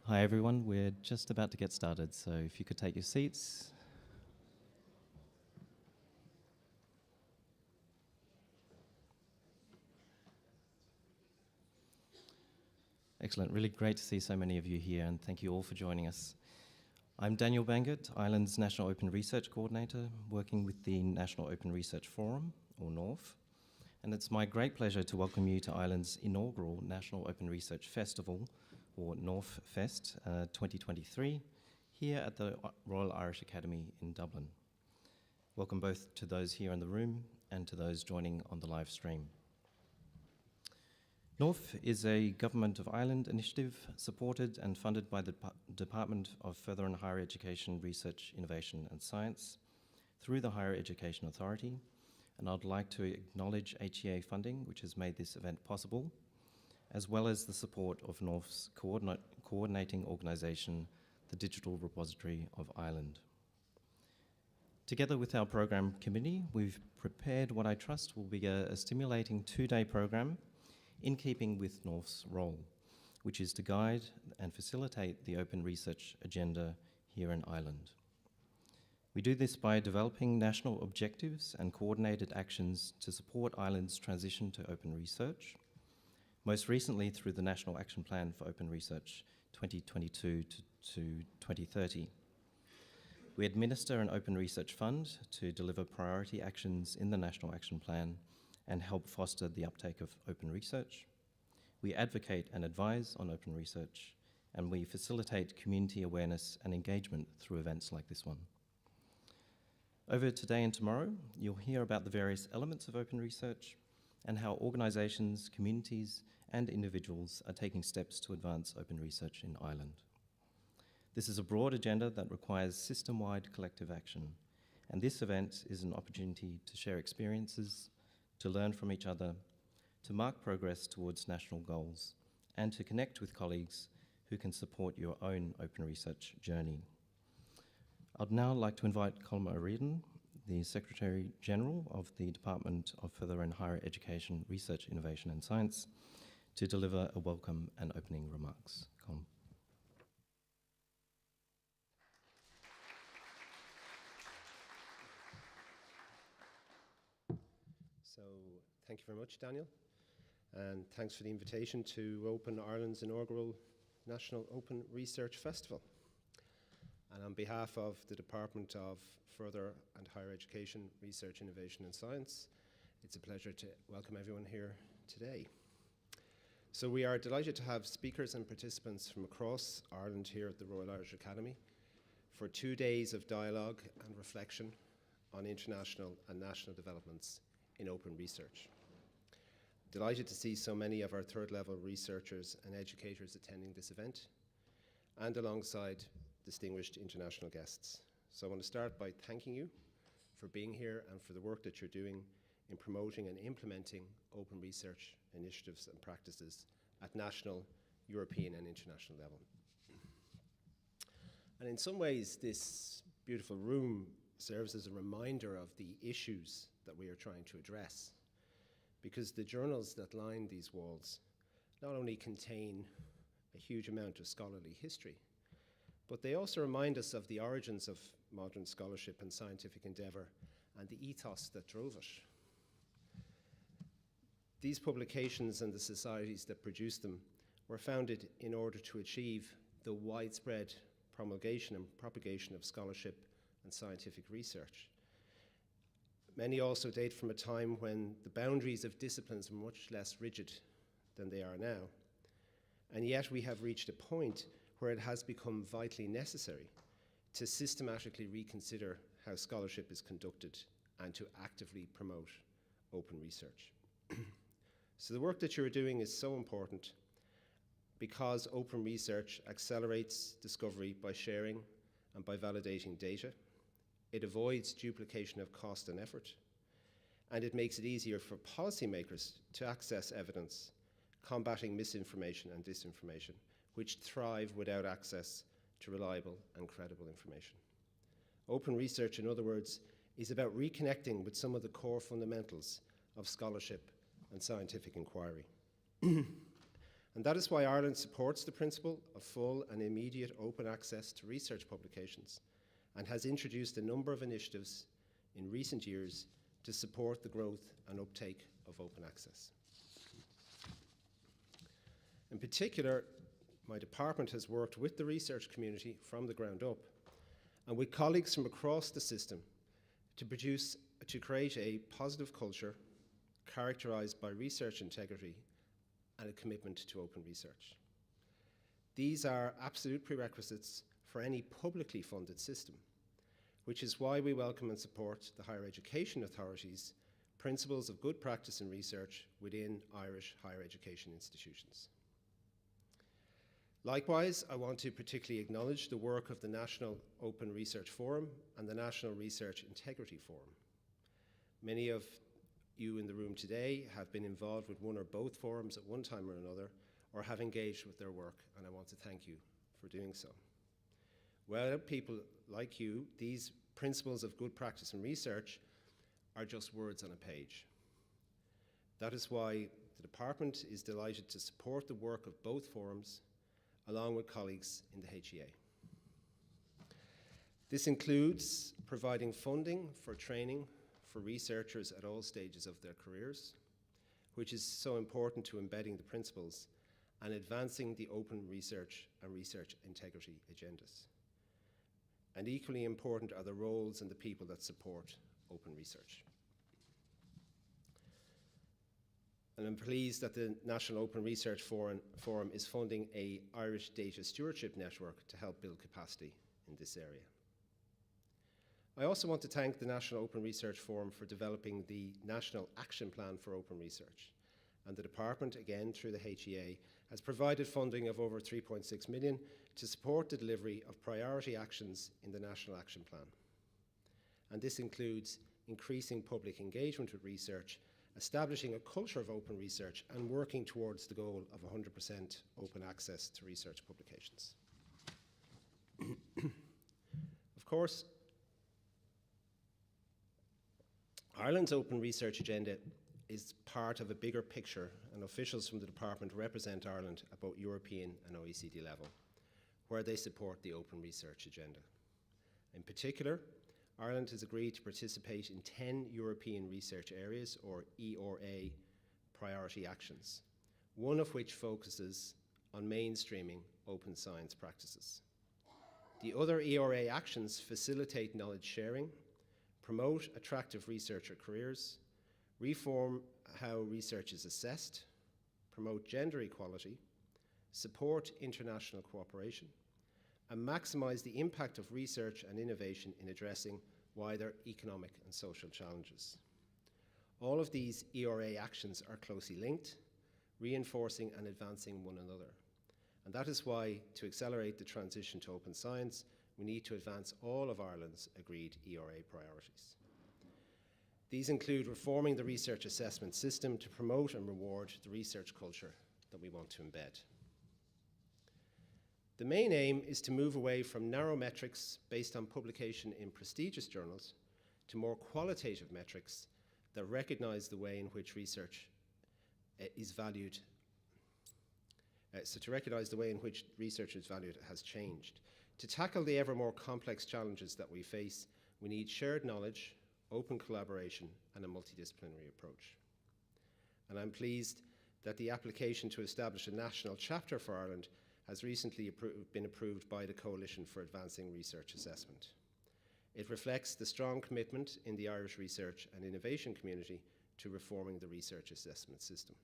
Hi everyone, we're just about to get started, so if you could take your seats. Excellent, really great to see so many of you here, and thank you all for joining us. I'm Daniel Bangert, Ireland's National Open Research Coordinator, working with the National Open Research Forum, or NORF, and it's my great pleasure to welcome you to Ireland's inaugural National Open Research Festival, or NORF Fest 2023, here at the Royal Irish Academy in Dublin. Welcome both to those here in the room and to those joining on the live stream. NORF is a Government of Ireland initiative supported and funded by the Department of Further and Higher Education, Research, Innovation and Science through the Higher Education Authority, and I'd like to acknowledge HEA funding, which has made this event possible, as well as the support of NORF's coordinating organisation, the Digital Repository of Ireland. Together with our program committee, we've prepared what I trust will be a stimulating two-day program in keeping with NORF's role, which is to guide and facilitate the open research agenda here in Ireland. We do this by developing national objectives and coordinated actions to support Ireland's transition to open research, most recently through the National Action Plan for Open Research 2022 to 2030. We administer an open research fund to deliver priority actions in the National Action Plan and help foster the uptake of open research. We advocate and advise on open research, and we facilitate community awareness and engagement through events like this one. Over today and tomorrow, you'll hear about the various elements of open research and how organisations, communities, and individuals are taking steps to advance open research in Ireland. This is a broad agenda that requires system-wide collective action, and this event is an opportunity to share experiences, to learn from each other, to mark progress towards national goals, and to connect with colleagues who can support your own open research journey. I'd now like to invite Colm O'Riordan, the Secretary General of the Department of Further and Higher Education, Research, Innovation and Science, to deliver a welcome and opening remarks. Colm. So, thank you very much, Daniel, and thanks for the invitation to open Ireland's inaugural National Open Research Festival. And on behalf of the Department of Further and Higher Education, Research, Innovation and Science, it's a pleasure to welcome everyone here today. So we are delighted to have speakers and participants from across Ireland here at the Royal Irish Academy for 2 days of dialogue and reflection on international and national developments in open research. Delighted to see so many of our third level researchers and educators attending this event, and alongside distinguished international guests. So I want to start by thanking you for being here and for the work that you're doing in promoting and implementing open research initiatives and practices at national, European and international level. And in some ways, this beautiful room serves as a reminder of the issues that we are trying to address, because the journals that line these walls not only contain a huge amount of scholarly history, but they also remind us of the origins of modern scholarship and scientific endeavour and the ethos that drove it. These publications and the societies that produced them were founded in order to achieve the widespread promulgation and propagation of scholarship and scientific research. Many also date from a time when the boundaries of disciplines were much less rigid than they are now. And yet we have reached a point where it has become vitally necessary to systematically reconsider how scholarship is conducted and to actively promote open research. So the work that you're doing is so important because open research accelerates discovery by sharing and by validating data. It avoids duplication of cost and effort, and it makes it easier for policymakers to access evidence, combating misinformation and disinformation, which thrive without access to reliable and credible information. Open research, in other words, is about reconnecting with some of the core fundamentals of scholarship and scientific inquiry. And that is why Ireland supports the principle of full and immediate open access to research publications and has introduced a number of initiatives in recent years to support the growth and uptake of open access. In particular, my department has worked with the research community from the ground up and with colleagues from across the system to create a positive culture characterized by research integrity and a commitment to open research. These are absolute prerequisites for any publicly funded system, which is why we welcome and support the Higher Education Authority's principles of good practice in research within Irish higher education institutions. Likewise, I want to particularly acknowledge the work of the National Open Research Forum and the National Research Integrity Forum. Many of you in the room today have been involved with one or both forums at one time or another, or have engaged with their work, and I want to thank you for doing so. Well, people like you, these principles of good practice in research are just words on a page. That is why the department is delighted to support the work of both forums, along with colleagues in the HEA. This includes providing funding for training for researchers at all stages of their careers, which is so important to embedding the principles and advancing the open research and research integrity agendas. And equally important are the roles and the people that support open research. And I'm pleased that the National Open Research Forum is funding an Irish Data Stewardship Network to help build capacity in this area. I also want to thank the National Open Research Forum for developing the National Action Plan for Open Research. And the department, again through the HEA, has provided funding of over 3.6 million to support the delivery of priority actions in the National Action Plan. And this includes increasing public engagement with research, establishing a culture of open research, and working towards the goal of 100% open access to research publications. Of course, Ireland's open research agenda is part of a bigger picture, and officials from the department represent Ireland at both European and OECD level, where they support the open research agenda. In particular, Ireland has agreed to participate in 10 European research areas, or ERA, priority actions, one of which focuses on mainstreaming open science practices. The other ERA actions facilitate knowledge sharing, promote attractive researcher careers, reform how research is assessed, promote gender equality, support international cooperation, and maximize the impact of research and innovation in addressing wider economic and social challenges. All of these ERA actions are closely linked, reinforcing and advancing one another. And that is why, to accelerate the transition to open science, we need to advance all of Ireland's agreed ERA priorities. These include reforming the research assessment system to promote and reward the research culture that we want to embed. The main aim is to move away from narrow metrics based on publication in prestigious journals to more qualitative metrics that recognize the way in which research is valued. To recognize the way in which research is valued has changed. To tackle the ever more complex challenges that we face, we need shared knowledge, open collaboration, and a multidisciplinary approach. And I'm pleased that the application to establish a national chapter for Ireland has recently been approved by the Coalition for Advancing Research Assessment. It reflects the strong commitment in the Irish research and innovation community to reforming the research assessment system.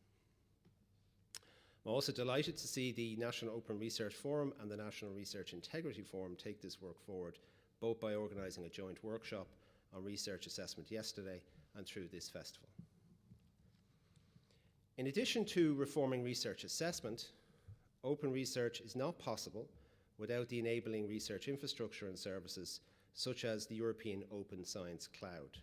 I'm also delighted to see the National Open Research Forum and the National Research Integrity Forum take this work forward, both by organising a joint workshop on research assessment yesterday and through this festival. In addition to reforming research assessment, open research is not possible without the enabling research infrastructure and services such as the European Open Science Cloud.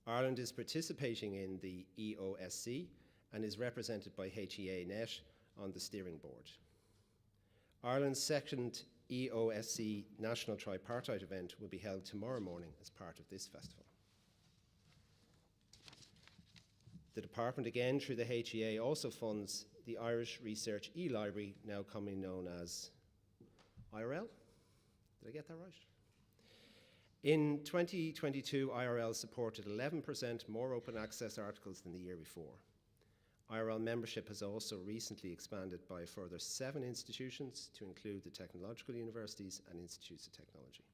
Ireland is participating in the EOSC and is represented by HEA-Net on the steering board. Ireland's second EOSC National Tripartite event will be held tomorrow morning as part of this festival. The department, again through the HEA, also funds the Irish Research e-Library, now commonly known as IRL. Did I get that right? In 2022, IRL supported 11% more open access articles than the year before. IRL membership has also recently expanded by a further 7 institutions to include the technological universities and institutes of technology.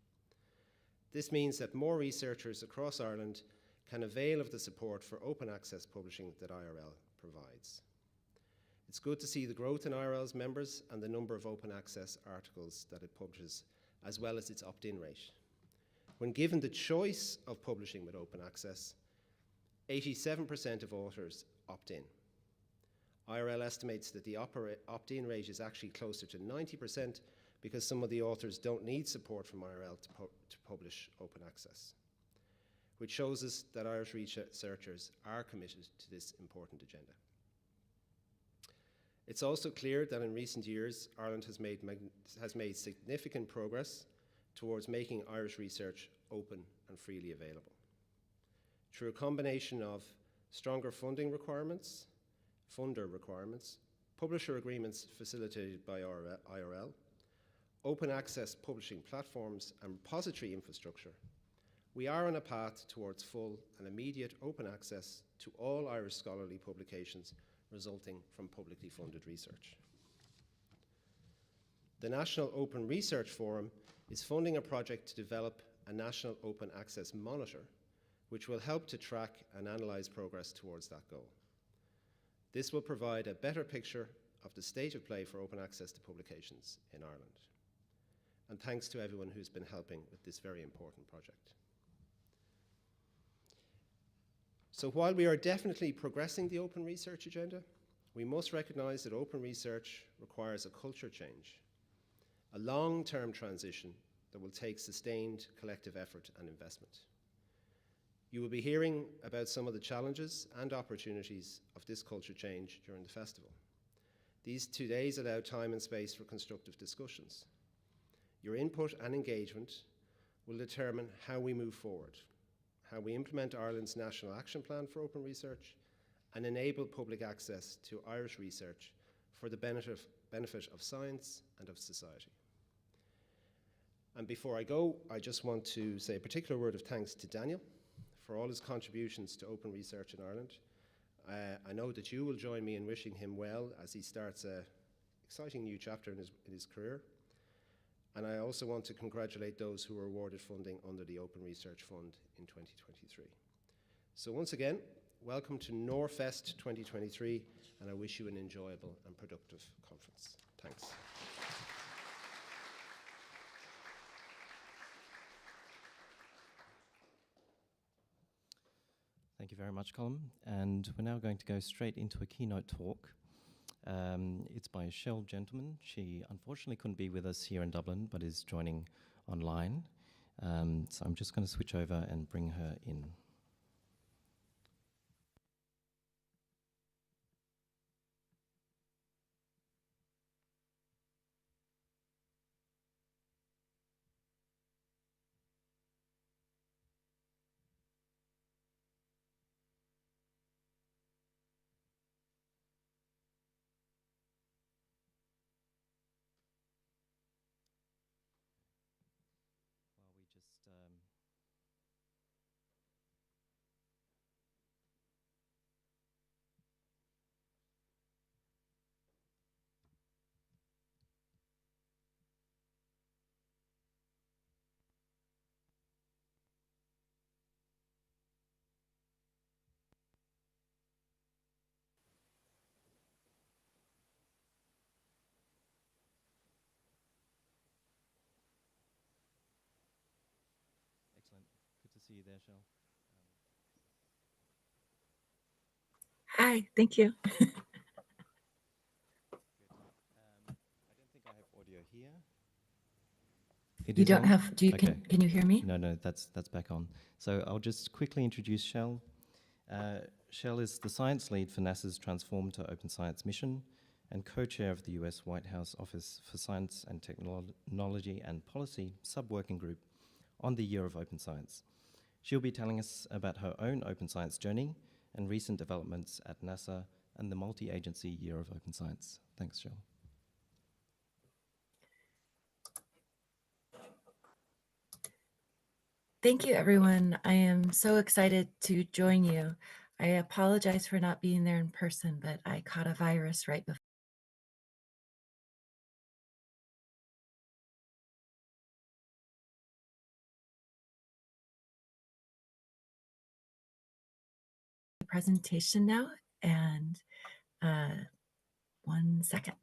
This means that more researchers across Ireland can avail of the support for open access publishing that IRL provides. It's good to see the growth in IRL's members and the number of open access articles that it publishes, as well as its opt-in rate. When given the choice of publishing with open access, 87% of authors opt in. IRL estimates that the opt-in rate is actually closer to 90% because some of the authors don't need support from IRL to publish open access, which shows us that Irish researchers are committed to this important agenda. It's also clear that in recent years, Ireland has made significant progress towards making Irish research open and freely available. Through a combination of stronger funder requirements, publisher agreements facilitated by IRL, open access publishing platforms, and repository infrastructure, we are on a path towards full and immediate open access to all Irish scholarly publications resulting from publicly funded research. The National Open Research Forum is funding a project to develop a national open access monitor, which will help to track and analyse progress towards that goal. This will provide a better picture of the state of play for open access to publications in Ireland. And thanks to everyone who's been helping with this very important project. So while we are definitely progressing the open research agenda, we must recognise that open research requires a culture change, a long-term transition that will take sustained collective effort and investment. You will be hearing about some of the challenges and opportunities of this culture change during the festival. These 2 days allow time and space for constructive discussions. Your input and engagement will determine how we move forward, how we implement Ireland's National Action Plan for Open Research, and enable public access to Irish research for the benefit of science and of society. And before I go, I just want to say a particular word of thanks to Daniel for all his contributions to open research in Ireland. I know that you will join me in wishing him well as he starts an exciting new chapter in his career. And I also want to congratulate those who were awarded funding under the Open Research Fund in 2023. So once again, welcome to NORFest 2023, and I wish you an enjoyable and productive conference. Thanks. Thank you very much, Colin. And we're now going to go straight into a keynote talk. It's by Shell Gentleman. She unfortunately couldn't be with us here in Dublin, but is joining online. So I'm just going to switch over and bring her in. Excellent. Good to see you there, Shell. Hi, thank you. Good. I don't think I have audio here. You don't have, Okay. Can you hear me? No, that's back on. So I'll just quickly introduce Shell. Shell is the science lead for NASA's Transform to Open Science mission and co-chair of the US White House Office for Science and Technology and Policy sub-working group on the Year of Open Science. She'll be telling us about her own open science journey and recent developments at NASA and the multi-agency Year of Open Science. Thanks, Jill. Thank you, everyone. I am so excited to join you. I apologize for not being there in person, but I caught a virus right before the presentation now, and 1 second.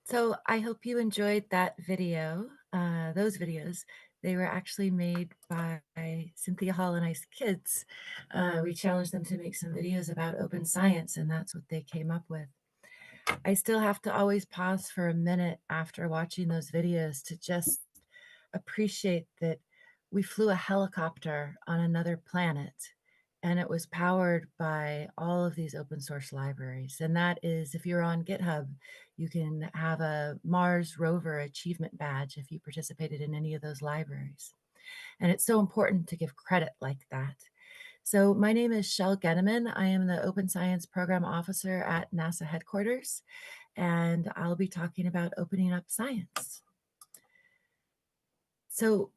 So I hope you enjoyed that video, those videos. They were actually made by Cynthia Hall and I's kids. We challenged them to make some videos about open science, and that's what they came up with. I still have to always pause for a minute after watching those videos to just appreciate that we flew a helicopter on another planet, and it was powered by all of these open source libraries. And that is, if you're on GitHub, you can have a Mars rover achievement badge if you participated in any of those libraries. And it's so important to give credit like that. So my name is Shel Genneman. I am the Open Science Program Officer at NASA headquarters, and I'll be talking about opening up science. So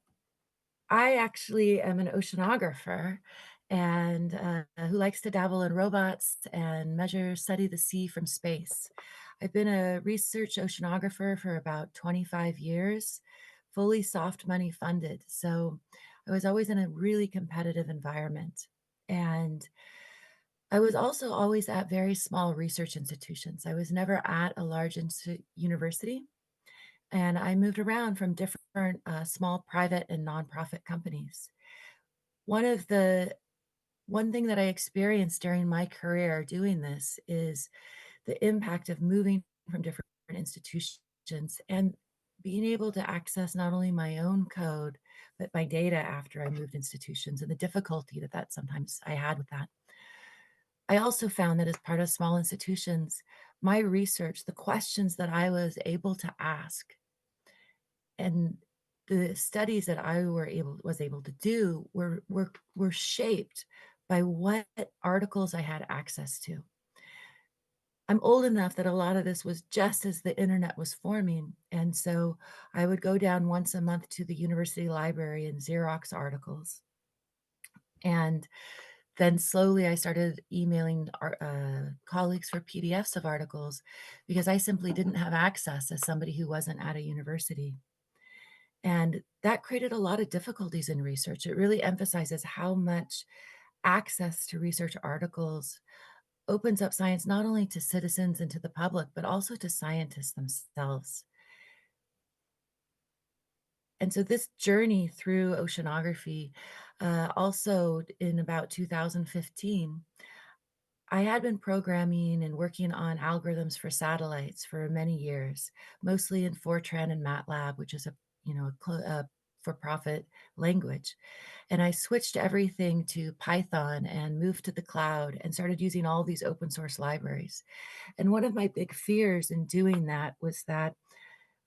I actually am an oceanographer and who likes to dabble in robots and study the sea from space. I've been a research oceanographer for about 25 years, fully soft money funded. So I was always in a really competitive environment. And I was also always at very small research institutions. I was never at a large university, and I moved around from different small private and nonprofit companies. One of the one thing that I experienced during my career doing this is the impact of moving from different institutions and being able to access not only my own code, but my data after I moved institutions and the difficulty that sometimes I had with that. I also found that as part of small institutions, my research, the questions that I was able to ask and the studies that was able to do were shaped by what articles I had access to. I'm old enough that a lot of this was just as the internet was forming, and so I would go down once a month to the university library and Xerox articles, and then slowly I started emailing colleagues for PDFs of articles because I simply didn't have access as somebody who wasn't at a university. And that created a lot of difficulties in research. It really emphasizes how much access to research articles opens up science not only to citizens and to the public, but also to scientists themselves. And so this journey through oceanography, also in about 2015, I had been programming and working on algorithms for satellites for many years, mostly in Fortran and MATLAB, which is a for-profit language. And I switched everything to Python and moved to the cloud and started using all these open source libraries. And one of my big fears in doing that was that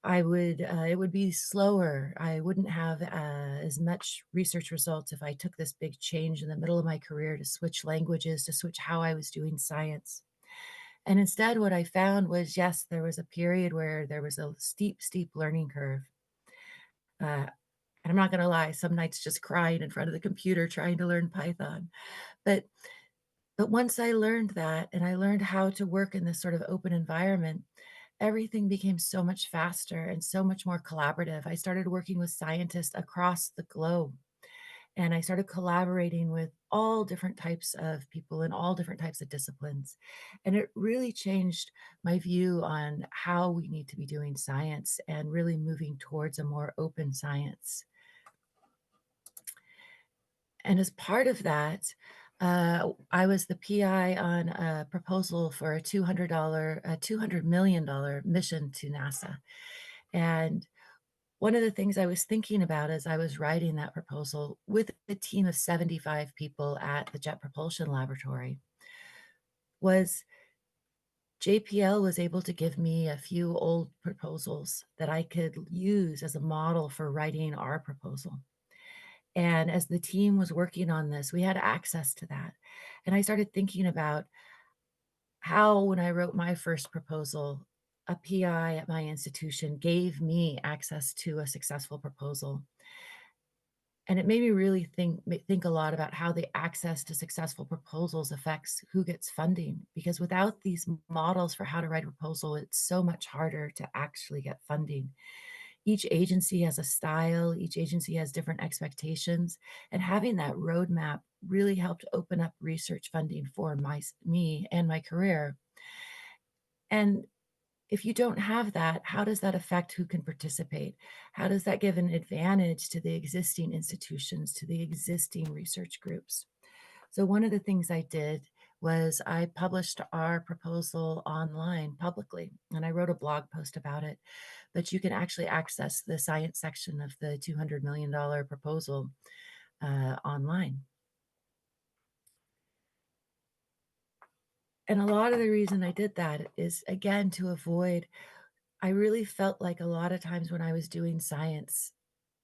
it would be slower. I wouldn't have as much research results if I took this big change in the middle of my career to switch languages, to switch how I was doing science. And instead, what I found was yes, there was a period where there was a steep, steep learning curve. And I'm not going to lie, some nights just crying in front of the computer trying to learn Python. But but once I learned that and I learned how to work in this sort of open environment, everything became so much faster and so much more collaborative. I started working with scientists across the globe, and I started collaborating with all different types of people in all different types of disciplines. And it really changed my view on how we need to be doing science and really moving towards a more open science. And as part of that, I was the PI on a proposal for a $200 million mission to NASA. And one of the things I was thinking about as I was writing that proposal with a team of 75 people at the Jet Propulsion Laboratory was JPL was able to give me a few old proposals that I could use as a model for writing our proposal. And as the team was working on this, we had access to that. And I started thinking about how, when I wrote my first proposal, a PI at my institution gave me access to a successful proposal. And it made me really think a lot about how the access to successful proposals affects who gets funding. Because without these models for how to write a proposal, it's so much harder to actually get funding. Each agency has a style, each agency has different expectations, and having that roadmap really helped open up research funding for me and my career. And if you don't have that, how does that affect who can participate? How does that give an advantage to the existing institutions, to the existing research groups? So one of the things I did was I published our proposal online publicly, and I wrote a blog post about it. But you can actually access the science section of the $200 million proposal online. And a lot of the reason I did that is, again, to avoid I really felt like a lot of times when I was doing science,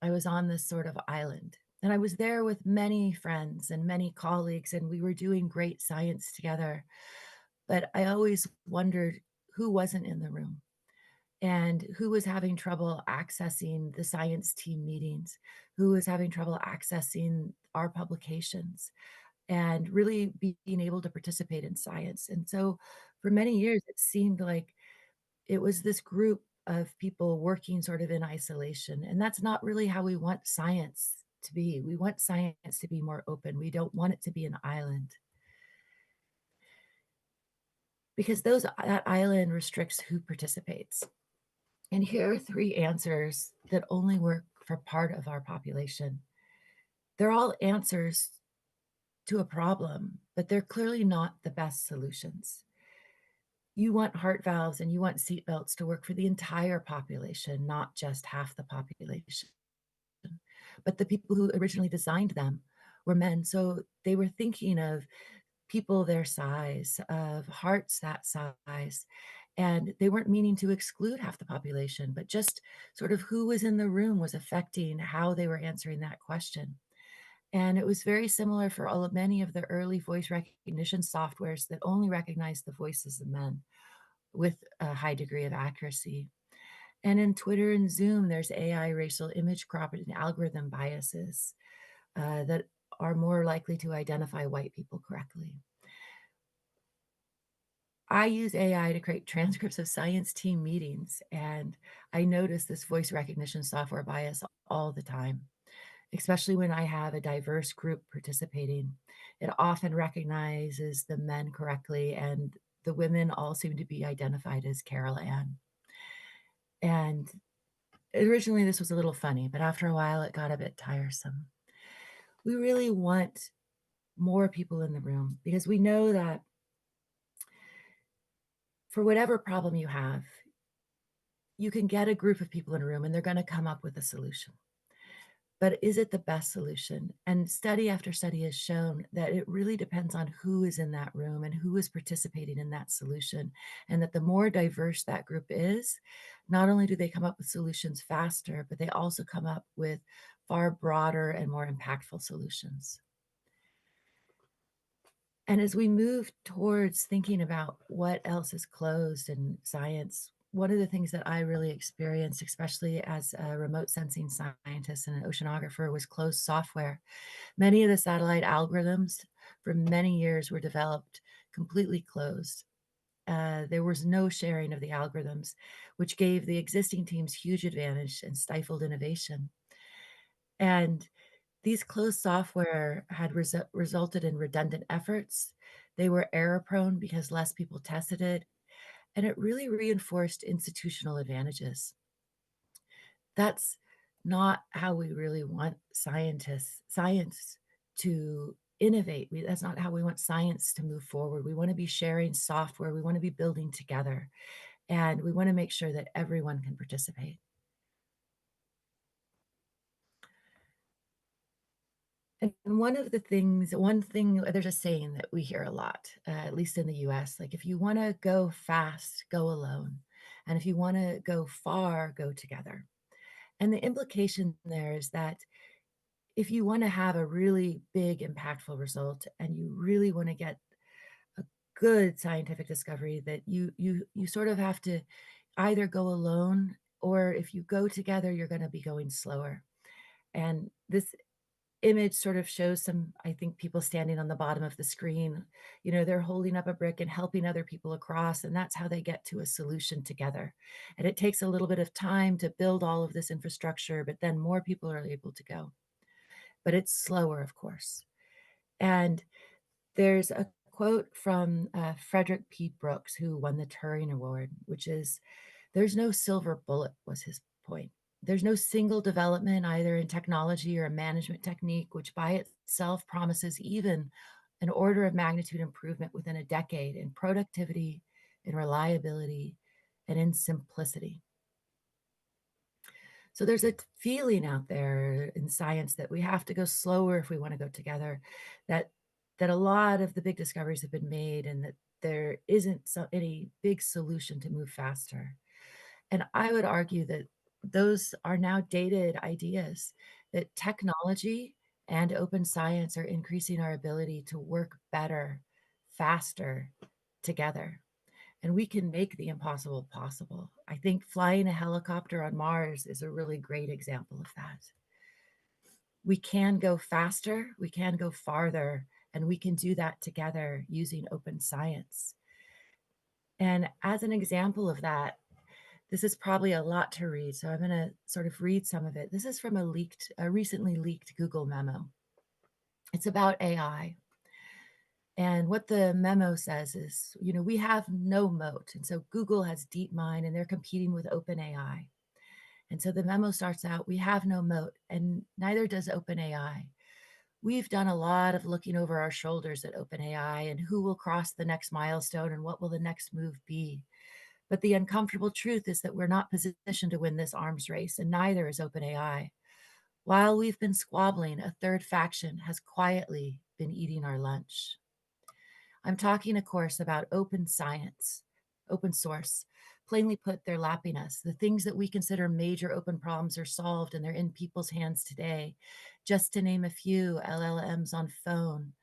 I was on this sort of island. And I was there with many friends and many colleagues, and we were doing great science together. But I always wondered who wasn't in the room. and who was having trouble accessing the science team meetings, who was having trouble accessing our publications, and really being able to participate in science. And so for many years, it seemed like it was this group of people working sort of in isolation. And that's not really how we want science to be. We want science to be more open. We don't want it to be an island because that island restricts who participates. And here are three answers that only work for part of our population. They're all answers to a problem, but they're clearly not the best solutions. You want heart valves and you want seat belts to work for the entire population, not just half the population. But the people who originally designed them were men. So they were thinking of people their size, of hearts that size. And they weren't meaning to exclude half the population, but just sort of who was in the room was affecting how they were answering that question. And it was very similar for many of the early voice recognition softwares that only recognized the voices of men with a high degree of accuracy. And in Twitter and Zoom, there's AI racial image cropping and algorithm biases that are more likely to identify white people correctly. I use AI to create transcripts of science team meetings, and I notice this voice recognition software bias all the time, especially when I have a diverse group participating. It often recognizes the men correctly, and the women all seem to be identified as Carol Ann. And originally, this was a little funny, but after a while, it got a bit tiresome. We really want more people in the room because we know that for whatever problem you have, you can get a group of people in a room and they're going to come up with a solution. But is it the best solution? And study after study has shown that it really depends on who is in that room and who is participating in that solution. And that the more diverse that group is, not only do they come up with solutions faster, but they also come up with far broader and more impactful solutions. And as we move towards thinking about what else is closed in science, one of the things that I really experienced, especially as a remote sensing scientist and an oceanographer, was closed software. Many of the satellite algorithms for many years were developed completely closed. There was no sharing of the algorithms, which gave the existing teams huge advantage and stifled innovation. And these closed software had resulted in redundant efforts. They were error prone because less people tested it, and it really reinforced institutional advantages. That's not how we really want science to innovate. That's not how we want science to move forward. We want to be sharing software. We want to be building together, and we want to make sure that everyone can participate. And one thing, there's a saying that we hear a lot, at least in the US, like if you want to go fast, go alone. And if you want to go far, go together. And the implication there is that if you want to have a really big, impactful result and you really want to get a good scientific discovery, that you sort of have to either go alone, or if you go together, you're going to be going slower. And this image sort of shows some, I think, people standing on the bottom of the screen. You know, they're holding up a brick and helping other people across, and that's how they get to a solution together. And it takes a little bit of time to build all of this infrastructure, but then more people are able to go. But it's slower, of course. And there's a quote from Frederick P. Brooks, who won the Turing Award, which is, "There's no silver bullet," was his point. There's no single development, either in technology or a management technique, which by itself promises even an order of magnitude improvement within a decade in productivity, in reliability, and in simplicity. So there's a feeling out there in science that we have to go slower if we want to go together, that a lot of the big discoveries have been made and that there isn't any big solution to move faster. And I would argue that those are now dated ideas, that technology and open science are increasing our ability to work better, faster together. And we can make the impossible possible. I think flying a helicopter on Mars is a really great example of that. We can go faster, we can go farther, and we can do that together using open science. And as an example of that, this is probably a lot to read, so I'm gonna sort of read some of it. This is from a recently leaked Google memo. It's about AI. And what the memo says is, we have no moat. And so Google has DeepMind and they're competing with OpenAI. And so the memo starts out, we have no moat, and neither does OpenAI. We've done a lot of looking over our shoulders at OpenAI and who will cross the next milestone and what will the next move be. But the uncomfortable truth is that we're not positioned to win this arms race, and neither is OpenAI. While we've been squabbling, a third faction has quietly been eating our lunch. I'm talking, of course, about open science, open source. Plainly put, they're lapping us. The things that we consider major open problems are solved and they're in people's hands today. Just to name a few: LLMs on phone,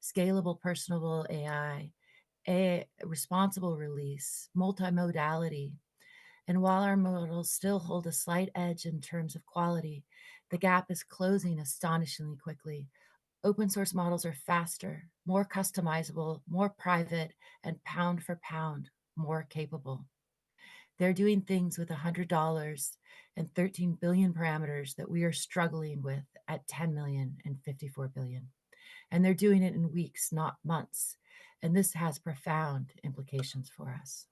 scalable personable AI, responsible release, multimodality. And while our models still hold a slight edge in terms of quality, the gap is closing astonishingly quickly. Open source models are faster, more customizable, more private, and pound for pound, more capable. They're doing things with $100 and 13 billion parameters that we are struggling with at 10 million and 54 billion. And they're doing it in weeks, not months. And this has profound implications for us.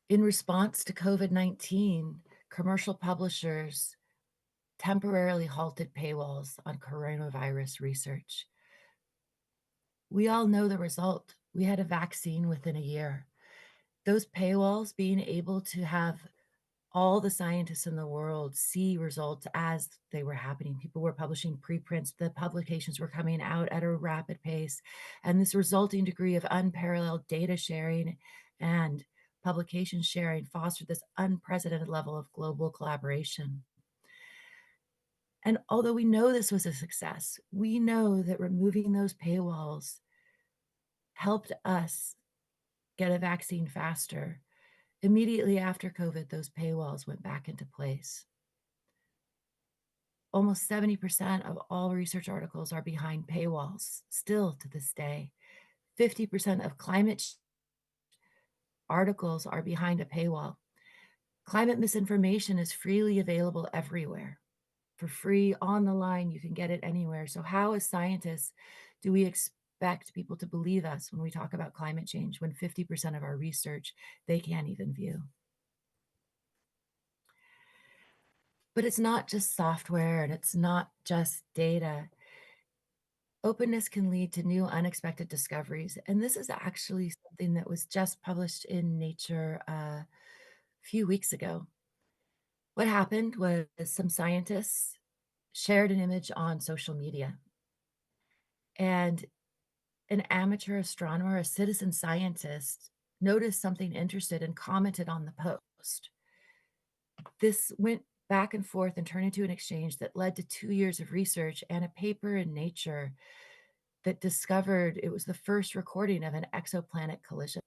In response to COVID-19, commercial publishers temporarily halted paywalls on coronavirus research. We all know the result. We had a vaccine within a year. Those paywalls, being able to have all the scientists in the world see results as they were happening. People were publishing preprints, the publications were coming out at a rapid pace, and this resulting degree of unparalleled data sharing and publication sharing fostered this unprecedented level of global collaboration. And although we know this was a success, we know that removing those paywalls helped us get a vaccine faster. Immediately after COVID, those paywalls went back into place. Almost 70% of all research articles are behind paywalls, still to this day. 50% of climate articles are behind a paywall. Climate misinformation is freely available everywhere. For free, on the line, you can get it anywhere. So how, as scientists, do we expect people to believe us when we talk about climate change, when 50% of our research they can't even view? But it's not just software and it's not just data. Openness can lead to new unexpected discoveries. And this is actually something that was just published in Nature a few weeks ago. What happened was some scientists shared an image on social media, and an amateur astronomer, a citizen scientist, noticed something interested and commented on the post. This went back and forth and turned into an exchange that led to 2 years of research and a paper in Nature that discovered it was the first recording of an exoplanet collision.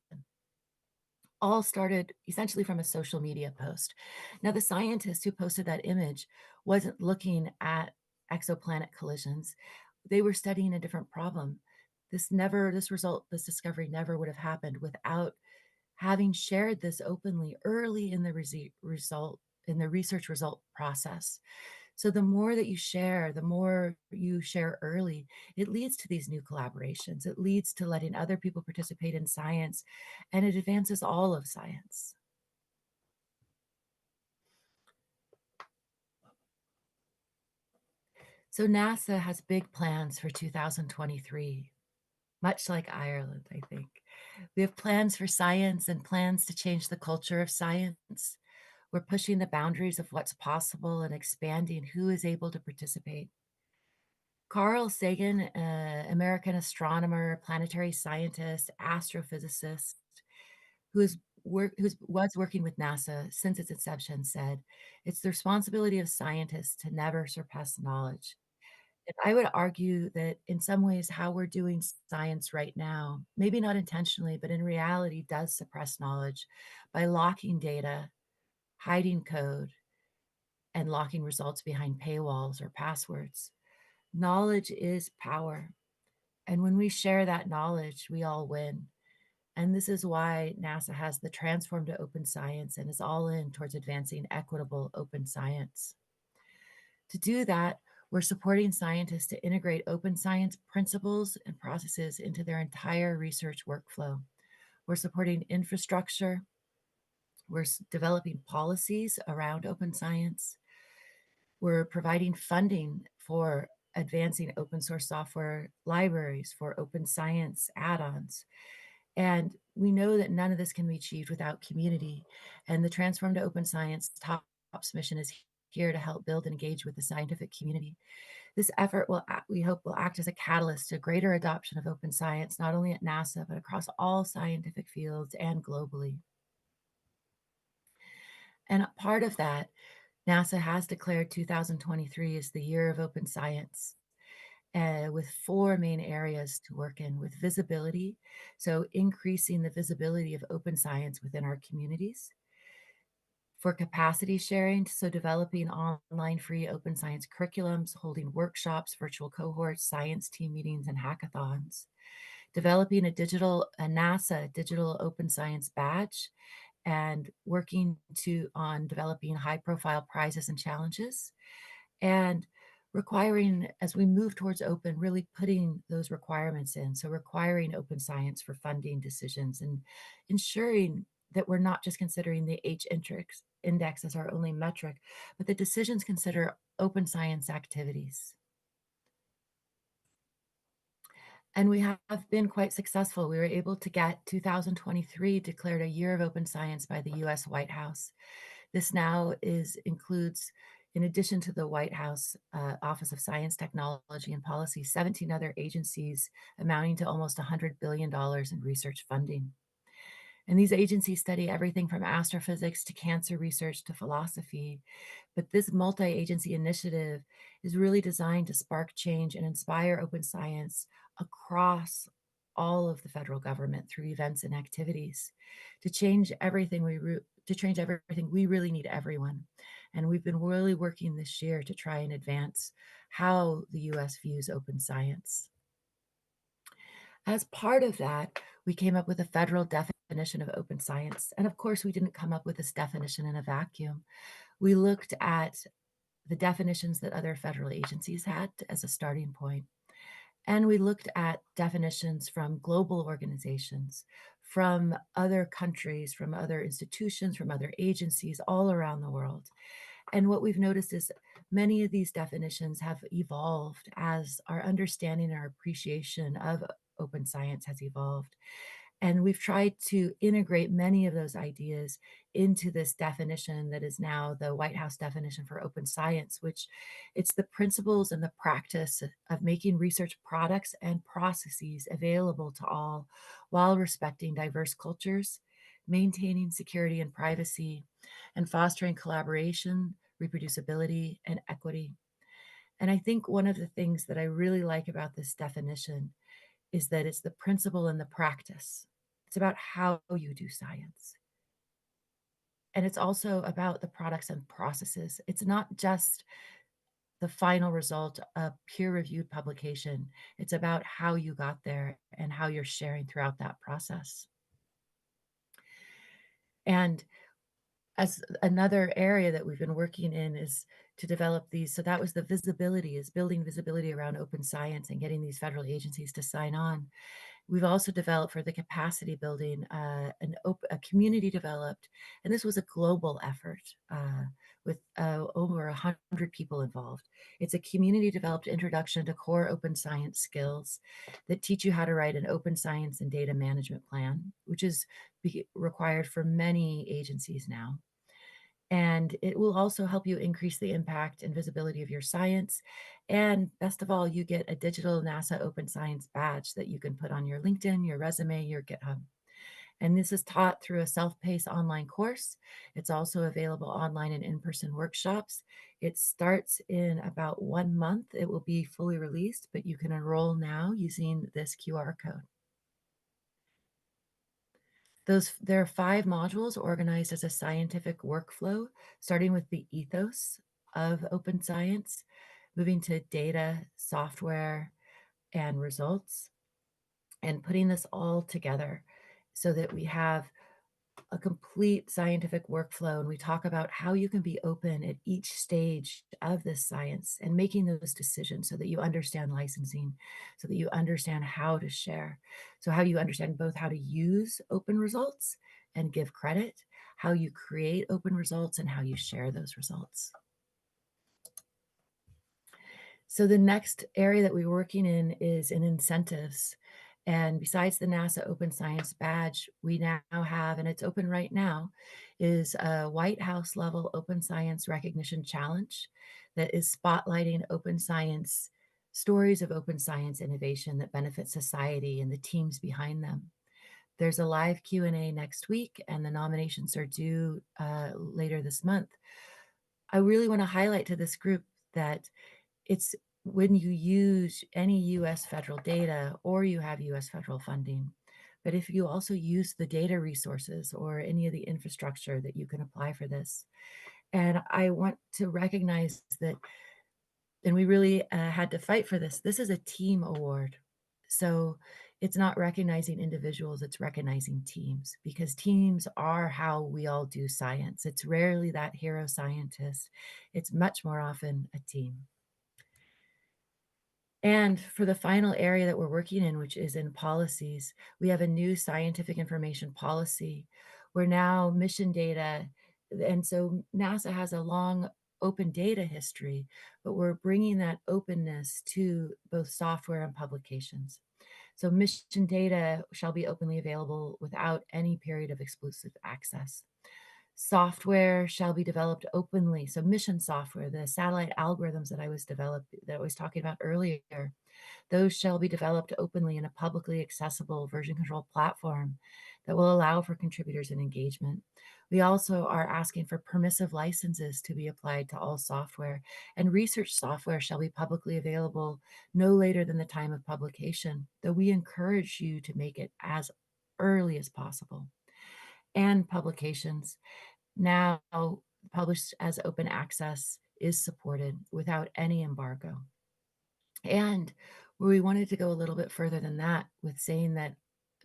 All started essentially from a social media post. Now, the scientist who posted that image wasn't looking at exoplanet collisions. They were studying a different problem. This discovery never would have happened without having shared this openly early in the research result process. So the more that you share, the more you share early, it leads to these new collaborations. It leads to letting other people participate in science, and it advances all of science. So NASA has big plans for 2023, much like Ireland, I think. We have plans for science and plans to change the culture of science. We're pushing the boundaries of what's possible and expanding who is able to participate. Carl Sagan, American astronomer, planetary scientist, astrophysicist, was working with NASA since its inception, said, "It's the responsibility of scientists to never surpass knowledge. I would argue that in some ways, how we're doing science right now, maybe not intentionally, but in reality, does suppress knowledge by locking data, hiding code, and locking results behind paywalls or passwords. Knowledge is power. And when we share that knowledge, we all win. And this is why NASA has the Transform to Open Science and is all in towards advancing equitable open science. To do that, we're supporting scientists to integrate open science principles and processes into their entire research workflow. We're supporting infrastructure. We're developing policies around open science. We're providing funding for advancing open source software libraries for open science add-ons. And we know that none of this can be achieved without community. And the Transform to Open Science TOPS mission is here to help build and engage with the scientific community. This effort will, we hope, will act as a catalyst to greater adoption of open science, not only at NASA, but across all scientific fields and globally. And a part of that, NASA has declared 2023 as the year of open science. With 4 main areas to work in with visibility. So increasing the visibility of open science within our communities. For capacity sharing, so developing online free open science curriculums, holding workshops, virtual cohorts, science team meetings, and hackathons. Developing a NASA digital open science badge, and working on developing high profile prizes and challenges. And requiring, as we move towards open, really putting those requirements in. So requiring open science for funding decisions and ensuring that we're not just considering the index as our only metric, but the decisions consider open science activities. And we have been quite successful. We were able to get 2023 declared a year of open science by the US White House. This now includes, in addition to the White House Office of Science, Technology, and Policy, 17 other agencies amounting to almost $100 billion in research funding. And these agencies study everything from astrophysics to cancer research to philosophy. But this multi-agency initiative is really designed to spark change and inspire open science across all of the federal government through events and activities. To change everything, we really need everyone. And we've been really working this year to try and advance how the US views open science. As part of that, we came up with a federal definition of open science. And of course, we didn't come up with this definition in a vacuum. We looked at the definitions that other federal agencies had as a starting point. And we looked at definitions from global organizations, from other countries, from other institutions, from other agencies all around the world. And what we've noticed is many of these definitions have evolved as our understanding and our appreciation of open science has evolved. And we've tried to integrate many of those ideas into this definition that is now the White House definition for open science, which it's the principles and the practice of making research products and processes available to all while respecting diverse cultures, maintaining security and privacy, and fostering collaboration, reproducibility, and equity. And I think one of the things that I really like about this definition is that it's the principle and the practice. It's about how you do science. And it's also about the products and processes. It's not just the final result, a peer-reviewed publication. It's about how you got there and how you're sharing throughout that process. And as another area that we've been working in is to develop these. So that was the visibility, is building visibility around open science and getting these federal agencies to sign on. We've also developed for the capacity building a community developed, and this was a global effort with over 100 people involved. It's a community developed introduction to core open science skills that teach you how to write an open science and data management plan, which is required for many agencies now. And it will also help you increase the impact and visibility of your science. And best of all, you get a digital NASA Open Science badge that you can put on your LinkedIn, your resume, your GitHub. And this is taught through a self-paced online course. It's also available online and in-person workshops. It starts in about 1 month. It will be fully released, but you can enroll now using this QR code. There are 5 modules organized as a scientific workflow, starting with the ethos of open science, moving to data, software, and results, and putting this all together so that we have a complete scientific workflow, and we talk about how you can be open at each stage of this science and making those decisions so that you understand licensing, so that you understand how to share. So how you understand both how to use open results and give credit, how you create open results, and how you share those results. So the next area that we're working in is in incentives. And besides the NASA Open Science Badge, we now have, and it's open right now, is a White House level Open Science Recognition Challenge that is spotlighting open science, stories of open science innovation that benefit society and the teams behind them. There's a live Q&A next week, and the nominations are due later this month. I really want to highlight to this group that it's when you use any US federal data or you have US federal funding, but if you also use the data resources or any of the infrastructure that you can apply for this. And I want to recognize that, and we really had to fight for this. This is a team award. So it's not recognizing individuals, it's recognizing teams, because teams are how we all do science. It's rarely that hero scientist, it's much more often a team. And for the final area that we're working in, which is in policies, we have a new scientific information policy. We're now mission data. And so NASA has a long open data history, but we're bringing that openness to both software and publications. So mission data shall be openly available without any period of exclusive access. Software shall be developed openly. So mission software, the satellite algorithms that I was talking about earlier, those shall be developed openly in a publicly accessible version control platform that will allow for contributors and engagement. We also are asking for permissive licenses to be applied to all software, and research software shall be publicly available no later than the time of publication, though we encourage you to make it as early as possible. And publications now published as open access is supported without any embargo. And we wanted to go a little bit further than that with saying that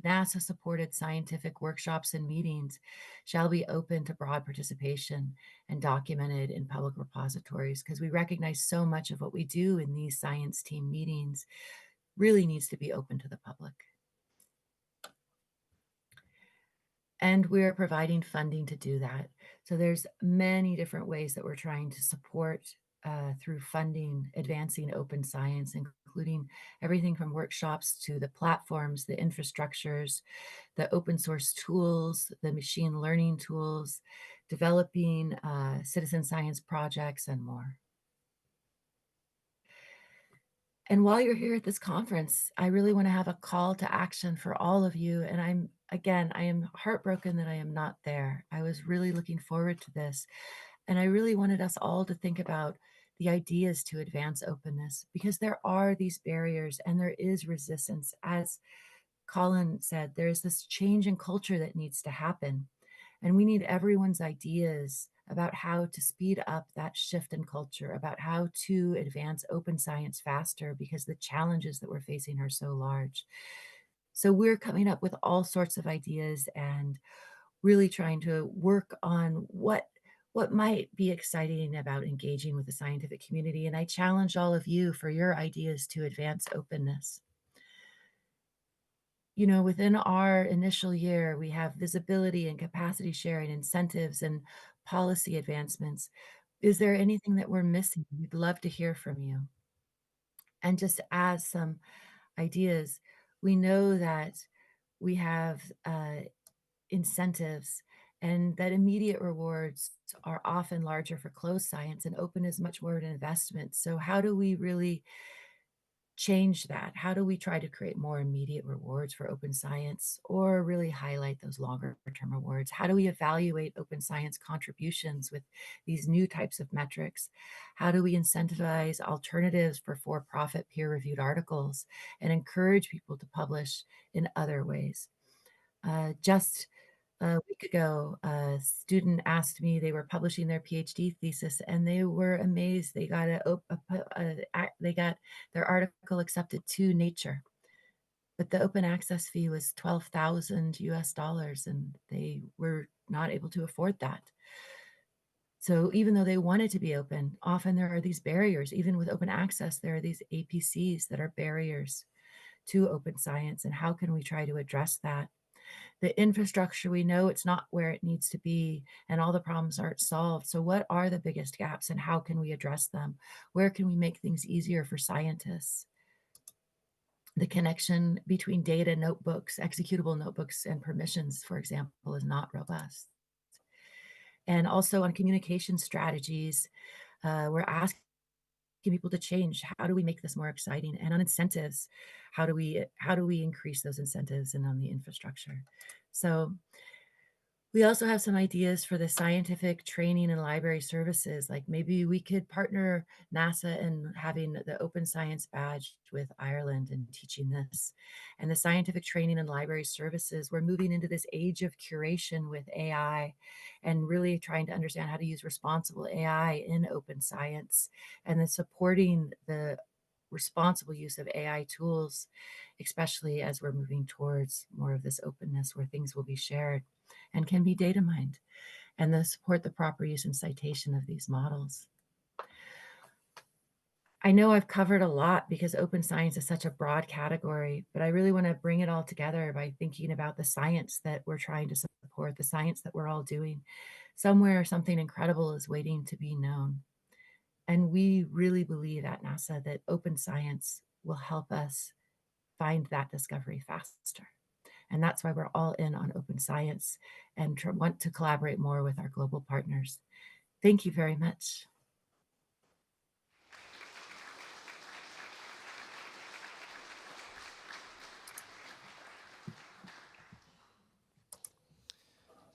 NASA supported scientific workshops and meetings shall be open to broad participation and documented in public repositories, because we recognize so much of what we do in these science team meetings really needs to be open to the public. And we're providing funding to do that. So there's many different ways that we're trying to support through funding, advancing open science, including everything from workshops to the platforms, the infrastructures, the open source tools, the machine learning tools, developing citizen science projects, and more. And while you're here at this conference, I really want to have a call to action for all of you. And I am heartbroken that I am not there. I was really looking forward to this. And I really wanted us all to think about the ideas to advance openness, because there are these barriers and there is resistance. As Colin said, there's this change in culture that needs to happen. And we need everyone's ideas about how to speed up that shift in culture, about how to advance open science faster, because the challenges that we're facing are so large. So we're coming up with all sorts of ideas and really trying to work on what might be exciting about engaging with the scientific community. And I challenge all of you for your ideas to advance openness. You know, within our initial year, we have visibility and capacity sharing, incentives, and policy advancements. Is there anything that we're missing? We'd love to hear from you. And just as some ideas, we know that we have incentives and that immediate rewards are often larger for closed science, and open is much more of an investment. So how do we really change that? How do we try to create more immediate rewards for open science or really highlight those longer term rewards? How do we evaluate open science contributions with these new types of metrics? How do we incentivize alternatives for for-profit peer-reviewed articles and encourage people to publish in other ways? Just a week ago, a student asked me, they were publishing their PhD thesis and they were amazed. They got they got their article accepted to Nature, but the open access fee was 12,000 US dollars and they were not able to afford that. So even though they wanted to be open, often there are these barriers. Even with open access, there are these APCs that are barriers to open science. And how can we try to address that? The infrastructure, we know it's not where it needs to be and all the problems aren't solved. So what are the biggest gaps and how can we address them? Where can we make things easier for scientists? The connection between data notebooks, executable notebooks, and permissions, for example, is not robust. And also on communication strategies, we're asking people to change. How do we make this more exciting? And on incentives, how do we increase those incentives and on the infrastructure? So we also have some ideas for the scientific training and library services. Like maybe we could partner NASA in having the Open Science Badge with Ireland and teaching this. And the scientific training and library services, we're moving into this age of curation with AI and really trying to understand how to use responsible AI in open science and then supporting the responsible use of AI tools, especially as we're moving towards more of this openness where things will be shared and can be data mined, and then support the proper use and citation of these models. I know I've covered a lot because open science is such a broad category, but I really want to bring it all together by thinking about the science that we're trying to support, the science that we're all doing. Somewhere something incredible is waiting to be known. And we really believe at NASA that open science will help us find that discovery faster. And that's why we're all in on open science and want to collaborate more with our global partners. Thank you very much.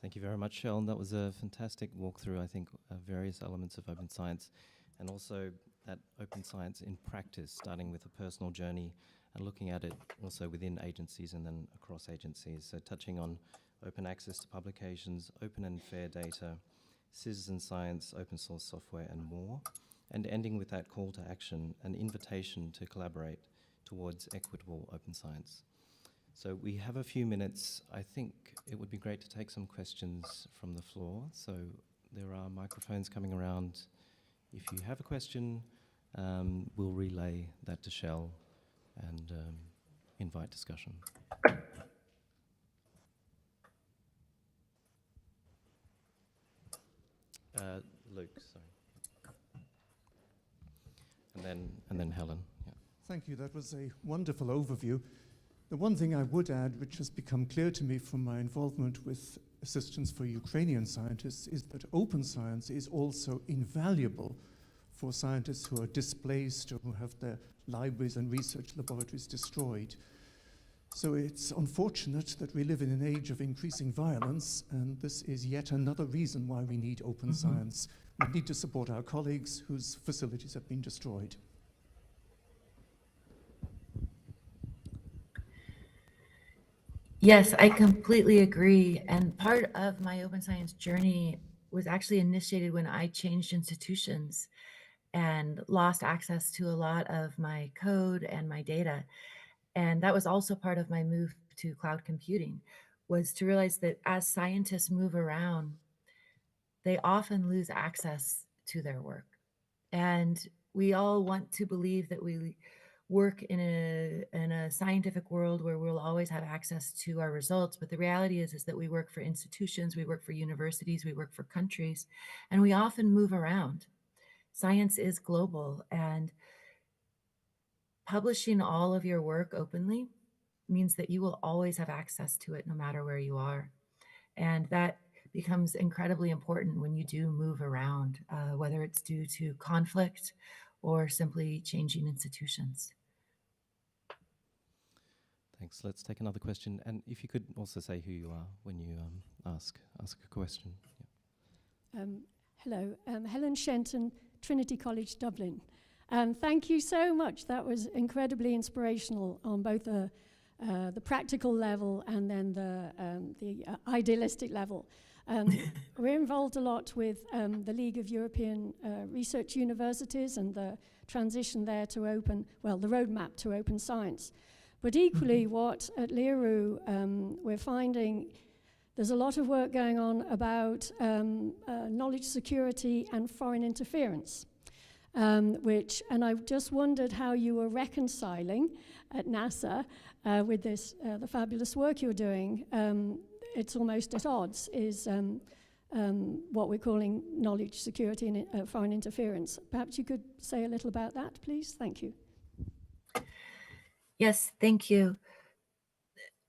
Thank you very much, Shell. That was a fantastic walkthrough, I think, of various elements of open science, and also that open science in practice, starting with a personal journey and looking at it also within agencies and then across agencies. So touching on open access to publications, open and fair data, citizen science, open source software, and more, and ending with that call to action, an invitation to collaborate towards equitable open science. So we have a few minutes. I think it would be great to take some questions from the floor. So there are microphones coming around. If you have a question, we'll relay that to Shell and invite discussion. Luke, sorry. And then Helen. Yeah. Thank you. That was a wonderful overview. The one thing I would add, which has become clear to me from my involvement with Assistance for Ukrainian Scientists, is that open science is also invaluable for scientists who are displaced or who have their libraries and research laboratories destroyed. So it's unfortunate that we live in an age of increasing violence, and this is yet another reason why we need open science. We need to support our colleagues whose facilities have been destroyed. Yes, I completely agree. And part of my open science journey was actually initiated when I changed institutions and lost access to a lot of my code and my data. And that was also part of my move to cloud computing, was to realize that as scientists move around, they often lose access to their work. And we all want to believe that we work in a scientific world where we'll always have access to our results. But the reality is that we work for institutions, we work for universities, we work for countries, and we often move around. Science is global, and publishing all of your work openly means that you will always have access to it no matter where you are. And that becomes incredibly important when you do move around, whether it's due to conflict or simply changing institutions. Thanks. Let's take another question. And if you could also say who you are when you ask a question. Yeah. Hello, Helen Shenton, Trinity College, Dublin. Thank you so much. That was incredibly inspirational on both the practical level and then the idealistic level. We're involved a lot with the League of European Research Universities and the transition there to open, well, the roadmap to open science. But equally, what at LIRU we're finding, there's a lot of work going on about knowledge security and foreign interference, and I just wondered how you were reconciling at NASA with this, the fabulous work you're doing. It's almost at odds, is what we're calling knowledge security and foreign interference. Perhaps you could say a little about that, please? Thank you. Yes, thank you.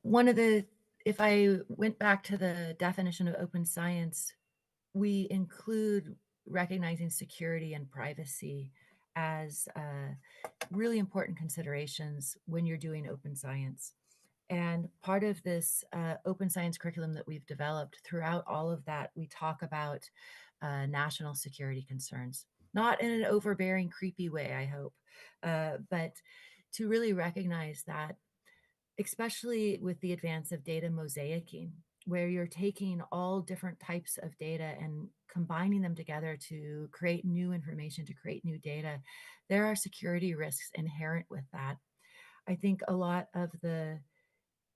If I went back to the definition of open science, we include recognizing security and privacy as really important considerations when you're doing open science. And part of this open science curriculum that we've developed, throughout all of that, we talk about national security concerns, not in an overbearing, creepy way, I hope, but to really recognize that, especially with the advance of data mosaicing, where you're taking all different types of data and combining them together to create new information, to create new data, there are security risks inherent with that. I think a lot of the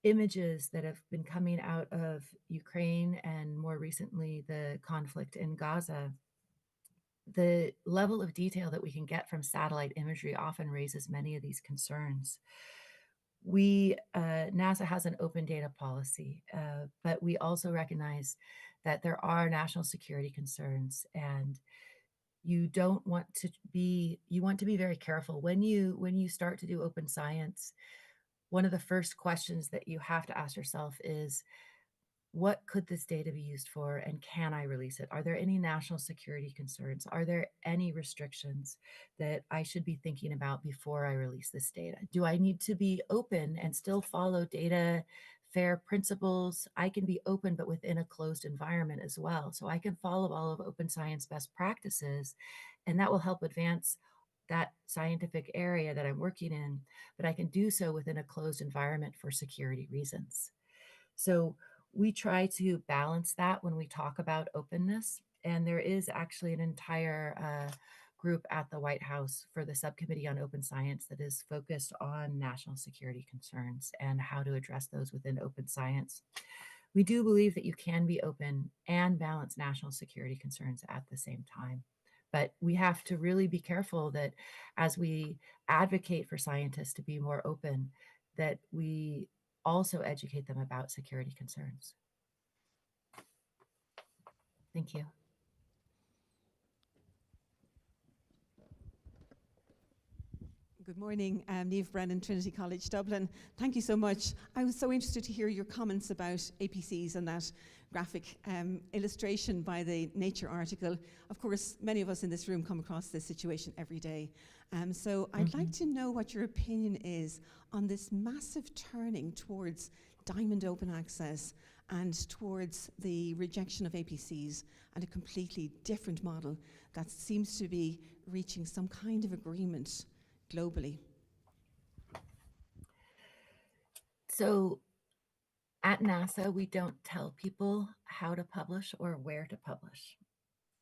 images that have been coming out of Ukraine and more recently the conflict in Gaza, the level of detail that we can get from satellite imagery often raises many of these concerns. NASA has an open data policy, but we also recognize that there are national security concerns, and you want to be very careful when you start to do open science. One of the first questions that you have to ask yourself is, what could this data be used for, and can I release it? Are there any national security concerns? Are there any restrictions that I should be thinking about before I release this data? Do I need to be open and still follow data fair principles? I can be open, but within a closed environment as well. So I can follow all of open science best practices, and that will help advance that scientific area that I'm working in, but I can do so within a closed environment for security reasons. So we try to balance that when we talk about openness. And there is actually an entire group at the White House for the Subcommittee on Open Science that is focused on national security concerns and how to address those within open science. We do believe that you can be open and balance national security concerns at the same time. But we have to really be careful that as we advocate for scientists to be more open, that we also educate them about security concerns. Thank you. Good morning, Niamh Brennan, Trinity College, Dublin. Thank you so much. I was so interested to hear your comments about APCs and that graphic illustration by the Nature article. Of course, many of us in this room come across this situation every day. So I'd like to know what your opinion is on this massive turning towards diamond open access and towards the rejection of APCs and a completely different model that seems to be reaching some kind of agreement globally. So at NASA, we don't tell people how to publish or where to publish.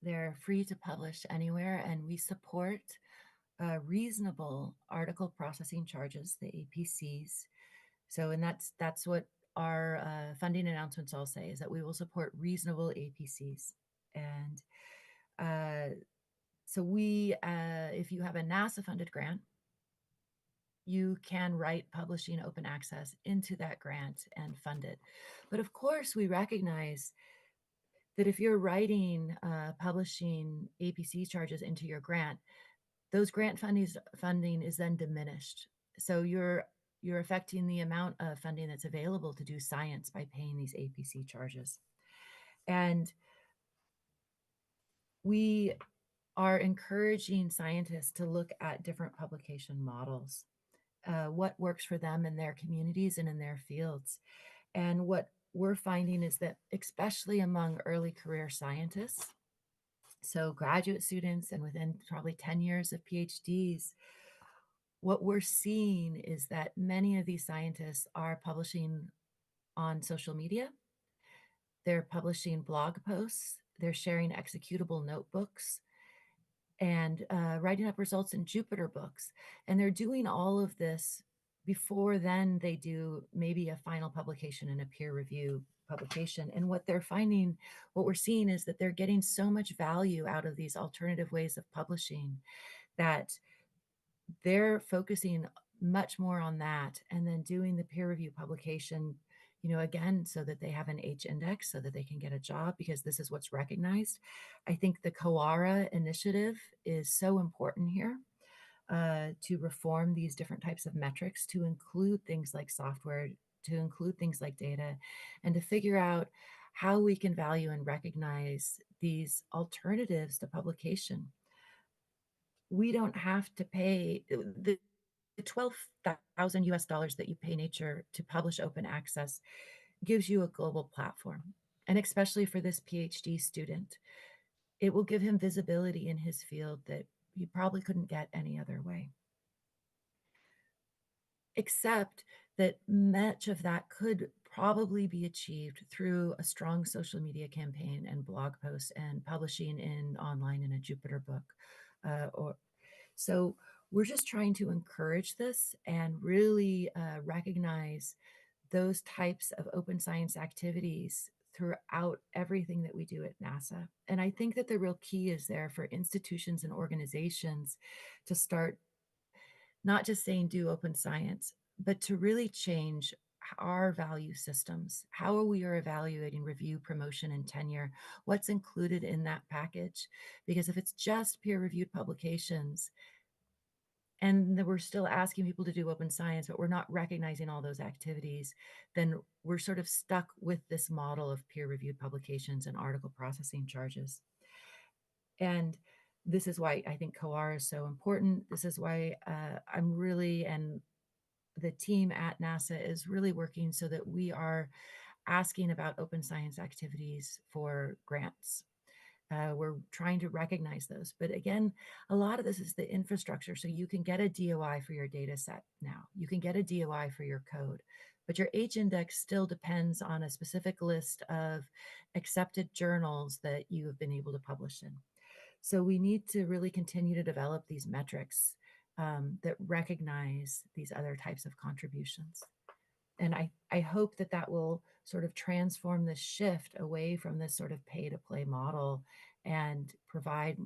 They're free to publish anywhere, and we support reasonable article processing charges, the APCs. So, and that's what our funding announcements all say, is that we will support reasonable APCs. And so if you have a NASA-funded grant, you can write publishing open access into that grant and fund it. But of course, we recognize that if you're writing publishing APC charges into your grant, those grant funding is then diminished. So you're affecting the amount of funding that's available to do science by paying these APC charges. And we are encouraging scientists to look at different publication models. what works for them in their communities and in their fields. And what we're finding is that, especially among early career scientists, so graduate students and within probably 10 years of PhDs, what we're seeing is that many of these scientists are publishing on social media. They're publishing blog posts. They're sharing executable notebooks and writing up results in Jupyter books. And they're doing all of this before then they do maybe a final publication in a peer review publication. And what they're finding, what we're seeing is that they're getting so much value out of these alternative ways of publishing that they're focusing much more on that and then doing the peer review publication, you know, again, so that they have an H index so that they can get a job, because this is what's recognized. I think the COARA initiative is so important here to reform these different types of metrics, to include things like software, to include things like data, and to figure out how we can value and recognize these alternatives to publication. We don't have to pay the 12,000 US dollars that you pay Nature to publish open access gives you a global platform. And especially for this PhD student, it will give him visibility in his field that he probably couldn't get any other way. Except that much of that could probably be achieved through a strong social media campaign and blog posts and publishing in online in a Jupyter book. So we're just trying to encourage this and really recognize those types of open science activities throughout everything that we do at NASA. And I think that the real key is there for institutions and organizations to start not just saying do open science, but to really change our value systems. How we are evaluating review, promotion, and tenure, what's included in that package. Because if it's just peer-reviewed publications, and we're still asking people to do open science, but we're not recognizing all those activities, then we're sort of stuck with this model of peer-reviewed publications and article processing charges. And this is why I think COAR is so important. This is why I'm really, and the team at NASA is really working so that we are asking about open science activities for grants. We're trying to recognize those. But again, a lot of this is the infrastructure. So you can get a DOI for your data set now. You can get a DOI for your code. But your H index still depends on a specific list of accepted journals that you have been able to publish in. So we need to really continue to develop these metrics that recognize these other types of contributions. And I hope that that will sort of transform this shift away from this sort of pay-to-play model and provide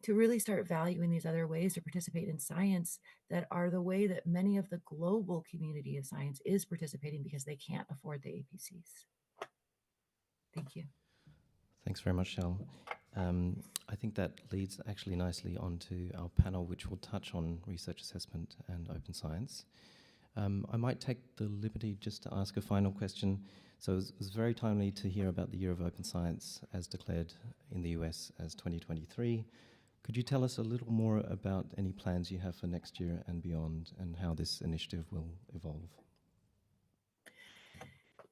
to really start valuing these other ways to participate in science that are the way that many of the global community of science is participating because they can't afford the APCs. Thank you. Thanks very much, Shell. I think that leads actually nicely onto our panel, which will touch on research assessment and open science. I might take the liberty just to ask a final question. So it was very timely to hear about the Year of Open Science as declared in the US as 2023. Could you tell us a little more about any plans you have for next year and beyond, and how this initiative will evolve?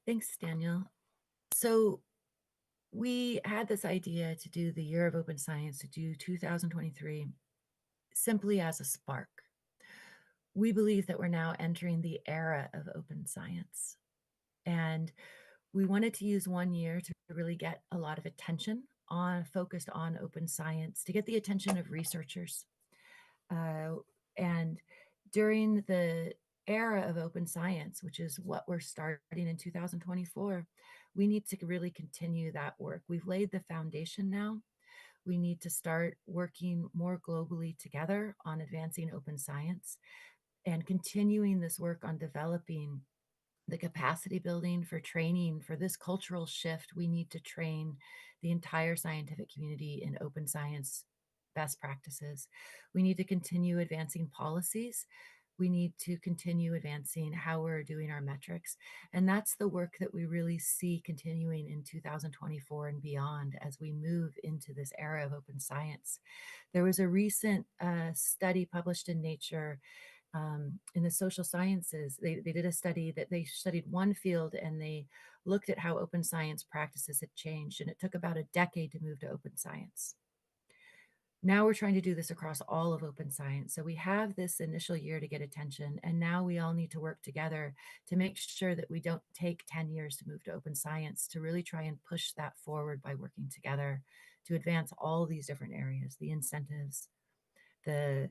Thanks, Daniel. So we had this idea to do the Year of Open Science, to do 2023 simply as a spark. We believe that we're now entering the era of open science. And we wanted to use 1 year to really get a lot of attention focused on open science, to get the attention of researchers. And during the era of open science, which is what we're starting in 2024, we need to really continue that work. We've laid the foundation now. We need to start working more globally together on advancing open science and continuing this work on developing the capacity building for training for this cultural shift. We need to train the entire scientific community in open science best practices. We need to continue advancing policies. We need to continue advancing how we're doing our metrics. And that's the work that we really see continuing in 2024 and beyond as we move into this era of open science. There was a recent study published in Nature in the social sciences, they did a study that they studied one field and they looked at how open science practices had changed, and it took about a decade to move to open science. Now we're trying to do this across all of open science. So we have this initial year to get attention, and now we all need to work together to make sure that we don't take 10 years to move to open science, to really try and push that forward by working together to advance all these different areas, the incentives, the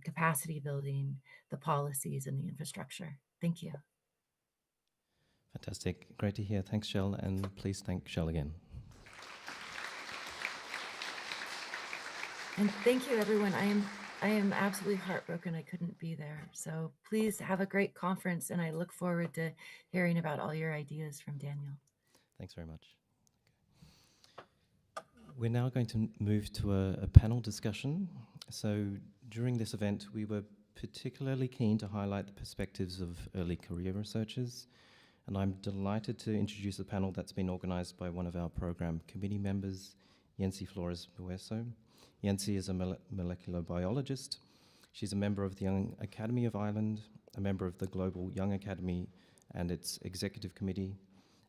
capacity building, the policies, and the infrastructure. Thank you. Fantastic. Great to hear. Thanks, Shell, and please thank Shell again. And thank you, everyone. I am absolutely heartbroken I couldn't be there. So please have a great conference, and I look forward to hearing about all your ideas from Daniel. Thanks very much. We're now going to move to a panel discussion. So during this event, we were particularly keen to highlight the perspectives of early career researchers, and I'm delighted to introduce a panel that's been organized by one of our program committee members, Yensi Flores-Bueso. Yensi is a molecular biologist. She's a member of the Young Academy of Ireland, a member of the Global Young Academy and its executive committee,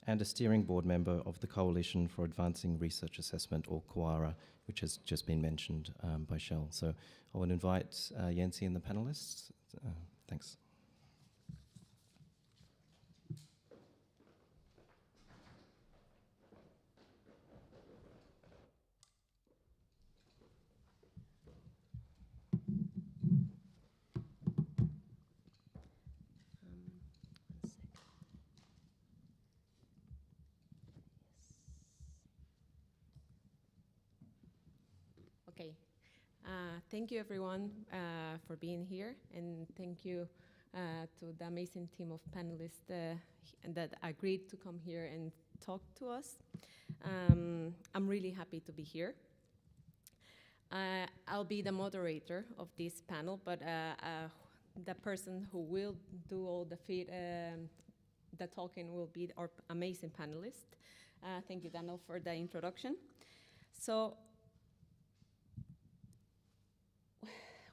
and a steering board member of the Coalition for Advancing Research Assessment, or COARA, which has just been mentioned by Shell. So I will invite Yensi and the panelists. Thanks. Okay. Thank you, everyone, for being here, and thank you to the amazing team of panelists that agreed to come here and talk to us. I'm really happy to be here. I'll be the moderator of this panel, but the person who will do all the talking will be our amazing panelist. Thank you, Daniel, for the introduction. So,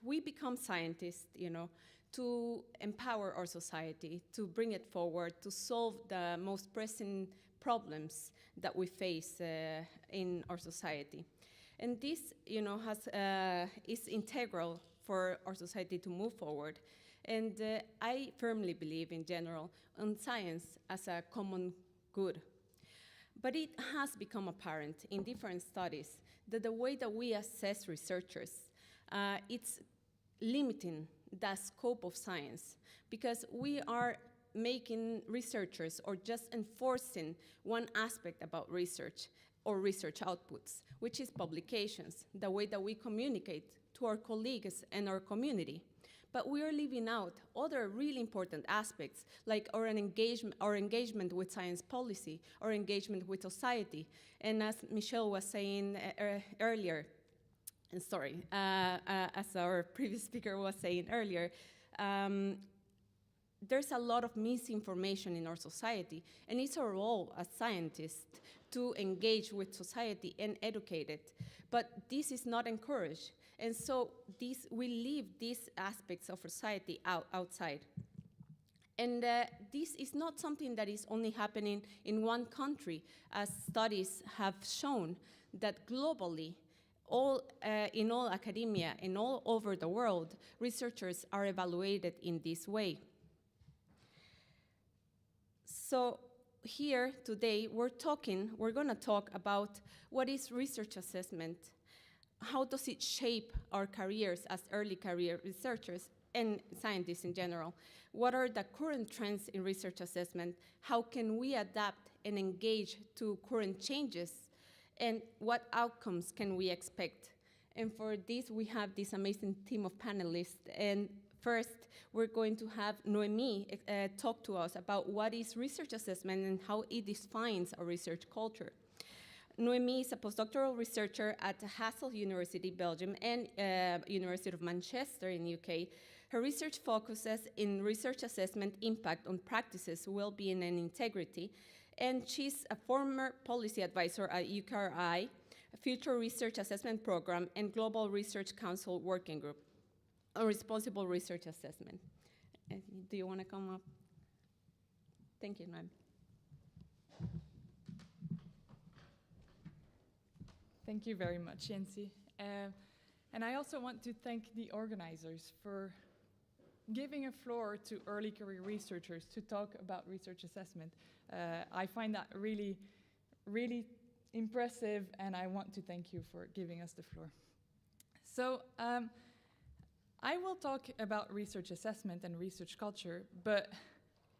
we become scientists, to empower our society, to bring it forward, to solve the most pressing problems that we face in our society. And this, is integral for our society to move forward. And I firmly believe, in general, in science as a common good. But it has become apparent in different studies that the way that we assess researchers, it's limiting the scope of science, because we are making researchers or just enforcing one aspect about research or research outputs, which is publications, the way that we communicate to our colleagues and our community. But we are leaving out other really important aspects, like our engagement with science policy, our engagement with society. And as Michelle was saying earlier, and sorry, as our previous speaker was saying earlier, there's a lot of misinformation in our society, and it's our role as scientists to engage with society and educate it. But this is not encouraged, and so we leave these aspects of society outside. And this is not something that is only happening in one country, as studies have shown that globally, in all academia and all over the world, researchers are evaluated in this way. So here today, we're going to talk about what is research assessment, how does it shape our careers as early career researchers and scientists in general, what are the current trends in research assessment, how can we adapt and engage to current changes, and what outcomes can we expect? And for this, we have this amazing team of panelists. And first, we're going to have Noemi talk to us about what is research assessment and how it defines a research culture. Noemi is a postdoctoral researcher at Hasselt University, Belgium, and University of Manchester in the UK. Her research focuses in research assessment impact on practices, well-being, and integrity. And she's a former policy advisor at UKRI, a Future Research Assessment Program, and Global Research Council Working Group. a responsible research assessment. Do you want to come up? Thank you, Noem. Thank you very much, Yancy. And I also want to thank the organizers for giving a floor to early career researchers to talk about research assessment. I find that really, really impressive, and I want to thank you for giving us the floor. So I will talk about research assessment and research culture, but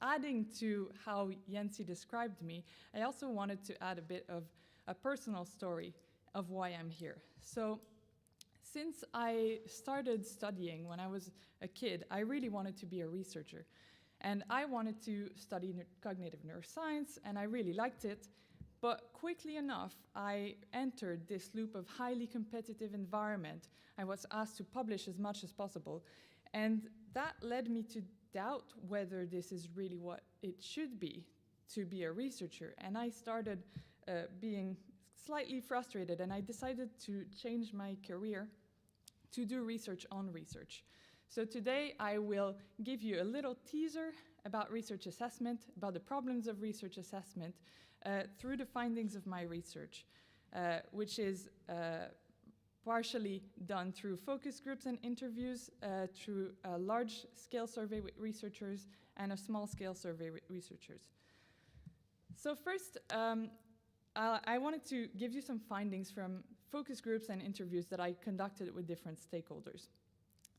adding to how Yancy described me, I also wanted to add a bit of a personal story of why I'm here. So since I started studying when I was a kid, I really wanted to be a researcher. And I wanted to study cognitive neuroscience, and I really liked it. But quickly enough, I entered this loop of highly competitive environment. I was asked to publish as much as possible. And that led me to doubt whether this is really what it should be to be a researcher. And I started being slightly frustrated, and I decided to change my career to do research on research. So today I will give you a little teaser about research assessment, about the problems of research assessment, through the findings of my research, which is partially done through focus groups and interviews, through a large-scale survey with researchers and a small-scale survey with researchers. So first, I wanted to give you some findings from focus groups and interviews that I conducted with different stakeholders.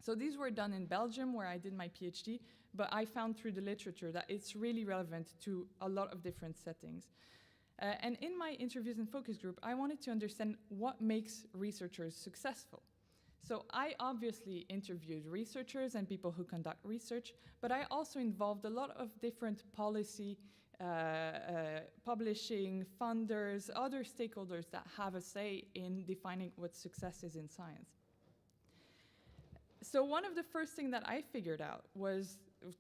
So these were done in Belgium, where I did my PhD, but I found through the literature that it's really relevant to a lot of different settings. And in my interviews and focus group, I wanted to understand what makes researchers successful. So I obviously interviewed researchers and people who conduct research, but I also involved a lot of different policy, publishing, funders, other stakeholders that have a say in defining what success is in science. So one of the first things that I figured out was,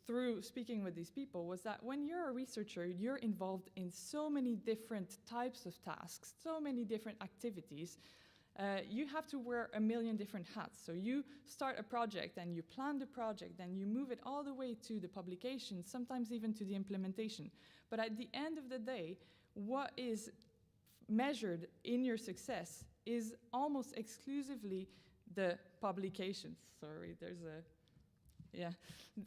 through speaking with these people, was that when you're a researcher, you're involved in so many different types of tasks, so many different activities. You have to wear a million different hats. So you start a project and you plan the project, and you move it all the way to the publication, sometimes even to the implementation. But at the end of the day, what is measured in your success is almost exclusively the publications. Sorry, there's a, yeah.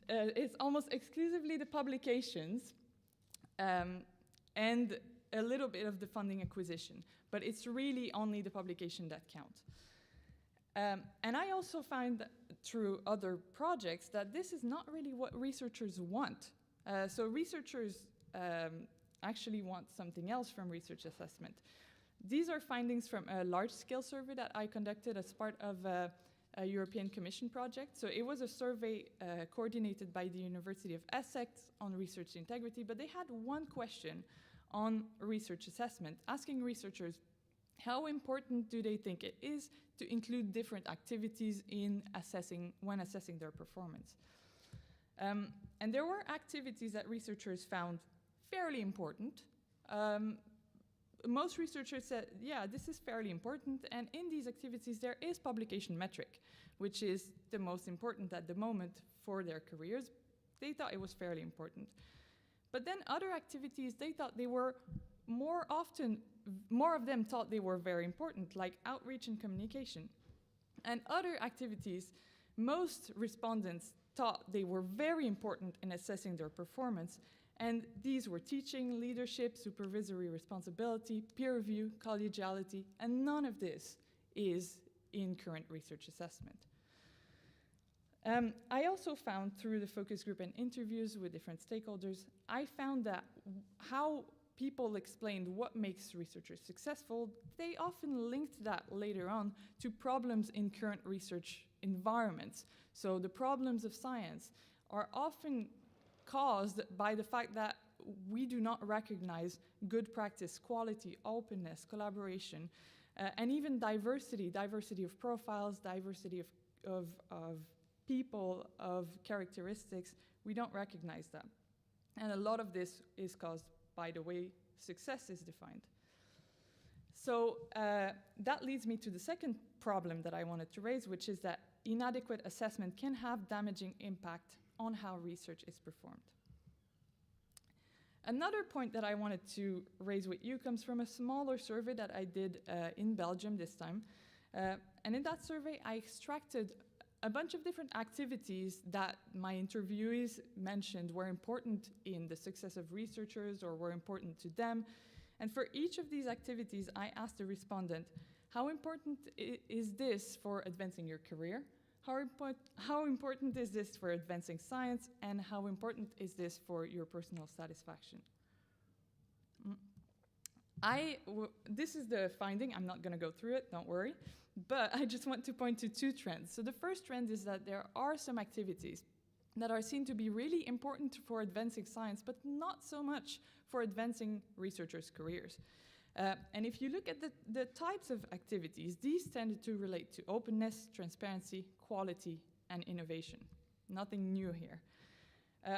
It's almost exclusively the publications and a little bit of the funding acquisition, but it's really only the publication that count. And I also find that through other projects that this is not really what researchers want. So researchers actually want something else from research assessment. These are findings from a large-scale survey that I conducted as part of a European Commission project. So it was a survey coordinated by the University of Essex on research integrity, but they had one question on research assessment, asking researchers how important do they think it is to include different activities in when assessing their performance. And there were activities that researchers found fairly important. Most researchers said, yeah, this is fairly important, and in these activities there is publication metric, which is the most important at the moment for their careers. They thought it was fairly important. But then other activities, they thought they were more of them thought they were very important, like outreach and communication. And other activities, most respondents thought they were very important in assessing their performance. And these were teaching, leadership, supervisory responsibility, peer review, collegiality, and none of this is in current research assessment. I also found through the focus group and interviews with different stakeholders, I found that how people explained what makes researchers successful, they often linked that later on to problems in current research environments. So the problems of science are often caused by the fact that we do not recognize good practice, quality, openness, collaboration, and even diversity of profiles, diversity of people, of characteristics. We don't recognize that. And a lot of this is caused by the way success is defined. So that leads me to the second problem that I wanted to raise, which is that inadequate assessment can have damaging impact on how research is performed. Another point that I wanted to raise with you comes from a smaller survey that I did in Belgium this time. And in that survey, I extracted a bunch of different activities that my interviewees mentioned were important in the success of researchers or were important to them. And for each of these activities, I asked the respondent, how important is this for advancing your career? How important is this for advancing science? And how important is this for your personal satisfaction? This is the finding. I'm not going to go through it, don't worry. But I just want to point to two trends. So the first trend is that there are some activities that are seen to be really important for advancing science, but not so much for advancing researchers' careers. And if you look at the types of activities, these tend to relate to openness, transparency, quality, and innovation. Nothing new here.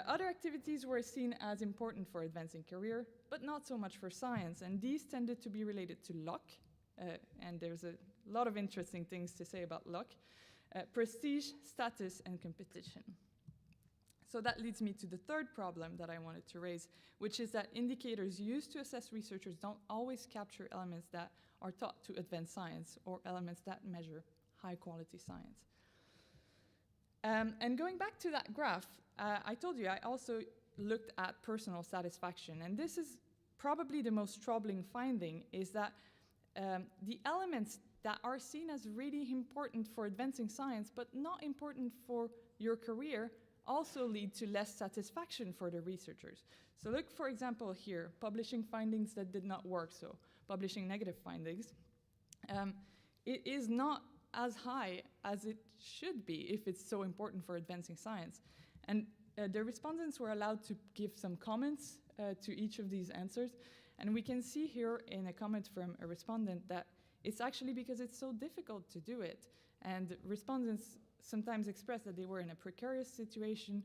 Other activities were seen as important for advancing career, but not so much for science, and these tended to be related to luck, and there's a lot of interesting things to say about luck, prestige, status, and competition. So that leads me to the third problem that I wanted to raise, which is that indicators used to assess researchers don't always capture elements that are taught to advance science or elements that measure high-quality science. And going back to that graph, I told you I also looked at personal satisfaction, and this is probably the most troubling finding, is that the elements that are seen as really important for advancing science but not important for your career also lead to less satisfaction for the researchers. So look, for example, here, publishing findings that did not work, so publishing negative findings. It is not as high as it should be if it's so important for advancing science. And the respondents were allowed to give some comments to each of these answers. And we can see here in a comment from a respondent that it's actually because it's so difficult to do it. And respondents sometimes expressed that they were in a precarious situation.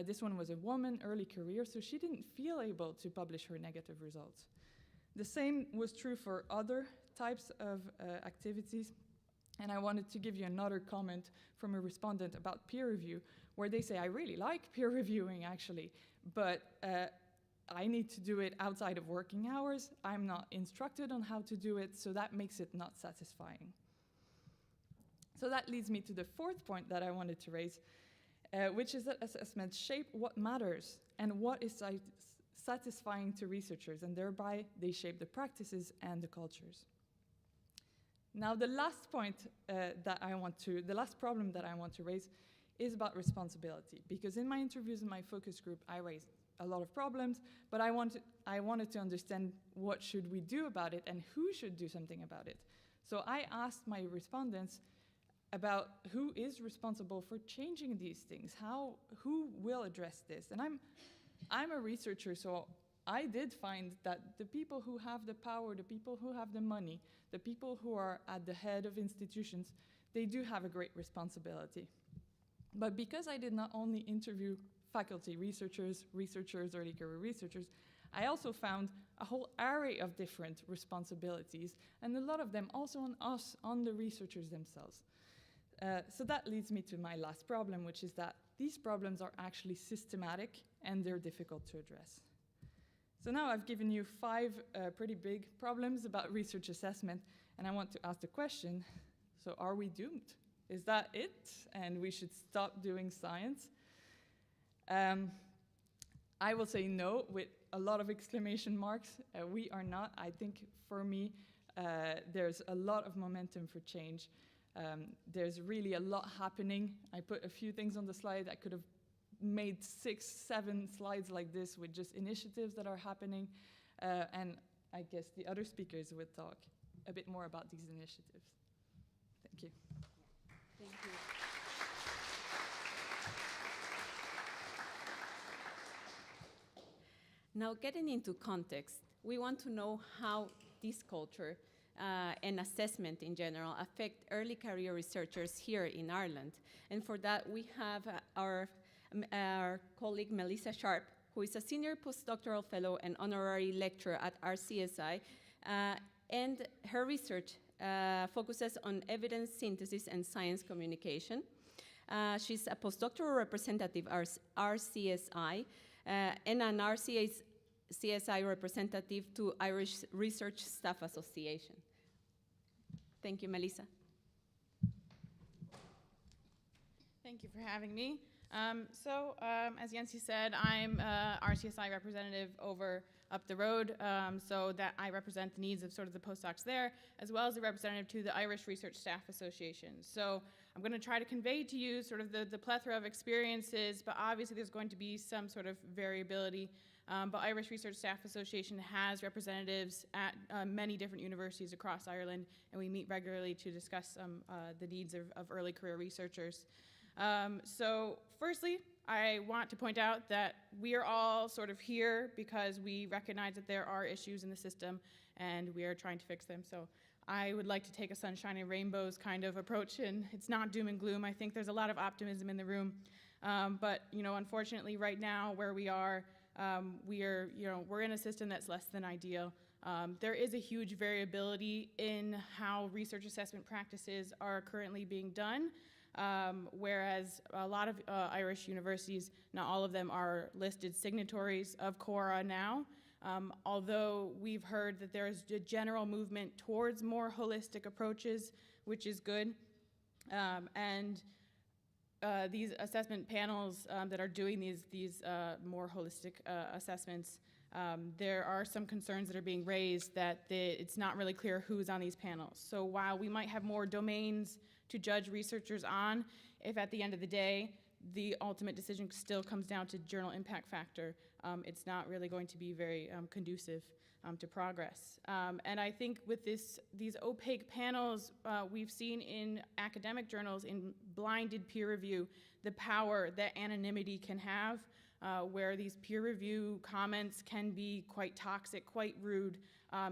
This one was a woman, early career, so she didn't feel able to publish her negative results. The same was true for other types of activities. And I wanted to give you another comment from a respondent about peer review, where they say, I really like peer reviewing, actually, but I need to do it outside of working hours. I'm not instructed on how to do it, so that makes it not satisfying. So that leads me to the fourth point that I wanted to raise, which is that assessments shape what matters and what is satisfying to researchers, and thereby they shape the practices and the cultures. Now, the last problem that I want to raise is about responsibility, because in my interviews in my focus group, I raised a lot of problems, but I wanted to understand what should we do about it and who should do something about it. So I asked my respondents about who is responsible for changing these things, who will address this. And I'm a researcher, so I did find that the people who have the power, the people who have the money, the people who are at the head of institutions, they do have a great responsibility. But because I did not only interview faculty researchers, early career researchers, I also found a whole array of different responsibilities, and a lot of them also on us, on the researchers themselves. So that leads me to my last problem, which is that these problems are actually systematic and they're difficult to address. So now I've given you 5 pretty big problems about research assessment, and I want to ask the question, so are we doomed? Is that it? And we should stop doing science? I will say no with a lot of exclamation marks. We are not. I think for me, there's a lot of momentum for change. There's really a lot happening. I put a few things on the slide. I could have made 6, 7 slides like this with just initiatives that are happening. And I guess the other speakers would talk a bit more about these initiatives. Thank you. Thank you. Now, getting into context, we want to know how this culture and assessment in general affect early career researchers here in Ireland. And for that, we have our colleague Melissa Sharp, who is a senior postdoctoral fellow and honorary lecturer at RCSI, and her research focuses on evidence synthesis and science communication. She's a postdoctoral representative, RCSI, and an RCSI representative to Irish Research Staff Association. Thank you, Melissa. Thank you for having me. As Yancy said, I'm RCSI representative over up the road, so that I represent the needs of sort of the postdocs there, as well as a representative to the Irish Research Staff Association. So I'm going to try to convey to you sort of the plethora of experiences, but obviously there's going to be some sort of variability. But Irish Research Staff Association has representatives at many different universities across Ireland, and we meet regularly to discuss the needs of early career researchers. So firstly, I want to point out that we are all sort of here because we recognize that there are issues in the system and we are trying to fix them. So I would like to take a sunshine and rainbows kind of approach, and it's not doom and gloom. I think there's a lot of optimism in the room. But unfortunately right now where we are, we're in a system that's less than ideal. There is a huge variability in how research assessment practices are currently being done. Whereas a lot of Irish universities, not all of them are listed signatories of CORA now, although we've heard that there is a general movement towards more holistic approaches, which is good. These assessment panels that are doing these more holistic assessments, there are some concerns that are being raised that it's not really clear who's on these panels. So while we might have more domains to judge researchers on, if at the end of the day, the ultimate decision still comes down to journal impact factor, it's not really going to be very conducive to progress. And I think with these opaque panels, we've seen in academic journals, in blinded peer review, the power that anonymity can have, where these peer review comments can be quite toxic, quite rude.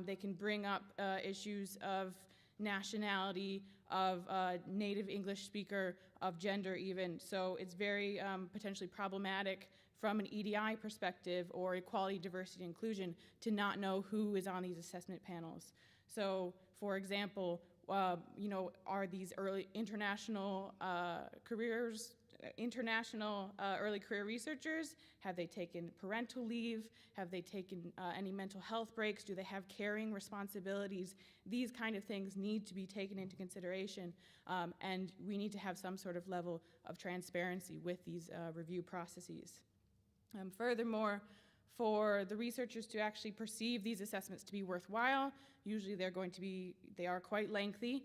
They can bring up issues of nationality, of native English speaker, of gender even. So it's very potentially problematic from an EDI perspective or equality, diversity, inclusion to not know who is on these assessment panels. So for example, are these early international early career researchers? Have they taken parental leave? Have they taken any mental health breaks? Do they have caring responsibilities? These kind of things need to be taken into consideration, and we need to have some sort of level of transparency with these review processes. Furthermore, for the researchers to actually perceive these assessments to be worthwhile, usually they are quite lengthy.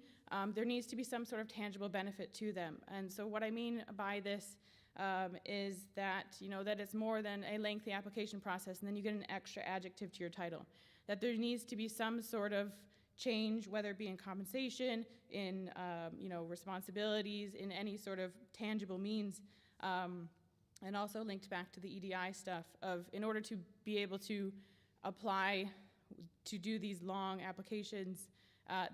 There needs to be some sort of tangible benefit to them. And so what I mean by this is that, that it's more than a lengthy application process and then you get an extra adjective to your title. That there needs to be some sort of change, whether it be in compensation, in responsibilities, in any sort of tangible means, and also linked back to the EDI stuff of, in order to be able to apply to do these long applications,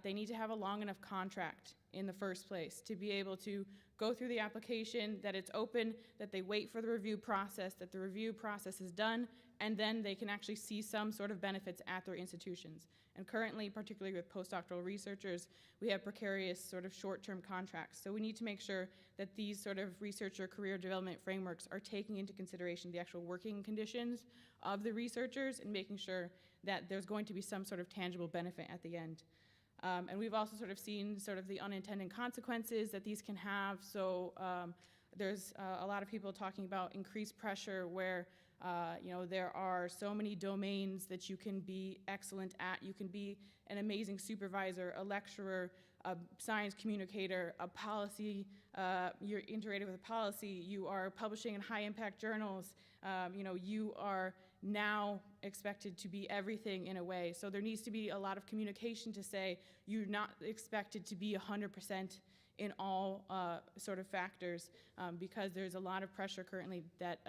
they need to have a long enough contract in the first place to be able to go through the application, that it's open, that they wait for the review process, that the review process is done, and then they can actually see some sort of benefits at their institutions. And currently, particularly with postdoctoral researchers, we have precarious sort of short-term contracts. So we need to make sure that these sort of researcher career development frameworks are taking into consideration the actual working conditions of the researchers and making sure that there's going to be some sort of tangible benefit at the end. And we've also sort of seen sort of the unintended consequences that these can have. So there's a lot of people talking about increased pressure where there are so many domains that you can be excellent at. You can be an amazing supervisor, a lecturer, a science communicator, a policy, you're integrated with a policy, you are publishing in high impact journals, you are now expected to be everything in a way. So there needs to be a lot of communication to say you're not expected to be 100% in all sort of factors, because there's a lot of pressure currently that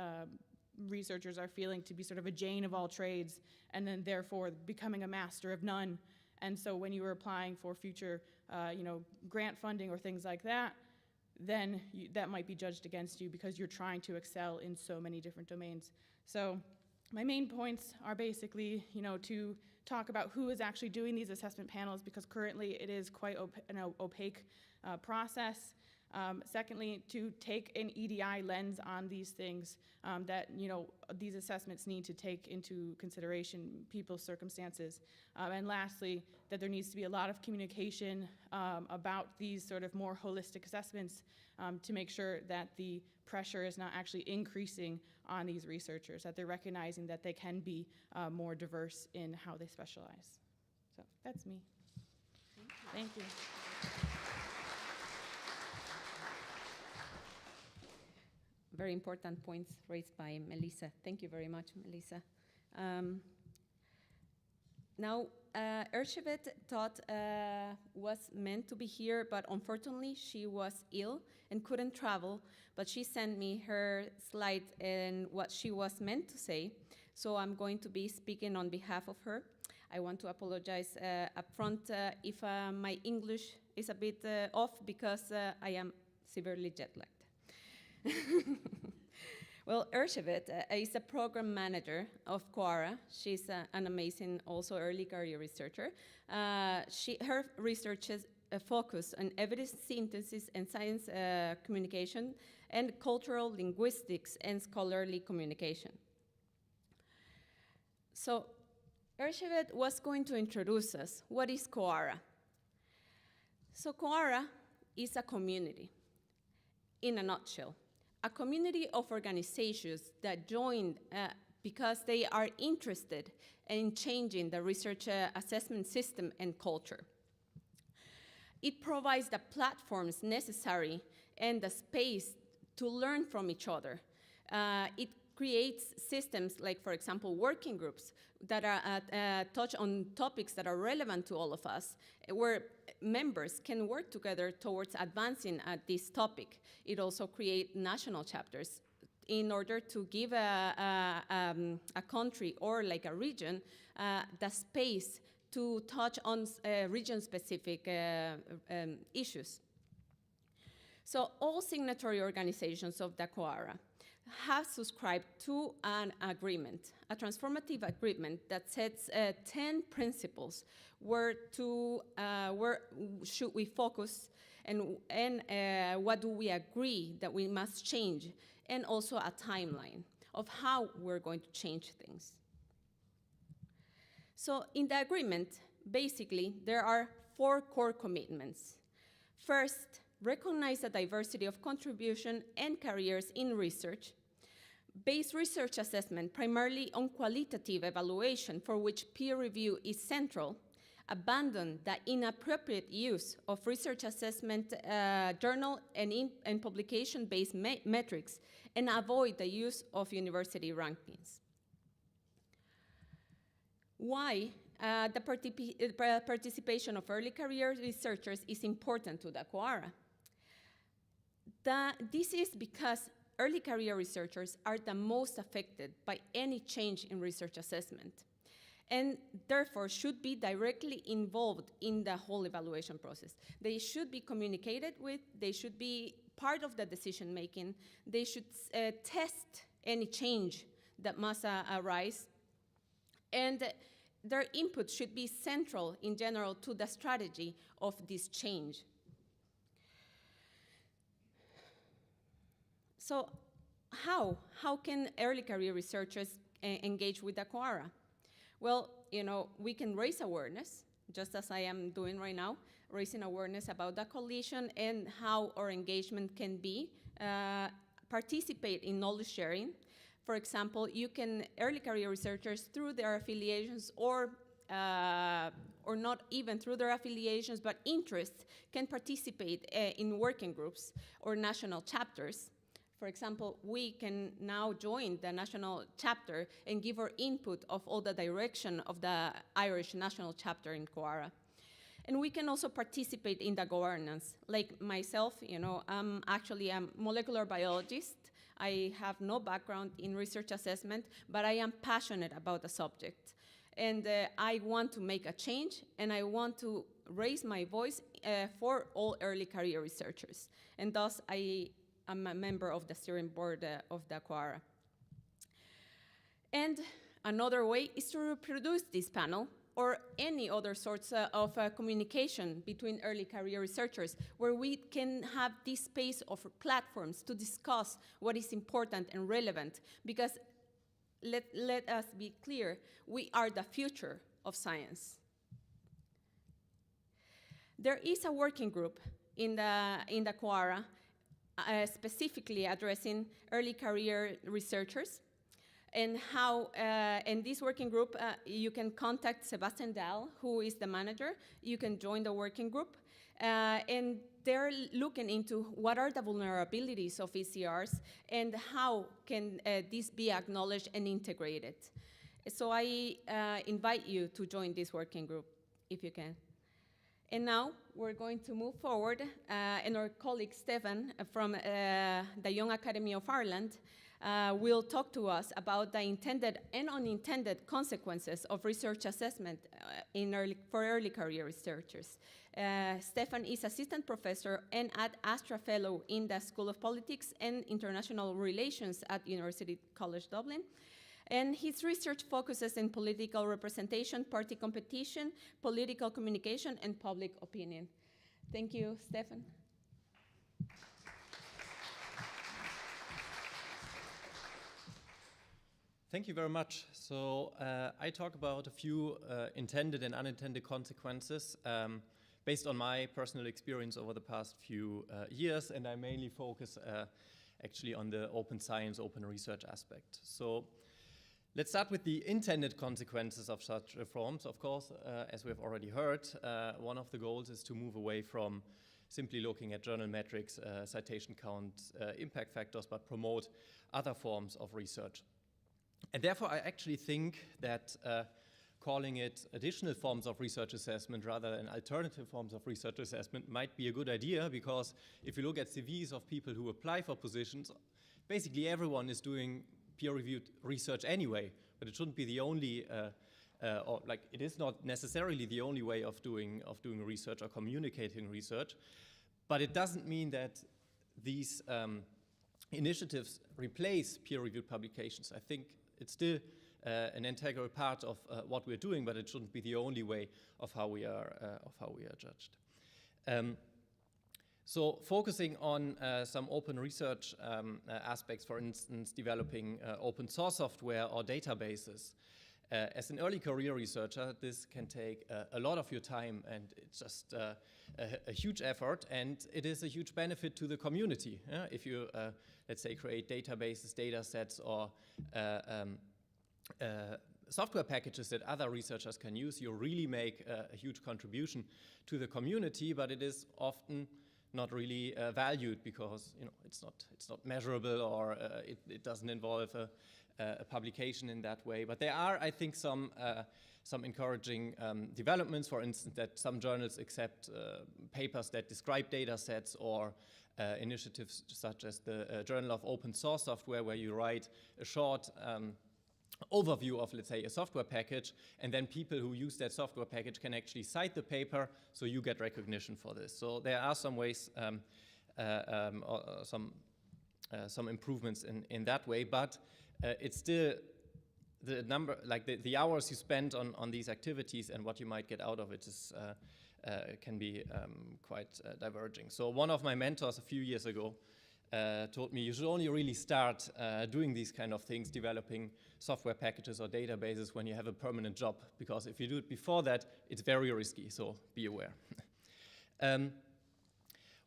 researchers are feeling to be sort of a Jane of all trades and then therefore becoming a master of none. And so when you are applying for future grant funding or things like that, then that might be judged against you because you're trying to excel in so many different domains. So my main points are basically, to talk about who is actually doing these assessment panels, because currently it is quite an opaque process. Secondly, to take an EDI lens on these things that, these assessments need to take into consideration people's circumstances. And lastly, that there needs to be a lot of communication about these sort of more holistic assessments to make sure that the pressure is not actually increasing on these researchers, that they're recognizing that they can be more diverse in how they specialize. So that's me. Thank you. Very important points raised by Melissa. Thank you very much, Melissa. Now, Erzsébet thought was meant to be here, but unfortunately she was ill and couldn't travel, but she sent me her slide and what she was meant to say, so I'm going to be speaking on behalf of her. I want to apologize up front if my English is a bit off because I am severely jet-lagged. Well, Erzsébet is a program manager of COARA. She's an amazing, also early career researcher. Her research is focused on evidence synthesis and science communication and cultural linguistics and scholarly communication. So Erzsébet was going to introduce us. What is COARA? So COARA is a community, in a nutshell. A community of organizations that joined because they are interested in changing the research assessment system and culture. It provides the platforms necessary and the space to learn from each other. It creates systems like, for example, working groups that are touch on topics that are relevant to all of us, where members can work together towards advancing this topic. It also creates national chapters in order to give a country or like a region the space to touch on region-specific issues. So all signatory organizations of the COARA have subscribed to an agreement, a transformative agreement that sets 10 principles where should we focus and what do we agree that we must change, and also a timeline of how we're going to change things. So in the agreement, basically, there are 4 core commitments. First, recognize the diversity of contribution and careers in research. Base research assessment primarily on qualitative evaluation, for which peer review is central. Abandon the inappropriate use of research assessment journal and publication-based metrics, and avoid the use of university rankings. Why the participation of early career researchers is important to the COARA? This is because early career researchers are the most affected by any change in research assessment, and therefore should be directly involved in the whole evaluation process. They should be communicated with, they should be part of the decision making, they should test any change that must arise, and their input should be central in general to the strategy of this change. So how can early career researchers engage with the COARA? Well, we can raise awareness, just as I am doing right now, raising awareness about the coalition and how our engagement can be, participate in knowledge sharing. For example, early career researchers through their affiliations or not even through their affiliations, but interests, can participate in working groups or national chapters. For example, we can now join the national chapter and give our input of all the direction of the Irish national chapter in COARA. And we can also participate in the governance. Like myself, I'm actually a molecular biologist. I have no background in research assessment, but I am passionate about the subject. And I want to make a change, and I want to raise my voice for all early career researchers. And thus, I'm a member of the steering board of the COARA. And another way is to reproduce this panel or any other sorts of communication between early career researchers, where we can have this space of platforms to discuss what is important and relevant. Because let us be clear, we are the future of science. There is a working group in the QARA specifically addressing early career researchers, and how in this working group you can contact Sebastian Dahl, who is the manager. You can join the working group, and they're looking into what are the vulnerabilities of ECRs and how can this be acknowledged and integrated. So I invite you to join this working group if you can. And now we're going to move forward, and our colleague Stefan from the Young Academy of Ireland will talk to us about the intended and unintended consequences of research assessment for early career researchers. Stefan is assistant professor and Ad Astra fellow in the School of Politics and International Relations at University College Dublin. And his research focuses in political representation, party competition, political communication, and public opinion. Thank you, Stefan. Thank you very much. So I talk about a few intended and unintended consequences based on my personal experience over the past few years, and I mainly focus actually on the open science, open research aspect. So let's start with the intended consequences of such reforms. Of course, as we have already heard, one of the goals is to move away from simply looking at journal metrics, citation count, impact factors, but promote other forms of research. And therefore, I actually think that calling it additional forms of research assessment rather than alternative forms of research assessment might be a good idea, because if you look at CVs of people who apply for positions, basically everyone is doing peer-reviewed research anyway, but it shouldn't be the only, it is not necessarily the only way of doing research or communicating research, but it doesn't mean that these initiatives replace peer-reviewed publications. I think it's still an integral part of what we're doing, but it shouldn't be the only way of how we are judged. So focusing on some open research aspects, for instance, developing open source software or databases. As an early career researcher, this can take a lot of your time, and it's just a huge effort, and it is a huge benefit to the community. If you, let's say, create databases, data sets, or software packages that other researchers can use, you really make a huge contribution to the community, but it is often not really valued because it's not measurable, or it doesn't involve a publication in that way. But there are, I think, some encouraging developments. For instance, that some journals accept papers that describe data sets, or initiatives such as the Journal of Open Source Software, where you write a short overview of, let's say, a software package, and then people who use that software package can actually cite the paper, so you get recognition for this. So there are some ways, some improvements in that way, but it's still the number, like the hours you spend on these activities and what you might get out of it is can be quite diverging. So one of my mentors a few years ago told me you should only really start doing these kind of things, developing software packages or databases, when you have a permanent job, because if you do it before that, it's very risky, so be aware.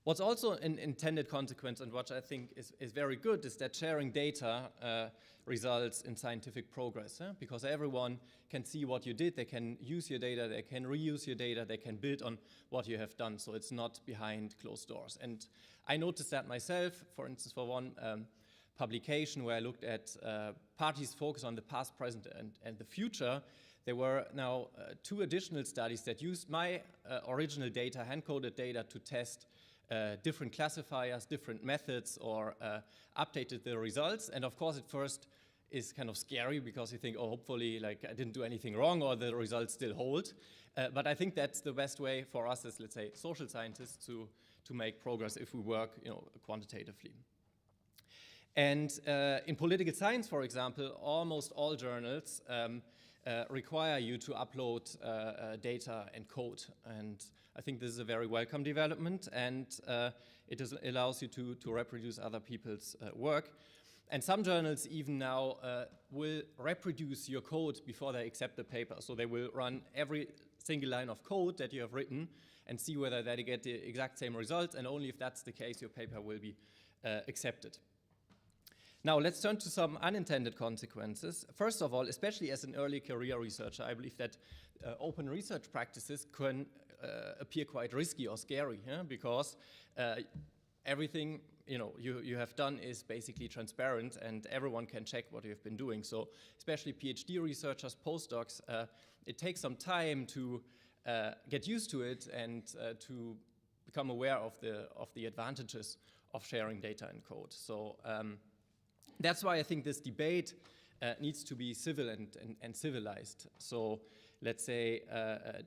What's also an intended consequence, and what I think is very good, is that sharing data results in scientific progress, because everyone can see what you did, they can use your data, they can reuse your data, they can build on what you have done, so it's not behind closed doors. And I noticed that myself, for instance, for one publication where I looked at parties focus on the past, present, and the future. There were now 2 additional studies that used my original data, hand-coded data, to test different classifiers, different methods, or updated the results. And of course, at first is kind of scary, because you think, oh, hopefully, like, I didn't do anything wrong, or the results still hold. But I think that's the best way for us as, let's say, social scientists to make progress if we work, quantitatively. And in political science, for example, almost all journals require you to upload data and code. And I think this is a very welcome development, and it allows you to reproduce other people's work. And some journals even now will reproduce your code before they accept the paper. So they will run every single line of code that you have written and see whether they get the exact same results, and only if that's the case, your paper will be accepted. Now, let's turn to some unintended consequences. First of all, especially as an early career researcher, I believe that open research practices can appear quite risky or scary, because everything you have done is basically transparent, and everyone can check what you have been doing. So, especially PhD researchers, postdocs, it takes some time to get used to it and to become aware of the advantages of sharing data and code. So. That's why I think this debate needs to be civil and civilized. So let's say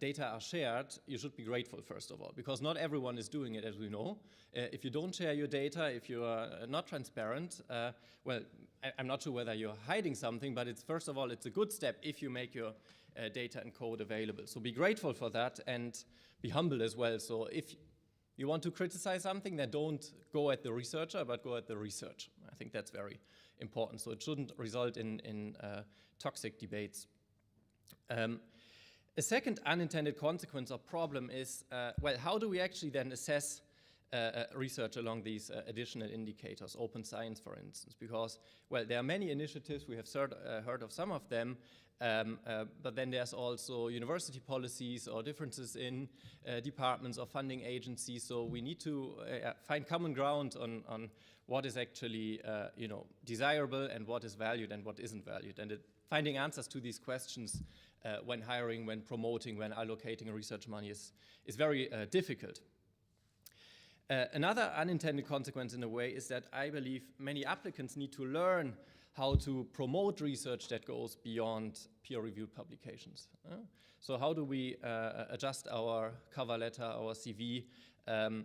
data are shared, you should be grateful, first of all, because not everyone is doing it, as we know. If you don't share your data, if you are not transparent, well, I'm not sure whether you're hiding something, but first of all, it's a good step if you make your data and code available. So be grateful for that and be humble as well. So if you want to criticize something, then don't go at the researcher, but go at the research. I think that's very important. So it shouldn't result in toxic debates. A second unintended consequence or problem is, well, how do we actually then assess research along these additional indicators, open science, for instance? Because, well, there are many initiatives, we have heard of some of them, but then there's also university policies or differences in departments or funding agencies. So we need to find common ground on what is actually desirable and what is valued and what isn't valued. And finding answers to these questions when hiring, when promoting, when allocating research money is very difficult. Another unintended consequence in a way is that I believe many applicants need to learn how to promote research that goes beyond peer-reviewed publications. So how do we adjust our cover letter, our CV? How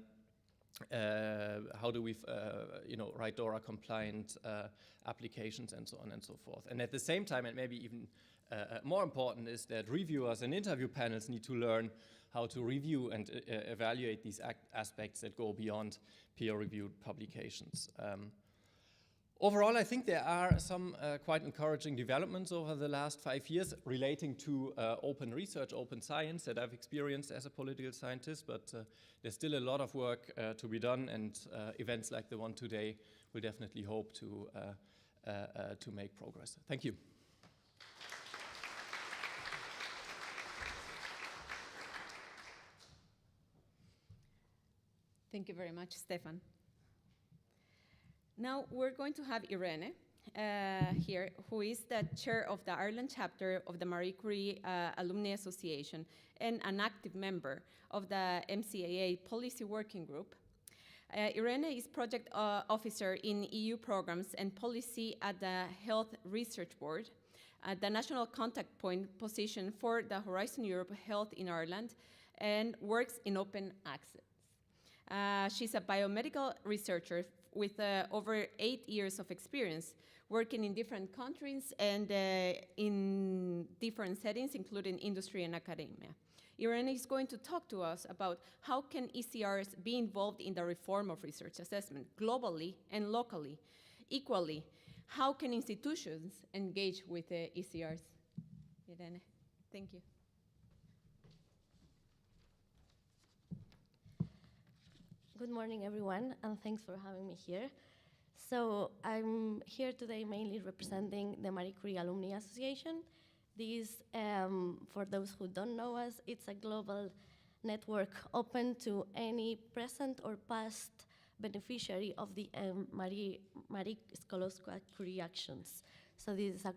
do we write DORA-compliant applications, and so on and so forth? And at the same time, and maybe even more important, is that reviewers and interview panels need to learn how to review and evaluate these aspects that go beyond peer-reviewed publications. Overall, I think there are some quite encouraging developments over the last 5 years relating to open research, open science that I've experienced as a political scientist, but there's still a lot of work to be done, and events like the one today will definitely hope to make progress. Thank you. Thank you very much, Stefan. Now we're going to have Irene here, who is the chair of the Ireland chapter of the Marie Curie Alumni Association and an active member of the MCAA Policy Working Group. Irene is project officer in EU programs and policy at the Health Research Board, the national contact point position for the Horizon Europe Health in Ireland, and works in open access. She's a biomedical researcher with over 8 years of experience working in different countries and in different settings, including industry and academia. Irene is going to talk to us about how can ECRs be involved in the reform of research assessment globally and locally. Equally, how can institutions engage with ECRs? Irene, thank you. Good morning, everyone, and thanks for having me here. So I'm here today mainly representing the Marie Curie Alumni Association. This, for those who don't know us, it's a global network open to any present or past beneficiary of the Marie Skłodowska-Curie actions. So this is a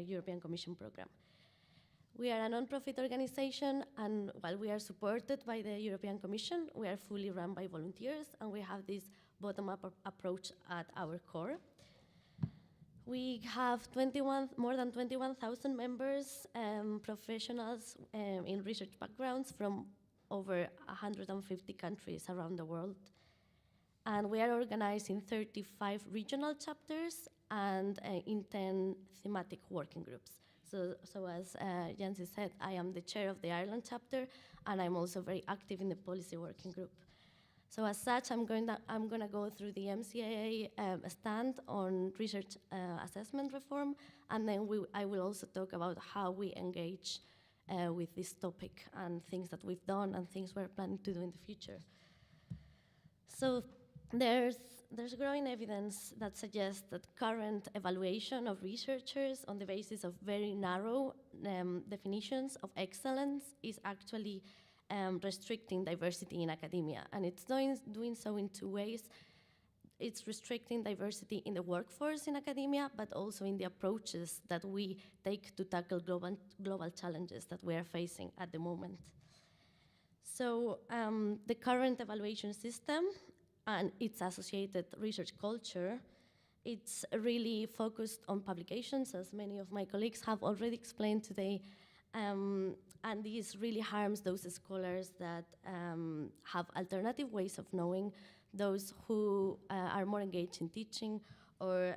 European Commission program. We are a non-profit organization, and while we are supported by the European Commission, we are fully run by volunteers, and we have this bottom-up approach at our core. We have more than 21,000 members, professionals in research backgrounds from over 150 countries around the world. And we are organized in 35 regional chapters and in 10 thematic working groups. So as Jensi said, I am the chair of the Ireland chapter, and I'm also very active in the policy working group. So as such, I'm going to go through the MCA stand on research assessment reform, and then I will also talk about how we engage with this topic and things that we've done and things we're planning to do in the future. So there's growing evidence that suggests that current evaluation of researchers on the basis of very narrow definitions of excellence is actually restricting diversity in academia. And it's doing so in two ways. It's restricting diversity in the workforce in academia, but also in the approaches that we take to tackle global challenges that we are facing at the moment. So the current evaluation system and its associated research culture, it's really focused on publications, as many of my colleagues have already explained today, and this really harms those scholars that have alternative ways of knowing, those who are more engaged in teaching, or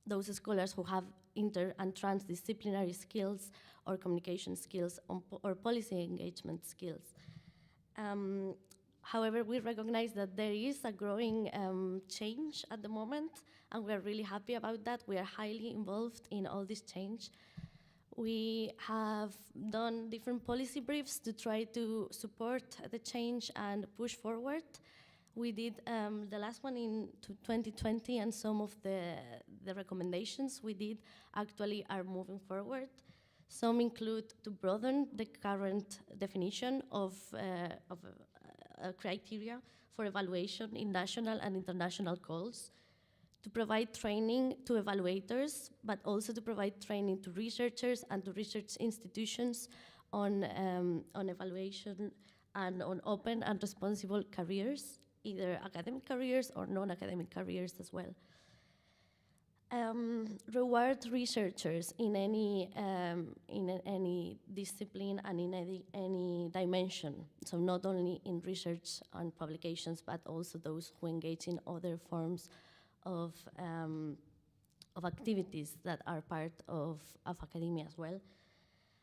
those scholars who have inter- and transdisciplinary skills or communication skills or policy engagement skills. However, we recognize that there is a growing change at the moment, and we're really happy about that. We are highly involved in all this change. We have done different policy briefs to try to support the change and push forward. We did the last one in 2020, and some of the recommendations we did actually are moving forward. Some include to broaden the current definition of criteria for evaluation in national and international calls, to provide training to evaluators, but also to provide training to researchers and to research institutions on evaluation and on open and responsible careers, either academic careers or non-academic careers as well. Reward researchers in any discipline and in any dimension. So not only in research and publications, but also those who engage in other forms of activities that are part of academia as well.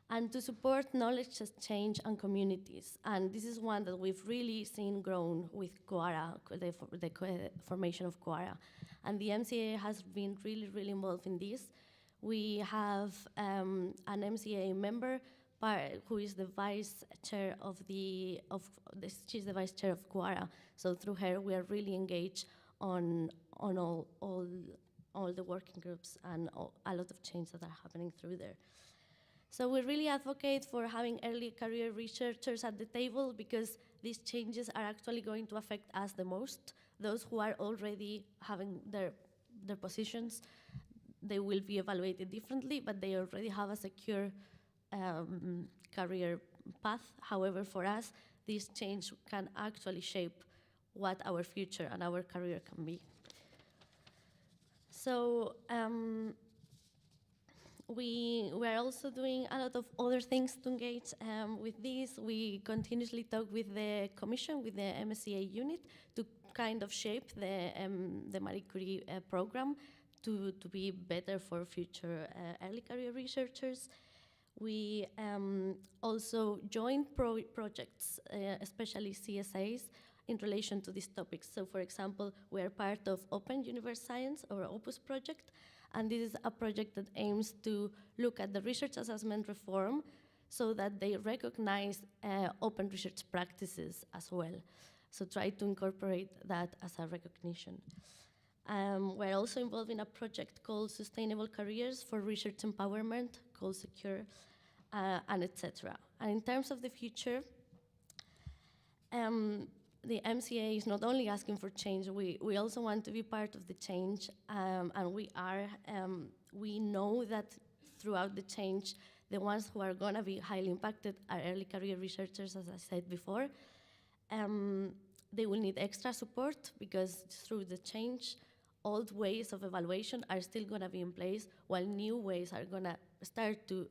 And to support knowledge exchange and communities. And this is one that we've really seen grown with COARA, the formation of COARA. And the MCA has been really, really involved in this. We have an MCA member who is the vice chair she's the vice chair of COARA. So through her, we are really engaged on all the working groups and a lot of change that are happening through there. So we really advocate for having early career researchers at the table, because these changes are actually going to affect us the most. Those who are already having their positions, they will be evaluated differently, but they already have a secure career path. However, for us, this change can actually shape what our future and our career can be. So we are also doing a lot of other things to engage with this. We continuously talk with the Commission, with the MSCA unit, to kind of shape the Marie Curie program to be better for future early career researchers. We also join projects, especially CSAs, in relation to these topics. So for example, we are part of Open Universe Science, or OPUS project, and this is a project that aims to look at the research assessment reform so that they recognize open research practices as well. So try to incorporate that as a recognition. We're also involved in a project called Sustainable Careers for Research Empowerment, called Secure, and etc. And in terms of the future, the MCA is not only asking for change, we also want to be part of the change, and we know that throughout the change, the ones who are gonna be highly impacted are early career researchers, as I said before. They will need extra support, because through the change, old ways of evaluation are still gonna be in place, while new ways are gonna start to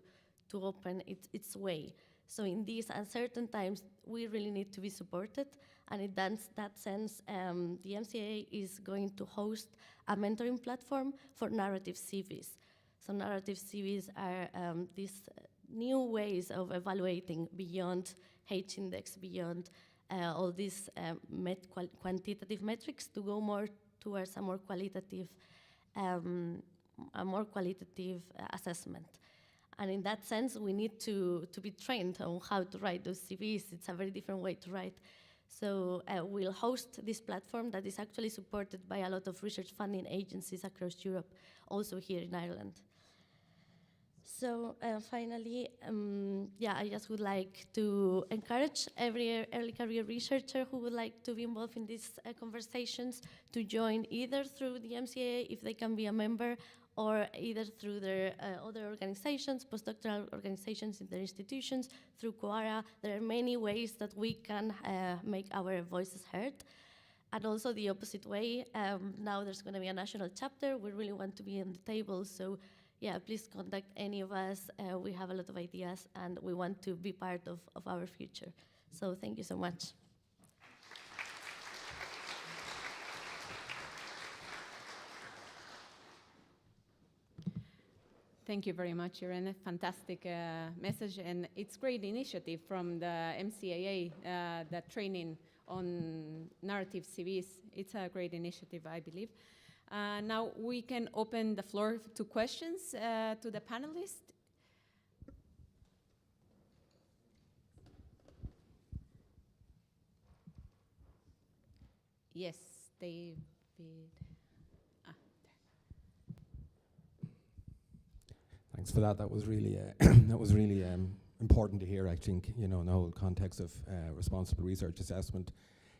open its way. So in these uncertain times, we really need to be supported, and in that sense, the MCA is going to host a mentoring platform for narrative CVs. So narrative CVs are these new ways of evaluating beyond H-index, beyond all these quantitative metrics, to go more towards a more qualitative assessment. And in that sense, we need to be trained on how to write those CVs. It's a very different way to write. So we'll host this platform that is actually supported by a lot of research funding agencies across Europe, also here in Ireland. So finally, I just would like to encourage every early career researcher who would like to be involved in these conversations to join either through the MCAA, if they can be a member, or either through their other organizations, postdoctoral organizations in their institutions, through Quora. There are many ways that we can make our voices heard. And also the opposite way, now there's going to be a national chapter. We really want to be on the table, so yeah, please contact any of us. We have a lot of ideas, and we want to be part of our future. So thank you so much. Thank you very much, Irene. Fantastic message, and it's great initiative from the MCAA, that training on narrative CVs. It's a great initiative, I believe. Now we can open the floor to questions to the panelists. Yes, David. Thanks for that. That was really important to hear. I think, you know, in the whole context of responsible research assessment.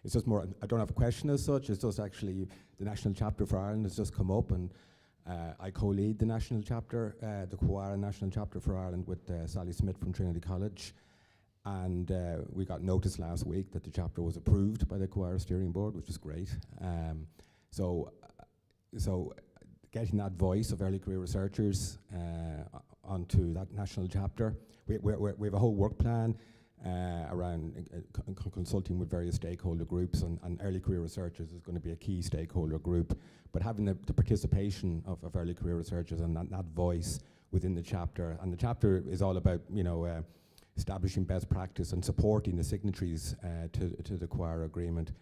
It's just more, I don't have a question as such, it's just actually the National Chapter for Ireland has just come up, and I co-lead the National Chapter, the Quora National Chapter for Ireland, with Sally Smith from Trinity College. And we got notice last week that the chapter was approved by the Quora Steering Board, which is great. So getting that voice of early career researchers onto that national chapter. We have a whole work plan around consulting with various stakeholder groups, and early career researchers is going to be a key stakeholder group. But having the participation of early career researchers and that voice within the chapter, and the chapter is all about, you know, establishing best practice and supporting the signatories to the Quora agreement,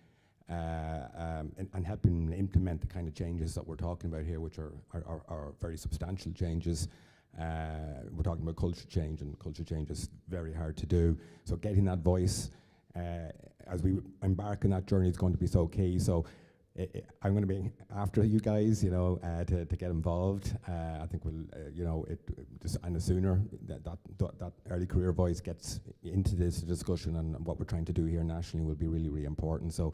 and helping them implement the kind of changes that we're talking about here, which are very substantial changes. We're talking about culture change, and culture change is very hard to do. So getting that voice as we embark on that journey is going to be so key. So I'm going to be after you guys, you know, to get involved. I think we'll, you know, and the sooner that early career voice gets into this discussion and what we're trying to do here nationally will be really, really important. So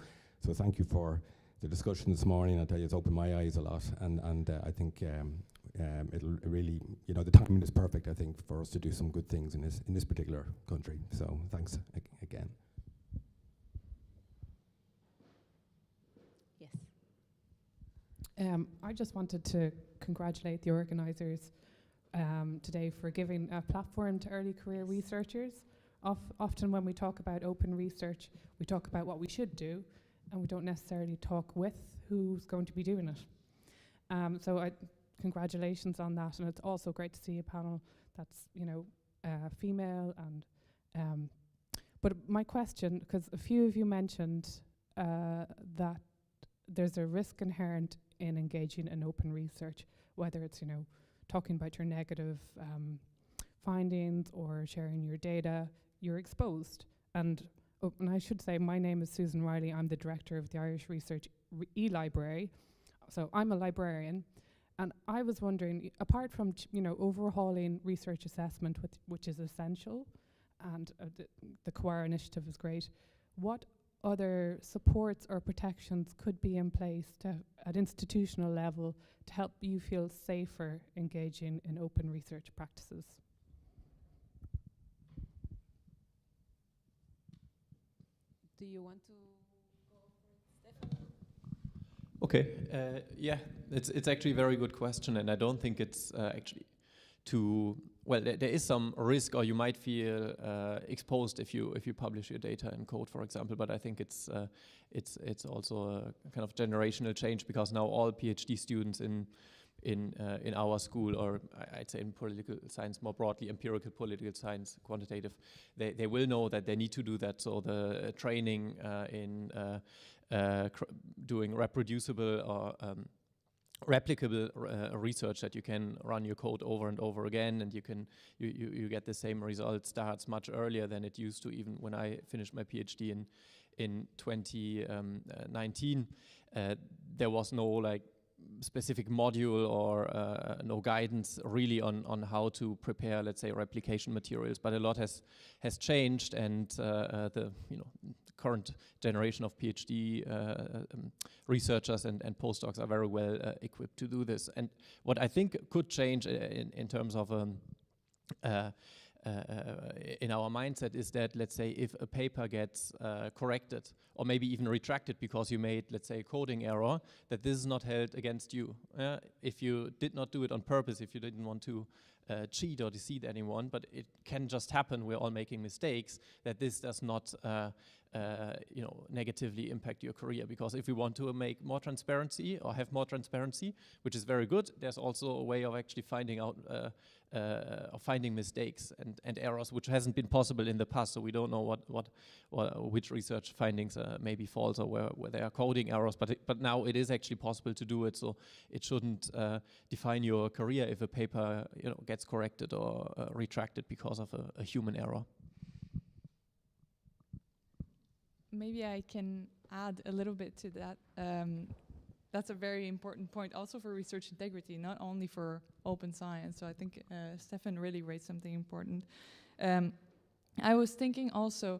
thank you for the discussion this morning. I tell you, it's opened my eyes a lot, and I think it'll really, you know, the timing is perfect, I think, for us to do some good things in this particular country. So thanks again. Yes. I just wanted to congratulate the organisers today for giving a platform to early career researchers. Often when we talk about open research, we talk about what we should do, and we don't necessarily talk with who's going to be doing it. So congratulations on that, and it's also great to see a panel that's, you know, female. And but my question, because a few of you mentioned that there's a risk inherent in engaging in open research, whether it's, you know, talking about your negative findings or sharing your data, you're exposed. And I should say, my name is Susan Riley. I'm the director of the Irish Research e-Library. So I'm a librarian. And I was wondering, apart from, you know, overhauling research assessment, which is essential, and the Quora initiative is great, what other supports or protections could be in place at institutional level to help you feel safer engaging in open research practices? Do you want to go for it, Stefan? Okay, yeah, it's actually a very good question, and I don't think it's actually too, well, there is some risk, or you might feel exposed if you publish your data in code, for example, but I think it's also a kind of generational change, because now all PhD students in in our school, or I'd say in political science more broadly, empirical political science, quantitative, they will know that they need to do that. So the training in doing reproducible or replicable research, that you can run your code over and over again, and you get the same result, starts much earlier than it used to. Even when I finished my PhD in 2019, there was no like specific module or no guidance really on how to prepare, let's say, replication materials. But a lot has changed, and the current generation of PhD researchers and postdocs are very well equipped to do this. And what I think could change in terms of in our mindset is that, let's say, if a paper gets corrected or maybe even retracted because you made, let's say, a coding error, that this is not held against you. If you did not do it on purpose, if you didn't want to cheat or deceive anyone, but it can just happen, we're all making mistakes, that this does not negatively impact your career. Because if we want to make more transparency or have more transparency, which is very good, there's also a way of actually finding out of finding mistakes and errors, which hasn't been possible in the past. So we don't know which research findings may be false or where there are coding errors. But now it is actually possible to do it. So it shouldn't define your career if a paper gets corrected or retracted because of a human error. Maybe I can add a little bit to that. That's a very important point also for research integrity, not only for open science. So I think Stefan really raised something important. I was thinking also,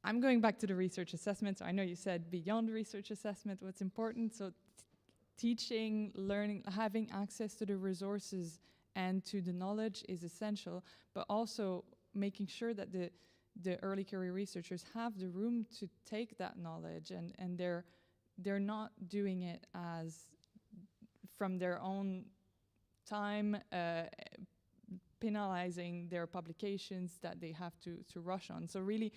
I'm going back to the research assessments. I know you said beyond research assessment, what's important. So teaching, learning, having access to the resources and to the knowledge is essential, but also making sure that the early career researchers have the room to take that knowledge, and they're not doing it as from their own time, penalizing their publications that they have to rush on. So really,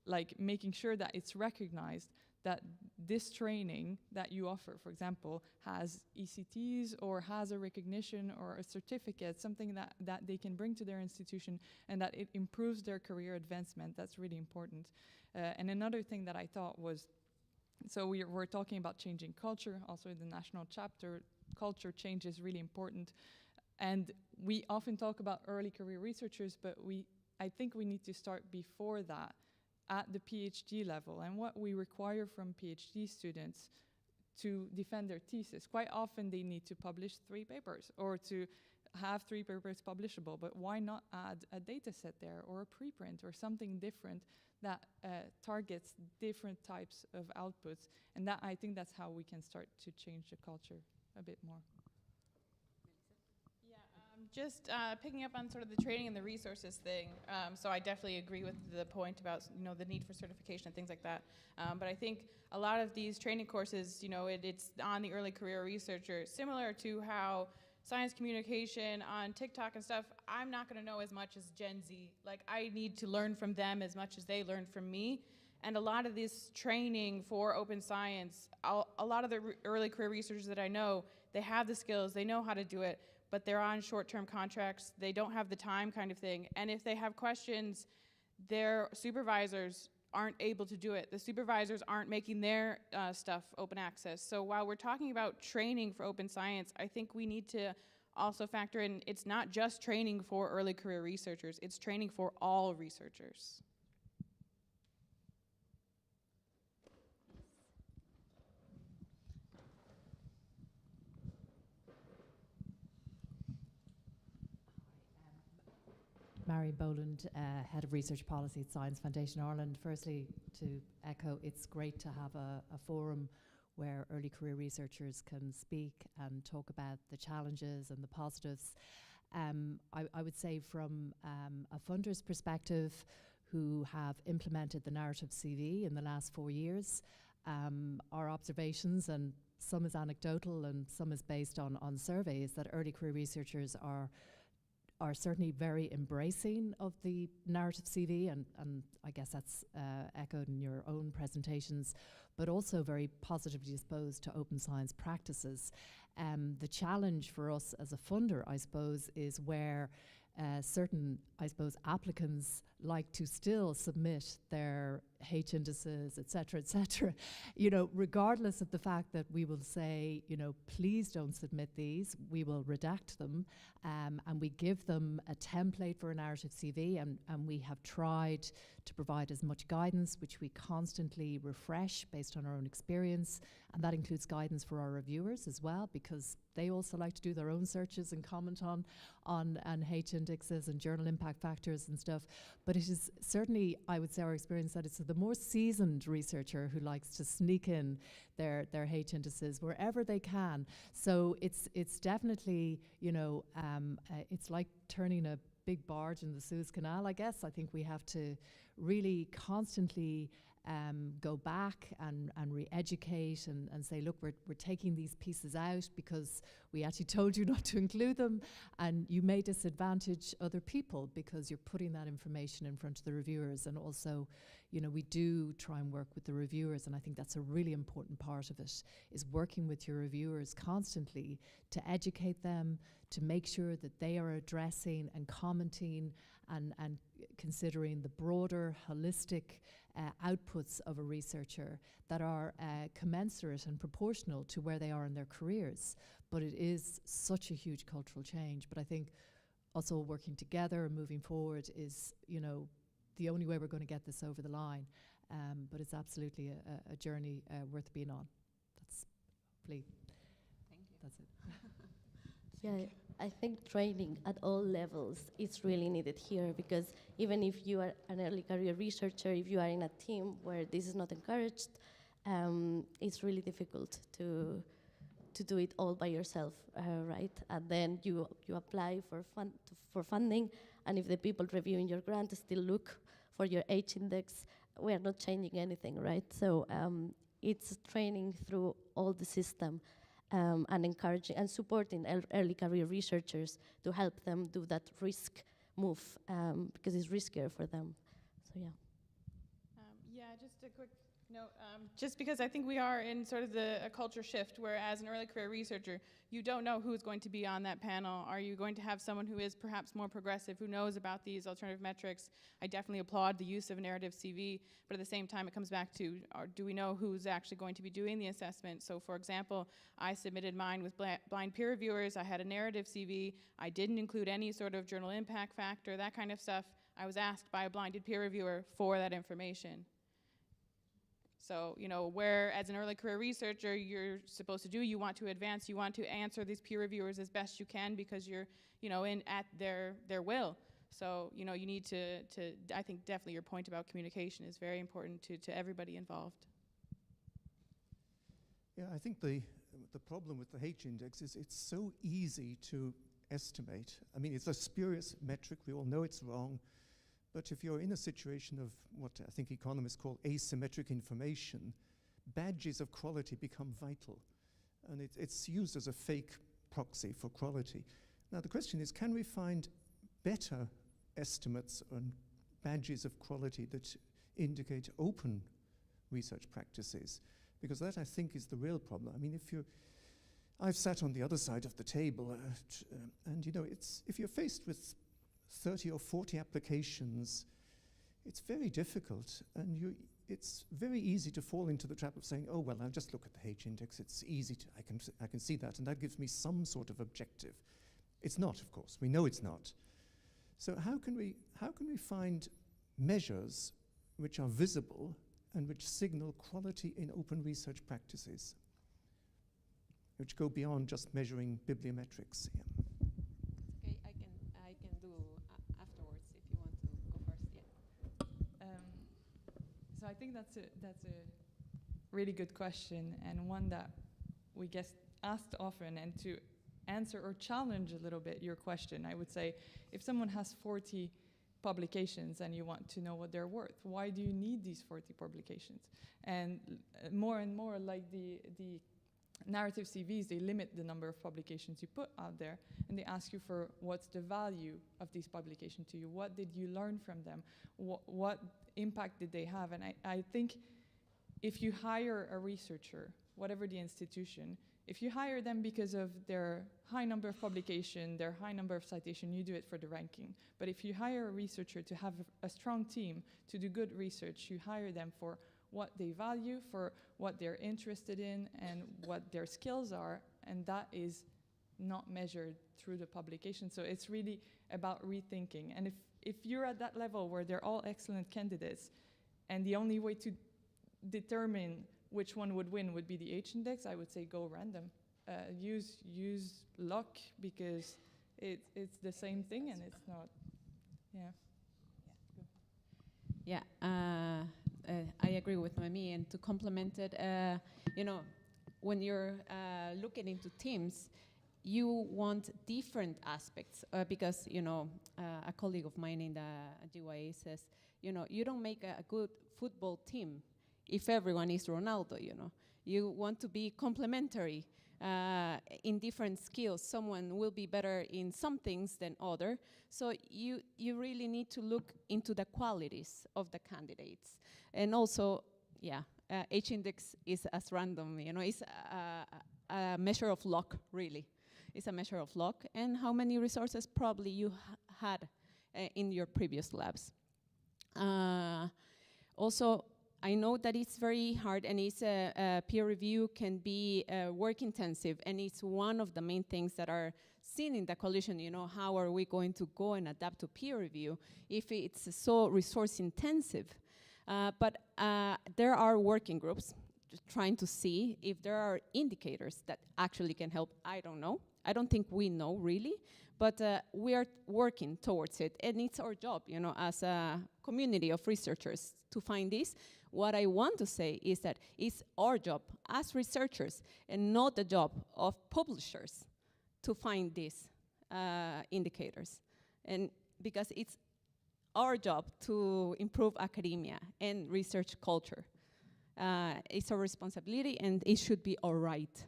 like, making sure that it's recognized that this training that you offer, for example, has ECTs or has a recognition or a certificate, something that they can bring to their institution, and that it improves their career advancement. That's really important. And another thing that I thought was, so we're talking about changing culture. Also in the national chapter, culture change is really important. And we often talk about early career researchers, but I think we need to start before that, at the PhD level, and what we require from PhD students to defend their thesis. Quite often they need to publish 3 papers or to have 3 papers publishable, but why not add a data set there or a preprint or something different that targets different types of outputs? And that, I think that's how we can start to change the culture a bit more. Just picking up on sort of the training and the resources thing. So I definitely agree with the point about the need for certification and things like that. But I think a lot of these training courses, it's on the early career researcher, similar to how science communication on TikTok and stuff. I'm not going to know as much as Gen Z. Like, I need to learn from them as much as they learn from me. And a lot of this training for open science, a lot of the early career researchers that I know, they have the skills, they know how to do it, but they're on short-term contracts, they don't have the time, kind of thing. And if they have questions, their supervisors aren't able to do it. The supervisors aren't making their stuff open access. So while we're talking about training for open science, I think we need to also factor in, it's not just training for early career researchers, it's training for all researchers. Mary Boland, Head of Research Policy at Science Foundation Ireland. Firstly, to echo, it's great to have a forum where early career researchers can speak and talk about the challenges and the positives. I would say from a funder's perspective, who have implemented the narrative CV in the last 4 years, our observations, and some is anecdotal and some is based on surveys, that early career researchers are are certainly very embracing of the narrative CV, and I guess that's echoed in your own presentations, but also very positively disposed to open science practices. The challenge for us as a funder, I suppose, is where certain, I suppose, applicants like to still submit their H indices, et cetera, you know, regardless of the fact that we will say, you know, please don't submit these, we will redact them, and we give them a template for a narrative CV, and we have tried to provide as much guidance, which we constantly refresh based on our own experience, and that includes guidance for our reviewers as well, because they also like to do their own searches and comment on H indexes and journal impact factors and stuff. But it is certainly, I would say, our experience that it's the more seasoned researcher who likes to sneak in their H indices wherever they can. So it's definitely, you know, it's like turning a big barge in the Suez Canal, I guess. I think we have to really constantly go back and re-educate and say, look, we're taking these pieces out because we actually told you not to include them, and you may disadvantage other people because you're putting that information in front of the reviewers. And also, you know, we do try and work with the reviewers, and I think that's a really important part of it, is working with your reviewers constantly to educate them, to make sure that they are addressing and commenting and considering the broader, holistic outputs of a researcher that are commensurate and proportional to where they are in their careers. But it is such a huge cultural change. But I think also working together and moving forward is, you know, the only way we're going to get this over the line. But it's absolutely a journey worth being on. That's hopefully. Thank you. That's it. Yeah, I think training at all levels is really needed here, because even if you are an early career researcher, if you are in a team where this is not encouraged, it's really difficult to do it all by yourself, right? And then you apply for funding, and if the people reviewing your grant still look for your H index, we are not changing anything, right? So it's training through all the system. And encouraging and supporting early career researchers to help them do that risk move, because it's riskier for them. So yeah. Yeah, just a quick note. Just because I think we are in sort of a culture shift, where as an early career researcher, you don't know who's going to be on that panel. Are you going to have someone who is perhaps more progressive, who knows about these alternative metrics? I definitely applaud the use of a narrative CV, but at the same time, it comes back to, do we know who's actually going to be doing the assessment? So for example, I submitted mine with blind peer reviewers. I had a narrative CV. I didn't include any sort of journal impact factor, that kind of stuff. I was asked by a blinded peer reviewer for that information. So, you know, where as an early career researcher you're supposed to do, you want to advance, you want to answer these peer reviewers as best you can, because you're, you know, in at their will. So, you know, you need to I think definitely your point about communication is very important to everybody involved. Yeah, I think the problem with the H index is it's so easy to estimate. I mean, it's a spurious metric, we all know it's wrong. But if you're in a situation of what I think economists call asymmetric information, badges of quality become vital. And it's used as a fake proxy for quality. Now the question is, can we find better estimates on badges of quality that indicate open research practices? Because that, I think, is the real problem. I mean, I've sat on the other side of the table, and you know, if you're faced with 30 or 40 applications, it's very difficult, and it's very easy to fall into the trap of saying, oh, well, I'll just look at the H index, it's easy to, I can see that, and that gives me some sort of objective. It's not, of course, we know it's not. So how can we find measures which are visible and which signal quality in open research practices, which go beyond just measuring bibliometrics? Yeah. So I think that's a really good question, and one that we get asked often. And to answer or challenge a little bit your question, I would say, if someone has 40 publications and you want to know what they're worth, why do you need these 40 publications? And more, like the narrative CVs, they limit the number of publications you put out there, and they ask you for what's the value of these publications to you, what did you learn from them, what impact did they have. And I think if you hire a researcher, whatever the institution, if you hire them because of their high number of publication, their high number of citation, you do it for the ranking. But if you hire a researcher to have a strong team, to do good research, you hire them for what they value, for what they're interested in, and what their skills are, and that is not measured through the publication. So it's really about rethinking. And if you're at that level where they're all excellent candidates, and the only way to determine which one would win would be the H-index, I would say go random. Use luck, because it's the same thing and it's not, Yeah, I agree with Mami, and to complement it, you know, when you're looking into teams, you want different aspects, because, you know, a colleague of mine in the GYA says, you know, you don't make a good football team if everyone is Ronaldo, you know. You want to be complementary in different skills. Someone will be better in some things than other. So you really need to look into the qualities of the candidates. And also, yeah, H-index is as random, you know, it's a measure of luck, really. It's a measure of luck and how many resources probably you had in your previous labs. Also, I know that it's very hard, and it's peer review can be work intensive, and it's one of the main things that are seen in the coalition. You know, how are we going to go and adapt to peer review if it's so resource intensive? But there are working groups just trying to see if there are indicators that actually can help. I don't know. I don't think we know really, but we are working towards it, and it's our job, you know, as a community of researchers to find this. What I want to say is that it's our job as researchers and not the job of publishers to find these indicators. And because it's our job to improve academia and research culture. It's our responsibility, and it should be our right.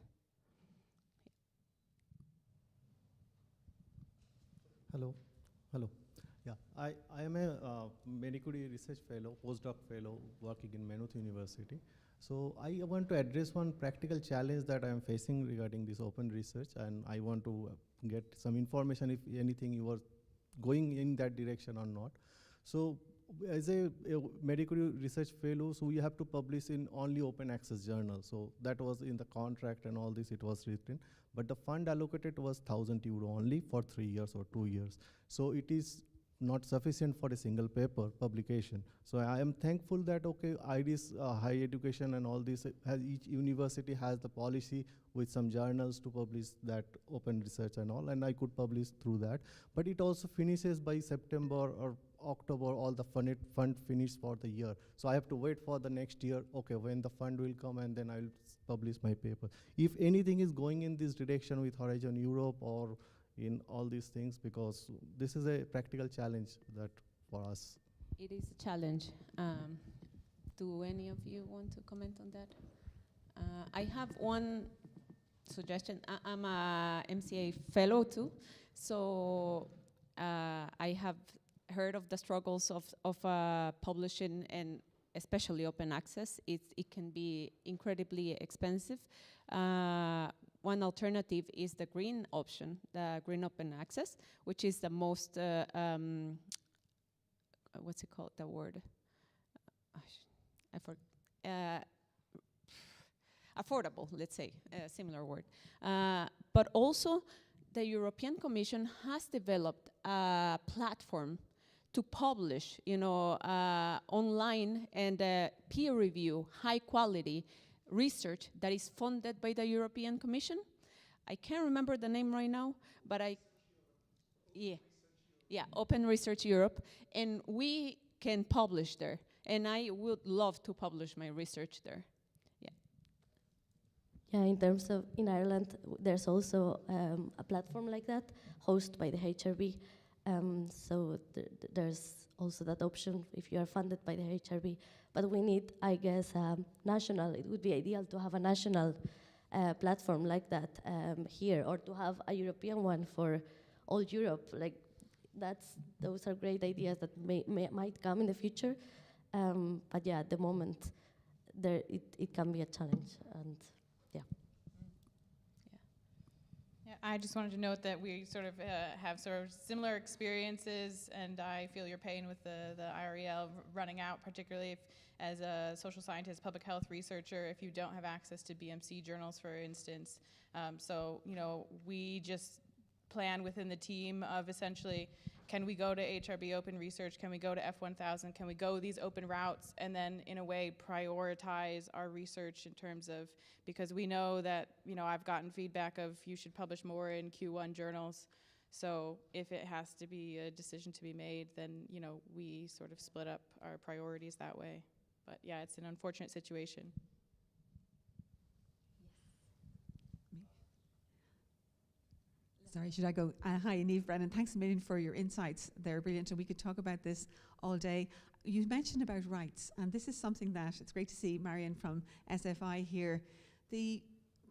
Hello. Yeah, I am a Marie Curie Research Fellow, postdoc fellow working in Maynooth University. So I want to address one practical challenge that I am facing regarding this open research, and I want to get some information if anything you are going in that direction or not. So as a Marie Curie Research Fellow, so you have to publish in only open access journals. So that was in the contract and all this, it was written. But the fund allocated was €1,000 only for 3 years or 2 years. So it is not sufficient for a single paper publication. So I am thankful that, okay, IRIS, high education and all this, each university has the policy with some journals to publish that open research and all, and I could publish through that. But it also finishes by September or October, all the fund finish for the year. So I have to wait for the next year, okay, when the fund will come, and then I'll publish my paper. If anything is going in this direction with Horizon Europe or in all these things, because this is a practical challenge that for us. It is a challenge. Do any of you want to comment on that? I have one suggestion. I'm a MCA fellow too, so I have heard of the struggles of publishing, and especially open access. It can be incredibly expensive. One alternative is the green option, the green open access, which is the most, what's it called, the word? I forgot. Affordable, let's say, a similar word. But also, the European Commission has developed a platform to publish, you know, online and peer review, high quality research that is funded by the European Commission. I can't remember the name right now, but yeah, Open Research Europe, and we can publish there, and I would love to publish my research there. Yeah, in terms of, in Ireland, there's also a platform like that, hosted by the HRB. So there's also that option if you are funded by the HRB. But we need, I guess, national, it would be ideal to have a national platform like that here, or to have a European one for all Europe. Like those are great ideas that might come in the future. But yeah, at the moment, it can be a challenge, and yeah. Yeah, I just wanted to note that we sort of have sort of similar experiences, and I feel your pain with the IREL running out, particularly if, as a social scientist, public health researcher, if you don't have access to BMC journals, for instance. So, you know, we just plan within the team of essentially, can we go to HRB open research? Can we go to F1000? Can we go these open routes and then in a way prioritize our research in terms of, because we know that, you know, I've gotten feedback of you should publish more in Q1 journals. So if it has to be a decision to be made, then, you know, we sort of split up our priorities that way. But yeah, it's an unfortunate situation. Sorry, should I go? Hi, Niamh Brennan. Thanks a million for your insights. They're brilliant, and we could talk about this all day. You mentioned about rights, and this is something that it's great to see Marion from SFI here. The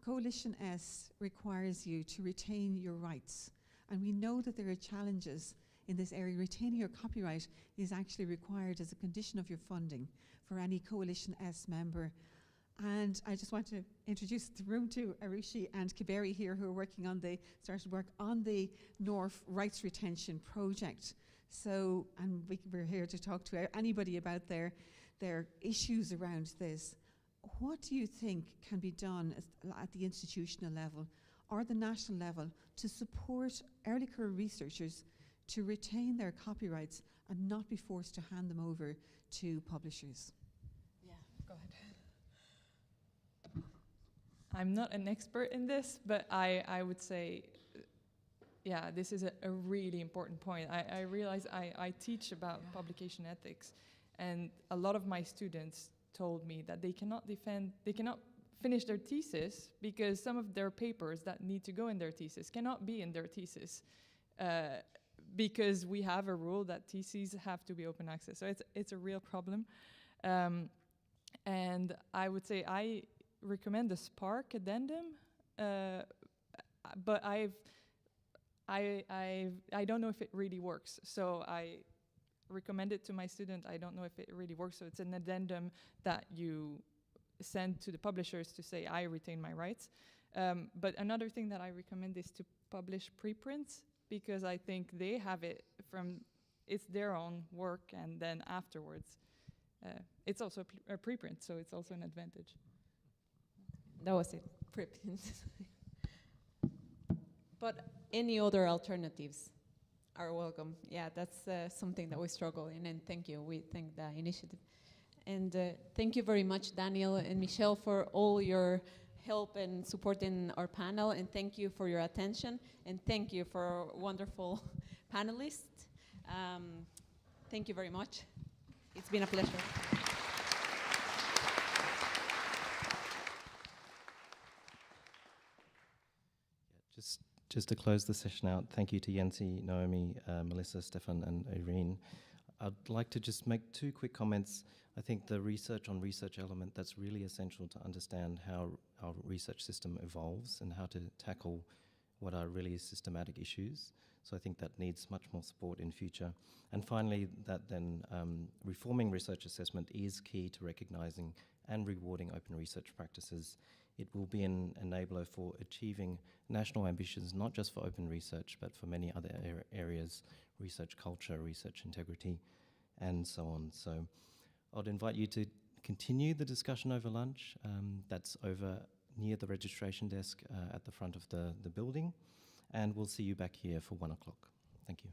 Coalition S requires you to retain your rights, and we know that there are challenges in this area. Retaining your copyright is actually required as a condition of your funding for any Coalition S member. And I just want to introduce the room to Arushi and Kiberi here, who are started work on the NORF rights retention project. So, and we're here to talk to anybody about their issues around this. What do you think can be done at the institutional level or the national level to support early career researchers to retain their copyrights and not be forced to hand them over to publishers? Yeah, go ahead. I'm not an expert in this, but I would say, yeah, this is a really important point. I realize I teach about publication ethics, and a lot of my students told me that they cannot finish their thesis because some of their papers that need to go in their thesis cannot be in their thesis because we have a rule that theses have to be open access. So it's a real problem. And I would say I recommend the Spark addendum, but I don't know if it really works. So I recommend it to my student. I don't know if it really works. So it's an addendum that you send to the publishers to say, I retain my rights. But another thing that I recommend is to publish preprints, because I think they have it it's their own work, and then afterwards, it's also a preprint, so it's also an advantage. That was it, preprints. But any other alternatives are welcome. Yeah, that's something that we struggle in, and thank you. We thank the initiative. And thank you very much, Daniel and Michelle, for all your help and support in our panel, and thank you for your attention, and thank you for our wonderful panelists. Thank you very much. It's been a pleasure. Just to close the session out, thank you to Yancy, Naomi, Melissa, Stefan, and Irene. I'd like to just make two quick comments. I think the research on research element, that's really essential to understand how our research system evolves and how to tackle what are really systematic issues. So I think that needs much more support in future. And finally, that then reforming research assessment is key to recognizing and rewarding open research practices. It will be an enabler for achieving national ambitions, not just for open research, but for many other areas, research culture, research integrity, and so on. So I'd invite you to continue the discussion over lunch. That's over near the registration desk at the front of the building. And we'll see you back here for 1 o'clock. Thank you.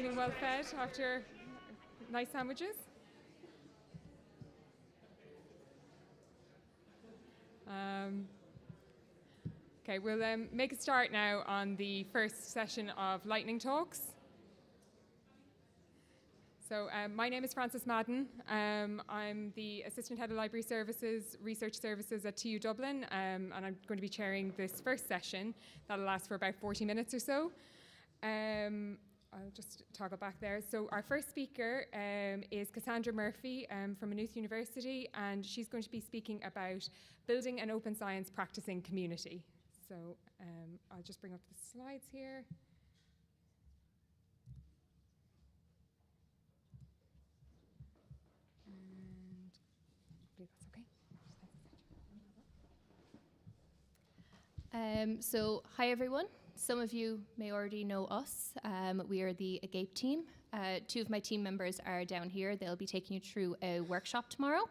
feeling well fed after nice sandwiches? Okay, we'll make a start now on the first session of lightning talks. So my name is Frances Madden. I'm the Assistant Head of Library Services, Research Services at TU Dublin, and I'm going to be chairing this first session. That'll last for about 40 minutes or so. I'll just toggle back there. So our first speaker is Cassandra Murphy from Maynooth University, and she's going to be speaking about building an open science practicing community. So I'll just bring up the slides here. And hopefully that's okay. So hi everyone. Some of you may already know us. We are the AGAPE team. Two of my team members are down here. They'll be taking you through a workshop tomorrow.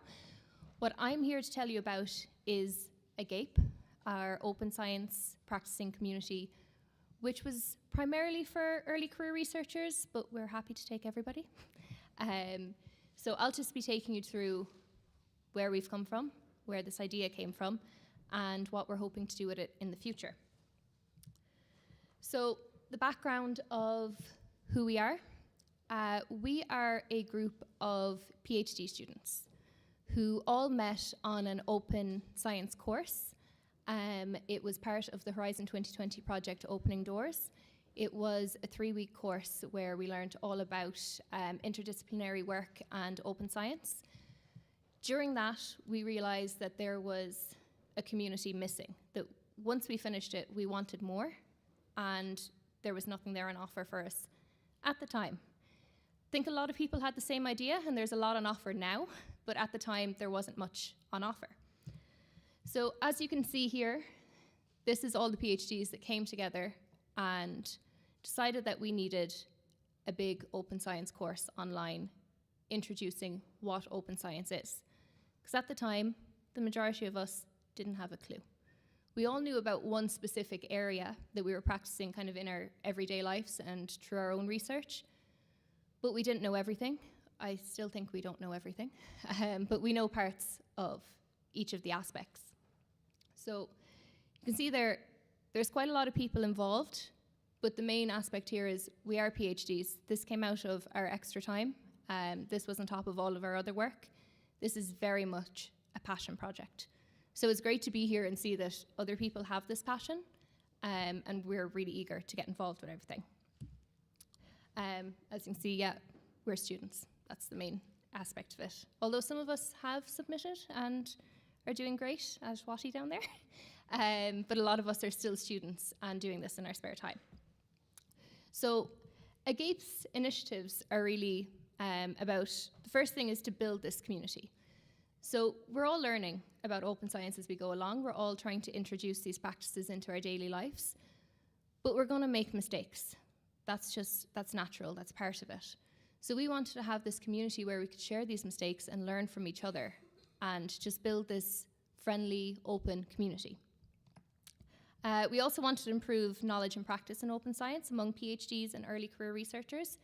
What I'm here to tell you about is AGAPE, our open science practicing community, which was primarily for early career researchers, but we're happy to take everybody. So I'll just be taking you through where we've come from, where this idea came from, and what we're hoping to do with it in the future. So the background of who we are a group of PhD students who all met on an open science course. It was part of the Horizon 2020 project Opening Doors. It was a 3-week course where we learned all about interdisciplinary work and open science. During that, we realized that there was a community missing, that once we finished it, we wanted more, and there was nothing there on offer for us at the time. I think a lot of people had the same idea, and there's a lot on offer now, but at the time, there wasn't much on offer. So as you can see here, this is all the PhDs that came together and decided that we needed a big open science course online introducing what open science is. Because at the time, the majority of us didn't have a clue. We all knew about one specific area that we were practicing kind of in our everyday lives and through our own research, but we didn't know everything. I still think we don't know everything, but we know parts of each of the aspects. So you can see there's quite a lot of people involved, but the main aspect here is we are PhDs. This came out of our extra time. This was on top of all of our other work. This is very much a passion project. So it's great to be here and see that other people have this passion, and we're really eager to get involved with everything. As you can see, yeah, we're students. That's the main aspect of it. Although some of us have submitted and are doing great, as Watty down there, but a lot of us are still students and doing this in our spare time. So AGAPE's initiatives are really about, the first thing is to build this community. So we're all learning about open science as we go along. We're all trying to introduce these practices into our daily lives, but we're going to make mistakes. That's natural, that's part of it. So we wanted to have this community where we could share these mistakes and learn from each other and just build this friendly, open community. We also wanted to improve knowledge and practice in open science among PhDs and early career researchers.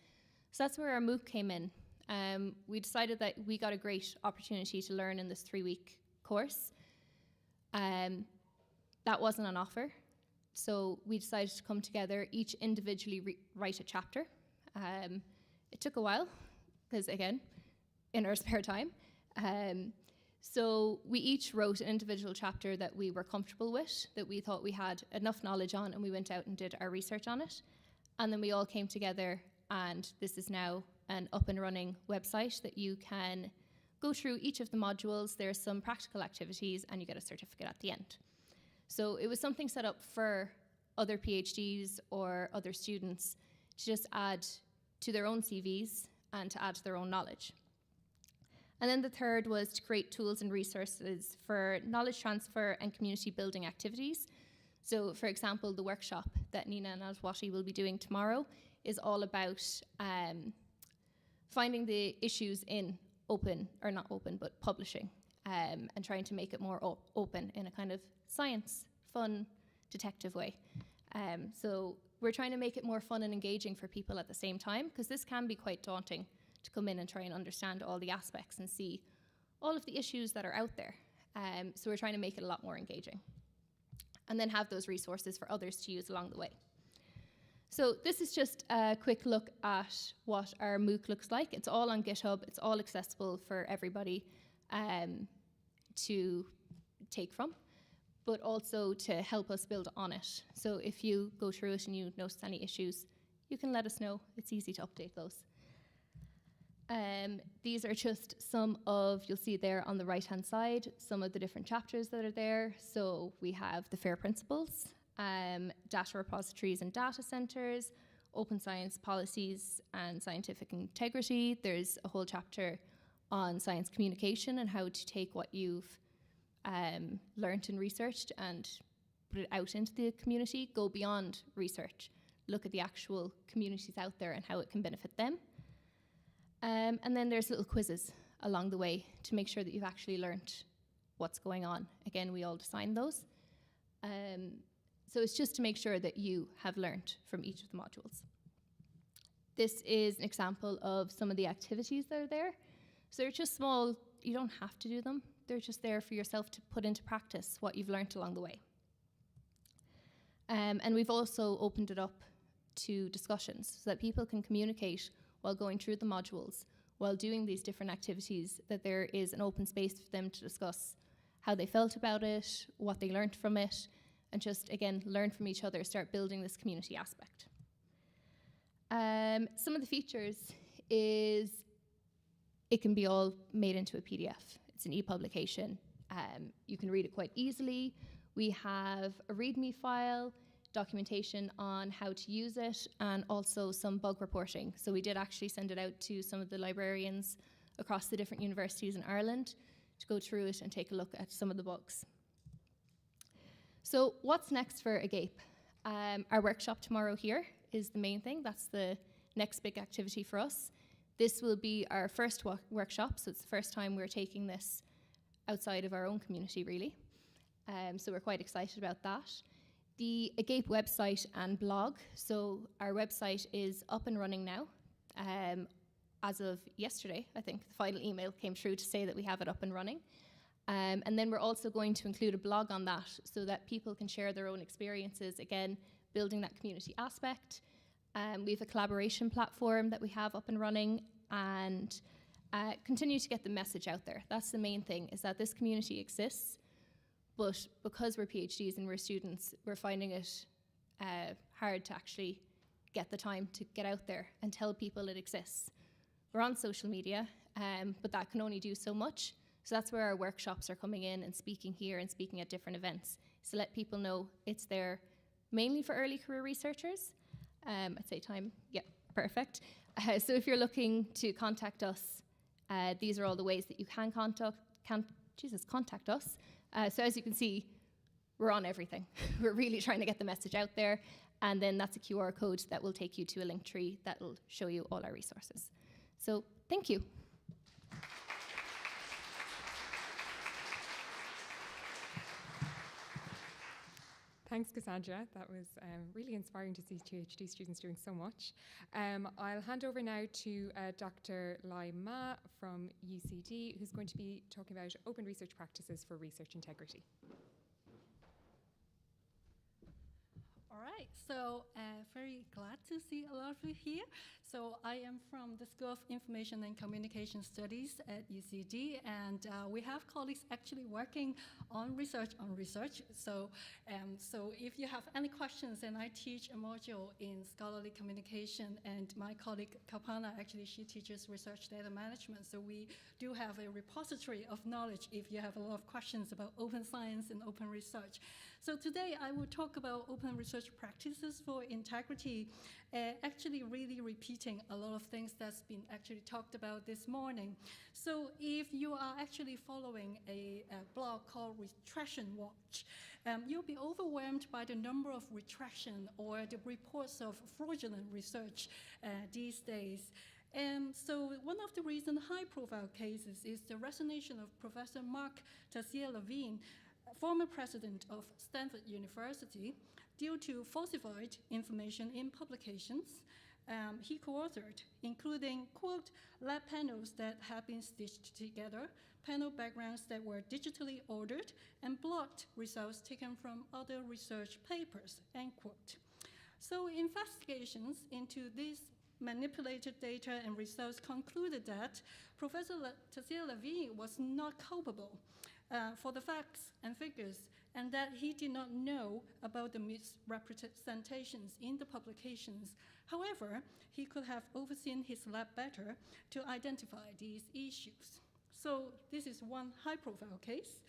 So that's where our MOOC came in. We decided that we got a great opportunity to learn in this 3-week course. That wasn't on offer. So we decided to come together, each individually write a chapter. It took a while, because again, in our spare time. So we each wrote an individual chapter that we were comfortable with, that we thought we had enough knowledge on, and we went out and did our research on it. And then we all came together, and this is now an up and running website that you can go through each of the modules. There's some practical activities, and you get a certificate at the end. So it was something set up for other PhDs or other students to just add to their own CVs and to add to their own knowledge. And then the third was to create tools and resources for knowledge transfer and community building activities. So for example, the workshop that Nina and Watty will be doing tomorrow is all about finding the issues in open, or not open, but publishing, and trying to make it more open in a kind of science, fun, detective way. So we're trying to make it more fun and engaging for people at the same time, because this can be quite daunting to come in and try and understand all the aspects and see all of the issues that are out there. So we're trying to make it a lot more engaging. And then have those resources for others to use along the way. So this is just a quick look at what our MOOC looks like. It's all on GitHub. It's all accessible for everybody to take from, but also to help us build on it. So if you go through it and you notice any issues, you can let us know. It's easy to update those. These are just some of, you'll see there on the right-hand side, some of the different chapters that are there. So we have the FAIR principles, data repositories and data centers, open science policies and scientific integrity. There's a whole chapter on science communication and how to take what you've learnt and researched and put it out into the community, go beyond research, look at the actual communities out there and how it can benefit them. And then there's little quizzes along the way to make sure that you've actually learnt what's going on. Again, we all design those. So it's just to make sure that you have learnt from each of the modules. This is an example of some of the activities that are there. So they're just small, you don't have to do them. They're just there for yourself to put into practice what you've learnt along the way. And we've also opened it up to discussions so that people can communicate while going through the modules, while doing these different activities, that there is an open space for them to discuss how they felt about it, what they learnt from it, and just, again, learn from each other, start building this community aspect. Some of the features is it can be all made into a PDF. It's an e-publication. You can read it quite easily. We have a README file, documentation on how to use it, and also some bug reporting. So we did actually send it out to some of the librarians across the different universities in Ireland to go through it and take a look at some of the bugs. So what's next for AGAPE? Our workshop tomorrow here is the main thing. That's the next big activity for us. This will be our first workshop, so it's the first time we're taking this outside of our own community, really. So we're quite excited about that. The AGAPE website and blog. So our website is up and running now. As of yesterday, I think, the final email came through to say that we have it up and running. And then we're also going to include a blog on that so that people can share their own experiences, again, building that community aspect. We have a collaboration platform that we have up and running, and continue to get the message out there. That's the main thing, is that this community exists, but because we're PhDs and we're students, we're finding it hard to actually get the time to get out there and tell people it exists. We're on social media, but that can only do so much. So that's where our workshops are coming in and speaking here and speaking at different events. So let people know it's there mainly for early career researchers. I'd say time, yep, perfect. So if you're looking to contact us, these are all the ways that you can contact us. So as you can see, we're on everything. We're really trying to get the message out there. And then that's a QR code that will take you to a link tree that will show you all our resources. So thank you. Thanks, Cassandra. That was really inspiring to see PhD students doing so much. I'll hand over now to Dr. Lai Ma from UCD, who's going to be talking about open research practices for research integrity. All right, so very glad to see a lot of you here. So I am from the School of Information and Communication Studies at UCD, and we have colleagues actually working on research. So if you have any questions, and I teach a module in scholarly communication, and my colleague Kalpana, actually she teaches research data management. So we do have a repository of knowledge if you have a lot of questions about open science and open research. So today I will talk about open research practices for integrity, actually really repeating a lot of things that's been actually talked about this morning. So if you are actually following a blog called Retraction Watch, you'll be overwhelmed by the number of retraction or the reports of fraudulent research these days. So one of the recent high-profile cases is the resignation of Professor Mark Tessier-Levine former president of Stanford University, due to falsified information in publications, he co-authored, including, quote, lab panels that have been stitched together, panel backgrounds that were digitally ordered, and blocked results taken from other research papers, end quote. So investigations into these manipulated data and results concluded that Professor Tassir Levine was not culpable for the facts and figures, and that he did not know about the misrepresentations in the publications. However, he could have overseen his lab better to identify these issues. So this is one high-profile case.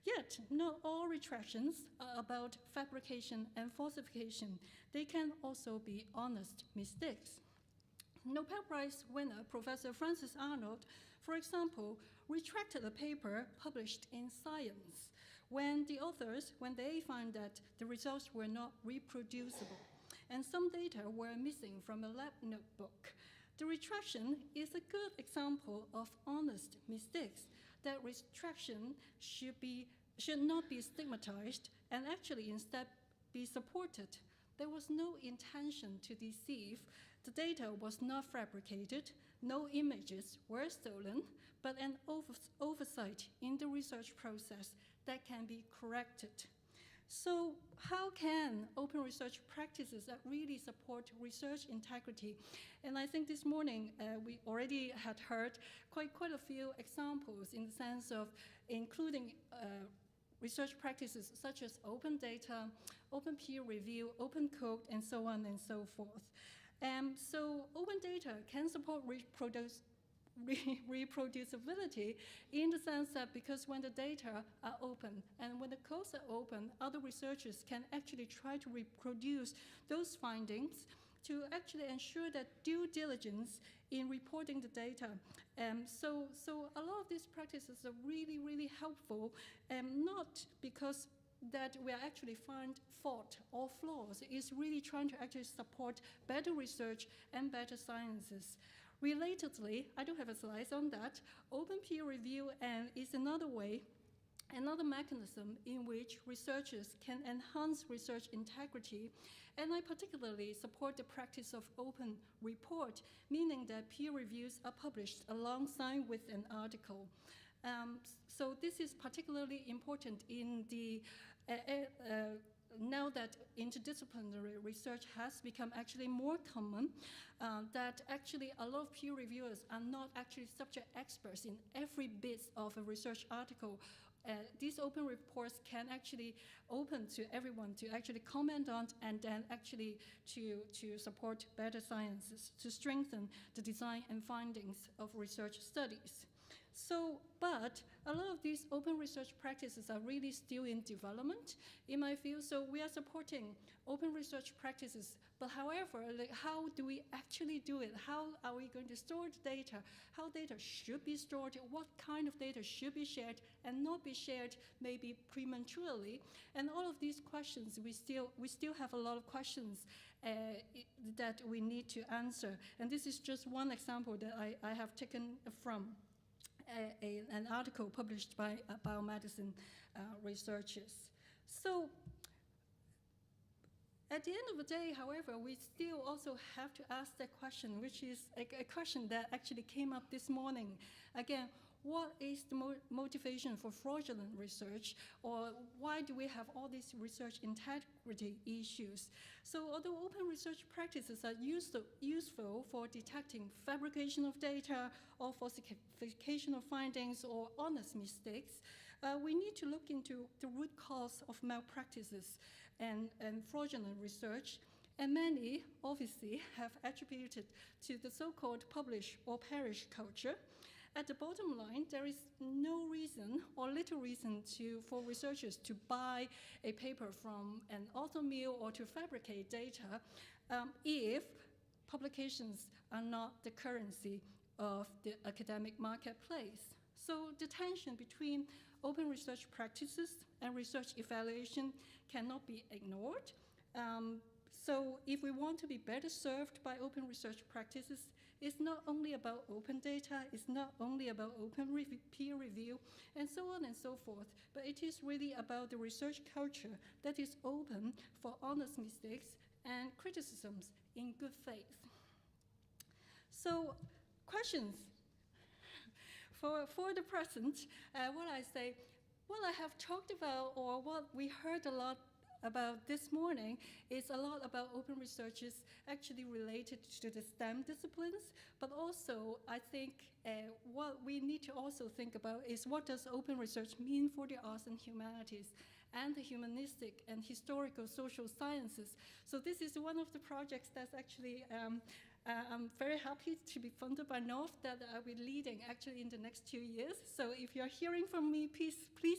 Yet, not all retractions are about fabrication and falsification. They can also be honest mistakes. Nobel Prize winner Professor Francis Arnold, for example, retracted a paper published in Science when the authors, when they found that the results were not reproducible and some data were missing from a lab notebook. The retraction is a good example of honest mistakes. That retraction should not be stigmatized and actually instead be supported. There was no intention to deceive. The data was not fabricated. No images were stolen, but an oversight in the research process that can be corrected. So how can open research practices that really support research integrity? And I think this morning we already had heard quite a few examples in the sense of including research practices such as open data, open peer review, open code, and so on and so forth. So open data can support reproducibility in the sense that because when the data are open and when the codes are open, other researchers can actually try to reproduce those findings to actually ensure that due diligence in reporting the data. So a lot of these practices are really, really helpful, not because that we actually find fault or flaws. It's really trying to actually support better research and better sciences. Relatedly, I don't have a slide on that, open peer review is another way, another mechanism in which researchers can enhance research integrity. And I particularly support the practice of open report, meaning that peer reviews are published alongside with an article. So this is particularly important in the now that interdisciplinary research has become actually more common, that actually a lot of peer reviewers are not actually subject experts in every bit of a research article. These open reports can actually open to everyone to actually comment on and then actually to support better sciences, to strengthen the design and findings of research studies. So, but a lot of these open research practices are really still in development in my field, so we are supporting open research practices, but however, like, how do we actually do it? How are we going to store the data? How data should be stored? What kind of data should be shared and not be shared maybe prematurely? And all of these questions, we still have a lot of questions that we need to answer. And this is just one example that I have taken from an article published by biomedicine researchers. So at the end of the day, however, we still also have to ask that question, which is a question that actually came up this morning. Again, what is the motivation for fraudulent research, or why do we have all these research integrity issues? So although open research practices are useful for detecting fabrication of data or falsification of findings or honest mistakes, we need to look into the root cause of malpractices and fraudulent research. And many, obviously, have attributed to the so-called publish or perish culture. At the bottom line, there is no reason or little reason for researchers to buy a paper from an author mill or to fabricate data if publications are not the currency of the academic marketplace. So the tension between open research practices and research evaluation cannot be ignored. So if we want to be better served by open research practices, It's not only about open data, it's not only about open peer review, and so on and so forth, but it is really about the research culture that is open for honest mistakes and criticisms in good faith. So, questions? For the present, what I say, what I have talked about, or what we heard a lot about this morning, is a lot about open researches actually related to the STEM disciplines, but also I think what we need to also think about is what does open research mean for the arts and humanities and the humanistic and historical social sciences. So this is one of the projects that's actually I'm very happy to be funded by NORF that I'll be leading actually in the next 2 years. So if you're hearing from me, please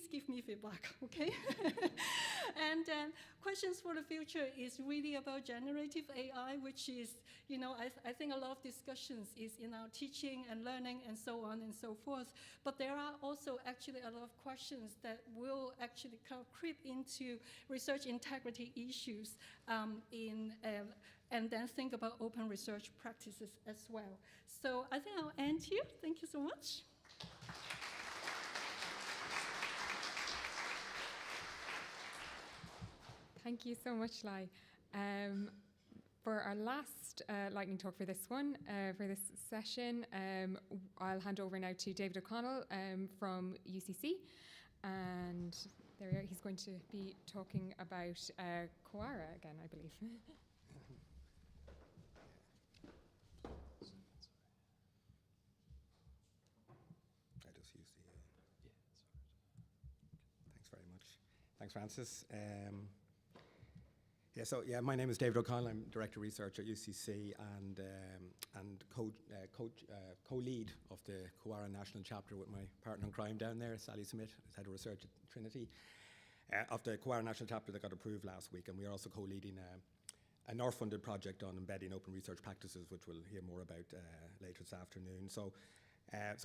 give me feedback, okay? And questions for the future is really about generative AI, which is, you know, I think a lot of discussions is in our teaching and learning and so on and so forth. But there are also actually a lot of questions that will actually kind of creep into research integrity issues and then think about open research practices as well. So I think I'll end here. Thank you so much. Thank you so much, Lai. For our last lightning talk for this one, for this session, I'll hand over now to David O'Connell from UCC. And there we are. He's going to be talking about Quora again, I believe. Thanks, Francis. My name is David O'Connell. I'm Director of Research at UCC and co-lead of the Quora National Chapter with my partner in crime down there, Sally Smith, Head of Research at Trinity, of the Quora National Chapter that got approved last week. And we are also co-leading a NORF-funded project on embedding open research practices, which we'll hear more about later this afternoon. So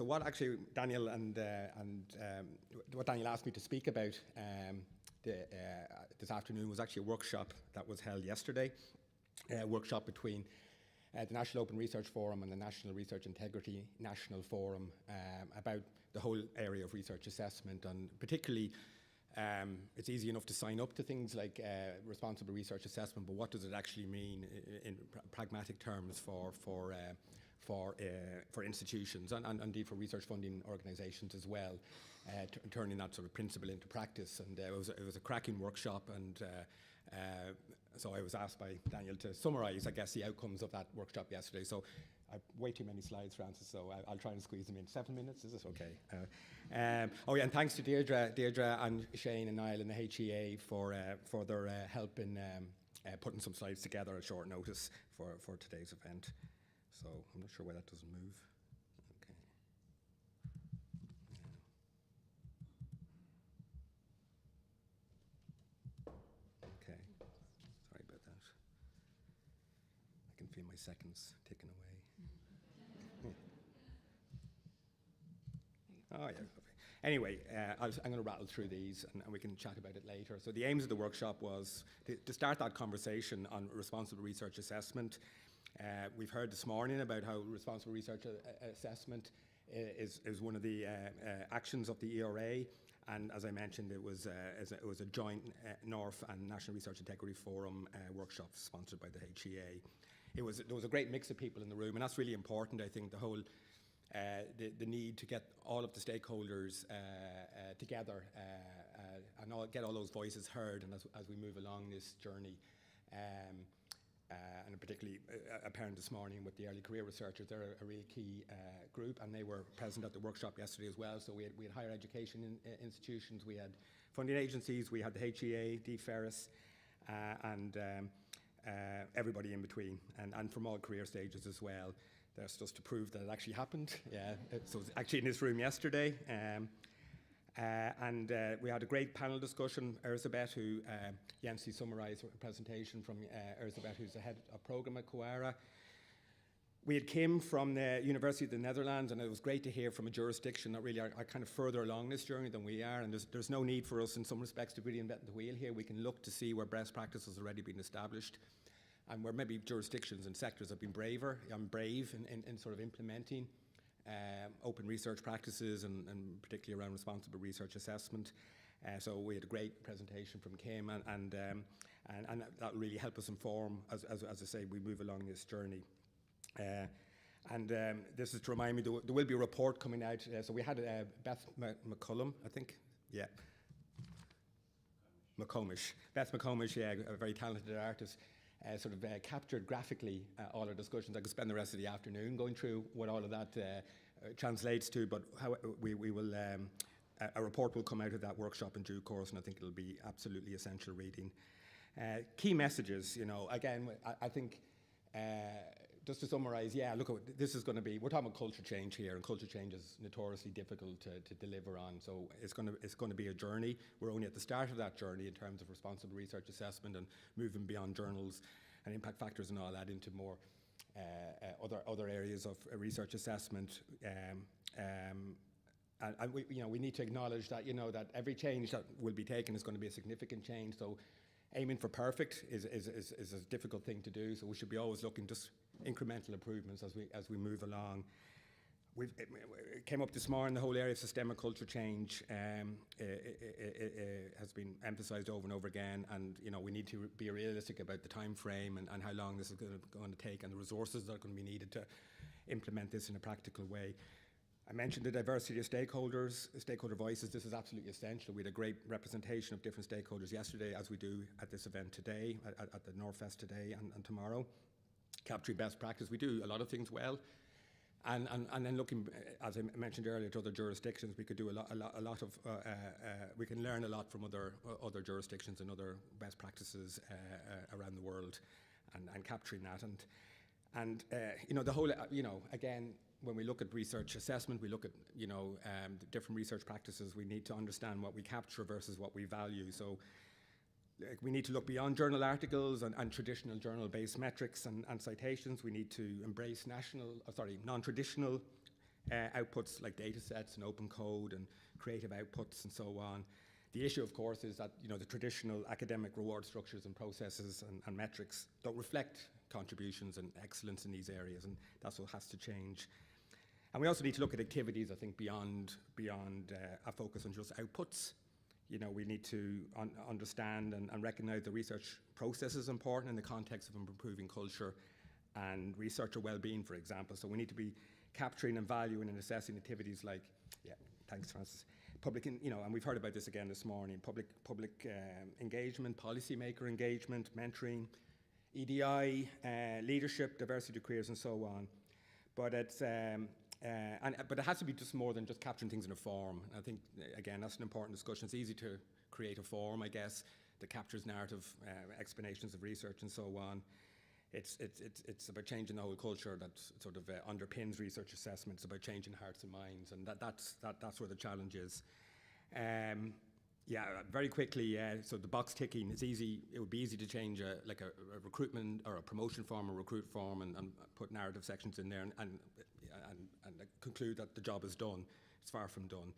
what actually Daniel what Daniel asked me to speak about this afternoon was actually a workshop that was held yesterday, a workshop between the National Open Research Forum and the National Research Integrity National Forum about the whole area of research assessment, and particularly it's easy enough to sign up to things like responsible research assessment, but what does it actually mean in pragmatic terms for institutions and indeed for research funding organisations as well, turning that sort of principle into practice. And it was a cracking workshop, and so I was asked by Daniel to summarise, I guess, the outcomes of that workshop yesterday. So I have way too many slides, Francis, so I'll try and squeeze them in. 7 minutes, is it? Okay. And thanks to Deirdre and Shane and Niall and the HEA for their help in putting some slides together at short notice for today's event. So I'm not sure why that doesn't move. Okay. Sorry about that. I can feel my seconds ticking away. Oh, yeah. Okay. Anyway, I'm going to rattle through these and we can chat about it later. So the aims of the workshop was to start that conversation on responsible research assessment. We've heard this morning about how responsible research assessment is one of the actions of the ERA, and as I mentioned, it was a joint NORF and National Research Integrity Forum workshop sponsored by the HEA. There was a great mix of people in the room, and that's really important. I think the whole the need to get all of the stakeholders together and get all those voices heard, and as we move along this journey. And particularly apparent this morning with the early career researchers. They're a really key group, and they were present at the workshop yesterday as well. So we had higher education institutions, we had funding agencies, we had the HEA, DFERIS, and everybody in between, and from all career stages as well. That's just to prove that it actually happened. Yeah, so it was actually in this room yesterday. And we had a great panel discussion. Erzabeth, who Yancy summarised a presentation from Erzabeth, who's the head of programme at Quora. We had came from the University of the Netherlands, and it was great to hear from a jurisdiction that really are kind of further along this journey than we are, and there's no need for us in some respects to really invent the wheel here. We can look to see where best practice has already been established. and where maybe jurisdictions and sectors have been brave in sort of implementing open research practices and particularly around responsible research assessment. So we had a great presentation from Kim, and that really helped us inform, as I say, we move along this journey. This is to remind me, there will be a report coming out. So we had Beth McCullum, I think, yeah. McComish. Beth McComish, yeah, a very talented artist, sort of captured graphically all our discussions. I could spend the rest of the afternoon going through what all of that translates to, but how we will, a report will come out of that workshop in due course, and I think it'll be absolutely essential reading. Key messages, you know, again, I think, just to summarise, yeah, look, this is going to be, we're talking about culture change here, and culture change is notoriously difficult to deliver on, so it's going to be a journey. We're only at the start of that journey in terms of responsible research assessment and moving beyond journals and impact factors and all that into more other areas of research assessment. And we, you know, we need to acknowledge that, you know, that every change that will be taken is going to be a significant change, so aiming for perfect is a difficult thing to do, so we should be always looking just incremental improvements as we move along. It came up this morning, the whole area of systemic culture change has been emphasised over and over again, and you know, we need to be realistic about the time frame and how long this is going to take and the resources that are going to be needed to implement this in a practical way. I mentioned the diversity of stakeholders, stakeholder voices. This is absolutely essential. We had a great representation of different stakeholders yesterday, as we do at this event today, at the NORF today and tomorrow. Capturing best practice. We do a lot of things well. And then looking, as I mentioned earlier, to other jurisdictions, we could do a lot of, we can learn a lot from other jurisdictions and other best practices around the world, and capturing that. And you know, the whole, you know, again, when we look at research assessment, we look at, you know, the different research practices. We need to understand what we capture versus what we value. So we need to look beyond journal articles and traditional journal-based metrics and citations. We need to embrace non-traditional outputs like data sets and open code and creative outputs and so on. The issue, of course, is that, you know, the traditional academic reward structures and processes and metrics don't reflect contributions and excellence in these areas, and that's what has to change. And we also need to look at activities, I think, beyond a focus on just outputs. You know, we need to understand and recognise the research process is important in the context of improving culture and researcher well-being, for example. So we need to be capturing and valuing and assessing activities like, yeah, thanks, Francis, you know, and we've heard about this again this morning, public engagement, policymaker engagement, mentoring, EDI, leadership, diversity of careers, and so on. But it's but it has to be just more than just capturing things in a form. I think, again, that's an important discussion. It's easy to create a form, I guess, that captures narrative explanations of research and so on. It's about changing the whole culture that sort of underpins research assessment. It's about changing hearts and minds, and that's where the challenge is. Yeah, very quickly, so the box ticking is easy. It would be easy to change a recruitment or a promotion form or recruit form and put narrative sections in there and conclude that the job is done. It's far from done.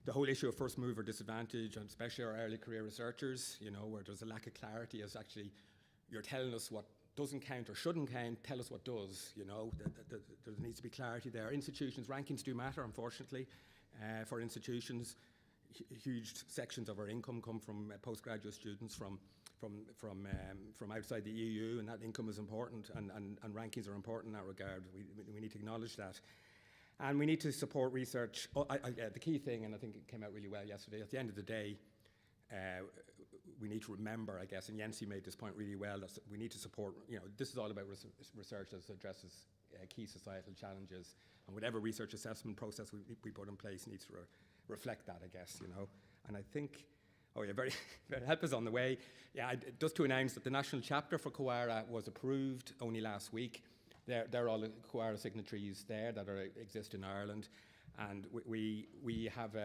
The whole issue of first mover disadvantage, and especially our early career researchers, you know, where there's a lack of clarity as actually you're telling us what doesn't count or shouldn't count, tell us what does, you know. There needs to be clarity there. Institutions, rankings do matter, unfortunately, for institutions. Huge sections of our income come from postgraduate students from outside the EU, and that income is important, and rankings are important in that regard. We need to acknowledge that. And we need to support research. The key thing, and I think it came out really well yesterday, at the end of the day, we need to remember, I guess, and Yancy made this point really well, that we need to support, you know, this is all about research that addresses key societal challenges, and whatever research assessment process we put in place needs to reflect that, I guess, you know. And I think, oh yeah, very help is on the way. Yeah, just to announce that the national chapter for COARA was approved only last week. There are all the COARA signatories there that exist in Ireland, and we have,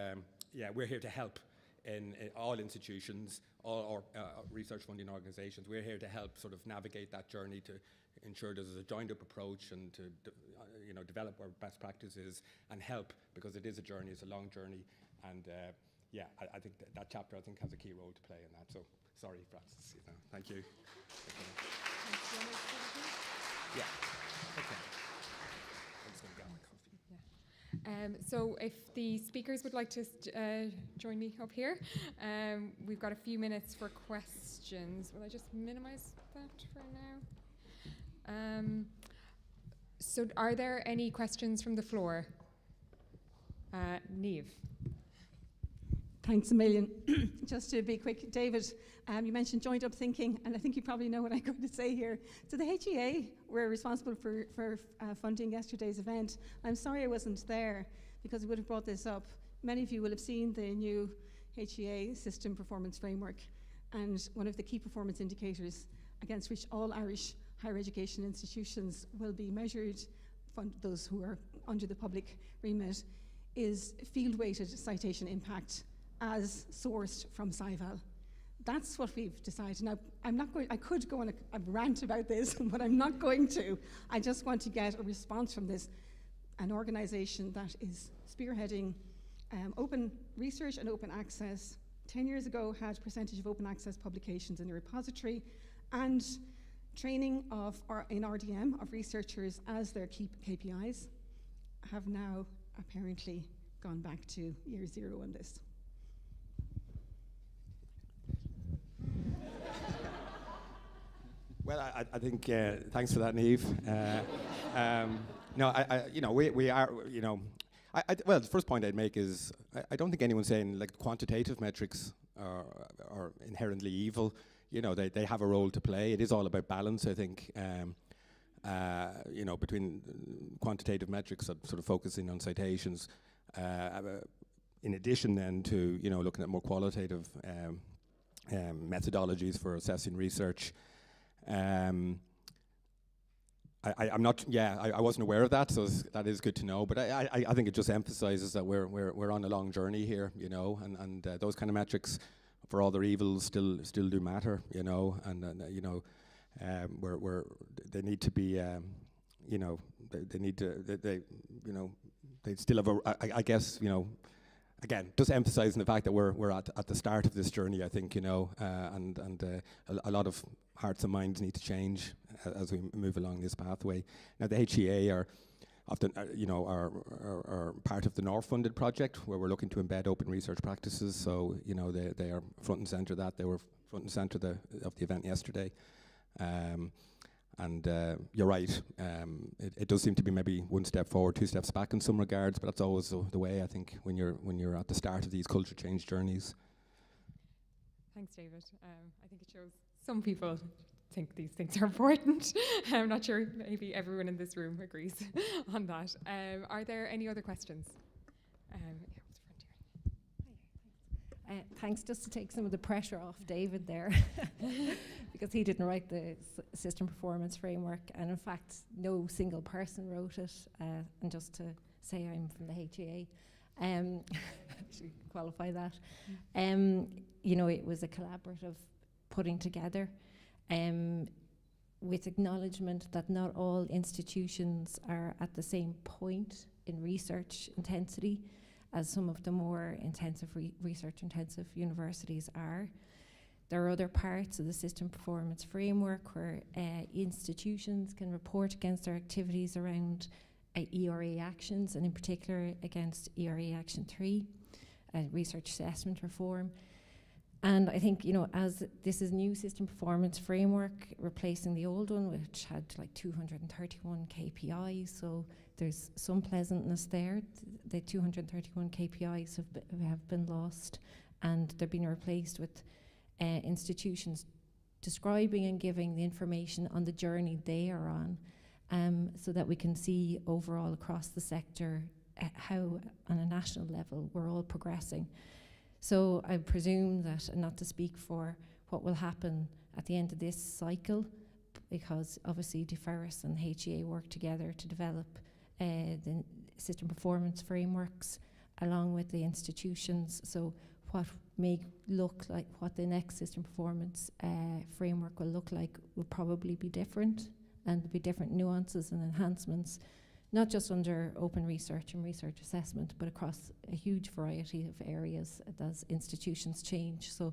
yeah, we're here to help in all institutions, all research funding organisations. We're here to help sort of navigate that journey to ensure there's a joined-up approach and to you know, develop our best practices and help, because it is a journey, it's a long journey, and yeah, I think that chapter, I think, has a key role to play in that. So sorry, Francis. You know, thank you. Yeah. Okay. I'm just going to get my coffee. So if the speakers would like to join me up here, we've got a few minutes for questions. Will I just minimize that for now? So are there any questions from the floor? Niamh. Thanks a million. Just to be quick, David, you mentioned joined up thinking, and I think you probably know what I'm going to say here. So the HEA were responsible for funding yesterday's event. I'm sorry I wasn't there because I would have brought this up. Many of you will have seen the new HEA system performance framework, and one of the key performance indicators against which all Irish higher education institutions will be measured, those who are under the public remit, is field-weighted citation impact as sourced from SciVal. That's what we've decided. Now, I could go on a rant about this, but I'm not going to. I just want to get a response from this, an organization that is spearheading open research and open access. 10 years ago had percentage of open access publications in the repository and training in RDM of researchers as their key KPIs, have now apparently gone back to year zero on this. Well, I think thanks for that, Niamh. No, we are, well, the first point I'd make is I don't think anyone's saying like quantitative metrics are inherently evil. They have a role to play. It is all about balance, I think. Between quantitative metrics that sort of focusing on citations, in addition then to looking at more qualitative methodologies for assessing research. I'm not. Yeah, I wasn't aware of that, so that is good to know. But I think it just emphasises that we're on a long journey here, and those kind of metrics, for all their evils, still do matter, and they need to be, they still have I guess, again, just emphasising the fact that we're at the start of this journey, I think, and a lot of hearts and minds need to change as we move along this pathway. Now, the HEA are often, are part of the NORF funded project, where we're looking to embed open research practices. So, they are front and centre that. They were front and centre of the event yesterday. You're right. It does seem to be maybe one step forward, two steps back in some regards, but that's always the way, I think, when you're at the start of these culture change journeys. Thanks, David. I think it shows some people think these things are important. I'm not sure maybe everyone in this room agrees on that. Are there any other questions? Thanks, just to take some of the pressure off David there, because he didn't write the system performance framework, and in fact no single person wrote it, and just to say I'm from the HEA, should qualify that. It was a collaborative putting together, with acknowledgement that not all institutions are at the same point in research intensity as some of the more intensive research-intensive universities are. There are other parts of the system performance framework where institutions can report against their activities around ERA actions, and in particular against ERA Action 3, research assessment reform. And I think, as this is new system performance framework replacing the old one, which had like 231 KPIs, so there's some pleasantness there. The 231 KPIs have been lost, and they're being replaced with institutions describing and giving the information on the journey they are on, so that we can see overall across the sector how, on a national level, we're all progressing. So I presume that, and not to speak for what will happen at the end of this cycle, because obviously DeFerris and HEA work together to develop the system performance frameworks along with the institutions. So what may look like, what the next system performance framework will look like, will probably be different, and there'll be different nuances and enhancements, not just under open research and research assessment, but across a huge variety of areas as institutions change. So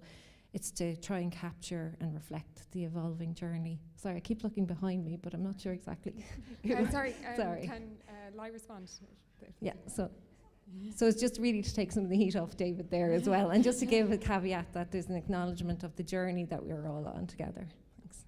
It's to try and capture and reflect the evolving journey. Sorry, I keep looking behind me, but I'm not sure exactly. Sorry, Sorry. Can Lai respond? Yeah, so it's just really to take some of the heat off David there as well, and just to give a caveat that there's an acknowledgement of the journey that we're all on together. Thanks.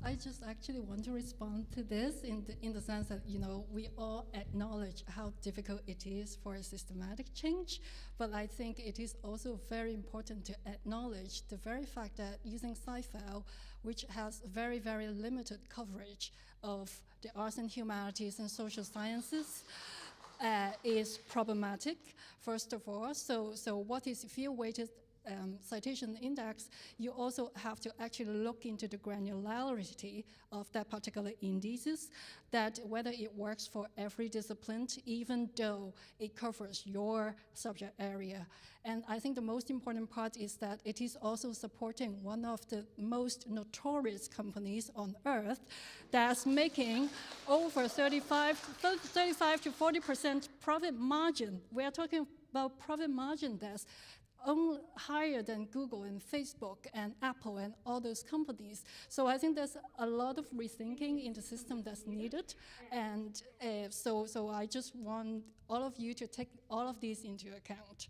I just actually want to respond to this in the sense that, you know, we all acknowledge how difficult it is for a systematic change, but I think it is also very important to acknowledge the very fact that using SciFile, which has very, very limited coverage of the arts and humanities and social sciences, is problematic, first of all. So what is field-weighted citation index? You also have to actually look into the granularity of that particular indices, that whether it works for every discipline, even though it covers your subject area. And I think the most important part is that it is also supporting one of the most notorious companies on earth that's making over 35 to 40% profit margin. We are talking about profit margin that's higher than Google and Facebook and Apple and all those companies. So I think there's a lot of rethinking in the system that's needed. And so I just want all of you to take all of these into account.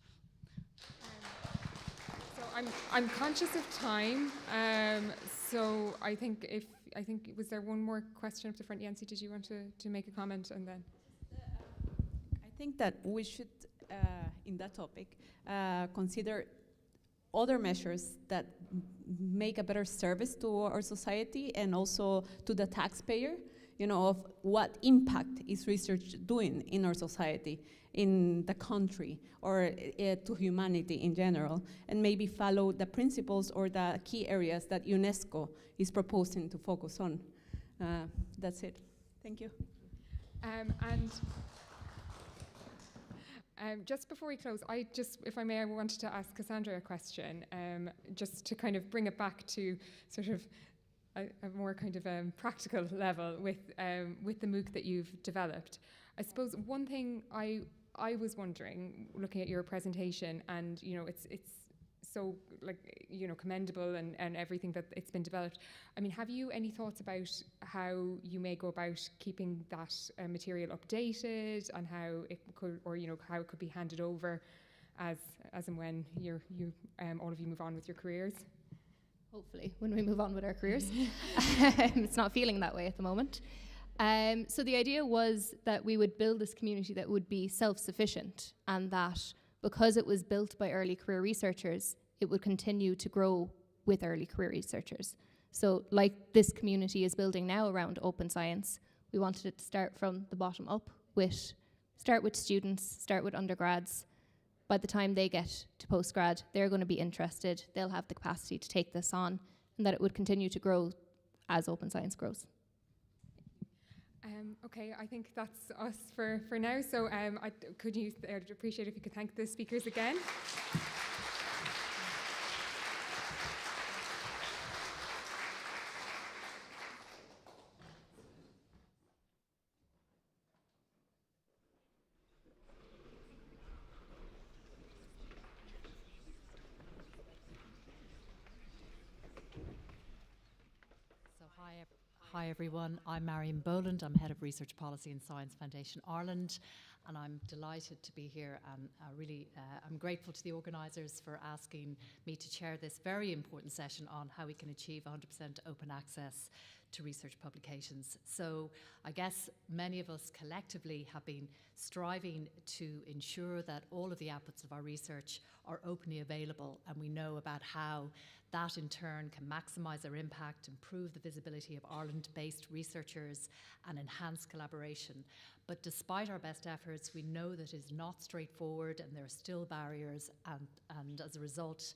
So I'm conscious of time. So I think was there one more question up the front? Yancy, did you want to make a comment and then? I think that we should, in that topic, consider other measures that make a better service to our society and also to the taxpayer, you know, of what impact is research doing in our society, in the country, or to humanity in general, and maybe follow the principles or the key areas that UNESCO is proposing to focus on. That's it. Thank you. Just before we close, if I may, I wanted to ask Cassandra a question, just to kind of bring it back to sort of a more kind of practical level with the MOOC that you've developed. I suppose one thing I was wondering, looking at your presentation, and you know, it's so, like, you know, commendable and everything that it's been developed. I mean, have you any thoughts about how you may go about keeping that material updated, and how it could, or you know, how it could be handed over as and when all of you move on with your careers? Hopefully, when we move on with our careers. It's not feeling that way at the moment. So the idea was that we would build this community that would be self-sufficient, and that because it was built by early career researchers, it would continue to grow with early career researchers. So like this community is building now around open science, we wanted it to start from the bottom up, start with students, start with undergrads. By the time they get to postgrad, they're going to be interested, they'll have the capacity to take this on, and that it would continue to grow as open science grows. Okay, I think that's us for now. So I'd appreciate if you could thank the speakers again. Hi everyone, I'm Marion Boland. I'm Head of Research Policy and Science Foundation Ireland, and I'm delighted to be here, and I'm grateful to the organisers for asking me to chair this very important session on how we can achieve 100% open access to research publications. So I guess many of us collectively have been striving to ensure that all of the outputs of our research are openly available, and we know about how that in turn can maximise our impact, improve the visibility of Ireland-based researchers, and enhance collaboration. But despite our best efforts, we know that it is not straightforward, and there are still barriers, and as a result,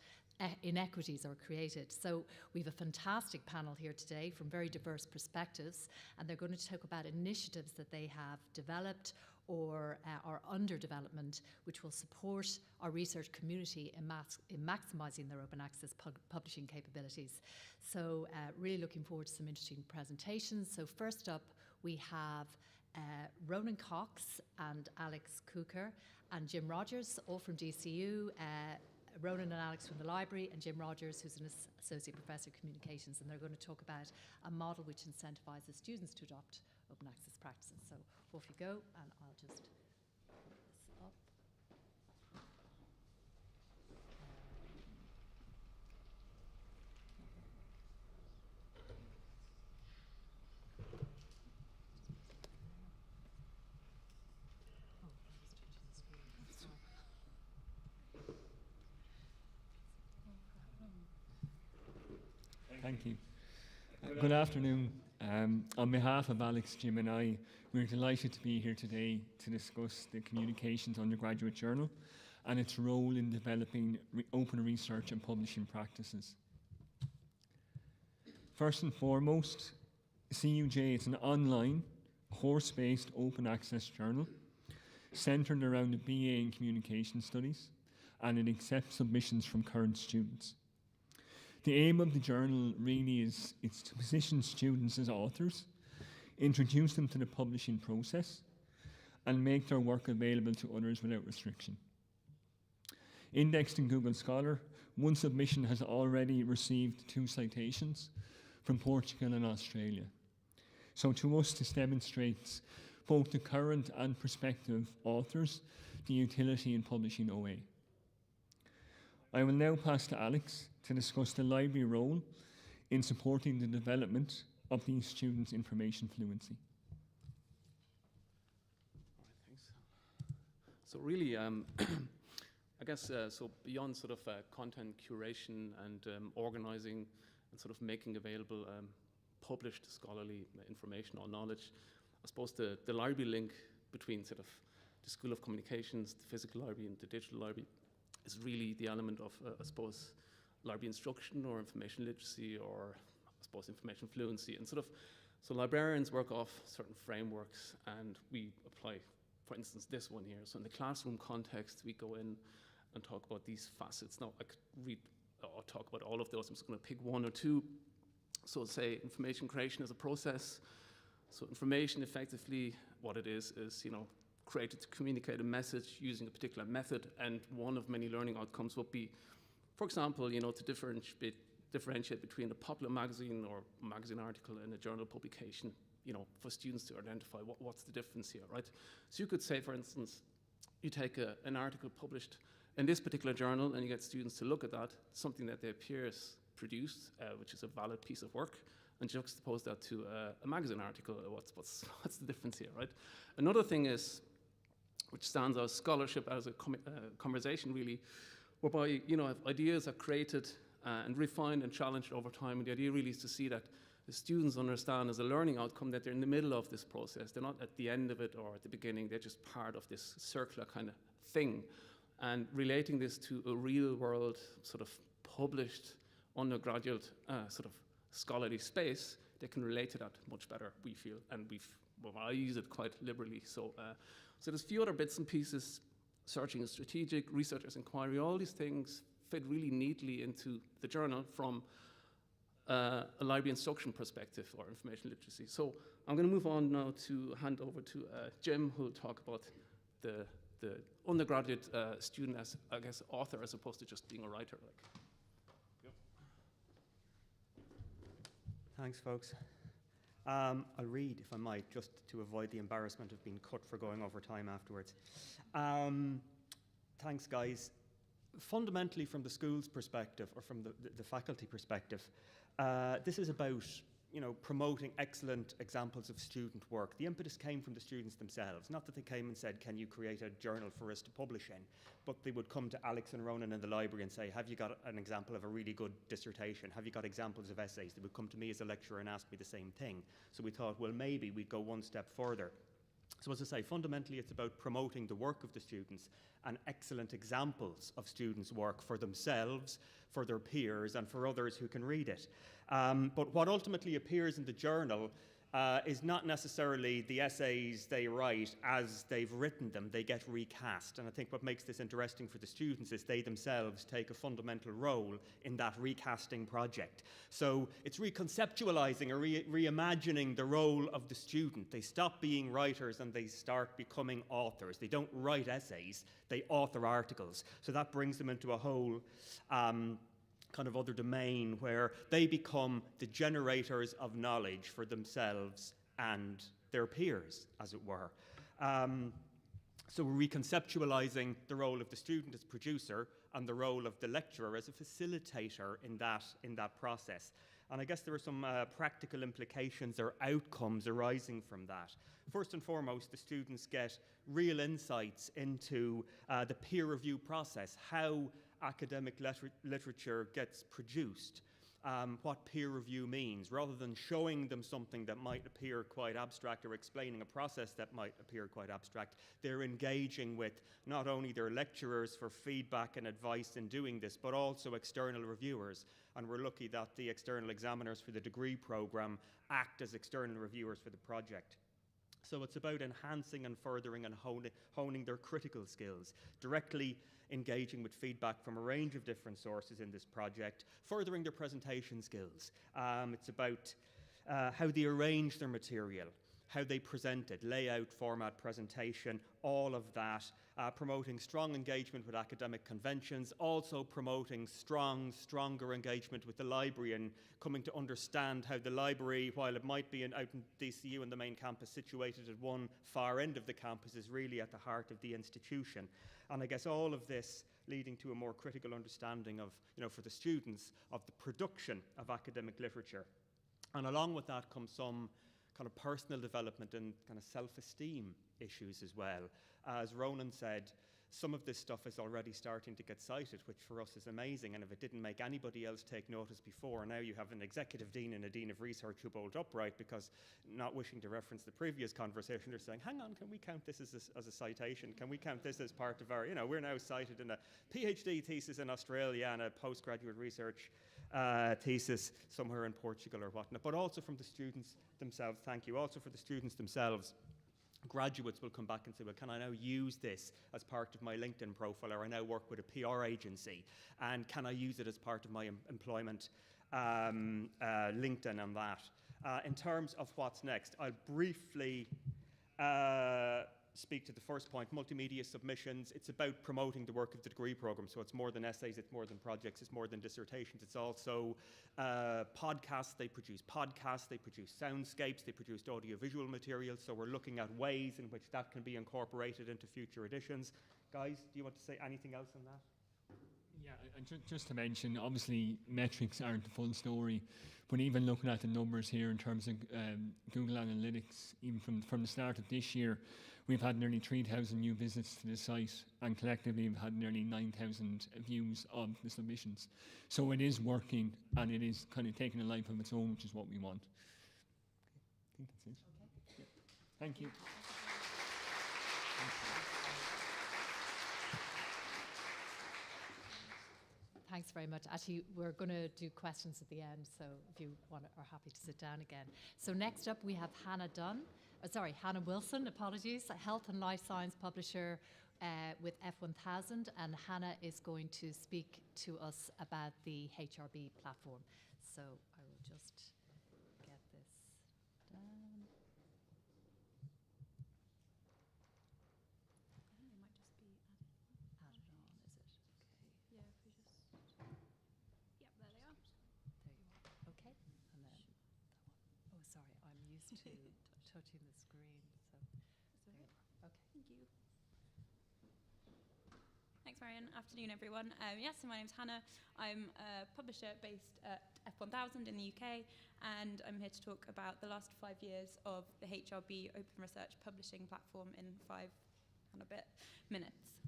inequities are created. So we have a fantastic panel here today from very diverse perspectives, and they're going to talk about initiatives that they have developed or are under development, which will support our research community in maximising their open access publishing capabilities. So really looking forward to some interesting presentations. So first up, we have Ronan Cox and Alex Cooker and Jim Rogers, all from DCU. Ronan and Alex from the library, and Jim Rogers, who's an associate professor of communications, and they're going to talk about a model which incentivises students to adopt open access practices. So off you go, and I'll just put this up. Thank you. Good afternoon. On behalf of Alex, Jim and I, we're delighted to be here today to discuss the Communications Undergraduate Journal and its role in developing open research and publishing practices. First and foremost, CUJ is an online, course-based open access journal centred around a BA in Communication Studies, and it accepts submissions from current students. The aim of the journal really is to position students as authors, introduce them to the publishing process, and make their work available to others without restriction. Indexed in Google Scholar, one submission has already received 2 citations from Portugal and Australia. So to us, this demonstrates both the current and prospective authors the utility in publishing OA. I will now pass to Alex to discuss the library role in supporting the development of these students' information fluency. All right, thanks. So really, I guess, so beyond sort of content curation and organizing and sort of making available published scholarly information or knowledge, I suppose the library link between sort of the School of Communications, the physical library and the digital library is really the element of, I suppose, library instruction or information literacy or, I suppose, information fluency. And sort of, so librarians work off certain frameworks and we apply, for instance, this one here. So in the classroom context, we go in and talk about these facets. Now, I could read or talk about all of those. I'm just going to pick 1 or 2. So say information creation as a process. So information, effectively, what it is, you know, created to communicate a message using a particular method, and one of many learning outcomes would be, for example, you know, to differentiate between a popular magazine or magazine article and a journal publication, you know, for students to identify what's the difference here, right? So you could say, for instance, you take an article published in this particular journal and you get students to look at that, something that their peers produced, which is a valid piece of work, and juxtapose that to a magazine article. What's the difference here, right? Another thing is, which stands out, scholarship as a conversation, really, whereby, you know, ideas are created and refined and challenged over time. And the idea really is to see that the students understand as a learning outcome that they're in the middle of this process. They're not at the end of it or at the beginning. They're just part of this circular kind of thing. And relating this to a real world sort of published undergraduate sort of scholarly space, they can relate to that much better, we feel. And I use it quite liberally. So there's a few other bits and pieces, searching and strategic, researchers' inquiry, all these things fit really neatly into the journal from a library instruction perspective or information literacy. So I'm going to move on now to hand over to Jim, who will talk about the undergraduate student as, I guess, author as opposed to just being a writer. Yep. Thanks, folks. I'll read, if I might, just to avoid the embarrassment of being cut for going over time afterwards. Thanks, guys. Fundamentally, from the school's perspective, or from the faculty perspective, this is about, you know, promoting excellent examples of student work. The impetus came from the students themselves. Not that they came and said, can you create a journal for us to publish in? But they would come to Alex and Ronan in the library and say, have you got an example of a really good dissertation? Have you got examples of essays? They would come to me as a lecturer and ask me the same thing. So we thought, well, maybe we'd go one step further. So as I say, fundamentally it's about promoting the work of the students and excellent examples of students' work for themselves, for their peers, and for others who can read it. But what ultimately appears in the journal is not necessarily the essays they write as they've written them. They get recast. And I think what makes this interesting for the students is they themselves take a fundamental role in that recasting project. So it's reconceptualizing or reimagining the role of the student. They stop being writers and they start becoming authors. They don't write essays, they author articles. So that brings them into a whole kind of other domain where they become the generators of knowledge for themselves and their peers, as it were. So we're reconceptualizing the role of the student as producer and the role of the lecturer as a facilitator in that process. And I guess there are some practical implications or outcomes arising from that. First and foremost, the students get real insights into the peer review process, how academic literature gets produced, what peer review means. Rather than showing them something that might appear quite abstract or explaining a process that might appear quite abstract, they're engaging with not only their lecturers for feedback and advice in doing this, but also external reviewers. And we're lucky that the external examiners for the degree program act as external reviewers for the project. So it's about enhancing and furthering and honing their critical skills, directly engaging with feedback from a range of different sources in this project, furthering their presentation skills. It's about how they arrange their material, how they present it, layout, format, presentation, all of that, promoting strong engagement with academic conventions, also promoting stronger engagement with the library and coming to understand how the library, while it might be out in DCU in the main campus situated at one far end of the campus, is really at the heart of the institution. And I guess all of this leading to a more critical understanding of, for the students, of the production of academic literature. And along with that comes some kind of personal development and kind of self-esteem issues as well. As Ronan said, some of this stuff is already starting to get cited, which for us is amazing. And if it didn't make anybody else take notice before, now you have an executive dean and a dean of research who bolt upright because, not wishing to reference the previous conversation, they're saying, hang on, can we count this as a citation? Can we count this as part of our, we're now cited in a PhD thesis in Australia and a postgraduate research thesis somewhere in Portugal or whatnot, but also from the students themselves. Thank you. Also for the students themselves. Graduates will come back and say, well, can I now use this as part of my LinkedIn profile, or I now work with a PR agency, and can I use it as part of my employment LinkedIn and that. In terms of what's next, I'll briefly speak to the first point, multimedia submissions. It's about promoting the work of the degree program. So it's more than essays, it's more than projects, it's more than dissertations. It's also podcasts. They produce soundscapes, they produced audiovisual materials. So we're looking at ways in which that can be incorporated into future editions. Guys, do you want to say anything else on that? Yeah, and just to mention, obviously metrics aren't the full story, but even looking at the numbers here in terms of Google Analytics, even from the start of this year, we've had nearly 3,000 new visits to the site, and collectively we've had nearly 9,000 views of the submissions. So it is working, and it is kind of taking a life of its own, which is what we want. I think that's it. Okay. Yeah. Thank you. Thanks very much. Actually, we're going to do questions at the end, so if you are happy to sit down again. So next up, we have Hannah Wilson, apologies, a health and life science publisher with F1000, and Hannah is going to speak to us about the HRB platform. So I will just get this down. To touching the screen, so there you are. Okay. Thank you. Thanks, Marion. Afternoon, everyone. So my name's Hannah. I'm a publisher based at F1000 in the UK, and I'm here to talk about the last 5 years of the HRB Open Research Publishing Platform in 5 and a bit minutes.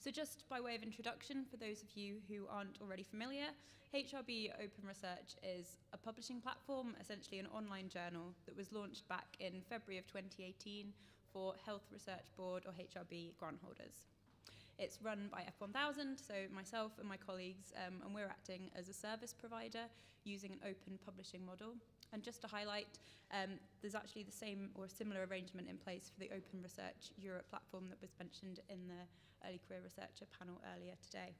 So just by way of introduction, for those of you who aren't already familiar, HRB Open Research is a publishing platform, essentially an online journal that was launched back in February of 2018 for Health Research Board or HRB grant holders. It's run by F1000, so myself and my colleagues, and we're acting as a service provider using an open publishing model. And just to highlight, there's actually the same or similar arrangement in place for the Open Research Europe platform that was mentioned in the Early Career Researcher panel earlier today.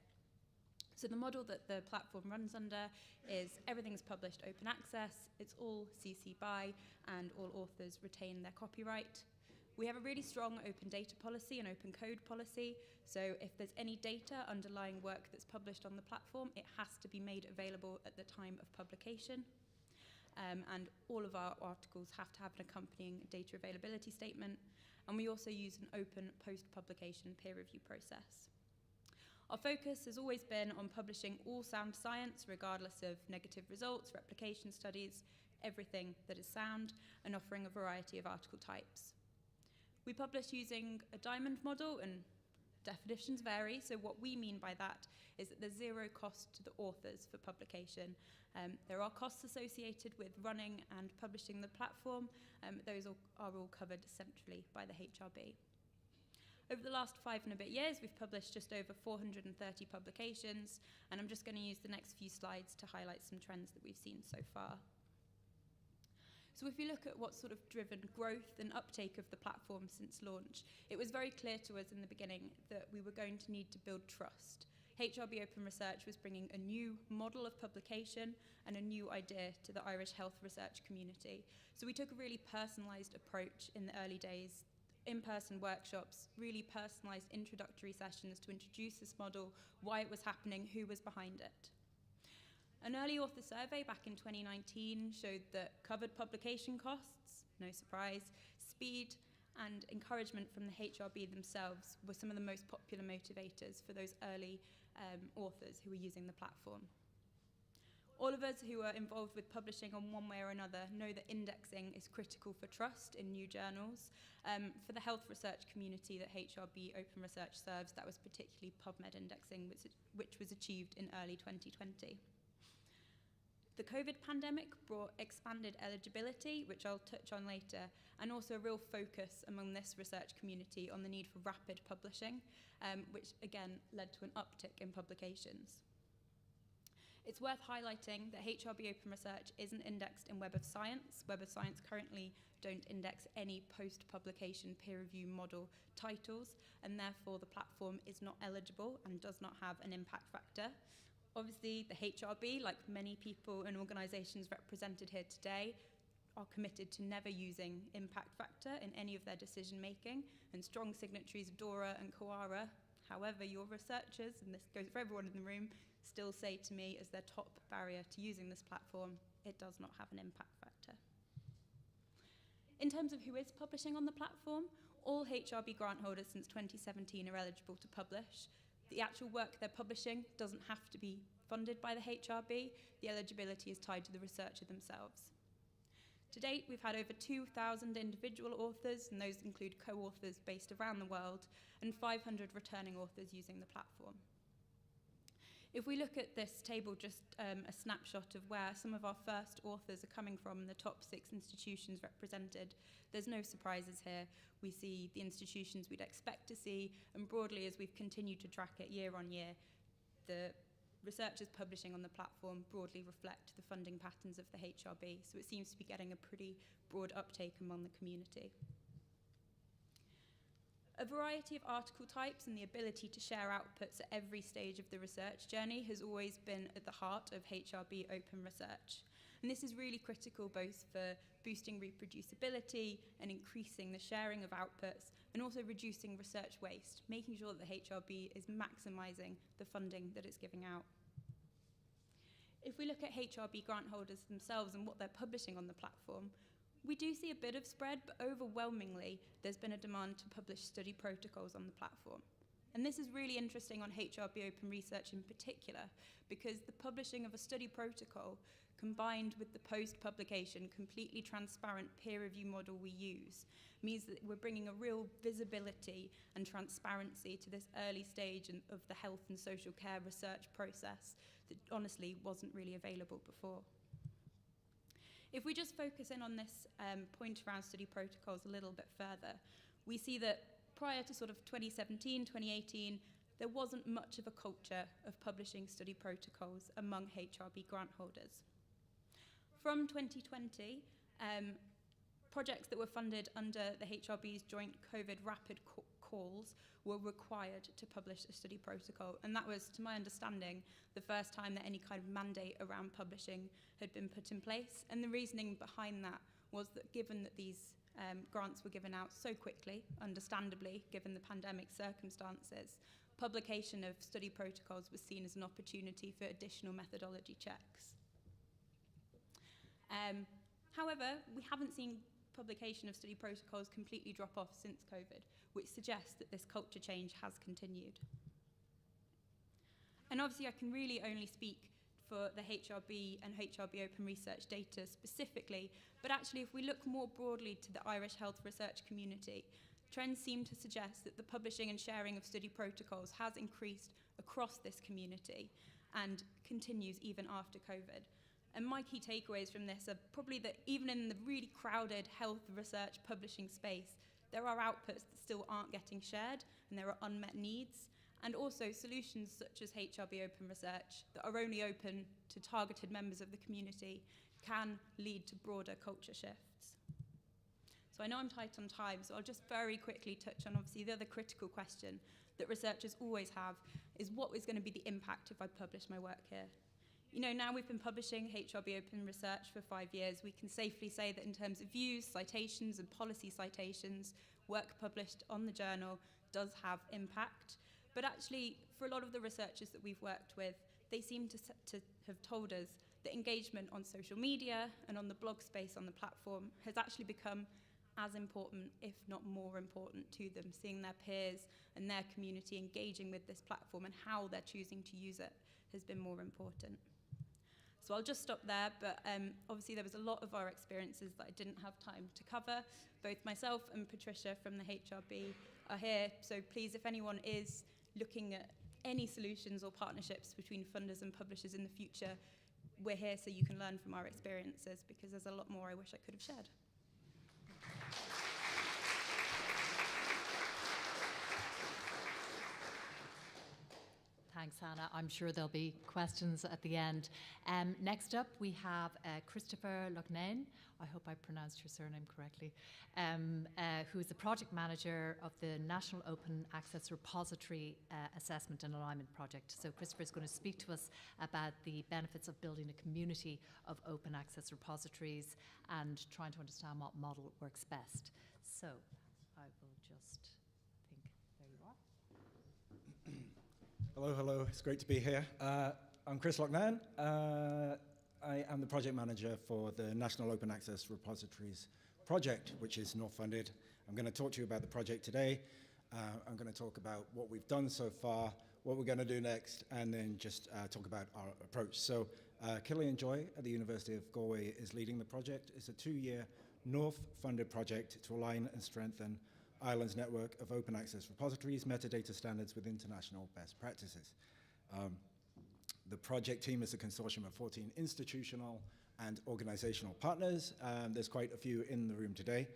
So the model that the platform runs under is everything's published open access, it's all CC BY, and all authors retain their copyright. We have a really strong open data policy and open code policy, so if there's any data underlying work that's published on the platform, it has to be made available at the time of publication. And all of our articles have to have an accompanying data availability statement, and we also use an open post-publication peer review process. Our focus has always been on publishing all sound science, regardless of negative results, replication studies, everything that is sound, and offering a variety of article types. We publish using a diamond model, and definitions vary, so what we mean by that is that there's zero cost to the authors for publication. There are costs associated with running and publishing the platform. Those are all covered centrally by the HRB. Over the last 5 and a bit years, we've published just over 430 publications, and I'm just going to use the next few slides to highlight some trends that we've seen so far. So if you look at what's sort of driven growth and uptake of the platform since launch, it was very clear to us in the beginning that we were going to need to build trust. HRB Open Research was bringing a new model of publication and a new idea to the Irish health research community. So we took a really personalised approach in the early days, in-person workshops, really personalised introductory sessions to introduce this model, why it was happening, who was behind it. An early author survey back in 2019 showed that covered publication costs, no surprise, speed and encouragement from the HRB themselves were some of the most popular motivators for those early authors who were using the platform. All of us who are involved with publishing on one way or another know that indexing is critical for trust in new journals. For the health research community that HRB Open Research serves, that was particularly PubMed indexing, which was achieved in early 2020. The COVID pandemic brought expanded eligibility, which I'll touch on later, and also a real focus among this research community on the need for rapid publishing, which again led to an uptick in publications. It's worth highlighting that HRB Open Research isn't indexed in Web of Science. Web of Science currently don't index any post-publication peer review model titles, and therefore the platform is not eligible and does not have an impact factor. Obviously, the HRB, like many people and organisations represented here today, are committed to never using impact factor in any of their decision making, and strong signatories of DORA and COARA. However, your researchers, and this goes for everyone in the room, still say to me as their top barrier to using this platform, it does not have an impact factor. In terms of who is publishing on the platform, all HRB grant holders since 2017 are eligible to publish. The actual work they're publishing doesn't have to be funded by the HRB. The eligibility is tied to the researcher themselves. To date, we've had over 2,000 individual authors, and those include co-authors based around the world, and 500 returning authors using the platform. If we look at this table, just a snapshot of where some of our first authors are coming from, the top 6 institutions represented, there's no surprises here. We see the institutions we'd expect to see, and broadly, as we've continued to track it year on year, the researchers publishing on the platform broadly reflect the funding patterns of the HRB, so it seems to be getting a pretty broad uptake among the community. A variety of article types and the ability to share outputs at every stage of the research journey has always been at the heart of HRB Open Research. And this is really critical both for boosting reproducibility and increasing the sharing of outputs, and also reducing research waste, making sure that the HRB is maximising the funding that it's giving out. If we look at HRB grant holders themselves and what they're publishing on the platform, we do see a bit of spread, but overwhelmingly, there's been a demand to publish study protocols on the platform. And this is really interesting on HRB Open Research in particular, because the publishing of a study protocol combined with the post-publication, completely transparent peer review model we use means that we're bringing a real visibility and transparency to this early stage of the health and social care research process that honestly wasn't really available before. If we just focus in on this point around study protocols a little bit further, we see that prior to sort of 2017, 2018, there wasn't much of a culture of publishing study protocols among HRB grant holders. From 2020, projects that were funded under the HRB's joint COVID rapid calls were required to publish a study protocol. And that was, to my understanding, the first time that any kind of mandate around publishing had been put in place. And the reasoning behind that was that given that these grants were given out so quickly, understandably, given the pandemic circumstances, publication of study protocols was seen as an opportunity for additional methodology checks. However, we haven't seen publication of study protocols completely drop off since COVID, which suggests that this culture change has continued. And obviously I can really only speak for the HRB and HRB Open Research data specifically, but actually if we look more broadly to the Irish health research community, trends seem to suggest that the publishing and sharing of study protocols has increased across this community and continues even after COVID. And my key takeaways from this are probably that even in the really crowded health research publishing space, there are outputs that still aren't getting shared and there are unmet needs. And also solutions such as HRB Open Research that are only open to targeted members of the community can lead to broader culture shifts. So I know I'm tight on time, so I'll just very quickly touch on obviously the other critical question that researchers always have is what is going to be the impact if I publish my work here? You know, now we've been publishing HRB Open Research for 5 years, we can safely say that in terms of views, citations and policy citations, work published on the journal does have impact. But actually, for a lot of the researchers that we've worked with, they seem to have told us that engagement on social media and on the blog space on the platform has actually become as important, if not more important to them, seeing their peers and their community engaging with this platform and how they're choosing to use it has been more important. So I'll just stop there, but obviously there was a lot of our experiences that I didn't have time to cover. Both myself and Patricia from the HRB are here, so please, if anyone is looking at any solutions or partnerships between funders and publishers in the future, we're here so you can learn from our experiences, because there's a lot more I wish I could have shared. Thanks, Hannah. I'm sure there'll be questions at the end. Next up, we have Christopher Loughnane. I hope I pronounced your surname correctly, who is the project manager of the National Open Access Repository Assessment and Alignment Project. So Christopher is going to speak to us about the benefits of building a community of open access repositories and trying to understand what model works best. So I will just think, there you are. Hello, hello. It's great to be here. I'm Chris Loughnane. I am the project manager for the National Open Access Repositories project, which is NORF funded. I'm going to talk to you about the project today. I'm going to talk about what we've done so far, what we're going to do next, and then just talk about our approach. So Killian Joy at the University of Galway is leading the project. It's a 2-year NORF funded project to align and strengthen Ireland's network of open access repositories, metadata standards with international best practices. The project team is a consortium of 14 institutional and organizational partners. There's quite a few in the room today.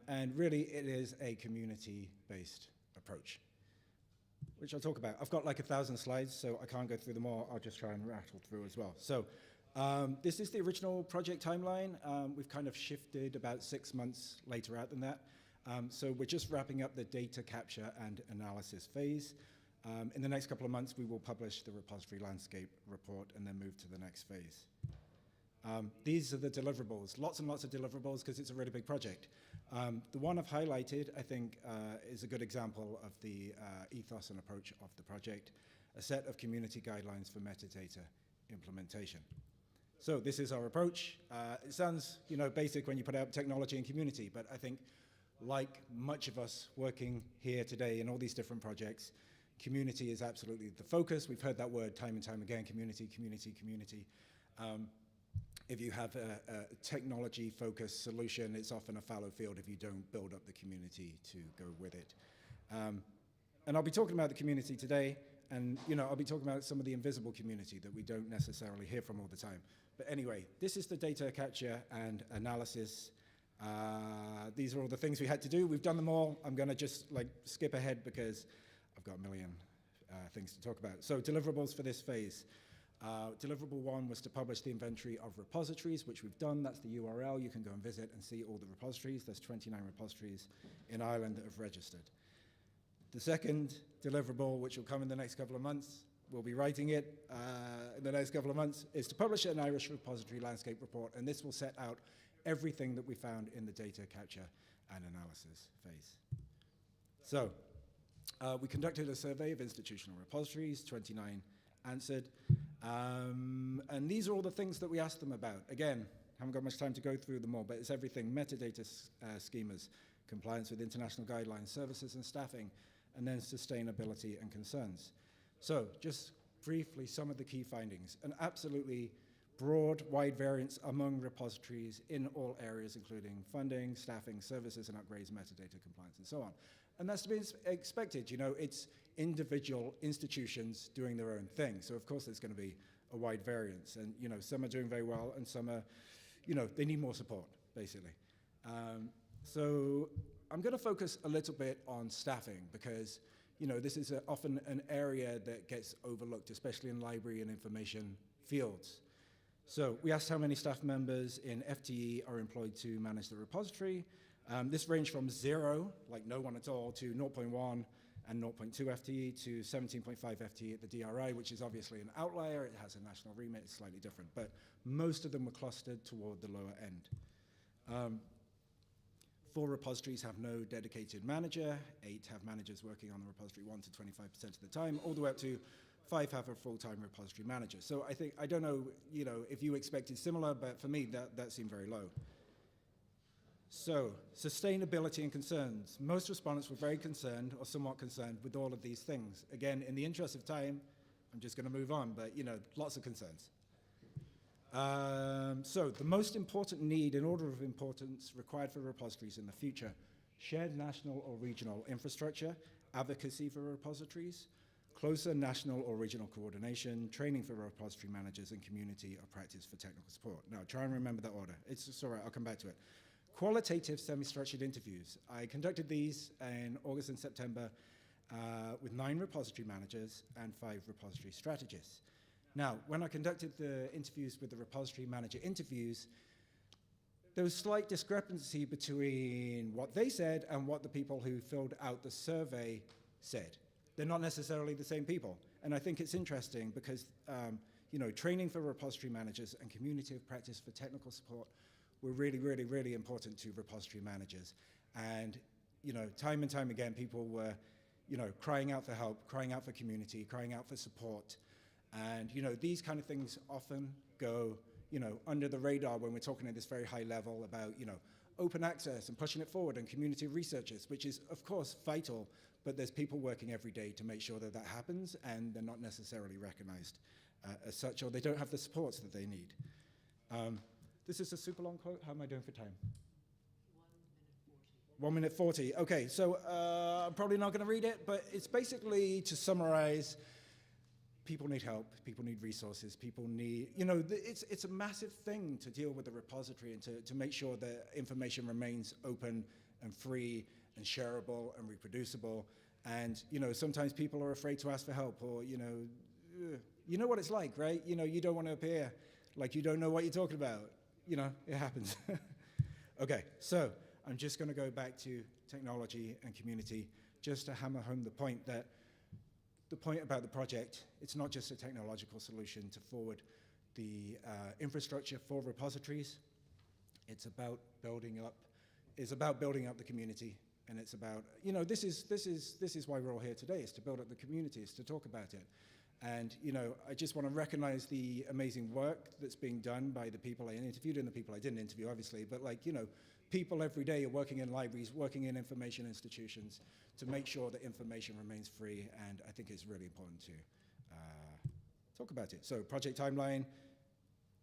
And really it is a community-based approach, which I'll talk about. I've got like 1,000 slides, so I can't go through them all. I'll just try and rattle through as well. So this is the original project timeline. We've kind of shifted about 6 months later out than that. So we're just wrapping up the data capture and analysis phase. In the next couple of months, we will publish the repository landscape report and then move to the next phase. These are the deliverables, lots and lots of deliverables because it's a really big project. The one I've highlighted, I think, is a good example of the ethos and approach of the project, a set of community guidelines for metadata implementation. So this is our approach. It sounds, basic when you put out technology and community, but I think like much of us working here today in all these different projects, community is absolutely the focus. We've heard that word time and time again, community, community, community. If you have a technology-focused solution, it's often a fallow field if you don't build up the community to go with it. And I'll be talking about the community today, and I'll be talking about some of the invisible community that we don't necessarily hear from all the time. But anyway, this is the data capture and analysis. These are all the things we had to do. We've done them all. I'm going to just skip ahead because I've got a million things to talk about. So deliverables for this phase. Deliverable 1 was to publish the inventory of repositories, which we've done. That's the URL. You can go and visit and see all the repositories. There's 29 repositories in Ireland that have registered. The second deliverable, which will come in the next couple of months, we'll be writing it in the next couple of months, is to publish an Irish repository landscape report, and this will set out everything that we found in the data capture and analysis phase. So, we conducted a survey of institutional repositories, 29 answered, and these are all the things that we asked them about. Again, haven't got much time to go through them all, but it's everything: metadata schemas, compliance with international guidelines, services and staffing, and then sustainability and concerns. So, just briefly, some of the key findings: an absolutely broad, wide variance among repositories in all areas, including funding, staffing, services and upgrades, metadata compliance, and so on. And that's to be expected. You know, it's individual institutions doing their own thing. So of course there's going to be a wide variance. And, you know, some are doing very well and some are, you know, they need more support, basically. So I'm going to focus a little bit on staffing because, you know, this is often an area that gets overlooked, especially in library and information fields. So we asked how many staff members in FTE are employed to manage the repository. This ranged from 0, like no one at all, to 0.1 and 0.2 FTE to 17.5 FTE at the DRI, which is obviously an outlier. It has a national remit, it's slightly different, but most of them were clustered toward the lower end. 4 repositories have no dedicated manager, 8 have managers working on the repository 1 to 25% of the time, all the way up to 5 have a full-time repository manager. So I don't know, you know, if you expected similar, but for me, that seemed very low. So, sustainability and concerns. Most respondents were very concerned or somewhat concerned with all of these things. Again, in the interest of time, I'm just going to move on, but, you know, lots of concerns. So, the most important need in order of importance required for repositories in the future: shared national or regional infrastructure, advocacy for repositories, closer national or regional coordination, training for repository managers, and community of practice for technical support. Now, try and remember that order. It's all right, I'll come back to it. Qualitative semi-structured interviews. I conducted these in August and September with 9 repository managers and 5 repository strategists. Now, when I conducted the interviews with the repository manager interviews, there was slight discrepancy between what they said and what the people who filled out the survey said. They're not necessarily the same people. And I think it's interesting because, you know, training for repository managers and community of practice for technical support were really, really, really important to repository managers. And, you know, time and time again, people were, you know, crying out for help, crying out for community, crying out for support. And, you know, these kind of things often go, you know, under the radar when we're talking at this very high level about, you know, open access and pushing it forward and community researchers, which is, of course, vital, but there's people working every day to make sure that that happens, and they're not necessarily recognized as such, or they don't have the supports that they need. This is a super long quote. How am I doing for time? 1 minute 40. Okay, so I'm probably not going to read it, but it's basically to summarize: people need help, people need resources, people need, you know, it's a massive thing to deal with the repository and to make sure that information remains open and free and shareable and reproducible. And, you know, sometimes people are afraid to ask for help, or, you know what it's like, right? You know, you don't want to appear like you don't know what you're talking about. You know, it happens. Okay, so I'm just going to go back to technology and community just to hammer home the point about the project. It's not just a technological solution to forward the infrastructure for repositories. It's about building up the community, and it's about, you know, this is why we're all here today, is to build up the community, is to talk about it. And, you know, I just want to recognize the amazing work that's being done by the people I interviewed and the people I didn't interview, obviously, but, like, you know, people every day are working in libraries, working in information institutions to make sure that information remains free, and I think it's really important to talk about it. So, project timeline,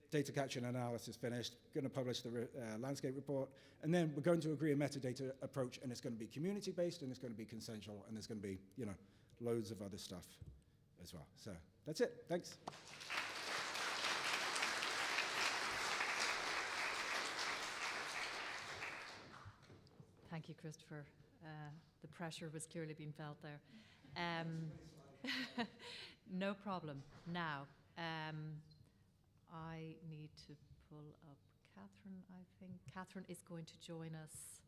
data capture and analysis finished, going to publish the landscape report, and then we're going to agree a metadata approach, and it's going to be community-based, and it's going to be consensual, and there's going to be, you know, loads of other stuff as well. So that's it. Thanks. Thank you, Christopher. The pressure was clearly being felt there. No problem. Now, I need to pull up Catherine, I think. Catherine is going to join us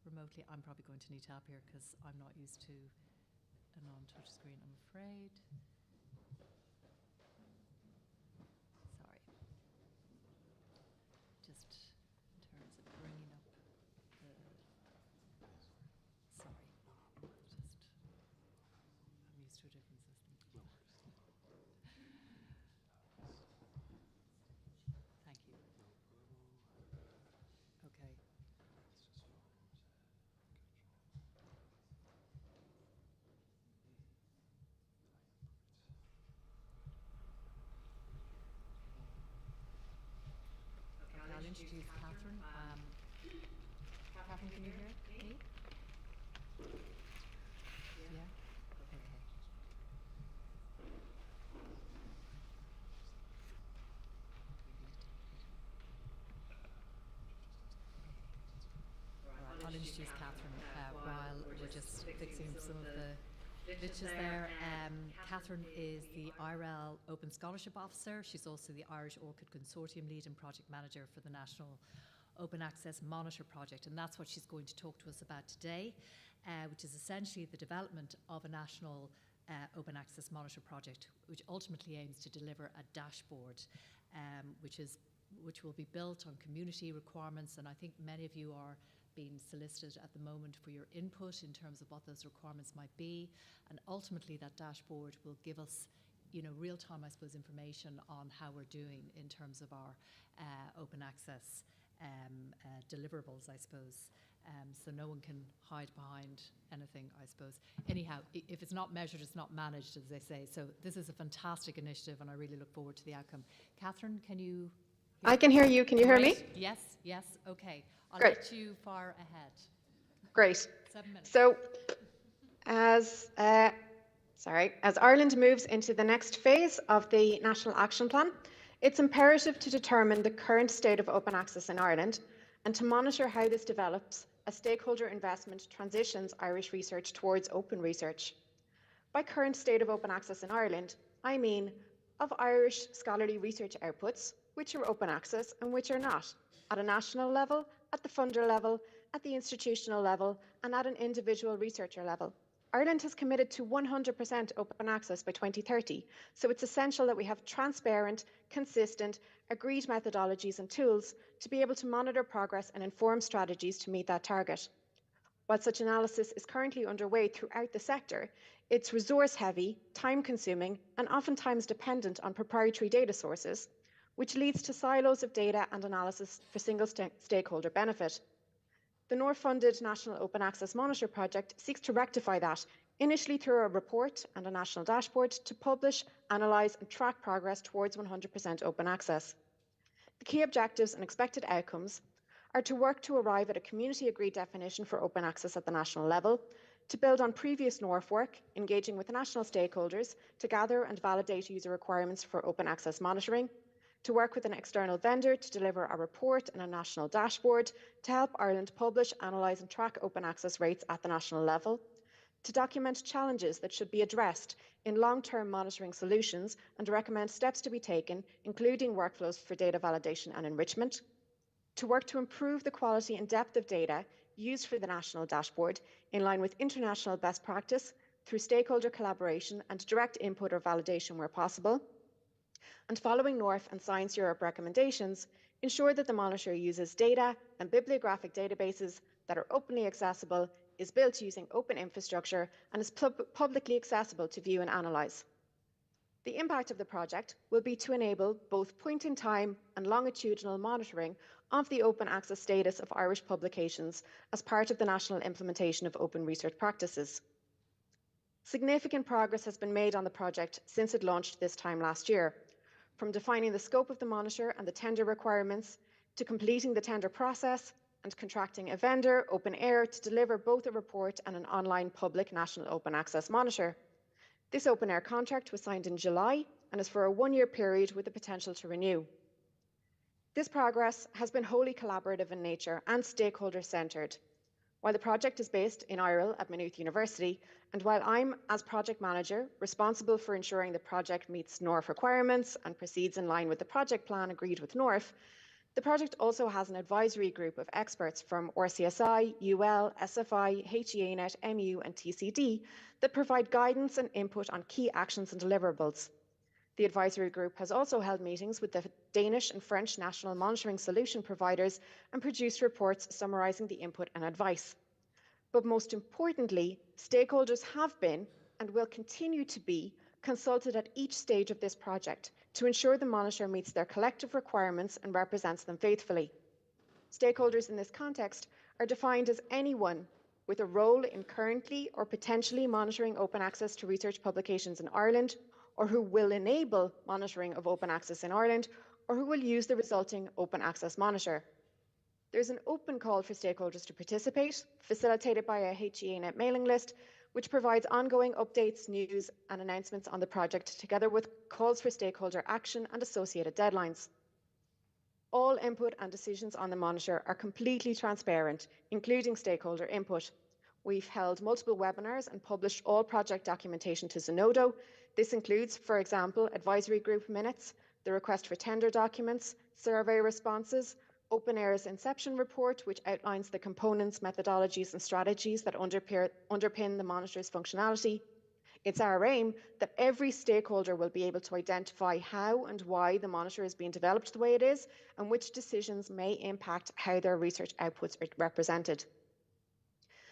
remotely. I'm probably going to need help here because I'm not used to a non-touch screen, I'm afraid. Sorry. Just in terms of bringing up the... Sorry. I'm used to a different system. Thank you. Okay. Okay, I'll introduce Catherine. Catherine, can you hear me? Yeah? Okay. I'll introduce Catherine while we're just fixing some of the glitches there. Catherine is the IRL Open Scholarship Officer. She's also the Irish Orchid Consortium Lead and Project Manager for the National Open Access Monitor Project, and that's what she's going to talk to us about today, which is essentially the development of a national open access monitor project, which ultimately aims to deliver a dashboard, which will be built on community requirements, and I think many of you are being solicited at the moment for your input in terms of what those requirements might be, and ultimately that dashboard will give us, real-time, I suppose, information on how we're doing in terms of our open access deliverables, I suppose. So no one can hide behind anything, I suppose. Anyhow, if it's not measured, it's not managed, as they say. So this is a fantastic initiative, and I really look forward to the outcome. Catherine, can you... I can hear you. Can you hear me? Yes, okay. I'll Great. let you far ahead. Great. 7 minutes. So, as Ireland moves into the next phase of the National Action Plan, it's imperative to determine the current state of open access in Ireland and to monitor how this develops as stakeholder investment transitions Irish research towards open research. By current state of open access in Ireland, I mean of Irish scholarly research outputs, which are open access and which are not, at a national level, at the funder level, at the institutional level, and at an individual researcher level. Ireland has committed to 100% open access by 2030, so it's essential that we have transparent, consistent, agreed methodologies and tools to be able to monitor progress and inform strategies to meet that target. While such analysis is currently underway throughout the sector, it's resource-heavy, time-consuming, and oftentimes dependent on proprietary data sources, which leads to silos of data and analysis for single stakeholder benefit. The NORF-funded National Open Access Monitor project seeks to rectify that, initially through a report and a national dashboard to publish, analyse and track progress towards 100% open access. The key objectives and expected outcomes are to work to arrive at a community-agreed definition for open access at the national level, to build on previous NORF work, engaging with national stakeholders to gather and validate user requirements for open access monitoring, to work with an external vendor to deliver a report and a national dashboard to help Ireland publish, analyse and track open access rates at the national level, to document challenges that should be addressed in long-term monitoring solutions and recommend steps to be taken, including workflows for data validation and enrichment, to work to improve the quality and depth of data used for the national dashboard in line with international best practice through stakeholder collaboration and direct input or validation where possible, and following NORF and Science Europe recommendations, ensure that the monitor uses data and bibliographic databases that are openly accessible, is built using open infrastructure, and is publicly accessible to view and analyse. The impact of the project will be to enable both point-in-time and longitudinal monitoring of the open access status of Irish publications as part of the national implementation of open research practices. Significant progress has been made on the project since it launched this time last year, from defining the scope of the monitor and the tender requirements, to completing the tender process and contracting a vendor, Open Air, to deliver both a report and an online public national open access monitor. This Open Air contract was signed in July and is for a one-year period with the potential to renew. This progress has been wholly collaborative in nature and stakeholder-centred. While the project is based in Ireland at Maynooth University, and while I'm, as project manager, responsible for ensuring the project meets NORF requirements and proceeds in line with the project plan agreed with NORF, the project also has an advisory group of experts from RCSI, UL, SFI, HEANet, MU and TCD that provide guidance and input on key actions and deliverables. The advisory group has also held meetings with the Danish and French national monitoring solution providers and produced reports summarising the input and advice. But most importantly, stakeholders have been and will continue to be consulted at each stage of this project to ensure the monitor meets their collective requirements and represents them faithfully. Stakeholders in this context are defined as anyone with a role in currently or potentially monitoring open access to research publications in Ireland, or who will enable monitoring of open access in Ireland, or who will use the resulting open access monitor. There's an open call for stakeholders to participate, facilitated by a HEANet mailing list, which provides ongoing updates, news and announcements on the project, together with calls for stakeholder action and associated deadlines. All input and decisions on the monitor are completely transparent, including stakeholder input. We've held multiple webinars and published all project documentation to Zenodo. This includes, for example, advisory group minutes, the request for tender documents, survey responses, OpenAIR's inception report, which outlines the components, methodologies and strategies that underpin the monitor's functionality. It's our aim that every stakeholder will be able to identify how and why the monitor is being developed the way it is, and which decisions may impact how their research outputs are represented.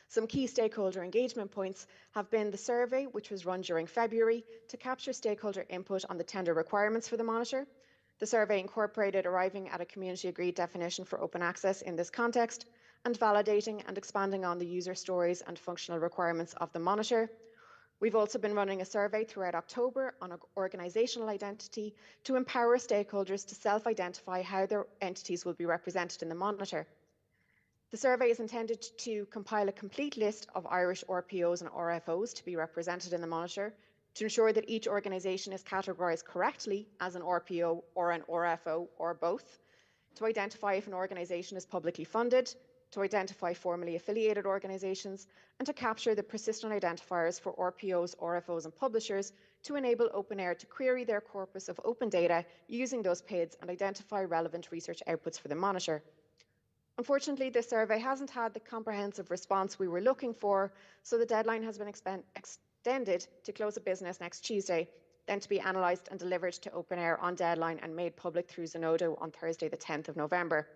Some key stakeholder engagement points have been the survey, which was run during February to capture stakeholder input on the tender requirements for the monitor. The survey incorporated arriving at a community-agreed definition for open access in this context, and validating and expanding on the user stories and functional requirements of the monitor. We've also been running a survey throughout October on organisational identity to empower stakeholders to self-identify how their entities will be represented in the monitor. The survey is intended to compile a complete list of Irish RPOs and RFOs to be represented in the monitor, to ensure that each organisation is categorised correctly as an RPO or an RFO or both, to identify if an organisation is publicly funded, to identify formally affiliated organisations, and to capture the persistent identifiers for RPOs, RFOs and publishers to enable OpenAIR to query their corpus of open data using those PIDs and identify relevant research outputs for the monitor. Unfortunately, this survey hasn't had the comprehensive response we were looking for, so the deadline has been extended to close of business next Tuesday, then to be analysed and delivered to OpenAIR on deadline and made public through Zenodo on Thursday the 10th of November.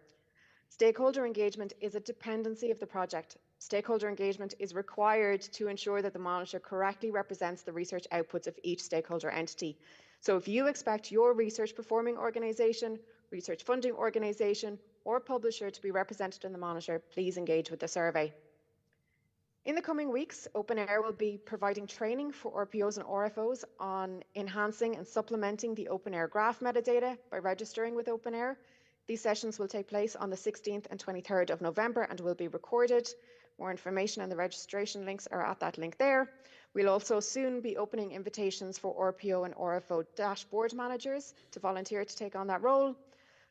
Stakeholder engagement is a dependency of the project. Stakeholder engagement is required to ensure that the monitor correctly represents the research outputs of each stakeholder entity. So if you expect your research performing organisation, research funding organisation or publisher to be represented in the monitor, please engage with the survey. In the coming weeks, OpenAIR will be providing training for RPOs and RFOs on enhancing and supplementing the OpenAIR graph metadata by registering with OpenAIR. These sessions will take place on the 16th and 23rd of November and will be recorded. More information and the registration links are at that link there. We'll also soon be opening invitations for RPO and RFO dashboard managers to volunteer to take on that role.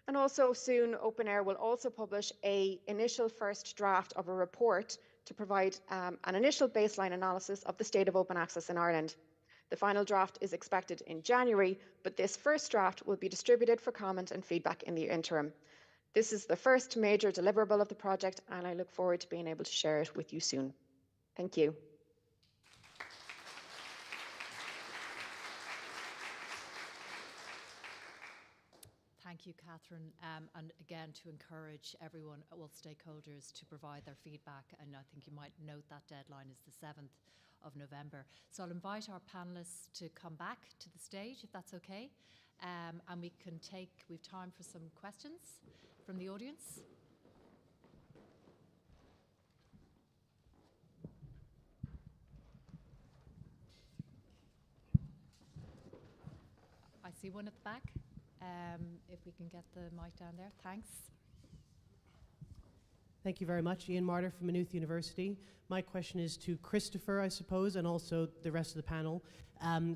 And also soon, OpenAIR will also publish an initial first draft of a report to provide an initial baseline analysis of the state of open access in Ireland. The final draft is expected in January, but this first draft will be distributed for comment and feedback in the interim. This is the first major deliverable of the project, and I look forward to being able to share it with you soon. Thank you. Thank you, Catherine, and again to encourage everyone, all stakeholders, to provide their feedback, and I think you might note that deadline is the 7th of November. So I'll invite our panellists to come back to the stage, if that's okay, and we've time for some questions from the audience. I see one at the back. If we can get the mic down there, thanks. Thank you very much. Ian Martyr from Maynooth University. My question is to Christopher, I suppose, and also the rest of the panel.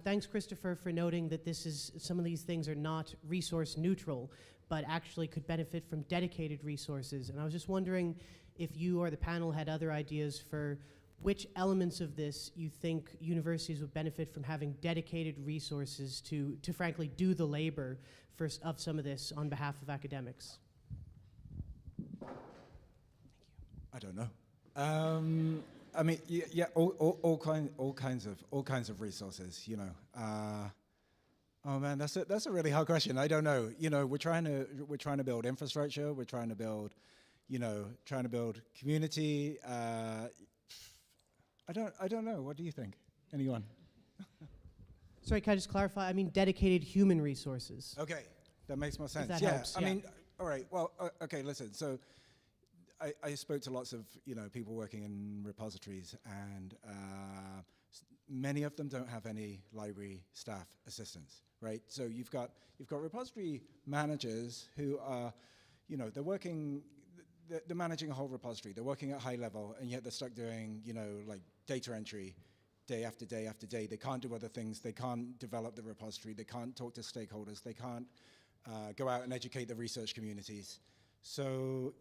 Thanks, Christopher, for noting that some of these things are not resource neutral, but actually could benefit from dedicated resources. And I was just wondering if you or the panel had other ideas for which elements of this you think universities would benefit from having dedicated resources to frankly do the labor of some of this on behalf of academics. I don't know. I mean, yeah, all kinds of resources. You know. Oh man, that's a really hard question. I don't know. You know, we're trying to build infrastructure. We're trying to build, community. I don't know. What do you think? Anyone? Sorry, can I just clarify? I mean, dedicated human resources. Okay, that makes more sense. That yeah, helps, I mean, all right. Well, okay. Listen. So, I spoke to lots of people working in repositories, and many of them don't have any library staff assistants, right? So you've got repository managers who are, they're working. They're managing a whole repository. They're working at high level, and yet they're stuck doing, like data entry day after day after day. They can't do other things. They can't develop the repository. They can't talk to stakeholders. They can't go out and educate the research communities. So,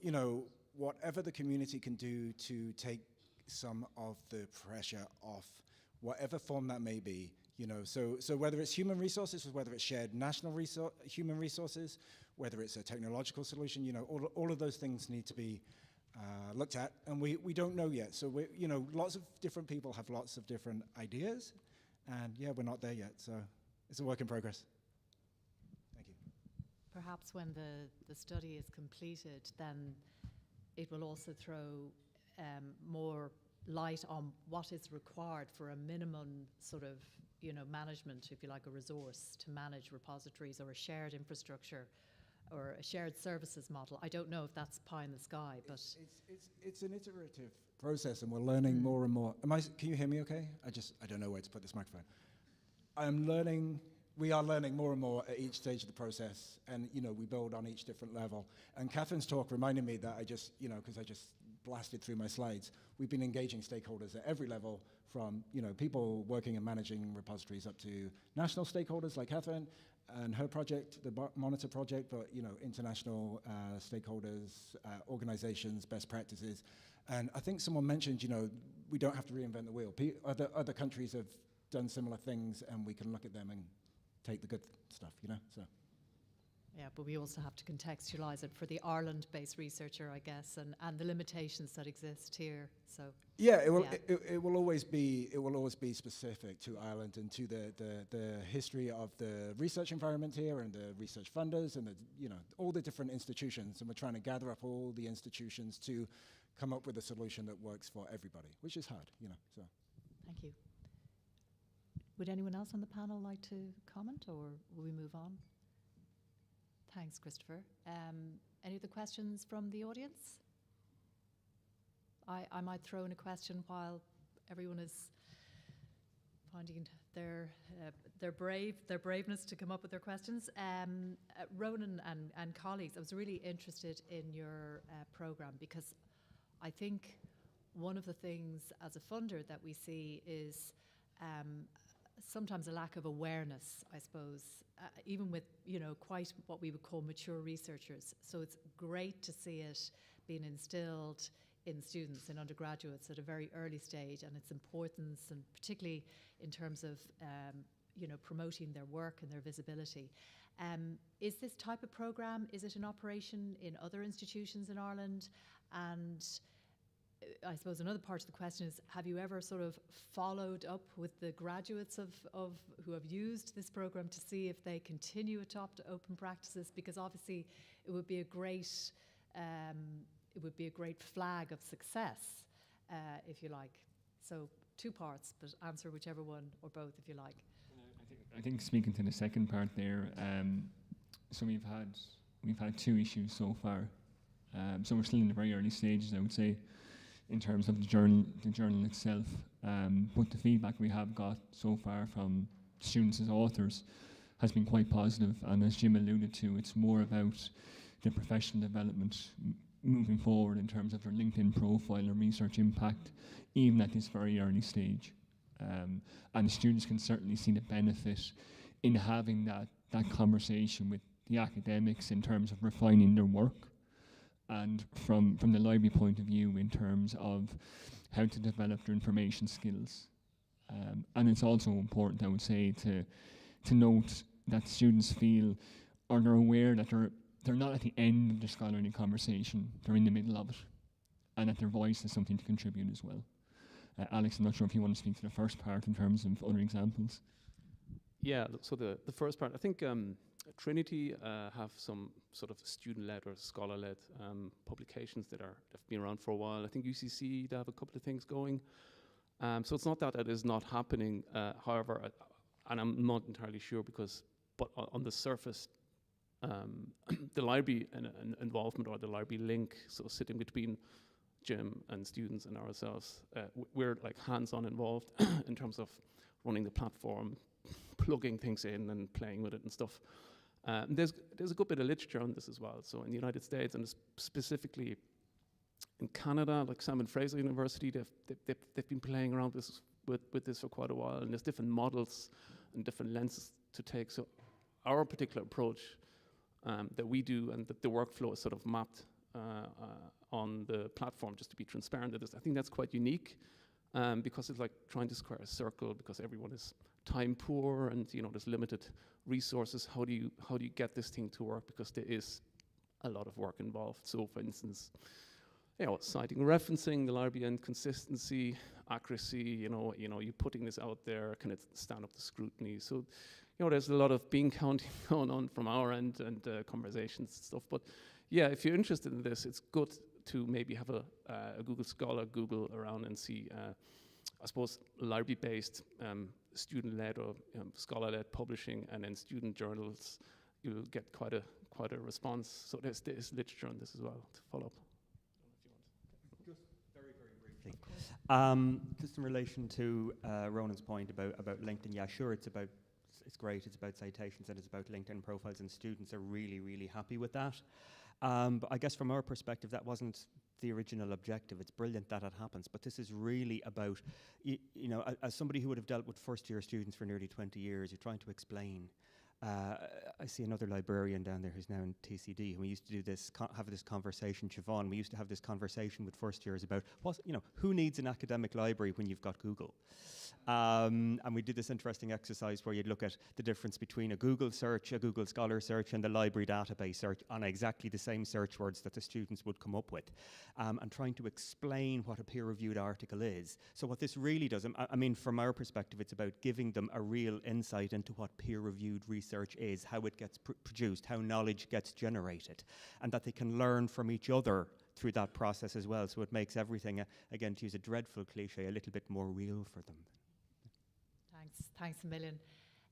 whatever the community can do to take some of the pressure off, whatever form that may be, so whether it's human resources or whether it's shared national human resources, whether it's a technological solution, all of those things need to be looked at, and we don't know yet. So lots of different people have lots of different ideas, and yeah, we're not there yet. So it's a work in progress. Thank you. Perhaps when the study is completed, then it will also throw more light on what is required for a minimum sort of management, if you like, a resource to manage repositories or a shared infrastructure or a shared services model. I don't know if that's pie in the sky, but it's an iterative process, and we're learning more and more. Can you hear me okay? I don't know where to put this microphone. We are learning more and more at each stage of the process, and we build on each different level. And Catherine's talk reminded me that because I just blasted through my slides, we've been engaging stakeholders at every level, from people working and managing repositories up to national stakeholders like Catherine and her project, the Monitor project, but international stakeholders, organizations, best practices. And I think someone mentioned, we don't have to reinvent the wheel. Other countries have done similar things, and we can look at them and take the good stuff, so. Yeah, but we also have to contextualize it for the Ireland-based researcher, I guess, and the limitations that exist here. So yeah, it will always be specific to Ireland and to the history of the research environment here and the research funders and all the different institutions, and we're trying to gather up all the institutions to come up with a solution that works for everybody, which is hard, So. Thank you. Would anyone else on the panel like to comment, or will we move on? Thanks, Christopher. Any other questions from the audience? I might throw in a question while everyone is finding their braveness to come up with their questions. Ronan and colleagues, I was really interested in your program, because I think one of the things as a funder that we see is sometimes a lack of awareness, I suppose, even with quite what we would call mature researchers. So it's great to see it being instilled in students, in undergraduates at a very early stage, and its importance, and particularly in terms of promoting their work and their visibility. Is this type of program, is it in operation in other institutions in Ireland? And I suppose another part of the question is, have you ever sort of followed up with the graduates of who have used this program to see if they continue to adopt open practices? Because obviously it would be a great flag of success, if you like. So 2 parts, but answer whichever one or both if you like. I think speaking to the second part there, so we've had 2 issues so far. So we're still in the very early stages, I would say, in terms of the journal itself. But the feedback we have got so far from students as authors has been quite positive. And as Jim alluded to, it's more about the professional development moving forward in terms of their LinkedIn profile and research impact, even at this very early stage. And students can certainly see the benefit in having that conversation with the academics in terms of refining their work. and from the library point of view in terms of how to develop their information skills. And it's also important, I would say, to note that students feel or they're aware that they're not at the end of the scholarly conversation, they're in the middle of it, and that their voice is something to contribute as well. Alex, I'm not sure if you want to speak to the first part in terms of other examples. Yeah, so the first part, I think Trinity have some sort of student-led or scholar-led publications that have been around for a while. I think UCC, they have a couple of things going. So it's not that it is not happening, however, and I'm not entirely sure but on the surface, the library involvement or the library link, so sitting between Jim and students and ourselves, we're like hands-on involved in terms of running the platform, plugging things in and playing with it and stuff. There's a good bit of literature on this as well. So in the United States and specifically in Canada, like Simon Fraser University, they've been playing around with this for quite a while, and there's different models and different lenses to take. So our particular approach that we do and the workflow is sort of mapped on the platform, just to be transparent. I think that's quite unique because it's like trying to square a circle because everyone is time poor and there's limited resources. How do you get this thing to work? Because there is a lot of work involved. So for instance, citing, referencing, the library and consistency, accuracy, you're putting this out there, can it stand up to scrutiny? So, there's a lot of bean counting going on from our end and conversations and stuff. But yeah, if you're interested in this, it's good to maybe have a Google Scholar, Google around and see, I suppose, library-based, student-led or scholar-led publishing, and then student journals. You'll get quite a response. So there's literature on this as well to follow up. Just very, very briefly. Just in relation to Ronan's point about LinkedIn, yeah, sure, it's great, it's about citations and it's about LinkedIn profiles, and students are really, really happy with that. But I guess from our perspective, that wasn't the original objective. It's brilliant that it happens, but this is really about, as somebody who would have dealt with first-year students for nearly 20 years, you're trying to explain. I see another librarian down there who's now in TCD, and we used to do this, have this conversation, Siobhan, we used to have this conversation with first years about, who needs an academic library when you've got Google? And we did this interesting exercise where you'd look at the difference between a Google search, a Google Scholar search, and the library database search on exactly the same search words that the students would come up with, and trying to explain what a peer-reviewed article is. So what this really does, I mean, from our perspective, it's about giving them a real insight into what peer-reviewed research is, how it gets produced, how knowledge gets generated, and that they can learn from each other through that process as well. So it makes everything, again, to use a dreadful cliche, a little bit more real for them. Thanks a million.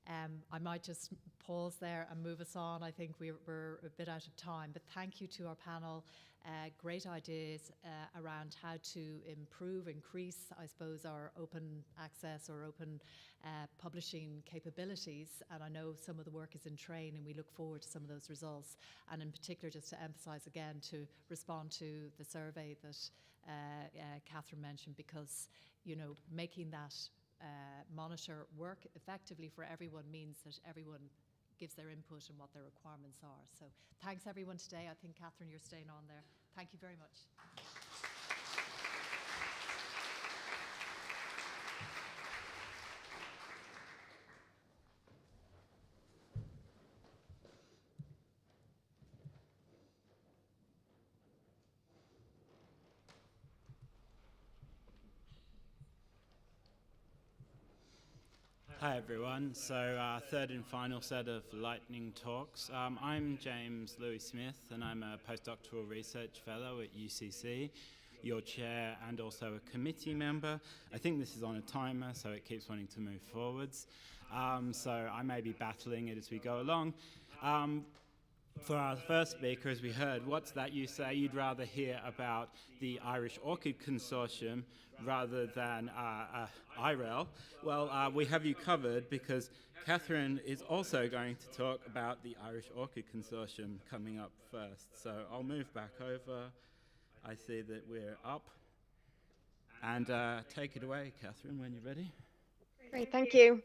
I might just pause there and move us on. I think we're a bit out of time, but thank you to our panel. Great ideas around how to increase, I suppose, our open access or open publishing capabilities. And I know some of the work is in train, and we look forward to some of those results. And in particular, just to emphasize again, to respond to the survey that Catherine mentioned, because, making that monitor work effectively for everyone means that everyone gives their input and what their requirements are. So thanks everyone today. I think, Catherine, you're staying on there. Thank you very much. Hi everyone, so third and final set of lightning talks. I'm James Louis Smith, and I'm a postdoctoral research fellow at UCC, your chair and also a committee member. I think this is on a timer, so it keeps wanting to move forwards. So I may be battling it as we go along. For our first speaker, as we heard, what's that you say? You'd rather hear about the Irish Orchid Consortium rather than IREL. Well, we have you covered, because Catherine is also going to talk about the Irish Orchid Consortium coming up first. So I'll move back over. I see that we're up. And take it away, Catherine, when you're ready. Great, thank you.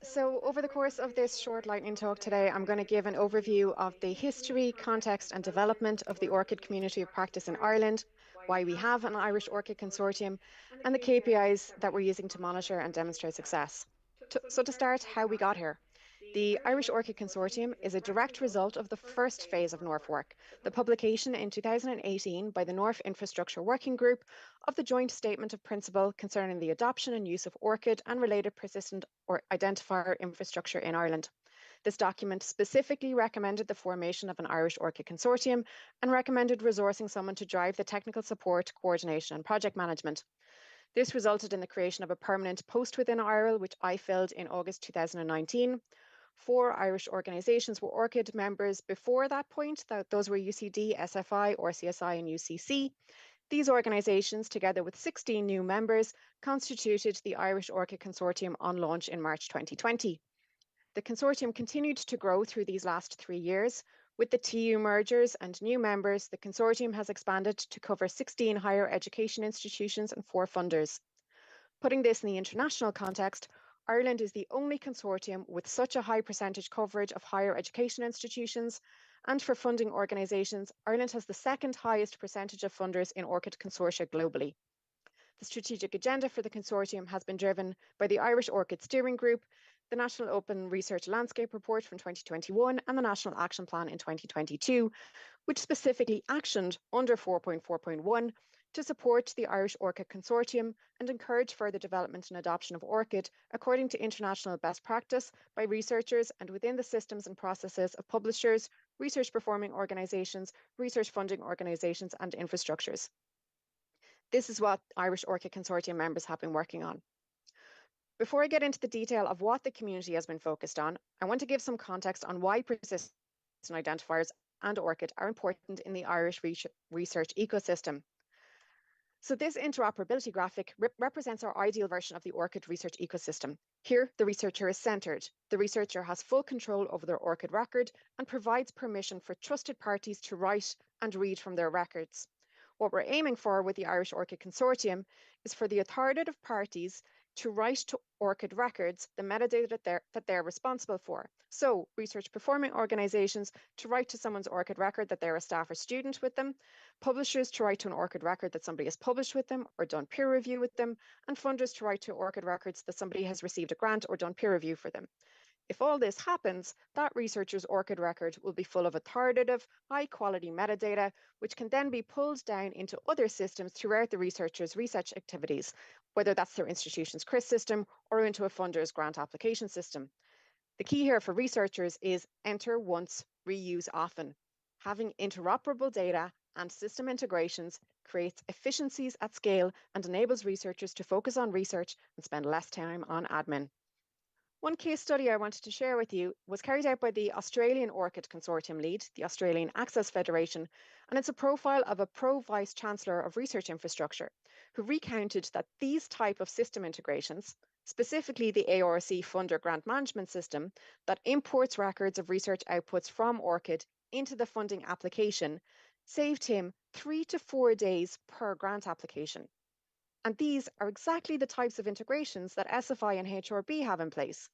So over the course of this short lightning talk today, I'm going to give an overview of the history, context and development of the orchid community of practice in Ireland, why we have an Irish Orchid Consortium, and the KPIs that we're using to monitor and demonstrate success. So to start, how we got here. The Irish Orchid Consortium is a direct result of the first phase of NORF work, the publication in 2018 by the NORF Infrastructure Working Group of the Joint Statement of Principle concerning the adoption and use of orchid and related persistent or identifier infrastructure in Ireland. This document specifically recommended the formation of an Irish Orchid Consortium and recommended resourcing someone to drive the technical support, coordination and project management. This resulted in the creation of a permanent post within IRL, which I filled in August 2019. 4 Irish organisations were ORCID members before that point. Those were UCD, SFI, RCSI and UCC. These organisations, together with 16 new members, constituted the Irish Orchid Consortium on launch in March 2020. The consortium continued to grow through these last 3 years. With the TU mergers and new members, the consortium has expanded to cover 16 higher education institutions and 4 funders. Putting this in the international context, Ireland is the only consortium with such a high percentage coverage of higher education institutions, and for funding organisations, Ireland has the second highest percentage of funders in ORCID consortia globally. The strategic agenda for the consortium has been driven by the Irish Orchid Steering Group, the National Open Research Landscape Report from 2021 and the National Action Plan in 2022, which specifically actioned under 4.4.1 to support the Irish Orchid Consortium and encourage further development and adoption of orchid according to international best practice by researchers and within the systems and processes of publishers, research performing organisations, research funding organisations and infrastructures. This is what Irish Orchid Consortium members have been working on. Before I get into the detail of what the community has been focused on, I want to give some context on why persistent identifiers and orchid are important in the Irish research ecosystem. So this interoperability graphic represents our ideal version of the orchid research ecosystem. Here, the researcher is centred. The researcher has full control over their orchid record and provides permission for trusted parties to write and read from their records. What we're aiming for with the Irish Orchid Consortium is for the authoritative parties to write to ORCID records the metadata that they're responsible for. So research performing organisations to write to someone's ORCID record that they're a staff or student with them, publishers to write to an ORCID record that somebody has published with them or done peer review with them, and funders to write to ORCID records that somebody has received a grant or done peer review for them. If all this happens, that researcher's ORCID record will be full of authoritative, high-quality metadata, which can then be pulled down into other systems throughout the researcher's research activities, whether that's their institution's CRIS system or into a funder's grant application system. The key here for researchers is enter once, reuse often. Having interoperable data and system integrations creates efficiencies at scale and enables researchers to focus on research and spend less time on admin. One case study I wanted to share with you was carried out by the Australian Orchid Consortium lead, the Australian Access Federation, and it's a profile of a pro-vice chancellor of research infrastructure who recounted that these type of system integrations, specifically the ARC funder grant management system that imports records of research outputs from ORCID into the funding application, saved him 3 to 4 days per grant application. And these are exactly the types of integrations that SFI and HRB have in place,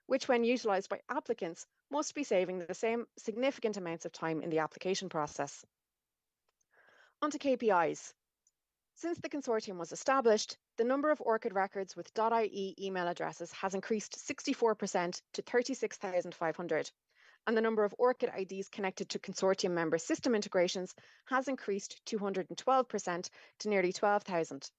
which when utilised by applicants must be saving the same significant amounts of time in the application process. On to KPIs. Since the consortium was established, the number of ORCID records with .ie email addresses has increased 64% to 36,500, and the number of ORCID IDs connected to consortium member system integrations has increased 212% to nearly 12,000.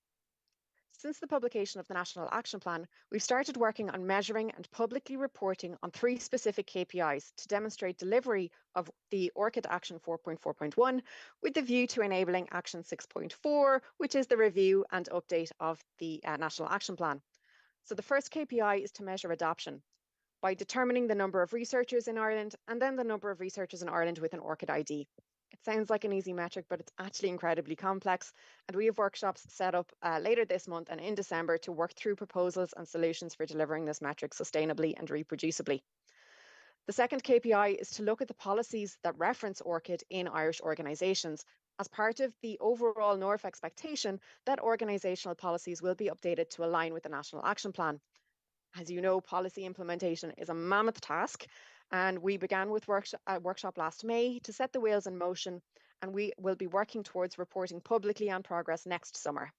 Since the publication of the National Action Plan, we've started working on measuring and publicly reporting on 3 specific KPIs to demonstrate delivery of the ORCID Action 4.4.1 with the view to enabling Action 6.4, which is the review and update of the National Action Plan. So the first KPI is to measure adoption by determining the number of researchers in Ireland and then the number of researchers in Ireland with an ORCID ID. It sounds like an easy metric, but it's actually incredibly complex. And we have workshops set up later this month and in December to work through proposals and solutions for delivering this metric sustainably and reproducibly. The second KPI is to look at the policies that reference ORCID in Irish organisations as part of the overall NORF expectation that organisational policies will be updated to align with the National Action Plan. As you know, policy implementation is a mammoth task, and we began with a workshop last May to set the wheels in motion, and we will be working towards reporting publicly on progress next summer.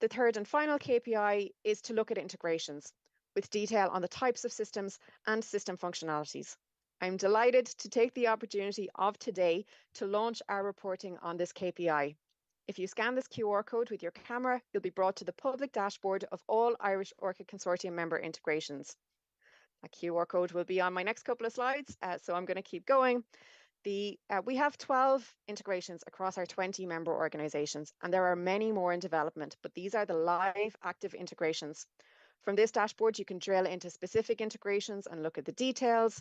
The third and final KPI is to look at integrations, with detail on the types of systems and system functionalities. I'm delighted to take the opportunity of today to launch our reporting on this KPI. If you scan this QR code with your camera, you'll be brought to the public dashboard of all Irish ORCID Consortium member integrations. That QR code will be on my next couple of slides, so I'm going to keep going. We have 12 integrations across our 20 member organisations, and there are many more in development, but these are the live active integrations. From this dashboard, you can drill into specific integrations and look at the details.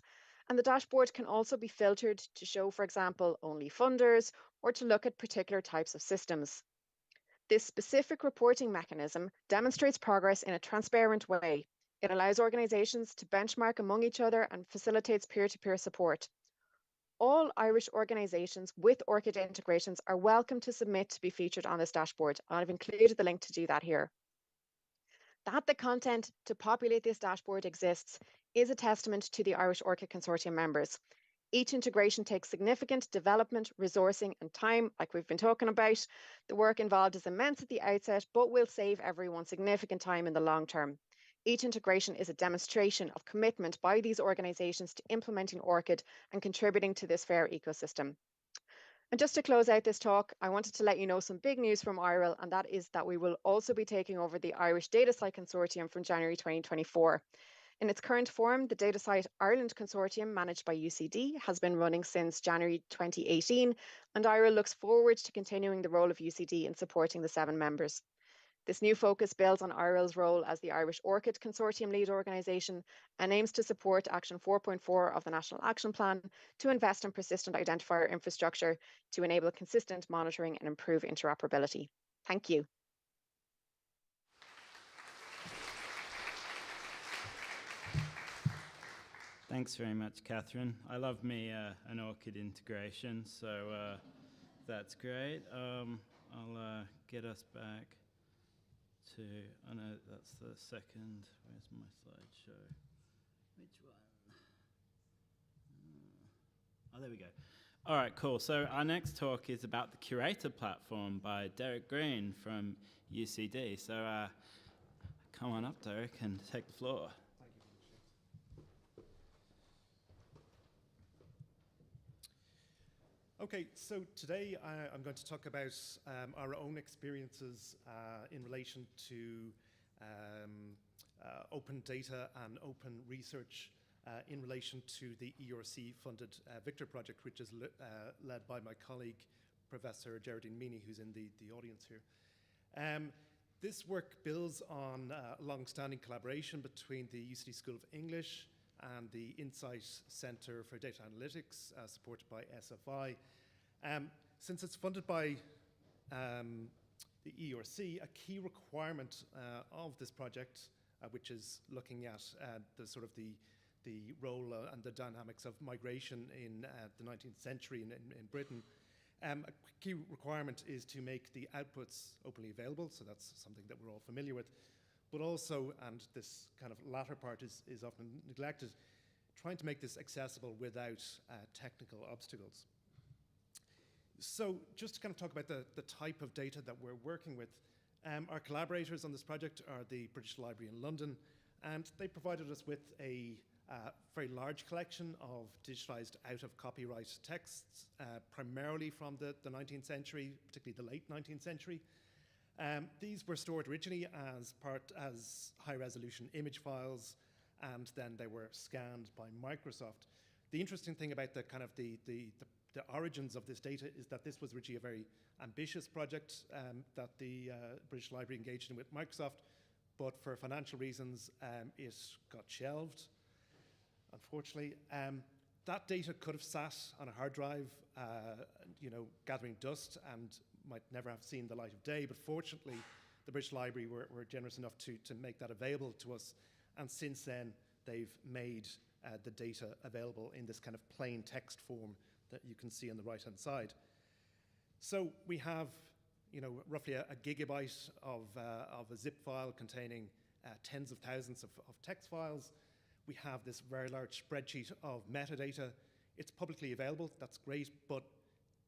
And the dashboard can also be filtered to show, for example, only funders, or to look at particular types of systems. This specific reporting mechanism demonstrates progress in a transparent way. It allows organisations to benchmark among each other and facilitates peer-to-peer support. All Irish organisations with ORCID integrations are welcome to submit to be featured on this dashboard. I've included the link to do that here. That the content to populate this dashboard exists is a testament to the Irish ORCID Consortium members. Each integration takes significant development, resourcing and time, like we've been talking about. The work involved is immense at the outset, but will save everyone significant time in the long term. Each integration is a demonstration of commitment by these organisations to implementing ORCID and contributing to this fair ecosystem. And just to close out this talk, I wanted to let you know some big news from IRIL, and that is that we will also be taking over the Irish DataCite Consortium from January 2024. In its current form, the DataCite Ireland Consortium, managed by UCD, has been running since January 2018, and IRIL looks forward to continuing the role of UCD in supporting the 7 members. This new focus builds on IRIL's role as the Irish ORCID Consortium lead organisation and aims to support Action 4.4 of the National Action Plan to invest in persistent identifier infrastructure to enable consistent monitoring and improve interoperability. Thank you. Thanks very much, Catherine. I love me an ORCID integration, so that's great. I'll get us back to, I know that's the second, where's my slideshow? Which one? Oh, there we go. All right, cool. So our next talk is about the Curator platform by Derek Green from UCD. So come on up, Derek, and take the floor. Okay, so today I'm going to talk about our own experiences in relation to open data and open research in relation to the ERC-funded Victor project, which is led by my colleague, Professor Geraldine Meany, who's in the audience here. This work builds on long-standing collaboration between the UCD School of English and the Insight Centre for Data Analytics, supported by SFI. Since it's funded by the ERC, a key requirement of this project, which is looking at the role and the dynamics of migration in the 19th century in Britain, a key requirement is to make the outputs openly available, so that's something that we're all familiar with. But also, and this kind of latter part is often neglected, trying to make this accessible without technical obstacles. So just to kind of talk about the type of data that we're working with, our collaborators on this project are the British Library in London, and they provided us with a very large collection of digitized out-of-copyright texts, primarily from the 19th century, particularly the late 19th century. These were stored originally as high-resolution image files, and then they were scanned by Microsoft. The interesting thing about the origins of this data is that this was originally a very ambitious project that the British Library engaged in with Microsoft, but for financial reasons, it got shelved, unfortunately. That data could have sat on a hard drive, gathering dust, and might never have seen the light of day, but fortunately the British Library were generous enough to make that available to us, and since then they've made the data available in this kind of plain text form that you can see on the right hand side. So we have roughly a gigabyte of a zip file containing tens of thousands of text files. We have this very large spreadsheet of metadata. It's publicly available, that's great, but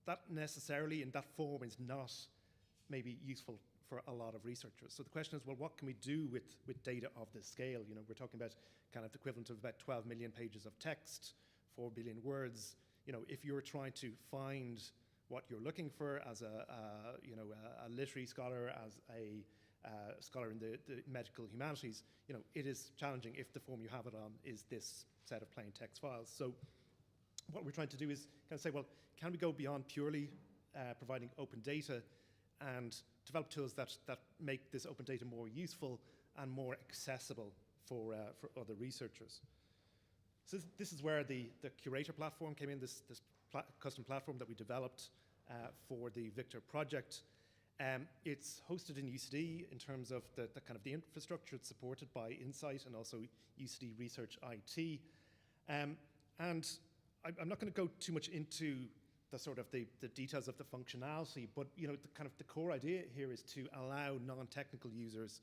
that necessarily in that form is not maybe useful for a lot of researchers. So the question is, well, what can we do with data of this scale? You know, we're talking about kind of the equivalent of about 12 million pages of text, 4 billion words. You know, if you're trying to find what you're looking for as a literary scholar, as a scholar in the medical humanities, you know, it is challenging if the form you have it on is this set of plain text files. So what we're trying to do is kind of say, well, can we go beyond purely providing open data and develop tools that make this open data more useful and more accessible for other researchers? So this is where the Curator platform came in, this custom platform that we developed for the Victor project. It's hosted in UCD in terms of the kind of the infrastructure. It's supported by Insight and also UCD Research IT. And I'm not going to go too much into the sort of the details of the functionality, but you know, the core idea here is to allow non-technical users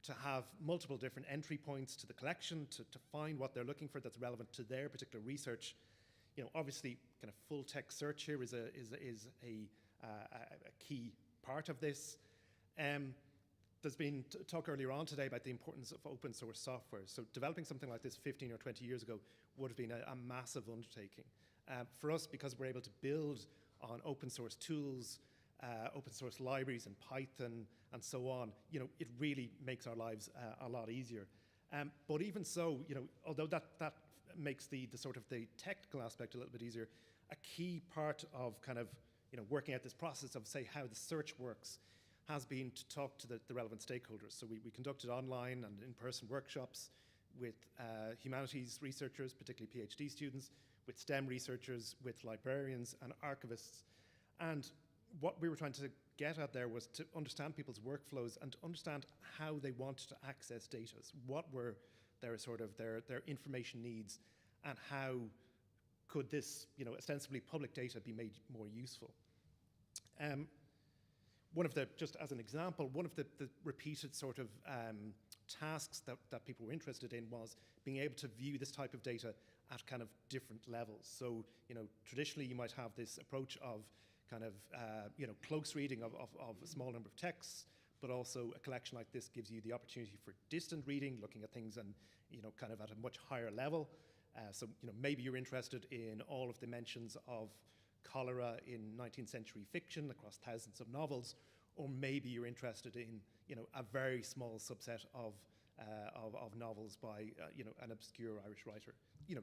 to have multiple different entry points to the collection, to find what they're looking for that's relevant to their particular research. You know, obviously, kind of full text search here is a key part of this. There's been talk earlier on today about the importance of open source software. So developing something like this 15 or 20 years ago would have been a massive undertaking. For us, because we're able to build on open source tools, open source libraries in Python and so on, you know, it really makes our lives a lot easier. But even so, you know, although that makes the sort of the technical aspect a little bit easier, a key part of kind of, you know, working out this process of, say, how the search works has been to talk to the relevant stakeholders. So we conducted online and in-person workshops with humanities researchers, particularly PhD students, with STEM researchers, with librarians and archivists. And what we were trying to get at there was to understand people's workflows and to understand how they wanted to access data. So what were their sort of their information needs, and how could this, you know, ostensibly public data be made more useful? One of the, just as an example, one of the repeated sort of tasks that people were interested in was being able to view this type of data at kind of different levels. So, you know, traditionally you might have this approach of kind of, you know, close reading of a small number of texts, but also a collection like this gives you the opportunity for distant reading, looking at things and, you know, kind of at a much higher level. So, you know, maybe you're interested in all of the mentions of cholera in 19th century fiction across thousands of novels, or maybe you're interested in, you know, a very small subset of novels by, you know, an obscure Irish writer. You know,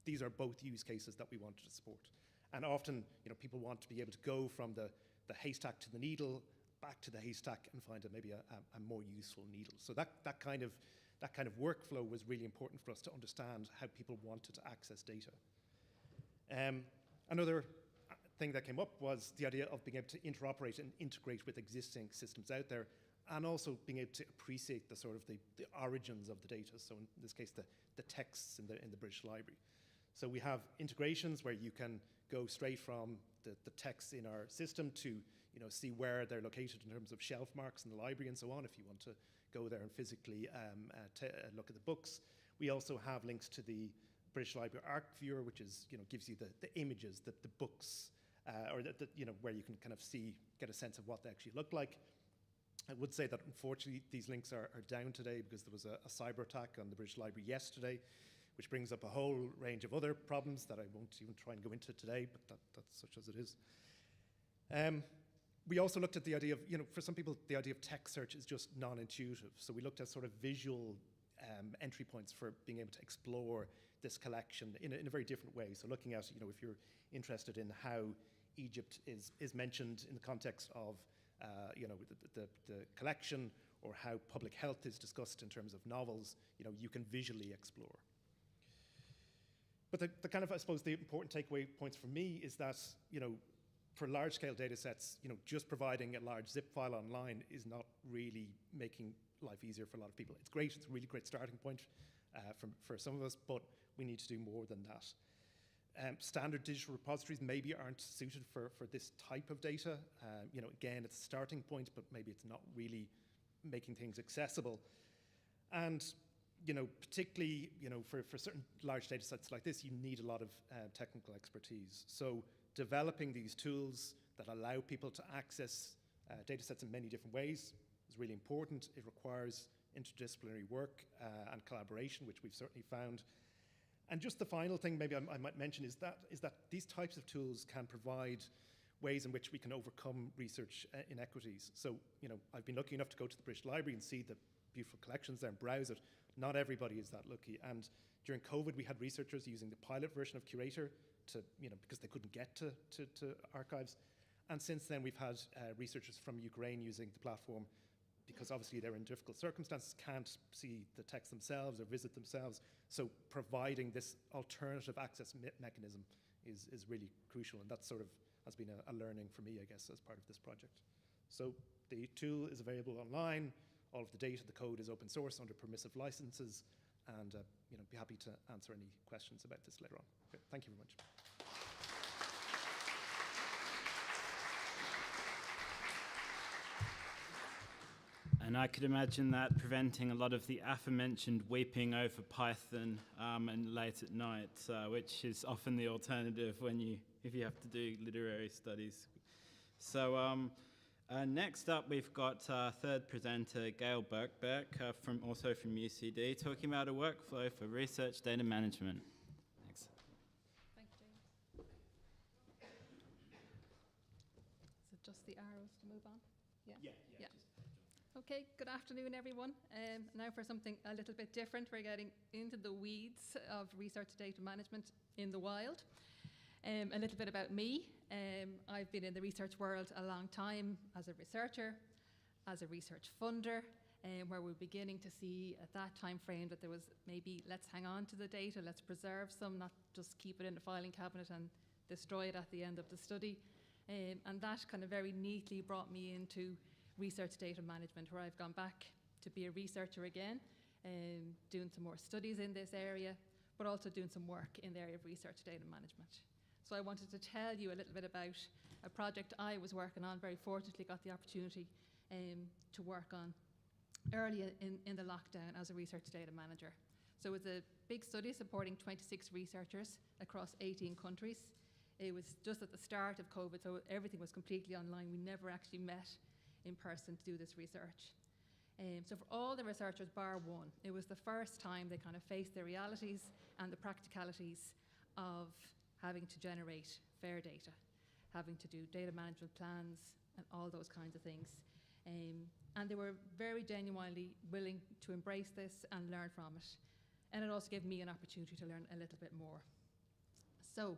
these are both use cases that we wanted to support. And often, you know, people want to be able to go from the haystack to the needle, back to the haystack, and find maybe a more useful needle. So that kind of workflow was really important for us to understand how people wanted to access data. Another thing that came up was the idea of being able to interoperate and integrate with existing systems out there, and also being able to appreciate the sort of the origins of the data. So in this case, the texts in the British Library. So we have integrations where you can go straight from the texts in our system to, you know, see where they're located in terms of shelf marks in the library and so on, if you want to go there and physically look at the books. We also have links to the British Library ArcViewer, which is, you know, gives you the images, the books, or you know, where you can kind of get a sense of what they actually look like. I would say that unfortunately these links are down today because there was a cyber attack on the British Library yesterday, which brings up a whole range of other problems that I won't even try and go into today, but that's such as it is. We also looked at the idea of, you know, for some people, the idea of text search is just non-intuitive. So we looked at sort of visual entry points for being able to explore this collection in a very different way. So looking at, you know, if you're interested in how Egypt is mentioned in the context of, you know, the collection, or how public health is discussed in terms of novels, you know, you can visually explore. But the kind of, I suppose, the important takeaway points for me is that, you know, for large-scale data sets, you know, just providing a large zip file online is not really making life easier for a lot of people. It's great, it's a really great starting point for some of us, but we need to do more than that. Standard digital repositories maybe aren't suited for this type of data. You know, again, it's a starting point, but maybe it's not really making things accessible. And particularly, for certain large data sets like this, you need a lot of technical expertise. So developing these tools that allow people to access data sets in many different ways is really important. It requires interdisciplinary work and collaboration, which we've certainly found. And just the final thing maybe I might mention is that these types of tools can provide ways in which we can overcome research inequities. So, I've been lucky enough to go to the British Library and see the beautiful collections there and browse it. Not everybody is that lucky. And during COVID, we had researchers using the pilot version of Curator to, because they couldn't get to archives. And since then, we've had researchers from Ukraine using the platform because obviously they're in difficult circumstances, can't see the text themselves or visit themselves. So providing this alternative access mechanism is really crucial. And that sort of has been a learning for me, I guess, as part of this project. So the tool is available online. All of the data, the code is open source under permissive licenses. And be happy to answer any questions about this later on. Okay, thank you very much. And I could imagine that preventing a lot of the aforementioned weeping over Python and late at night, which is often the alternative if you have to do literary studies. So next up, we've got our third presenter, Gail Birkbeck, also from UCD, talking about a workflow for research data management. Thanks. Thank you, James. Is it just the arrows to move on? Yeah. Okay, good afternoon, everyone. Now for something a little bit different. We're getting into the weeds of research data management in the wild. A little bit about me. I've been in the research world a long time as a researcher, as a research funder, where we're beginning to see at that time frame that there was maybe let's hang on to the data, let's preserve some, not just keep it in the filing cabinet and destroy it at the end of the study. And that kind of very neatly brought me into research data management, where I've gone back to be a researcher again, doing some more studies in this area, but also doing some work in the area of research data management. So I wanted to tell you a little bit about a project I was working on, very fortunately got the opportunity to work on early in the lockdown as a research data manager. So it was a big study supporting 26 researchers across 18 countries. It was just at the start of COVID, so everything was completely online. We never actually met in person to do this research. So for all the researchers bar one, it was the first time they kind of faced the realities and the practicalities of having to generate fair data, having to do data management plans and all those kinds of things. And they were very genuinely willing to embrace this and learn from it. And it also gave me an opportunity to learn a little bit more. So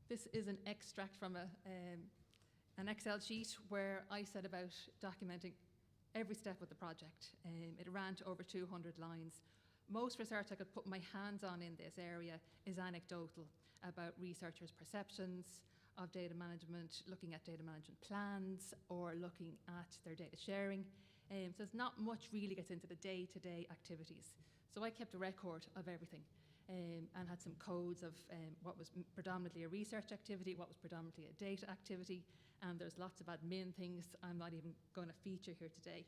this is an extract from an Excel sheet where I set about documenting every step of the project. It ran to over 200 lines. Most research I could put my hands on in this area is anecdotal about researchers' perceptions of data management, looking at data management plans, or looking at their data sharing. So it's not much really gets into the day-to-day activities. So I kept a record of everything. And had some codes of what was predominantly a research activity, what was predominantly a data activity, and there's lots of admin things I'm not even going to feature here today.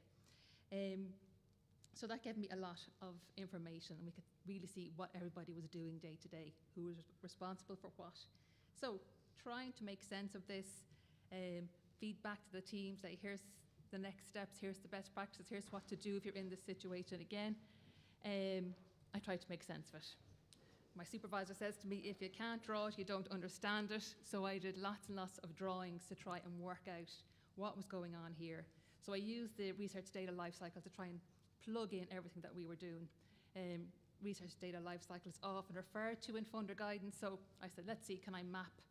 So that gave me a lot of information, and we could really see what everybody was doing day to day, who was responsible for what. So trying to make sense of this, feedback to the team, say here's the next steps, here's the best practices, here's what to do if you're in this situation again. I tried to make sense of it. My supervisor says to me, if you can't draw it, you don't understand it. So I did lots and lots of drawings to try and work out what was going on here. So I used the research data lifecycle to try and plug in everything that we were doing. Research data lifecycle is often referred to in funder guidance. So I said, let's see, can I map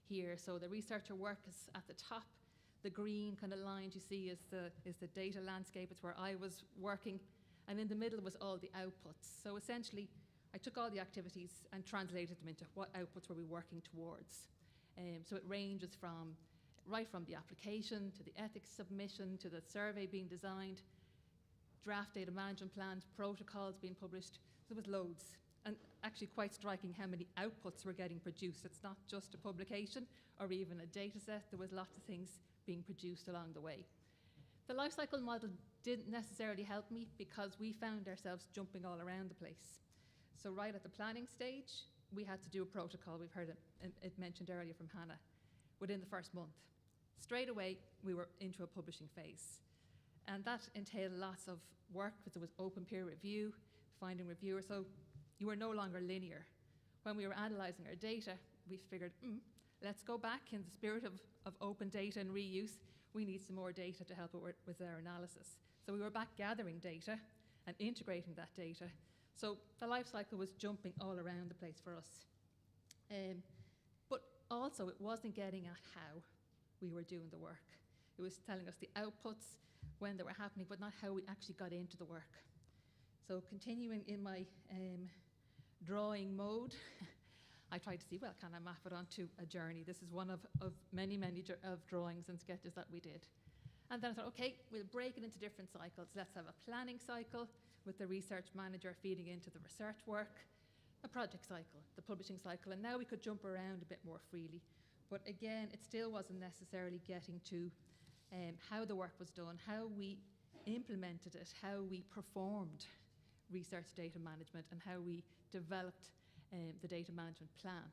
here? So the researcher work is at the top. The green kind of lines you see is the data landscape. It's where I was working. And in the middle was all the outputs. So essentially, I took all the activities and translated them into what outputs were we working towards. So it ranges right from the application to the ethics submission to the survey being designed, draft data management plans, protocols being published. So there was loads. And actually quite striking how many outputs were getting produced. It's not just a publication or even a data set. There was lots of things being produced along the way. The lifecycle model didn't necessarily help me because we found ourselves jumping all around the place. So right at the planning stage, we had to do a protocol. We've heard it mentioned earlier from Hannah, within the first month. Straight away, we were into a publishing phase. And that entailed lots of work, because it was open peer review, finding reviewers, so you were no longer linear. When we were analysing our data, we figured, let's go back in the spirit of open data and reuse. We need some more data to help it with our analysis. So we were back gathering data and integrating that data. So the life cycle was jumping all around the place for us. But also, it wasn't getting at how we were doing the work. It was telling us the outputs, when they were happening, but not how we actually got into the work. So continuing in my drawing mode, I tried to see, well, can I map it onto a journey? This is one of many of drawings and sketches that we did. And then I thought, okay, we'll break it into different cycles. Let's have a planning cycle with the research manager feeding into the research work, a project cycle, the publishing cycle, and now we could jump around a bit more freely. But again, it still wasn't necessarily getting to how the work was done, how we implemented it, how we performed research data management, and how we developed the data management plan.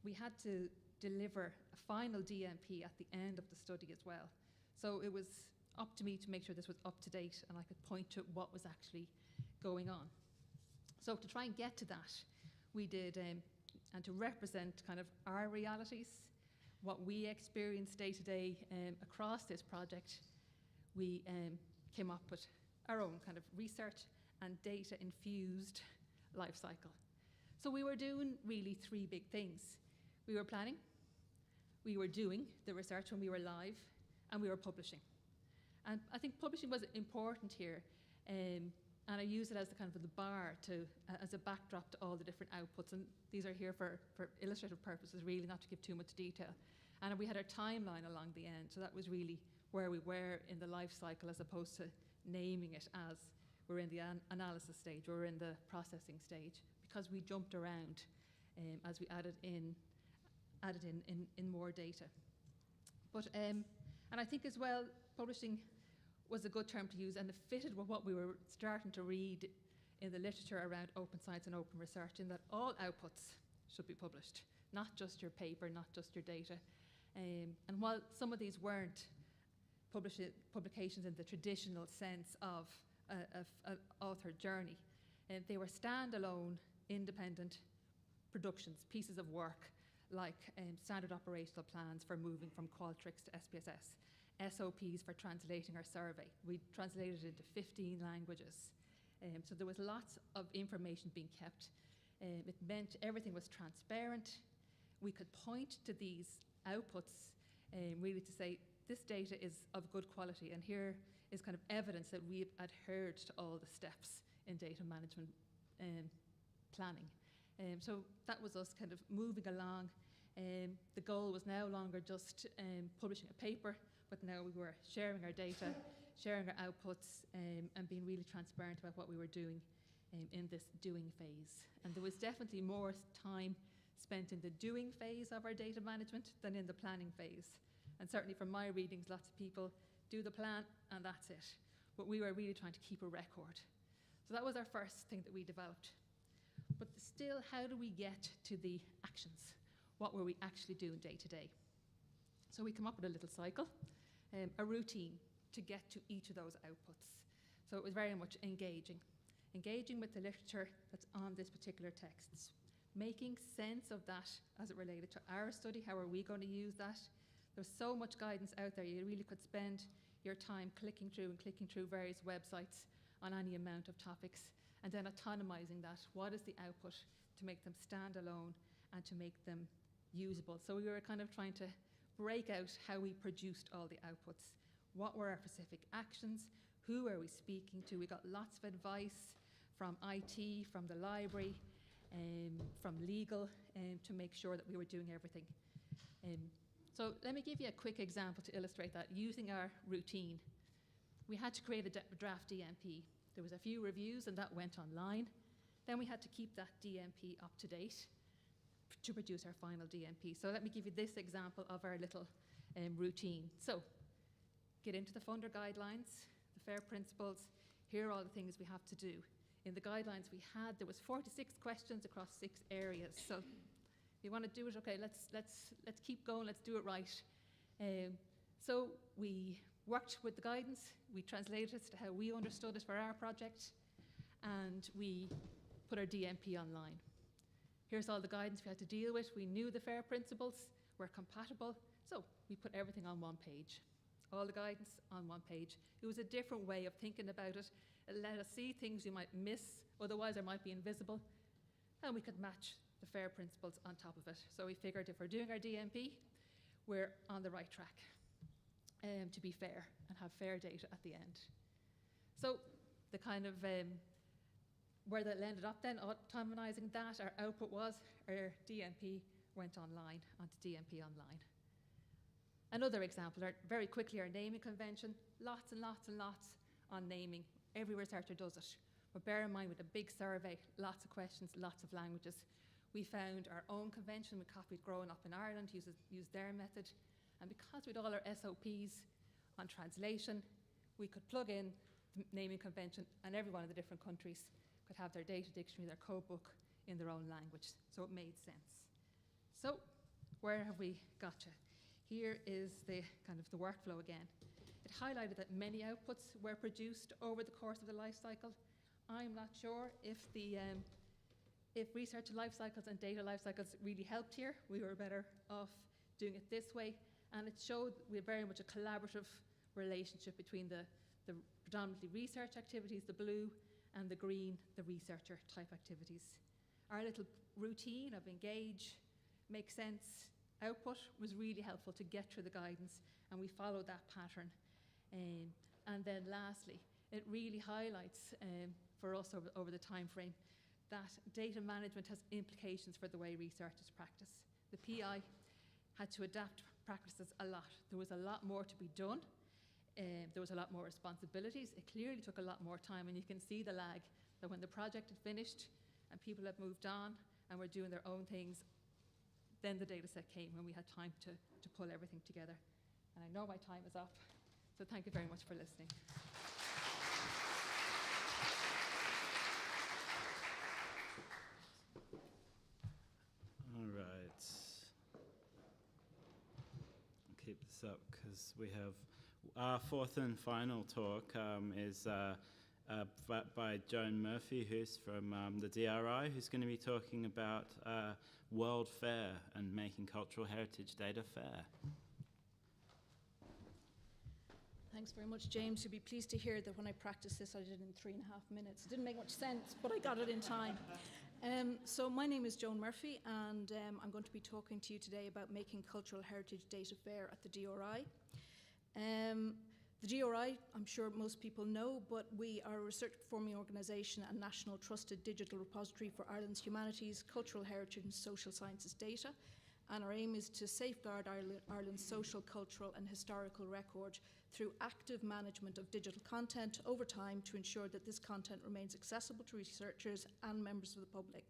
We had to deliver a final DMP at the end of the study as well. So it was up to me to make sure this was up to date and I could point to what was actually going on. So to try and get to that, we did, and to represent kind of our realities, what we experience day to day across this project, we came up with our own kind of research and data infused life cycle. So we were doing really three big things. We were planning, we were doing the research when we were live, and we were publishing. And I think publishing was important here, and I use it as the kind of the bar to, as a backdrop to all the different outputs. And these are here for illustrative purposes, really, not to give too much detail. And we had our timeline along the end, so that was really where we were in the life cycle, as opposed to naming it as we're in the analysis stage, we're in the processing stage, because we jumped around as we added in more data. But and I think as well, publishing was a good term to use, and it fitted with what we were starting to read in the literature around open science and open research, in that all outputs should be published, not just your paper, not just your data. And while some of these weren't publications in the traditional sense of an author journey, they were standalone, independent productions, pieces of work, like standard operational plans for moving from Qualtrics to SPSS, SOPs for translating our survey. We translated it into 15 languages. So there was lots of information being kept. It meant everything was transparent. We could point to these outputs really to say, this data is of good quality, and here is kind of evidence that we've adhered to all the steps in data management planning. So that was us kind of moving along. The goal was no longer just publishing a paper, but now we were sharing our data, sharing our outputs, and being really transparent about what we were doing in this doing phase. And there was definitely more time spent in the doing phase of our data management than in the planning phase. And certainly from my readings, lots of people do the plan and that's it. But we were really trying to keep a record. So that was our first thing that we developed. But still, how do we get to the actions? What were we actually doing day to day? So we come up with a little cycle, a routine to get to each of those outputs. So it was very much engaging with the literature that's on this particular text, making sense of that as it related to our study. How are we going to use that? There's so much guidance out there. You really could spend your time clicking through various websites on any amount of topics, and then autonomizing that. What is the output to make them stand alone and to make them usable? So we were kind of trying to break out how we produced all the outputs. What were our specific actions? Who are we speaking to? We got lots of advice from IT, from the library, from legal, to make sure that we were doing everything. So let me give you a quick example to illustrate that. Using our routine, we had to create a draft DMP. There was a few reviews and that went online. Then we had to keep that DMP up to date to produce our final DMP. So let me give you this example of our little routine. So get into the funder guidelines. The FAIR principles, here are all the things we have to do. In the guidelines we had, there was 46 questions across 6 areas. So if you want to do it, okay, let's keep going, let's do it right. So we worked with the guidance, we translated it to how we understood it for our project, and we put our DMP online. Here's all the guidance we had to deal with. We knew the FAIR principles were compatible, so we put everything on one page. All the guidance on one page. It was a different way of thinking about it. It let us see things we might miss, otherwise they might be invisible, and we could match the FAIR principles on top of it. So we figured if we're doing our DMP, we're on the right track to be fair and have fair data at the end. So the kind of where that ended up then, autonomizing that, our output was our DMP went online, onto DMP Online. Another example, very quickly, our naming convention, lots and lots and lots on naming. Every researcher does it. But bear in mind, with a big survey, lots of questions, lots of languages. We found our own convention. We copied Growing Up in Ireland, used their method. And because we had all our SOPs on translation, we could plug in the naming convention, and every one of the different countries could have their data dictionary, their code book in their own language. So it made sense. So where have we got to? Here is the kind of the workflow again. It highlighted that many outputs were produced over the course of the life cycle. I'm not sure if research life cycles and data life cycles really helped here. We were better off doing it this way. And it showed we had very much a collaborative relationship between the predominantly research activities, the blue, and the green, the researcher type activities. Our little routine of engage, make sense, output was really helpful to get through the guidance, and we followed that pattern. And then lastly, it really highlights for us over the time frame that data management has implications for the way researchers practice. The PI had to adapt practices a lot. There was a lot more to be done. There was a lot more responsibilities. It clearly took a lot more time, and you can see the lag, that when the project had finished and people had moved on and were doing their own things, then the data set came when we had time to pull everything together. And I know my time is up, so thank you very much for listening. All right. I'll keep this up because we have our fourth and final talk is by Joan Murphy, who's from the DRI, who's going to be talking about World Fair and making cultural heritage data fair. Thanks very much, James. You'll be pleased to hear that when I practiced this, I did it in 3.5 minutes. It didn't make much sense, but I got it in time. So my name is Joan Murphy, and I'm going to be talking to you today about making cultural heritage data fair at the DRI. The DRI, I'm sure most people know, but we are a research performing organisation and national trusted digital repository for Ireland's humanities, cultural heritage and social sciences data. And our aim is to safeguard Ireland's social, cultural and historical record through active management of digital content over time to ensure that this content remains accessible to researchers and members of the public.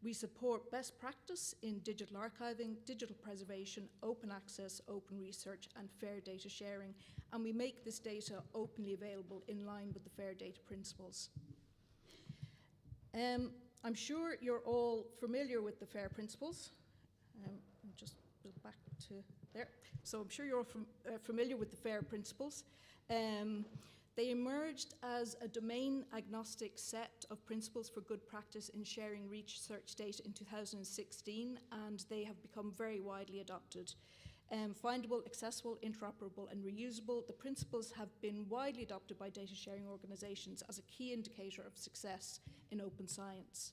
We support best practice in digital archiving, digital preservation, open access, open research and fair data sharing, and we make this data openly available in line with the fair data principles. I'm sure you're all familiar with the FAIR principles. Just go back to there. So I'm sure you're all familiar with the FAIR principles. They emerged as a domain-agnostic set of principles for good practice in sharing research data in 2016, and they have become very widely adopted. Findable, accessible, interoperable, and reusable, the principles have been widely adopted by data sharing organizations as a key indicator of success in open science.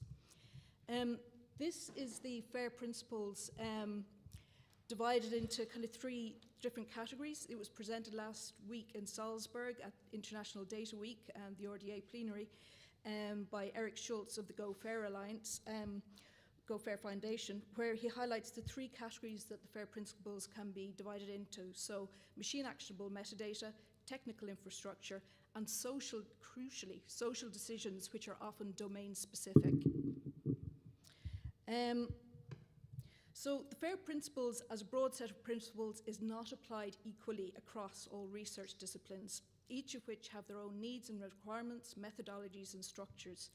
This is the FAIR principles divided into kind of 3 different categories. It was presented last week in Salzburg at International Data Week and the RDA plenary by Eric Schultz of the Go Fair Alliance, Go Fair Foundation, where he highlights the 3 categories that the FAIR principles can be divided into. So machine actionable metadata, technical infrastructure, and crucially, social decisions, which are often domain specific. So the FAIR principles as a broad set of principles is not applied equally across all research disciplines. each of which have their own needs and requirements, methodologies and structures.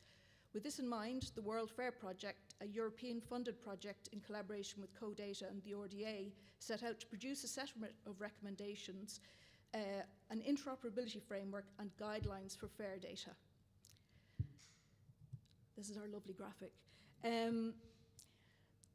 With this in mind, the World Fair Project, a European-funded project in collaboration with CODATA and the RDA, set out to produce a set of recommendations, an interoperability framework and guidelines for fair data. This is our lovely graphic.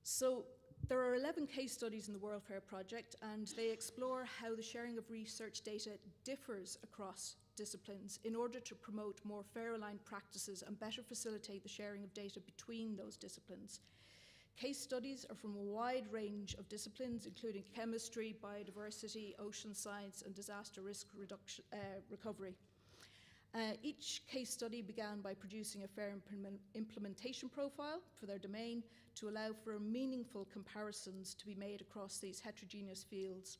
So there are 11 case studies in the World Fair Project, and they explore how the sharing of research data differs across disciplines in order to promote more fair aligned practices and better facilitate the sharing of data between those disciplines. Case studies are from a wide range of disciplines, including chemistry, biodiversity, ocean science, and disaster risk recovery. Each case study began by producing a fair implementation profile for their domain to allow for meaningful comparisons to be made across these heterogeneous fields.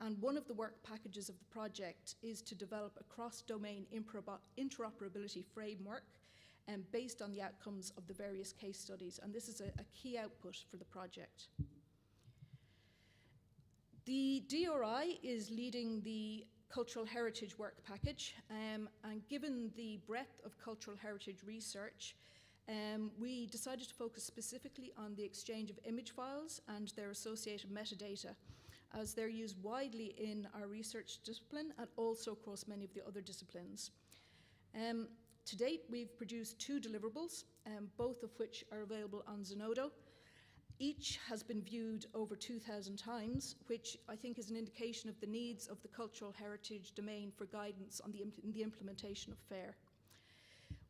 And one of the work packages of the project is to develop a cross-domain interoperability framework based on the outcomes of the various case studies. And this is a key output for the project. The DRI is leading the cultural heritage work package, and given the breadth of cultural heritage research, we decided to focus specifically on the exchange of image files and their associated metadata, as they're used widely in our research discipline and also across many of the other disciplines. To date, we've produced 2 deliverables, both of which are available on Zenodo. Each has been viewed over 2,000 times, which I think is an indication of the needs of the cultural heritage domain for guidance on the implementation of FAIR.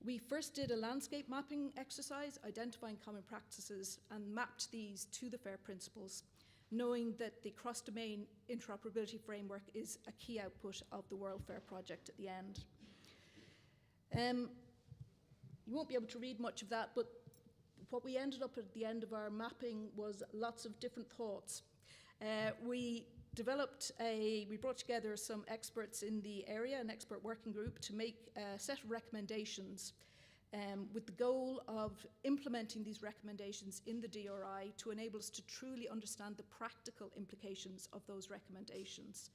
We first did a landscape mapping exercise, identifying common practices, and mapped these to the FAIR principles, knowing that the cross-domain interoperability framework is a key output of the World Fair Project at the end. You won't be able to read much of that, but what we ended up at the end of our mapping was lots of different thoughts. We brought together some experts in the area, an expert working group, to make a set of recommendations with the goal of implementing these recommendations in the DRI to enable us to truly understand the practical implications of those recommendations.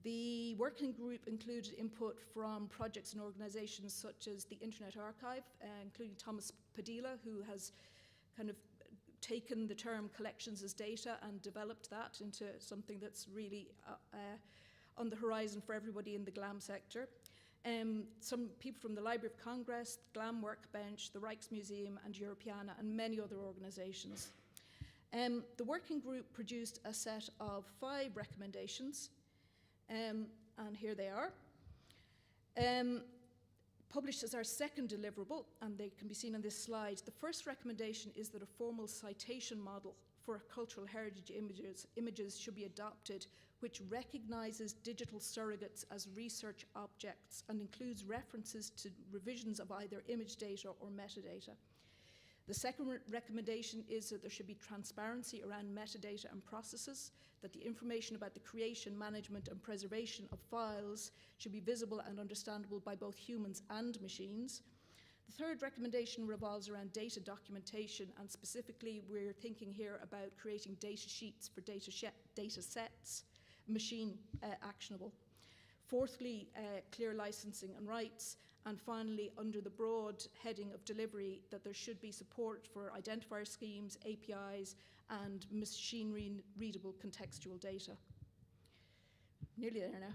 The working group included input from projects and organizations such as the Internet Archive, including Thomas Padilla, who has kind of taken the term collections as data and developed that into something that's really on the horizon for everybody in the GLAM sector. Some people from the Library of Congress, the GLAM Workbench, the Rijksmuseum and Europeana, and many other organizations. The working group produced a set of 5 recommendations, and here they are. Published as our second deliverable, and they can be seen on this slide. The first recommendation is that a formal citation model for cultural heritage images should be adopted, which recognizes digital surrogates as research objects and includes references to revisions of either image data or metadata. The second recommendation is that there should be transparency around metadata and processes, that the information about the creation, management, and preservation of files should be visible and understandable by both humans and machines. The third recommendation revolves around data documentation, and specifically we're thinking here about creating data sheets for data sets, machine actionable. Fourthly, clear licensing and rights. And finally, under the broad heading of delivery, that there should be support for identifier schemes, APIs, and machine-readable contextual data. Nearly there now.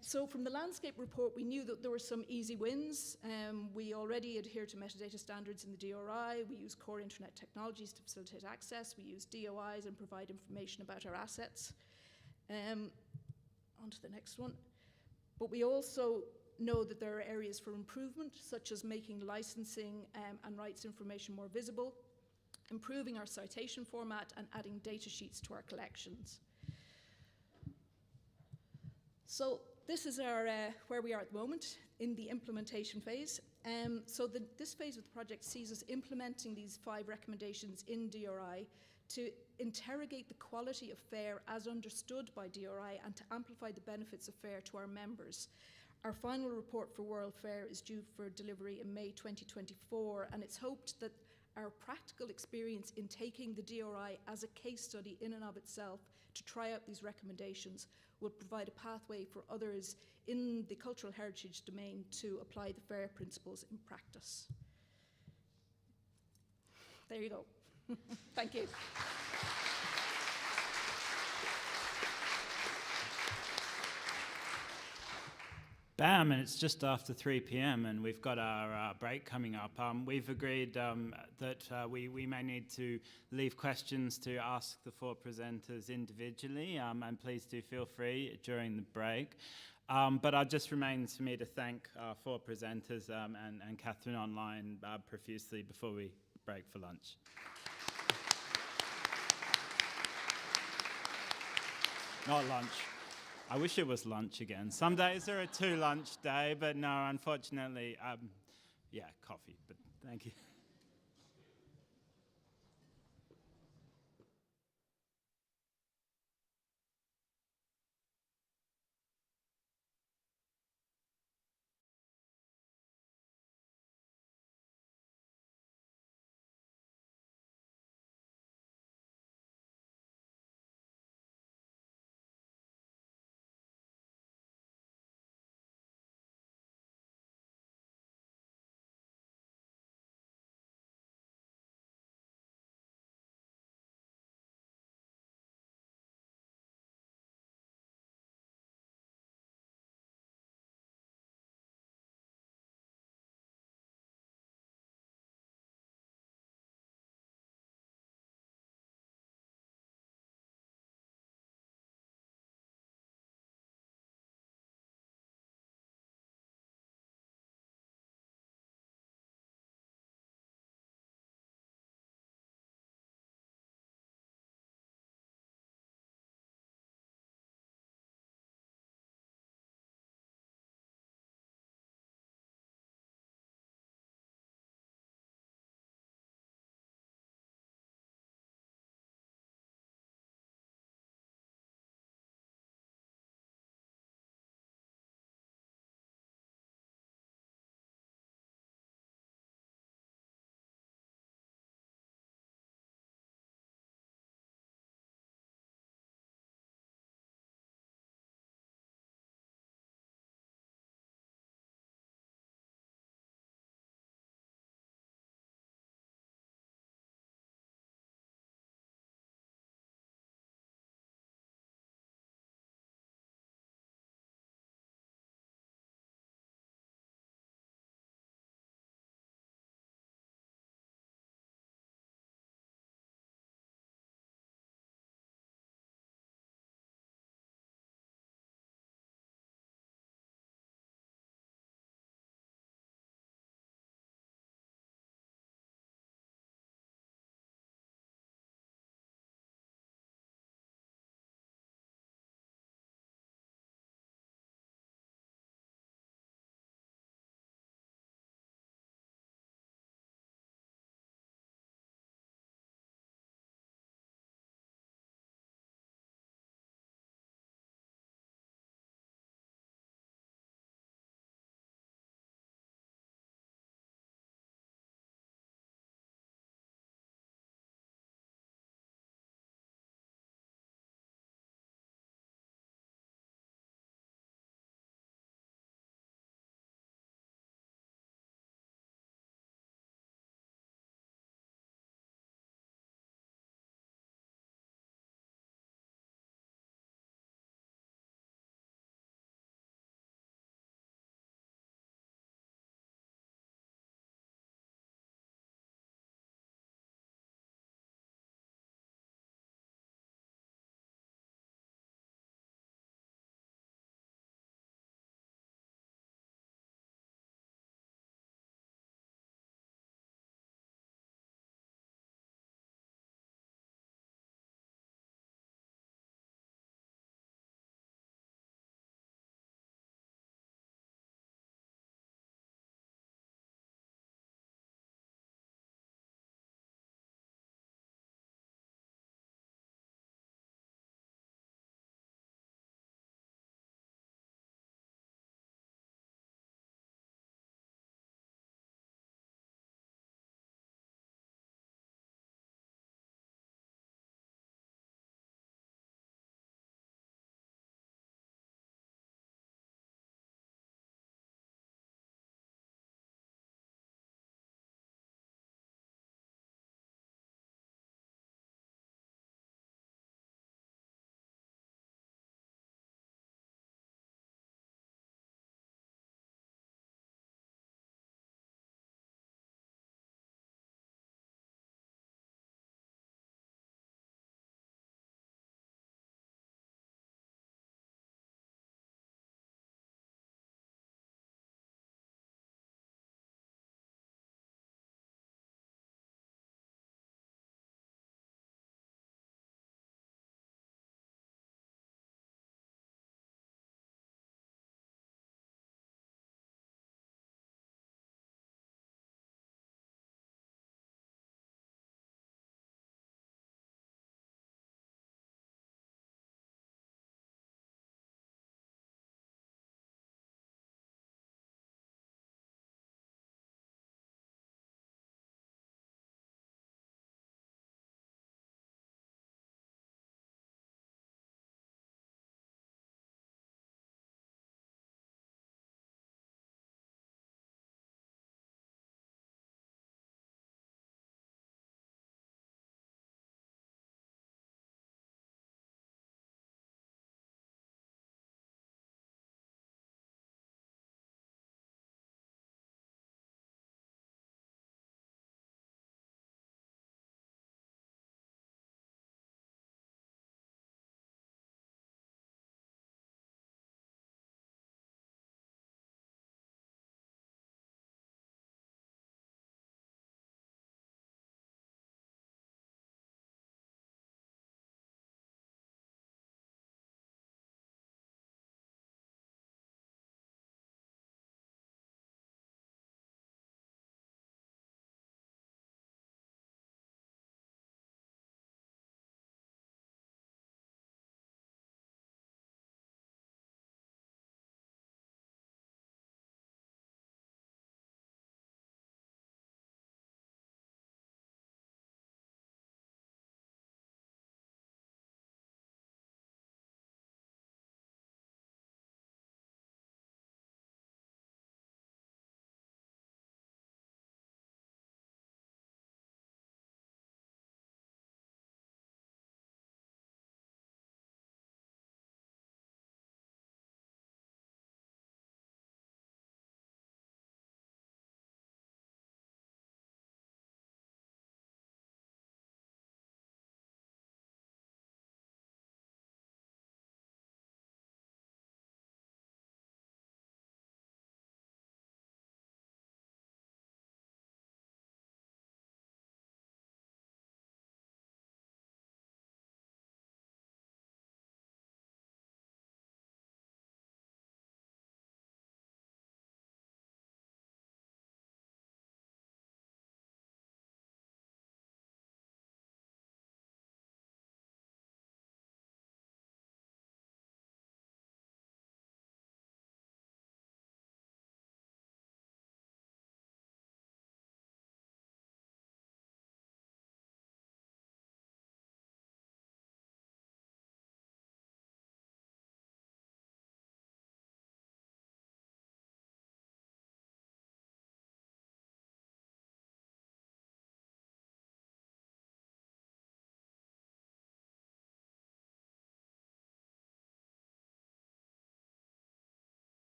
So from the landscape report, we knew that there were some easy wins. We already adhere to metadata standards in the DRI. We use core internet technologies to facilitate access. We use DOIs and provide information about our assets. On to the next one. But we also know that there are areas for improvement, such as making licensing and rights information more visible, improving our citation format, and adding data sheets to our collections. So this is our where we are at the moment in the implementation phase. This phase of the project sees us implementing these 5 recommendations in DRI to interrogate the quality of FAIR as understood by DRI and to amplify the benefits of FAIR to our members. Our final report for World Fair is due for delivery in May 2024, and it's hoped that our practical experience in taking the DRI as a case study in and of itself to try out these recommendations will provide a pathway for others in the cultural heritage domain to apply the FAIR principles in practice. There you go. Thank you. Bam, and it's just after 3 p.m. and we've got our break coming up. We've agreed that we may need to leave questions to ask the 4 presenters individually, and please do feel free during the break. But it just remains for me to thank our 4 presenters and Catherine online profusely before we break for lunch. Not lunch. I wish it was lunch again. Some days are a 2 lunch day, but no, unfortunately, yeah, coffee, but thank you.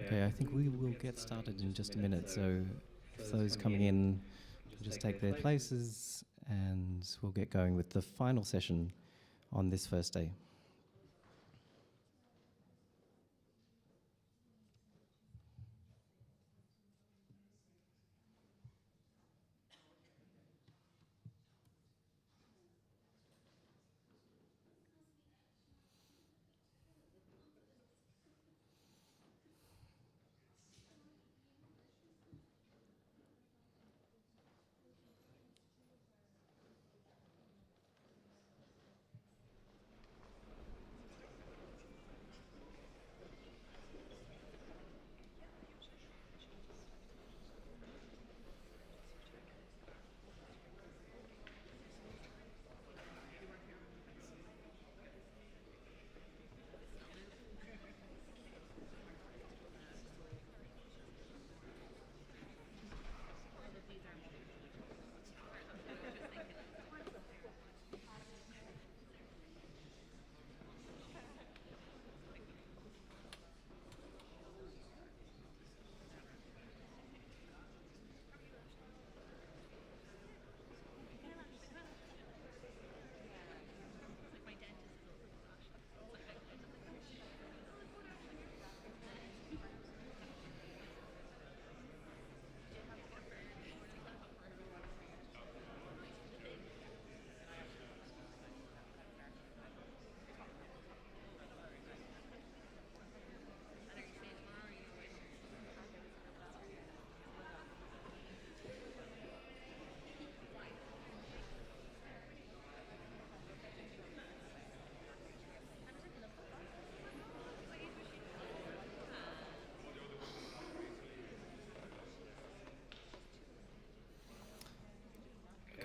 Okay, I think we will get started in just a minute, so if those coming in just take their places, and we'll get going with the final session on this first day.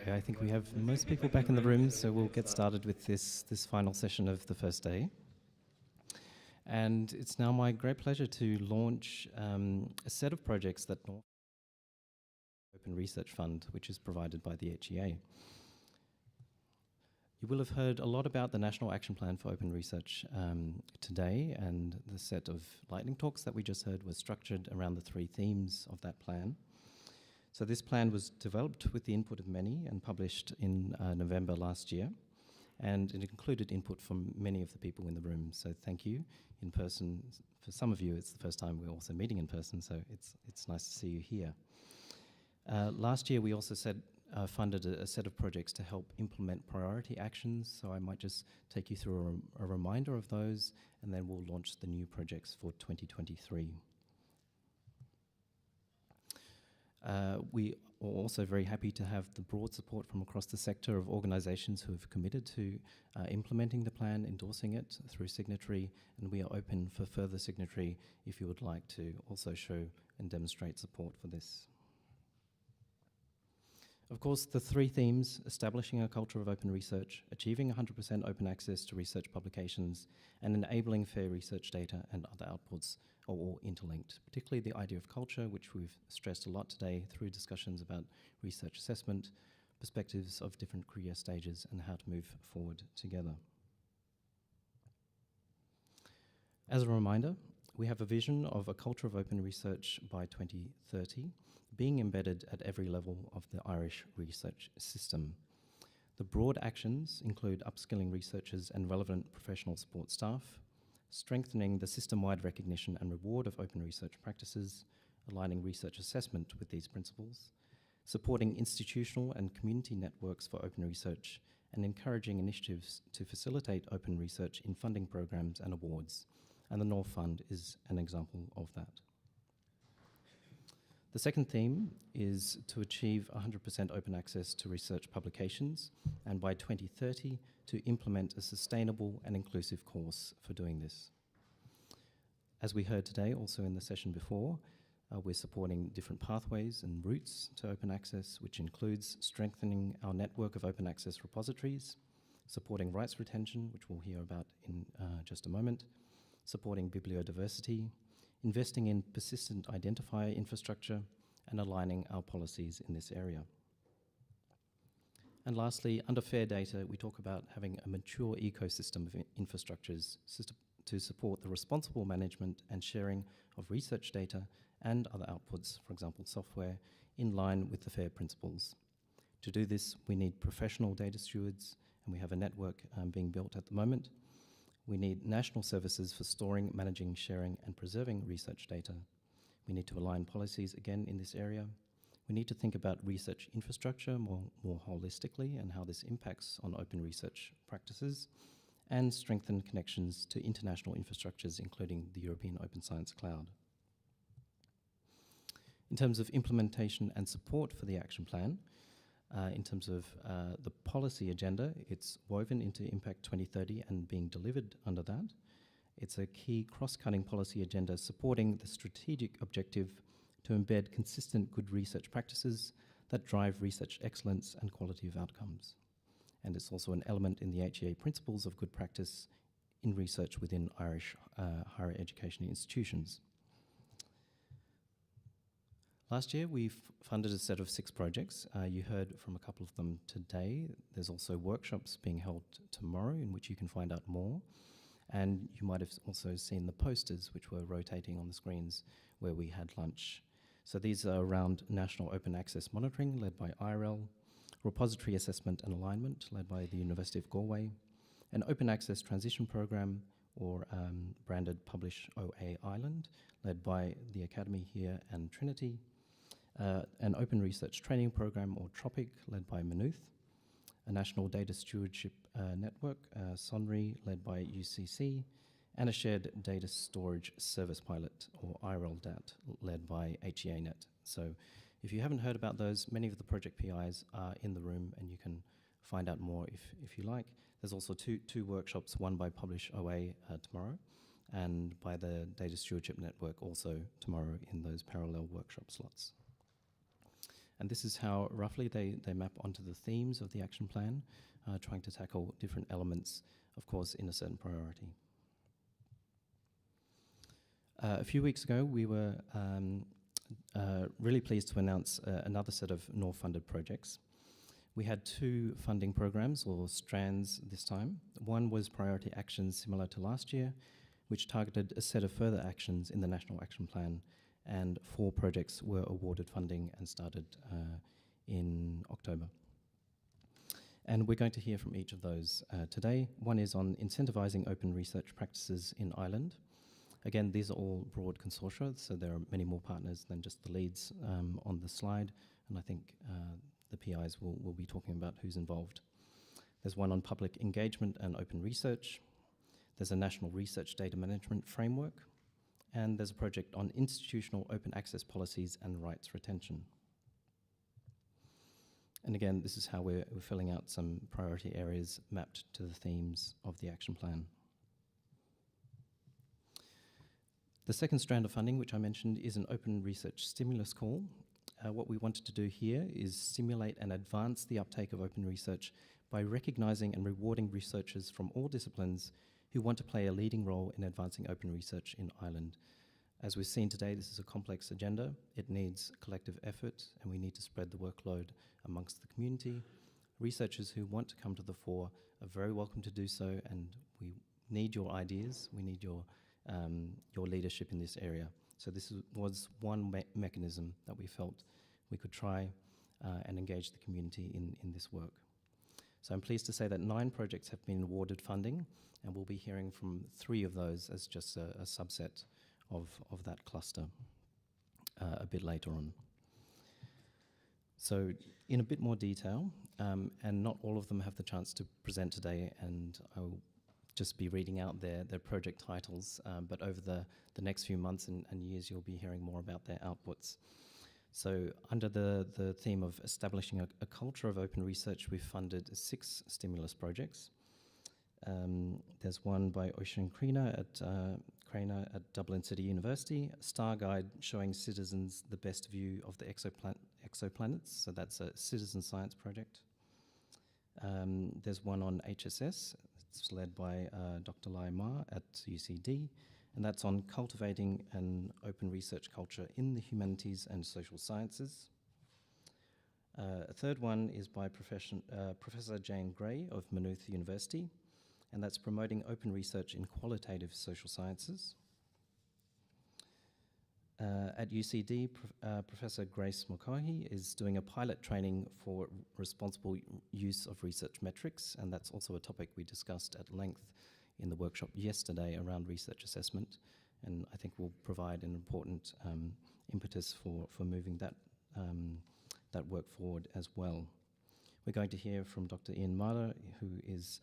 Okay, I think we have most people back in the room, so we'll get started with this final session of the first day. And it's now my great pleasure to launch a set of projects that NORF Open Research Fund, which is provided by the HEA. You will have heard a lot about the National Action Plan for Open Research today, and the set of lightning talks that we just heard was structured around the 3 themes of that plan. So this plan was developed with the input of many and published in November last year, and it included input from many of the people in the room. So thank you in person. For some of you, it's the first time we're also meeting in person, so it's nice to see you here. Last year, we also funded a set of projects to help implement priority actions, so I might just take you through a reminder of those, and then we'll launch the new projects for 2023. We are also very happy to have the broad support from across the sector of organisations who have committed to implementing the plan, endorsing it through signatory, and we are open for further signatory if you would like to also show and demonstrate support for this. Of course, the 3 themes: establishing a culture of open research, achieving 100% open access to research publications, and enabling fair research data and other outputs, are all interlinked, particularly the idea of culture, which we've stressed a lot today through discussions about research assessment, perspectives of different career stages, and how to move forward together. As a reminder, we have a vision of a culture of open research by 2030, being embedded at every level of the Irish research system. The broad actions include upskilling researchers and relevant professional support staff, strengthening the system-wide recognition and reward of open research practices, aligning research assessment with these principles, supporting institutional and community networks for open research, and encouraging initiatives to facilitate open research in funding programs and awards. And the NORF Fund is an example of that. The second theme is to achieve 100% open access to research publications, and by 2030 to implement a sustainable and inclusive course for doing this. As we heard today, also in the session before, we're supporting different pathways and routes to open access, which includes strengthening our network of open access repositories, supporting rights retention, which we'll hear about in just a moment, supporting bibliodiversity, investing in persistent identifier infrastructure, and aligning our policies in this area. And lastly, under fair data, we talk about having a mature ecosystem of infrastructures to support the responsible management and sharing of research data and other outputs, for example, software, in line with the FAIR principles. To do this, we need professional data stewards, and we have a network being built at the moment. We need national services for storing, managing, sharing, and preserving research data. We need to align policies again in this area. We need to think about research infrastructure more holistically and how this impacts on open research practices, and strengthen connections to international infrastructures, including the European Open Science Cloud. In terms of implementation and support for the action plan, in terms of the policy agenda, it's woven into Impact 2030 and being delivered under that. It's a key cross-cutting policy agenda supporting the strategic objective to embed consistent good research practices that drive research excellence and quality of outcomes. And it's also an element in the HEA principles of good practice in research within Irish higher education institutions. Last year, we've funded a set of 6 projects. You heard from a couple of them today. There's also workshops being held tomorrow in which you can find out more. And you might have also seen the posters which were rotating on the screens where we had lunch. So these are around national open access monitoring led by IRL, repository assessment and alignment led by the University of Galway, an open access transition program or branded Publish OA Ireland led by the Academy here and Trinity, an open research training program or TROPIC led by Maynooth, a national data stewardship network, SONRI led by UCC, and a shared data storage service pilot or IRL-DAT led by HEANet. So if you haven't heard about those, many of the project PIs are in the room and you can find out more if you like. There's also two workshops, one by Publish OA tomorrow and by the Data Stewardship Network also tomorrow in those parallel workshop slots. And this is how roughly they map onto the themes of the action plan, trying to tackle different elements, of course, in a certain priority. A few weeks ago, we were really pleased to announce another set of NORF-funded projects. We had 2 funding programs, or strands this time. One was priority actions similar to last year, which targeted a set of further actions in the National Action Plan, and 4 projects were awarded funding and started in October. And we're going to hear from each of those today. One is on incentivising open research practices in Ireland. Again, these are all broad consortia, so there are many more partners than just the leads on the slide, and I think the PIs will be talking about who's involved. There's one on public engagement and open research. There's a national research data management framework, and there's a project on institutional open access policies and rights retention. And again, this is how we're filling out some priority areas mapped to the themes of the action plan. The second strand of funding, which I mentioned, is an open research stimulus call. What we wanted to do here is stimulate and advance the uptake of open research by recognising and rewarding researchers from all disciplines who want to play a leading role in advancing open research in Ireland. As we've seen today, this is a complex agenda. It needs collective effort, and we need to spread the workload amongst the community. Researchers who want to come to the fore are very welcome to do so, and we need your ideas. We need your leadership in this area. So this was one mechanism that we felt we could try and engage the community in this work. So I'm pleased to say that 9 projects have been awarded funding, and we'll be hearing from 3 of those as just a subset of that cluster a bit later on. So in a bit more detail, and not all of them have the chance to present today, and I'll just be reading out their project titles, but over the next few months and years you'll be hearing more about their outputs. So under the theme of establishing a culture of open research, we've funded 6 stimulus projects. There's one by Oisin Crina at Dublin City University, a star guide showing citizens the best view of the exoplanets, so that's a citizen science project. There's one on HSS, it's led by Dr. Lai Ma at UCD, and that's on cultivating an open research culture in the humanities and social sciences. A third one is by Professor Jane Gray of Maynooth University, and that's promoting open research in qualitative social sciences. At UCD, Professor Grace Mokahi is doing a pilot training for responsible use of research metrics, and that's also a topic we discussed at length in the workshop yesterday around research assessment, and I think will provide an important impetus for moving that work forward as well. We're going to hear from Dr. Ian Marder, who is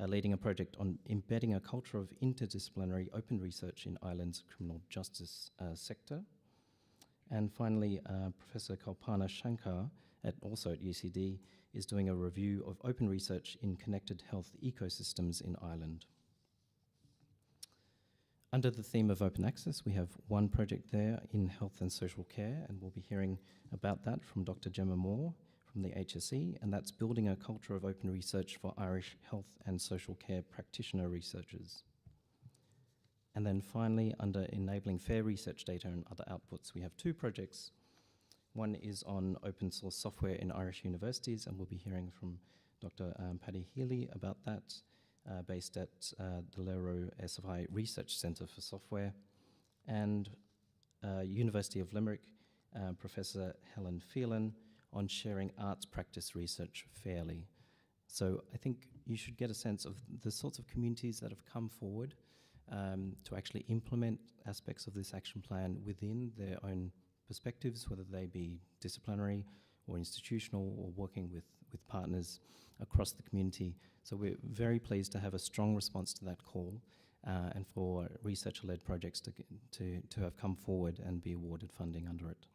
leading a project on embedding a culture of interdisciplinary open research in Ireland's criminal justice sector. And finally, Professor Kalpana Shankar, also at UCD, is doing a review of open research in connected health ecosystems in Ireland. Under the theme of open access, we have one project there in health and social care, and we'll be hearing about that from Dr. Gemma Moore from the HSE, and that's building a culture of open research for Irish health and social care practitioner researchers. And then finally, under enabling fair research data and other outputs, we have two projects. One is on open source software in Irish universities, and we'll be hearing from Dr. Paddy Healy about that, based at the Lero SFI Research Centre for Software. And University of Limerick, Professor Helen Phelan, on sharing arts practice research fairly. So I think you should get a sense of the sorts of communities that have come forward to actually implement aspects of this action plan within their own perspectives, whether they be disciplinary or institutional or working with partners across the community. So we're very pleased to have a strong response to that call and for researcher-led projects to have come forward and be awarded funding under it.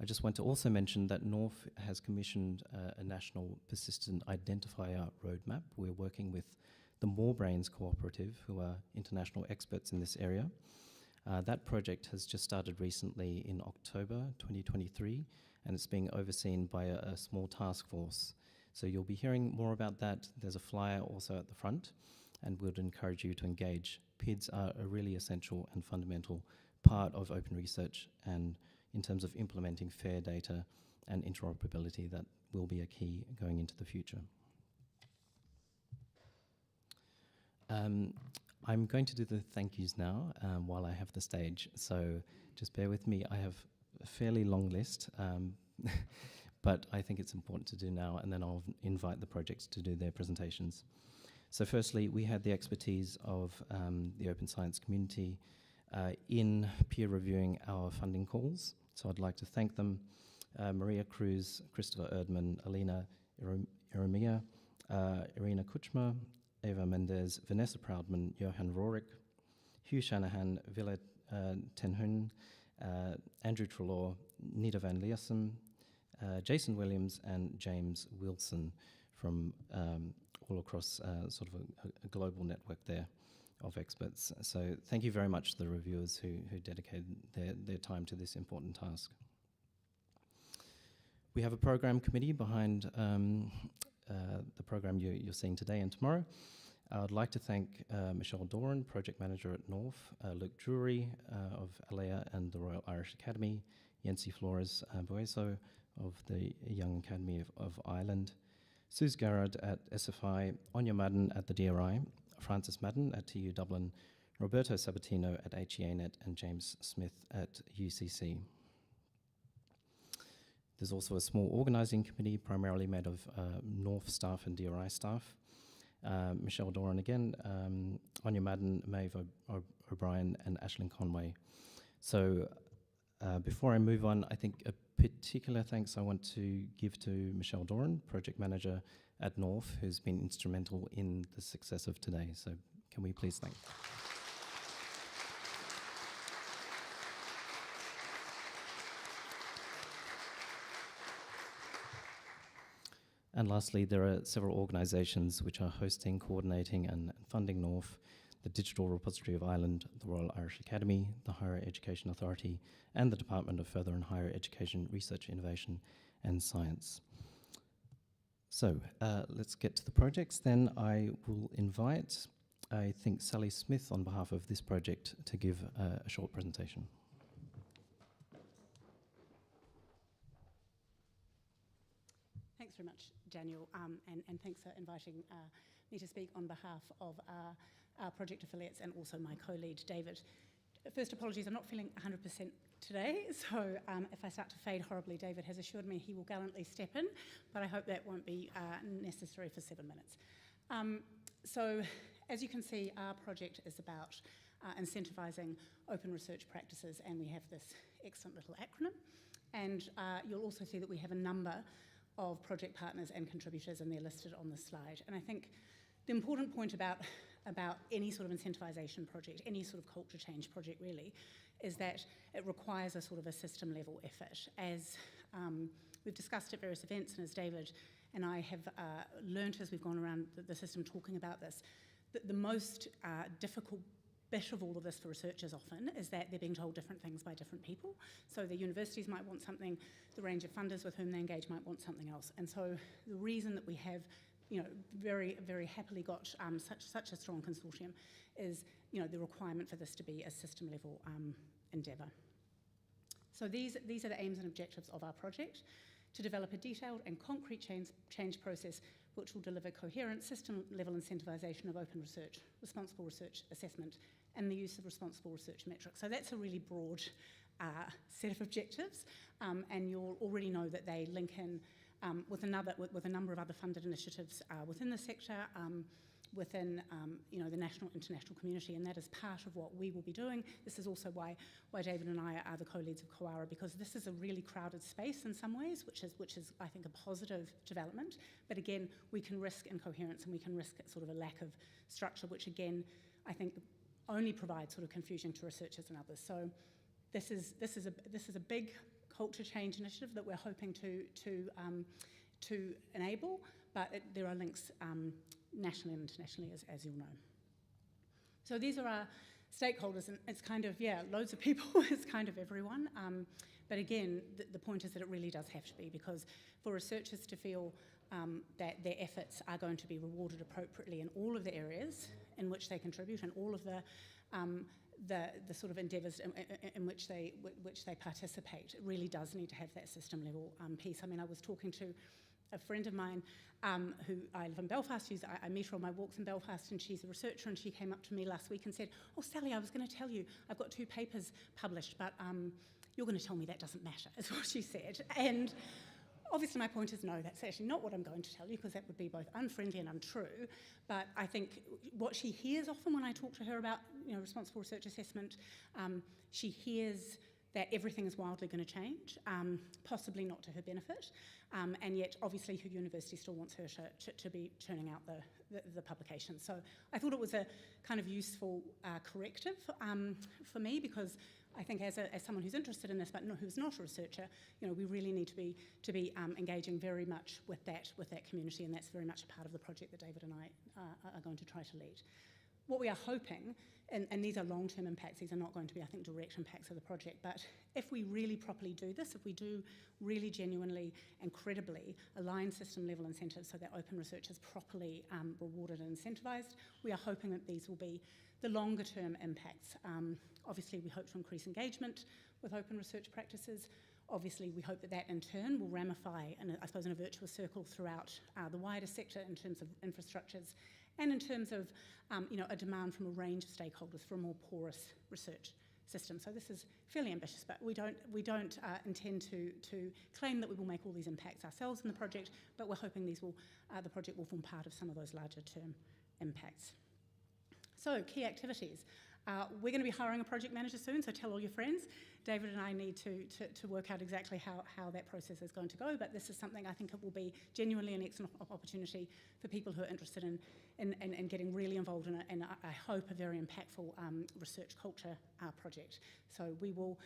I just want to also mention that NORF has commissioned a national persistent identifier roadmap. We're working with the More Brains Cooperative, who are international experts in this area. That project has just started recently in October 2023, and it's being overseen by a small task force. So you'll be hearing more about that. There's a flyer also at the front, and we'd encourage you to engage. PIDs are a really essential and fundamental part of open research, and in terms of implementing fair data and interoperability, that will be a key going into the future. I'm going to do the thank yous now while I have the stage, so just bear with me. I have a fairly long list, but I think it's important to do now, and then I'll invite the projects to do their presentations. So firstly, we had the expertise of the open science community in peer reviewing our funding calls. So I'd like to thank them. Maria Cruz, Christopher Erdman, Alina Iremia, Irina Kuchma, Eva Mendez, Vanessa Proudman, Johan Rorik, Hugh Shanahan, Villa Tenhun, Andrew Trelaw, Nita Van Leersum, Jason Williams, and James Wilson from all across sort of a global network there of experts. So thank you very much to the reviewers who dedicated their time to this important task. We have a program committee behind the program you're seeing today and tomorrow. I'd like to thank Michelle Doran, Project Manager at NORF, Luke Drury of Alea and the Royal Irish Academy, Yensi Flores Boeso of the Young Academy of Ireland, Suze Garrard at SFI, Anya Madden at the DRI, Francis Madden at TU Dublin, Roberto Sabatino at HEANet, and James Smith at UCC. There's also a small organising committee primarily made of NORF staff and DRI staff. Michelle Doran again, Anya Madden, Maeve O'Brien, and Aislinn Conway. So before I move on, I think a particular thanks I want to give to Michelle Doran, Project Manager at NORF, who's been instrumental in the success of today. So can we please thank? And lastly, there are several organisations which are hosting, coordinating and funding NORF: the Digital Repository of Ireland, the Royal Irish Academy, the Higher Education Authority, and the Department of Further and Higher Education, Research, Innovation and Science. So let's get to the projects. Then I will invite, I think, Sally Smith on behalf of this project to give a short presentation. Thanks very much, Daniel, and thanks for inviting me to speak on behalf of our project affiliates and also my co-lead, David. First, apologies, I'm not feeling 100% today, so if I start to fade horribly, David has assured me he will gallantly step in, but I hope that won't be necessary for 7 minutes. So, as you can see, our project is about incentivising open research practices, and we have this excellent little acronym. And you'll also see that we have a number of project partners and contributors, and they're listed on the slide. And I think the important point about any sort of incentivisation project, any sort of culture change project really, is that it requires a sort of a system level effort. As we've discussed at various events, and as David and I have learnt as we've gone around the system talking about this, that the most difficult bit of all of this for researchers often is that they're being told different things by different people. So the universities might want something, the range of funders with whom they engage might want something else. And so the reason that we have, very, very happily got such a strong consortium is, the requirement for this to be a system level endeavour. So these are the aims and objectives of our project: to develop a detailed and concrete change process which will deliver coherent system-level incentivisation of open research, responsible research assessment, and the use of responsible research metrics. So that's a really broad set of objectives, and you'll already know that they link in with a number of other funded initiatives within the sector, within the national international community, and that is part of what we will be doing. This is also why David and I are the co-leads of COARA, because this is a really crowded space in some ways, which is I think a positive development. But again, we can risk incoherence and we can risk sort of a lack of structure, which again I think only provides sort of confusion to researchers and others. So this is a big culture change initiative that we're hoping to enable, but there are links nationally and internationally, as you'll know. So these are our stakeholders, and it's kind of, loads of people, it's kind of everyone. But again, the point is that it really does have to be, because for researchers to feel that their efforts are going to be rewarded appropriately in all of the areas in which they contribute and all of the sort of endeavours in which they participate, it really does need to have that system level piece. I mean, I was talking to a friend of mine who I live in Belfast. I meet her on my walks in Belfast, and she's a researcher, and she came up to me last week and said, "Oh, Sally, I was going to tell you, I've got 2 papers published, but you're going to tell me that doesn't matter," is what she said. And obviously my point is no, that's actually not what I'm going to tell you, because that would be both unfriendly and untrue. But I think what she hears often when I talk to her about responsible research assessment, she hears that everything is wildly going to change, possibly not to her benefit, and yet obviously her university still wants her to be churning out the publication. So I thought it was a kind of useful corrective for me, because I think as someone who's interested in this but who's not a researcher, we really need to be engaging very much with that community, and that's very much a part of the project that David and I are going to try to lead. What we are hoping, and these are long-term impacts, these are not going to be, I think, direct impacts of the project, but if we really properly do this, if we do really genuinely and credibly align system-level incentives so that open research is properly rewarded and incentivised, we are hoping that these will be the longer-term impacts. Obviously, we hope to increase engagement with open research practices. Obviously, we hope that in turn will ramify, I suppose, in a virtuous circle throughout the wider sector in terms of infrastructures, and in terms of a demand from a range of stakeholders for a more porous research system. So this is fairly ambitious, but we don't intend to claim that we will make all these impacts ourselves in the project, but we're hoping the project will form part of some of those larger term impacts. So key activities. We're going to be hiring a project manager soon, so tell all your friends. David and I need to work out exactly how that process is going to go, but this is something I think it will be genuinely an excellent opportunity for people who are interested in getting really involved in I hope, a very impactful research culture project. So we will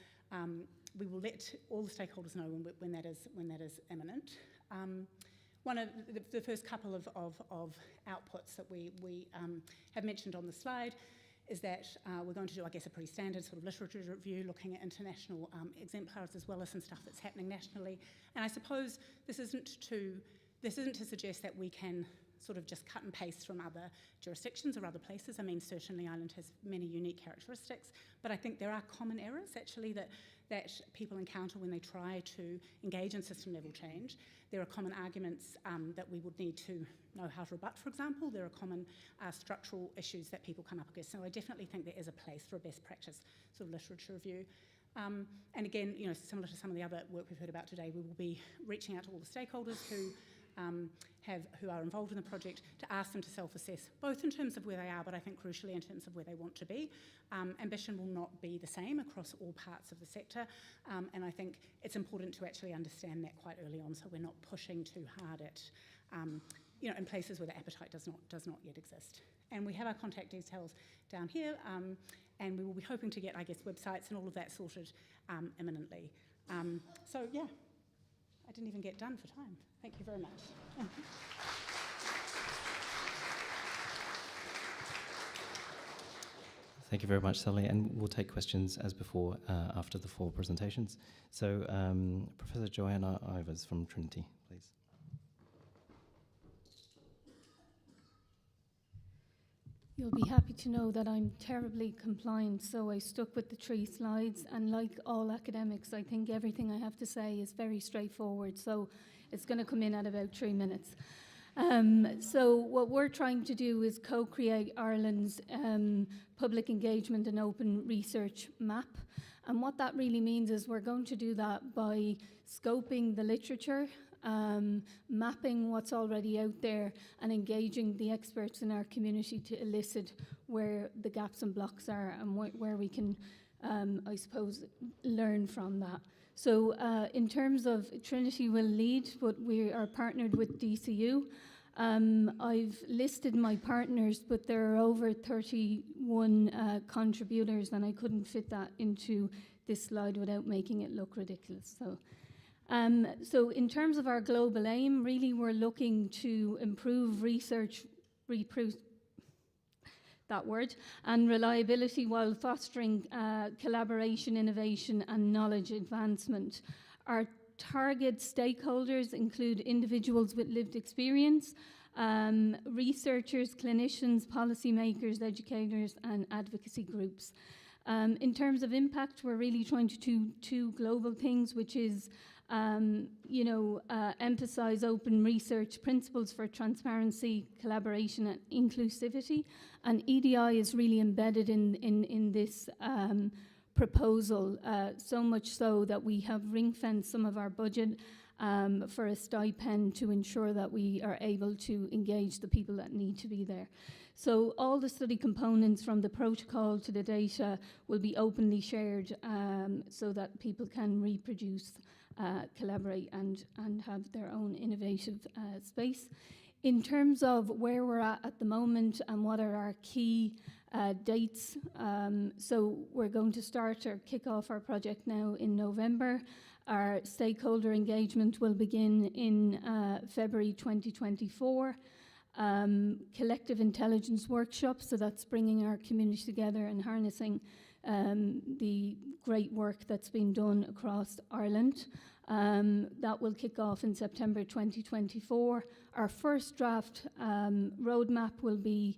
let all the stakeholders know when that is imminent. One of the first couple of outputs that we have mentioned on the slide is that we're going to do, I guess, a pretty standard sort of literature review looking at international exemplars as well as some stuff that's happening nationally. And I suppose this isn't to suggest that we can sort of just cut and paste from other jurisdictions or other places. I mean, certainly Ireland has many unique characteristics, but I think there are common errors actually that that people encounter when they try to engage in system level change. There are common arguments that we would need to know how to rebut, for example. There are common structural issues that people come up against. So I definitely think there is a place for a best practice sort of literature review. And again, you know, similar to some of the other work we've heard about today, we will be reaching out to all the stakeholders who are involved in the project to ask them to self-assess, both in terms of where they are, but I think crucially in terms of where they want to be. Ambition will not be the same across all parts of the sector, and I think it's important to actually understand that quite early on, so we're not pushing too hard at, you know, in places where the appetite does not yet exist. And we have our contact details down here, and we will be hoping to get, I guess, websites and all of that sorted imminently. So yeah, I didn't even get done for time. Thank you very much. Thank you very much, Sally, and we'll take questions as before after the 4 presentations. So Professor Joanna Ivers from Trinity, please. You'll be happy to know that I'm terribly compliant, so I stuck with the 3 slides, and like all academics, I think everything I have to say is very straightforward, so it's going to come in at about 3 minutes. So what we're trying to do is co-create Ireland's public engagement and open research map, and what that really means is we're going to do that by scoping the literature, mapping what's already out there, and engaging the experts in our community to elicit where the gaps and blocks are and where we can, I suppose, learn from that. So in terms of Trinity will lead, but we are partnered with DCU. I've listed my partners, but there are over 31 contributors, and I couldn't fit that into this slide without making it look ridiculous. So in terms of our global aim, really we're looking to improve research, and reliability while fostering collaboration, innovation and knowledge advancement. Our target stakeholders include individuals with lived experience, researchers, clinicians, policymakers, educators and advocacy groups. In terms of impact, we're really trying to do 2 global things, which is emphasize open research principles for transparency, collaboration and inclusivity. And EDI is really embedded in this proposal, so much so that we have ring-fenced some of our budget for a stipend to ensure that we are able to engage the people that need to be there. So all the study components from the protocol to the data will be openly shared so that people can reproduce, collaborate and have their own innovative space. In terms of where we're at the moment and what are our key dates, so we're going to start or kick off our project now in November. Our stakeholder engagement will begin in February 2024. Collective intelligence workshops, so that's bringing our community together and harnessing the great work that's been done across Ireland. That will kick off in September 2024. Our first draft roadmap will be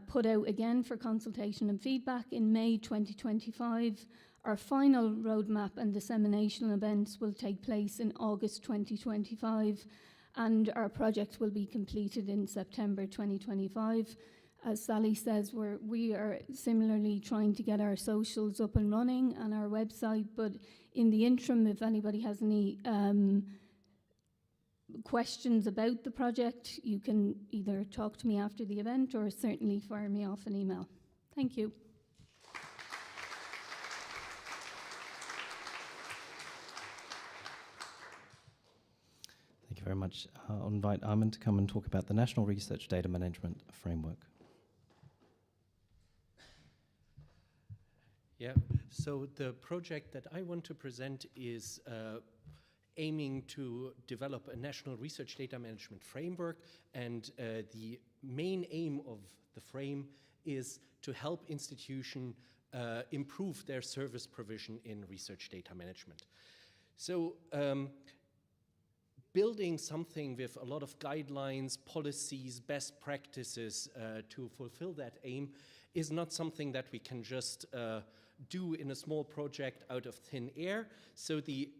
put out again for consultation and feedback in May 2025. Our final roadmap and dissemination events will take place in August 2025, and our project will be completed in September 2025. As Sally says, we are similarly trying to get our socials up and running and our website, but in the interim, if anybody has any questions about the project, you can either talk to me after the event or certainly fire me off an email. Thank you. Thank you very much. I'll invite Armin to come and talk about the National Research Data Management Framework. Yeah, so the project that I want to present is aiming to develop a national research data management framework, and the main aim of the frame is to help institutions improve their service provision in research data management. So building something with a lot of guidelines, policies, best practices to fulfill that aim is not something that we can just do in a small project out of thin air. So the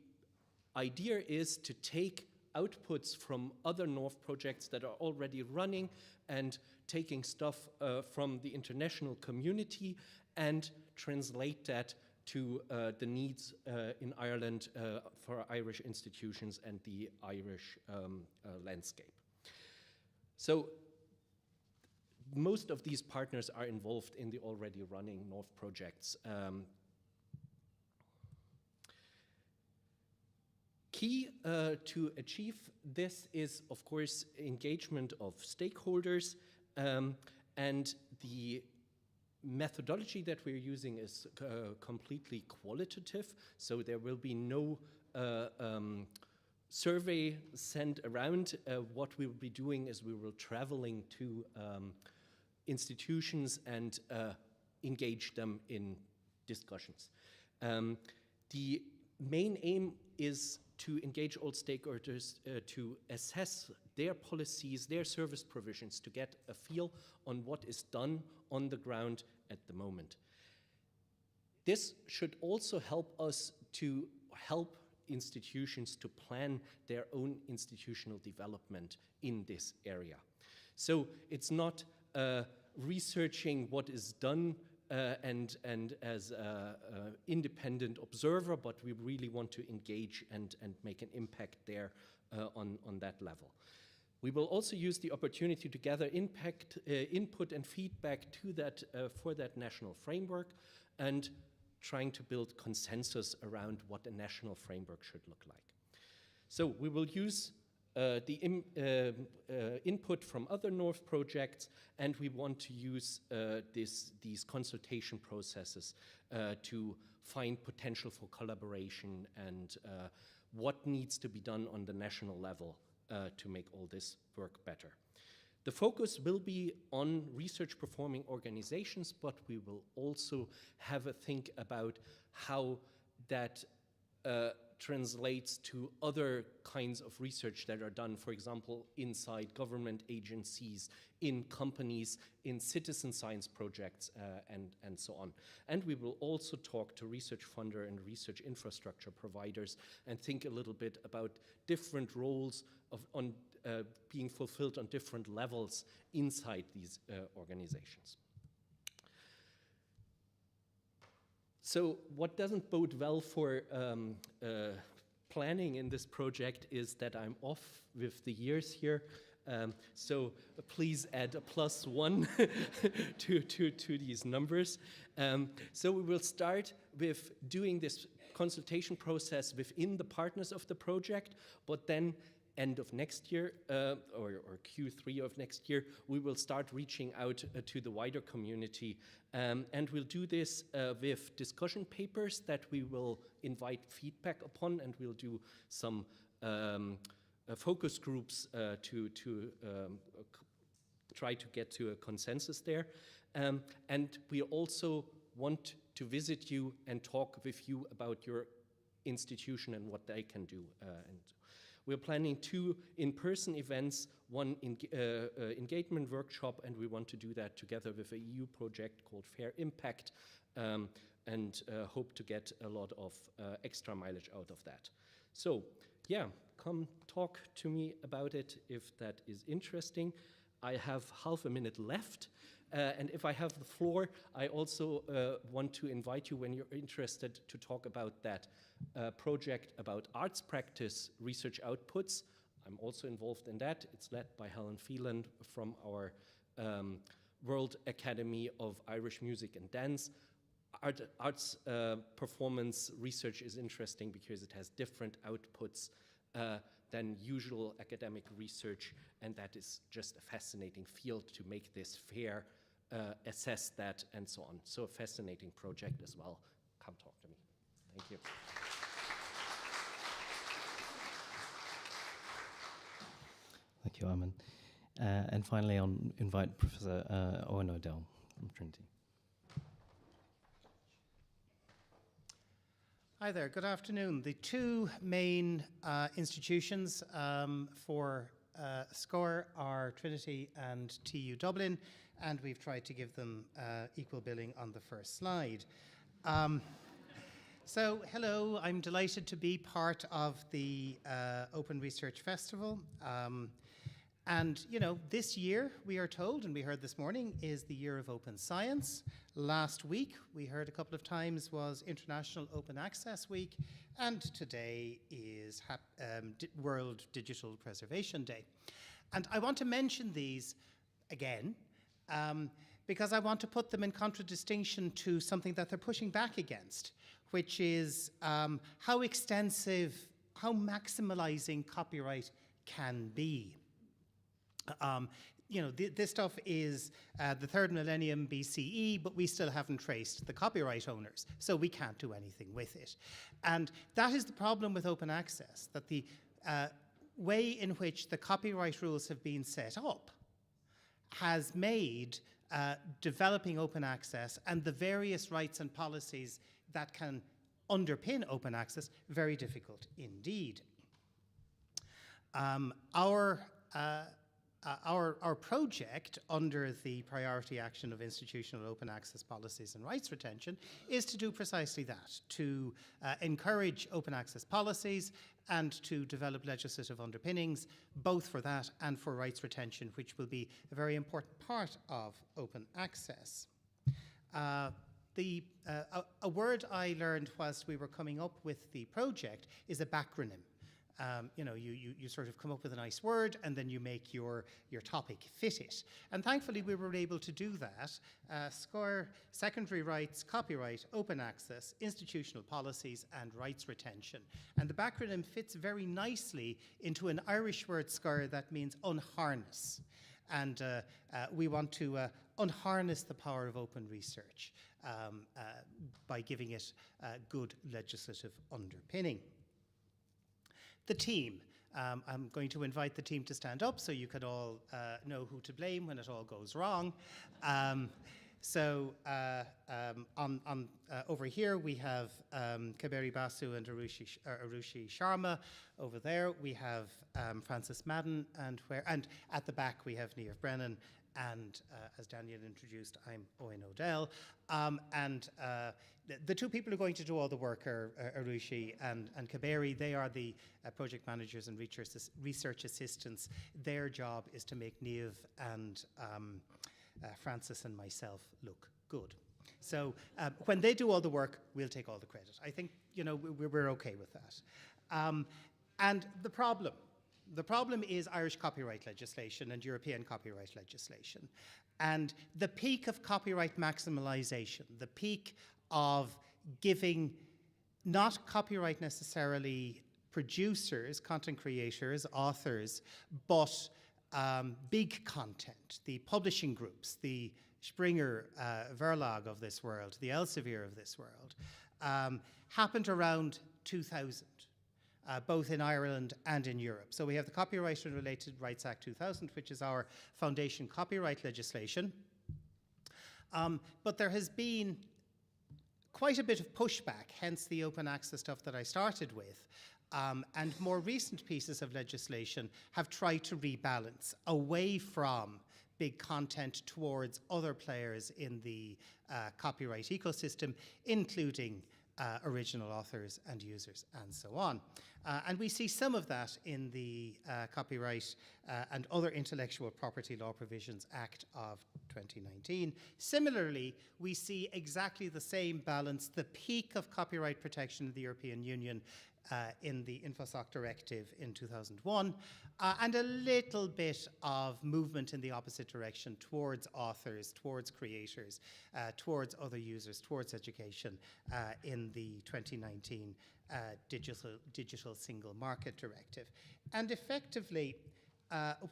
idea is to take outputs from other NORF projects that are already running and taking stuff from the international community and translate that to the needs in Ireland for Irish institutions and the Irish landscape. So most of these partners are involved in the already running NORF projects. Key to achieve this is, of course, engagement of stakeholders, and the methodology that we're using is completely qualitative, so there will be no survey sent around. What we will be doing is we will traveling to institutions and engage them in discussions. The main aim is to engage all stakeholders to assess their policies, their service provisions, to get a feel on what is done on the ground at the moment. This should also help us to help institutions to plan their own institutional development in this area. So it's not researching what is done and as an independent observer, but we really want to engage and make an impact there on that level. We will also use the opportunity to gather input and feedback to that for that national framework, and trying to build consensus around what a national framework should look like. So we will use the input from other NORF projects, and we want to use these consultation processes to find potential for collaboration and what needs to be done on the national level to make all this work better. The focus will be on research performing organizations, but we will also have a think about how that translates to other kinds of research that are done, for example, inside government agencies, in companies, in citizen science projects, and so on. And we will also talk to research funder and research infrastructure providers and think a little bit about different roles being fulfilled on different levels inside these organizations. So what doesn't bode well for planning in this project is that I'm off with the years here. So please add a +1 to these numbers. So we will start with doing this consultation process within the partners of the project, but then end of next year, or Q3 of next year, we will start reaching out to the wider community. And we'll do this with discussion papers that we will invite feedback upon, and we'll do some focus groups to try to get to a consensus there. And we also want to visit you and talk with you about your institution and what they can do. And we're planning 2 in-person events, one engagement workshop, and we want to do that together with a EU project called Fair Impact, and hope to get a lot of extra mileage out of that. So, yeah, come talk to me about it if that is interesting. I have half a minute left. And if I have the floor, I also want to invite you, when you're interested, to talk about that project about arts practice research outputs. I'm also involved in that. It's led by Helen Phelan from our World Academy of Irish Music and Dance. Arts performance research is interesting because it has different outputs than usual academic research, and that is just a fascinating field to make this fair, assess that, and so on. So a fascinating project as well. Come talk to me. Thank you. Thank you, Armin. And finally, I'll invite Professor Owen O'Dell from Trinity. Hi there, good afternoon. The 2 main institutions for SCORE are Trinity and TU Dublin, and we've tried to give them equal billing on the first slide. So, hello, I'm delighted to be part of the Open Research Festival. And, you know, this year, we are told, and we heard this morning, is the Year of Open Science. Last week, we heard a couple of times, was International Open Access Week, and today is World Digital Preservation Day. And I want to mention these again, because I want to put them in contradistinction to something that they're pushing back against, which is how extensive, how maximalizing copyright can be. You know, this stuff is the 3rd millennium BCE, but we still haven't traced the copyright owners, so we can't do anything with it. And that is the problem with open access, that the way in which the copyright rules have been set up has made developing open access and the various rights and policies that can underpin open access very difficult indeed. Our project under the priority action of institutional open access policies and rights retention is to do precisely that, to encourage open access policies and to develop legislative underpinnings, both for that and for rights retention, which will be a very important part of open access. A word I learned whilst we were coming up with the project is a backronym. You know, you sort of come up with a nice word and then you make your topic fit it. And thankfully we were able to do that. SCORE, secondary rights, copyright, open access, institutional policies and rights retention. And the backronym fits very nicely into an Irish word, SCORE, that means unharness. And we want to unharness the power of open research by giving it good legislative underpinning. The team. I'm going to invite the team to stand up so you can all know who to blame when it all goes wrong. Over here we have Kaberi Basu and Arushi Sharma. Over there we have Francis Madden, and at the back we have Niamh Brennan, and as Daniel introduced, I'm Owen O'Dell. The two people who are going to do all the work are Arushi and Kaberi. They are the project managers and research assistants. Their job is to make Niamh and Francis and myself look good. So when they do all the work, we'll take all the credit. I think, you know, we're okay with that. And the problem is Irish copyright legislation and European copyright legislation. And the peak of copyright maximalization, the peak of giving not copyright necessarily producers, content creators, authors, but big content, the publishing groups, the Springer Verlag of this world, the Elsevier of this world, happened around 2000. Both in Ireland and in Europe. So we have the Copyright and Related Rights Act 2000, which is our foundation copyright legislation. But there has been quite a bit of pushback, hence the open access stuff that I started with. And more recent pieces of legislation have tried to rebalance away from big content towards other players in the copyright ecosystem, including original authors and users and so on. And we see some of that in the Copyright and Other Intellectual Property Law Provisions Act of 2019. Similarly, we see exactly the same balance, the peak of copyright protection in the European Union in the InfoSoc Directive in 2001, and a little bit of movement in the opposite direction towards authors, towards creators, towards other users, towards education in the 2019 Digital Single Market Directive. And effectively,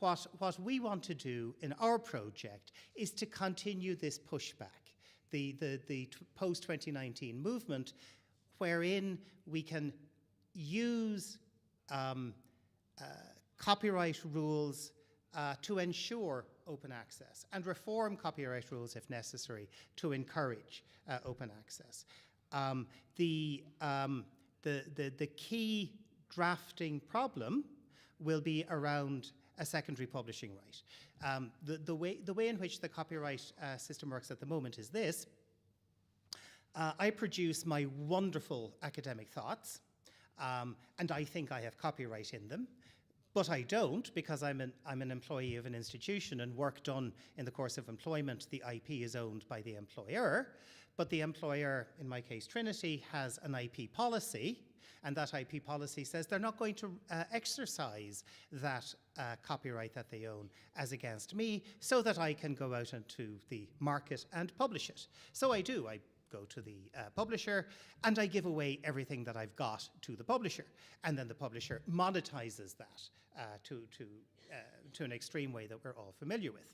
what we want to do in our project is to continue this pushback, the post-2019 movement, wherein we can use copyright rules to ensure open access and reform copyright rules if necessary to encourage open access. The key drafting problem will be around a secondary publishing right. The way in which the copyright system works at the moment is this. I produce my wonderful academic thoughts, and I think I have copyright in them. But I don't, because I'm an employee of an institution, and work done in the course of employment, the IP is owned by the employer. But the employer, in my case Trinity, has an IP policy, and that IP policy says they're not going to exercise that copyright that they own as against me, so that I can go out into the market and publish it. So I do. I go to the publisher, and I give away everything that I've got to the publisher, and then the publisher monetizes that to an extreme way that we're all familiar with.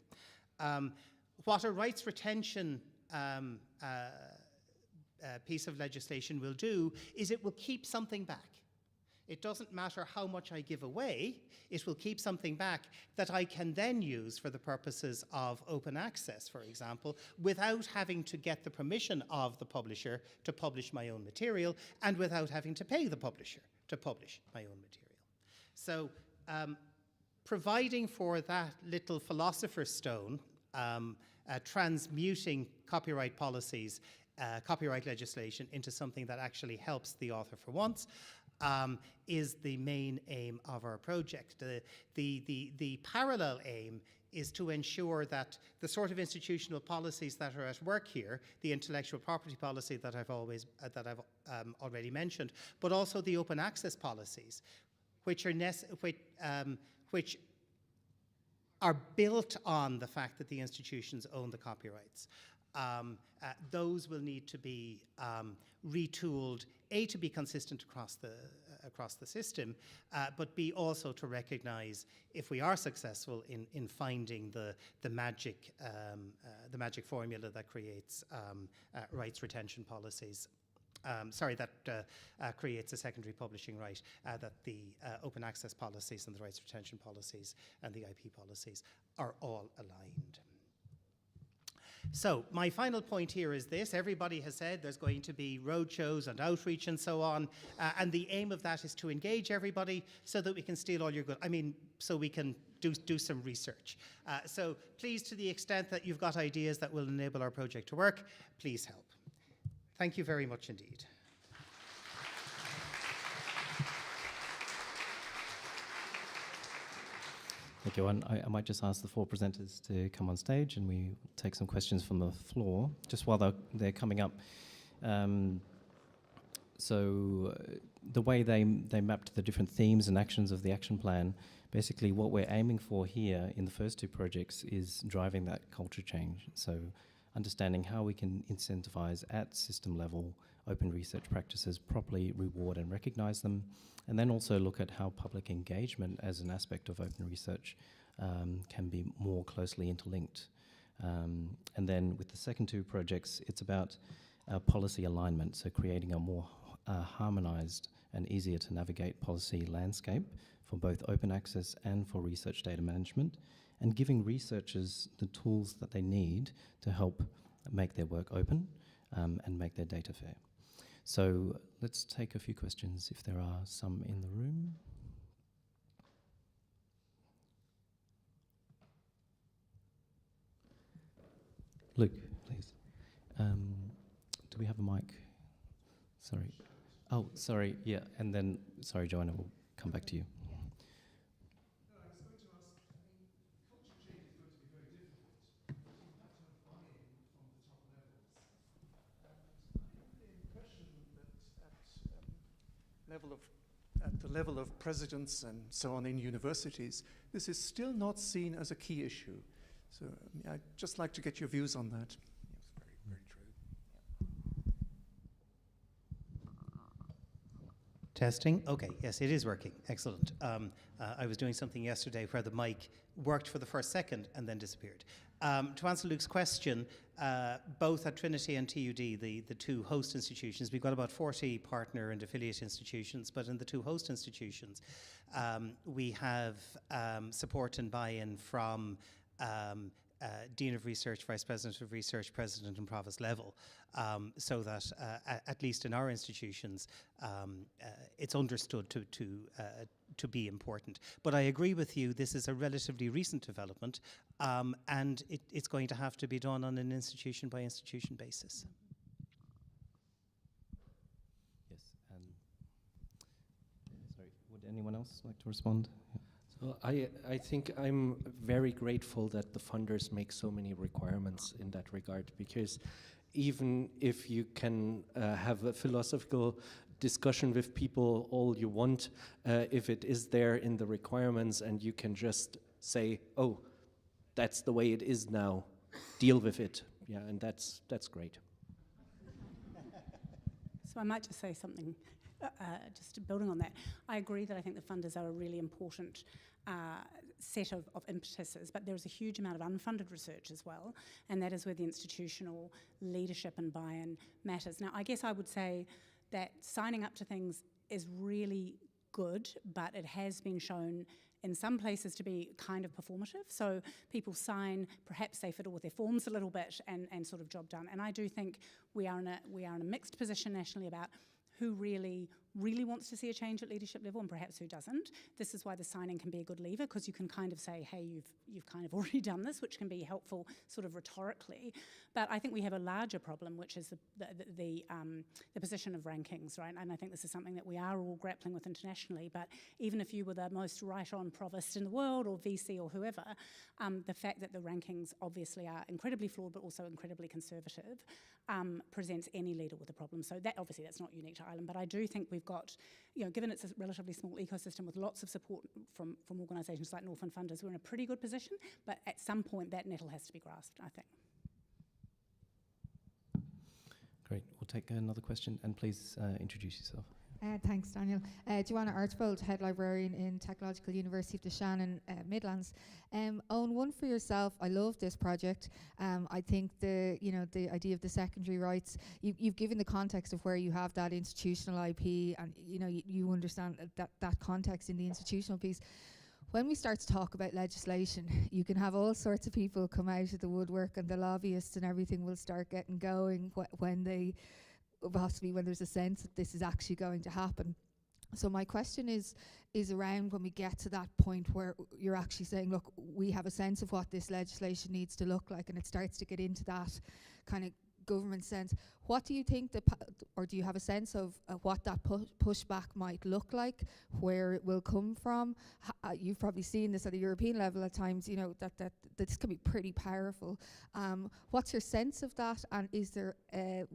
What a rights retention piece of legislation will do is it will keep something back. It doesn't matter how much I give away, it will keep something back that I can then use for the purposes of open access, for example, without having to get the permission of the publisher to publish my own material, and without having to pay the publisher to publish my own material. So providing for that little philosopher's stone, transmuting copyright policies, copyright legislation into something that actually helps the author for once, is the main aim of our project. The parallel aim is to ensure that the sort of institutional policies that are at work here, the intellectual property policy that I've already mentioned, but also the open access policies, which are built on the fact that the institutions own the copyrights. Those will need to be retooled, A, to be consistent across the system, but B, also to recognize, if we are successful in finding the magic formula that creates rights retention policies. That creates a secondary publishing right, that the open access policies and the rights retention policies and the IP policies are all aligned. So my final point here is this. Everybody has said there's going to be roadshows and outreach and so on, and the aim of that is to engage everybody so that we can steal all your good, so we can do some research. So please, to the extent that you've got ideas that will enable our project to work, please help. Thank you very much indeed. Thank you. I might just ask the four presenters to come on stage, and we take some questions from the floor just while they're coming up. So the way they mapped the different themes and actions of the action plan, basically what we're aiming for here in the first two projects is driving that culture change. So understanding how we can incentivize at system level open research practices, properly reward and recognize them, and then also look at how public engagement as an aspect of open research can be more closely interlinked. And then with the second two projects, it's about policy alignment, so creating a more harmonized and easier to navigate policy landscape for both open access and for research data management, and giving researchers the tools that they need to help make their work open and make their data fair. So let's take a few questions if there are some in the room. Luke, please. Do we have a mic? Sorry. Oh, sorry, yeah, and then, sorry, Joanna, we'll come back to you. At the level of presidents and so on in universities, this is still not seen as a key issue. So I'd just like to get your views on that. Yes, very true. Testing? Okay, yes, it is working. Excellent. I was doing something yesterday where the mic worked for the first second and then disappeared. To answer Luke's question, both at Trinity and TUD, the two host institutions, we've got about 40 partner and affiliate institutions, but in the two host institutions, we have support and buy-in from Dean of Research, Vice President of Research, President and Provost level, so that at least in our institutions, it's understood to be important. But I agree with you, this is a relatively recent development, and it's going to have to be done on an institution by institution basis. anyone else like to respond? So I think I'm very grateful that the funders make so many requirements in that regard, because even if you can have a philosophical discussion with people all you want, if it is there in the requirements and you can just say, oh, that's the way it is now, deal with it. Yeah, and that's great. So I might just say something, just building on that. I agree that I think the funders are a really important set of impetuses, but there's a huge amount of unfunded research as well, and that is where the institutional leadership and buy-in matters. Now, I guess I would say that signing up to things is really good, but it has been shown in some places to be kind of performative. So people sign, perhaps they fiddle with their forms a little bit and sort of job done. And I do think we are in a mixed position nationally about who really wants to see a change at leadership level and perhaps who doesn't. This is why the signing can be a good lever, because you can kind of say, hey, you've kind of already done this, which can be helpful sort of rhetorically. But I think we have a larger problem, which is the position of rankings, right? And I think this is something that we are all grappling with internationally. But even if you were the most right-on provost in the world or VC or whoever, the fact that the rankings obviously are incredibly flawed but also incredibly conservative presents any leader with a problem. So that obviously that's not unique to Ireland, but I do think we've got, given it's a relatively small ecosystem with lots of support from organisations like NORF and funders, we're in a pretty good position, but at some point that nettle has to be grasped, I think. Great. We'll take another question, and please introduce yourself. Thanks, Daniel. Joanna Archbold, Head Librarian in Technological University of the Shannon, Midlands. Owen, one for yourself. I love this project. I think the idea of the secondary rights, you've given the context of where you have that institutional IP, and you understand that context in the institutional piece. When we start to talk about legislation, you can have all sorts of people come out of the woodwork, and the lobbyists and everything will start getting going when there's a sense that this is actually going to happen. So my question is around when we get to that point where you're actually saying, look, we have a sense of what this legislation needs to look like, and it starts to get into that kind of government sense. What do you think, or do you have a sense of what that pushback might look like, where it will come from? You've probably seen this at a European level at times, that this can be pretty powerful. What's your sense of that, and is there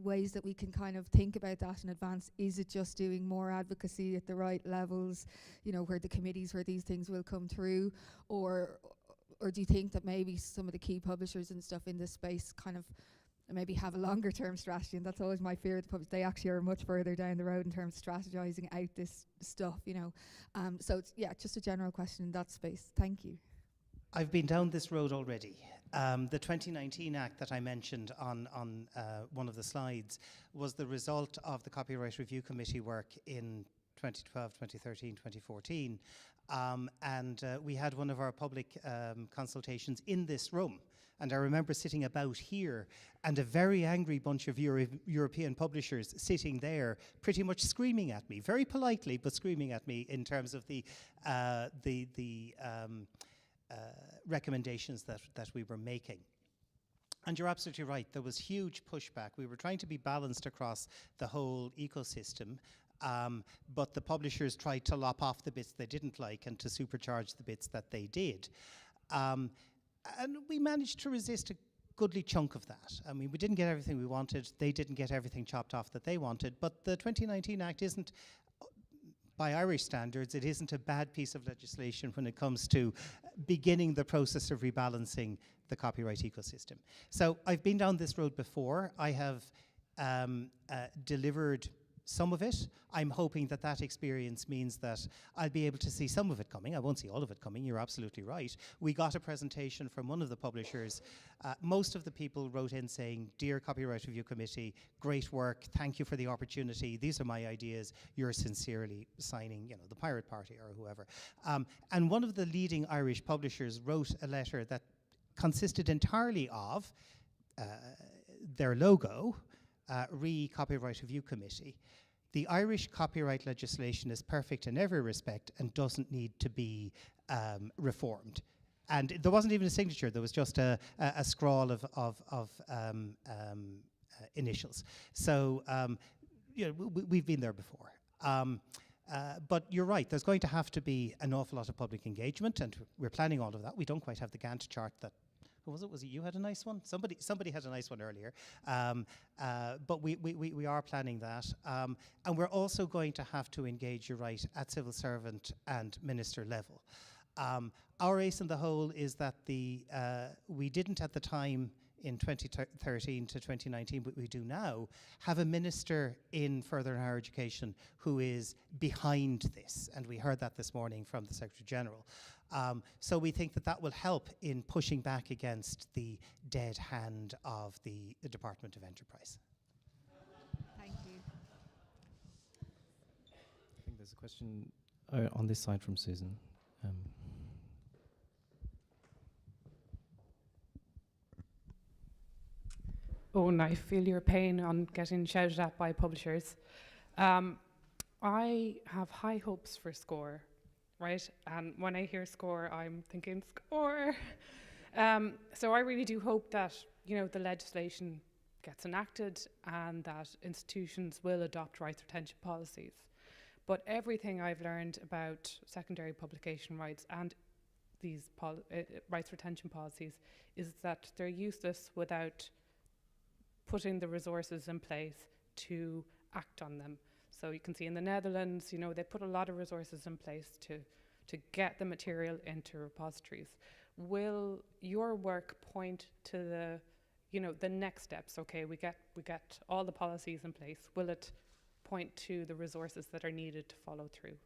ways that we can kind of think about that in advance? Is it just doing more advocacy at the right levels, where the committees where these things will come through, or do you think that maybe some of the key publishers and stuff in this space kind of maybe have a longer term strategy? And that's always my fear, they actually are much further down the road in terms of strategizing out this stuff, so it's just a general question in that space. Thank you. I've been down this road already. The 2019 Act that I mentioned on one of the slides was the result of the Copyright Review Committee work in 2012, 2013, 2014, and we had one of our public consultations in this room. And I remember sitting about here and a very angry bunch of European publishers sitting there pretty much screaming at me, very politely, but screaming at me in terms of the recommendations that we were making. And you're absolutely right, there was huge pushback. We were trying to be balanced across the whole ecosystem, but the publishers tried to lop off the bits they didn't like and to supercharge the bits that they did. And we managed to resist a goodly chunk of that. I mean, we didn't get everything we wanted. They didn't get everything chopped off that they wanted. But the 2019 Act isn't, by Irish standards, it isn't a bad piece of legislation when it comes to beginning the process of rebalancing the copyright ecosystem. So I've been down this road before. I have delivered some of it. I'm hoping that experience means that I'll be able to see some of it coming. I won't see all of it coming, you're absolutely right. We got a presentation from one of the publishers. Most of the people wrote in saying, "Dear Copyright Review Committee, great work, thank you for the opportunity, these are my ideas, you're sincerely signing, the Pirate Party," or whoever. And one of the leading Irish publishers wrote a letter that consisted entirely of their logo, RIA Copyright Review Committee. The Irish copyright legislation is perfect in every respect and doesn't need to be reformed. And there wasn't even a signature, there was just a scrawl of initials. So, we've been there before. But you're right, there's going to have to be an awful lot of public engagement, and we're planning all of that. We don't quite have the Gantt chart that, who was it? Was it you had a nice one? Somebody had a nice one earlier. But we are planning that. And we're also going to have to engage, you're right, at civil servant and minister level. Our ace in the hole is that we didn't at the time in 2013 to 2019, but we do now, have a minister in further and higher education who is behind this. And we heard that this morning from the Secretary General. So we think that that will help in pushing back against the dead hand of the Department of Enterprise. Thank you. I think there's a question on this side from Susan. Oh, and I feel your pain on getting shouted at by publishers. I have high hopes for SCORE, right? And when I hear SCORE, I'm thinking SCORE. So I really do hope that, you know, the legislation gets enacted and that institutions will adopt rights retention policies. But everything I've learned about secondary publication rights and these rights retention policies is that they're useless without putting the resources in place to act on them. So you can see in the Netherlands, you know, they put a lot of resources in place to get the material into repositories. Will your work point to the, you know, the next steps? Okay, we get all the policies in place. Will it point to the resources that are needed to follow through?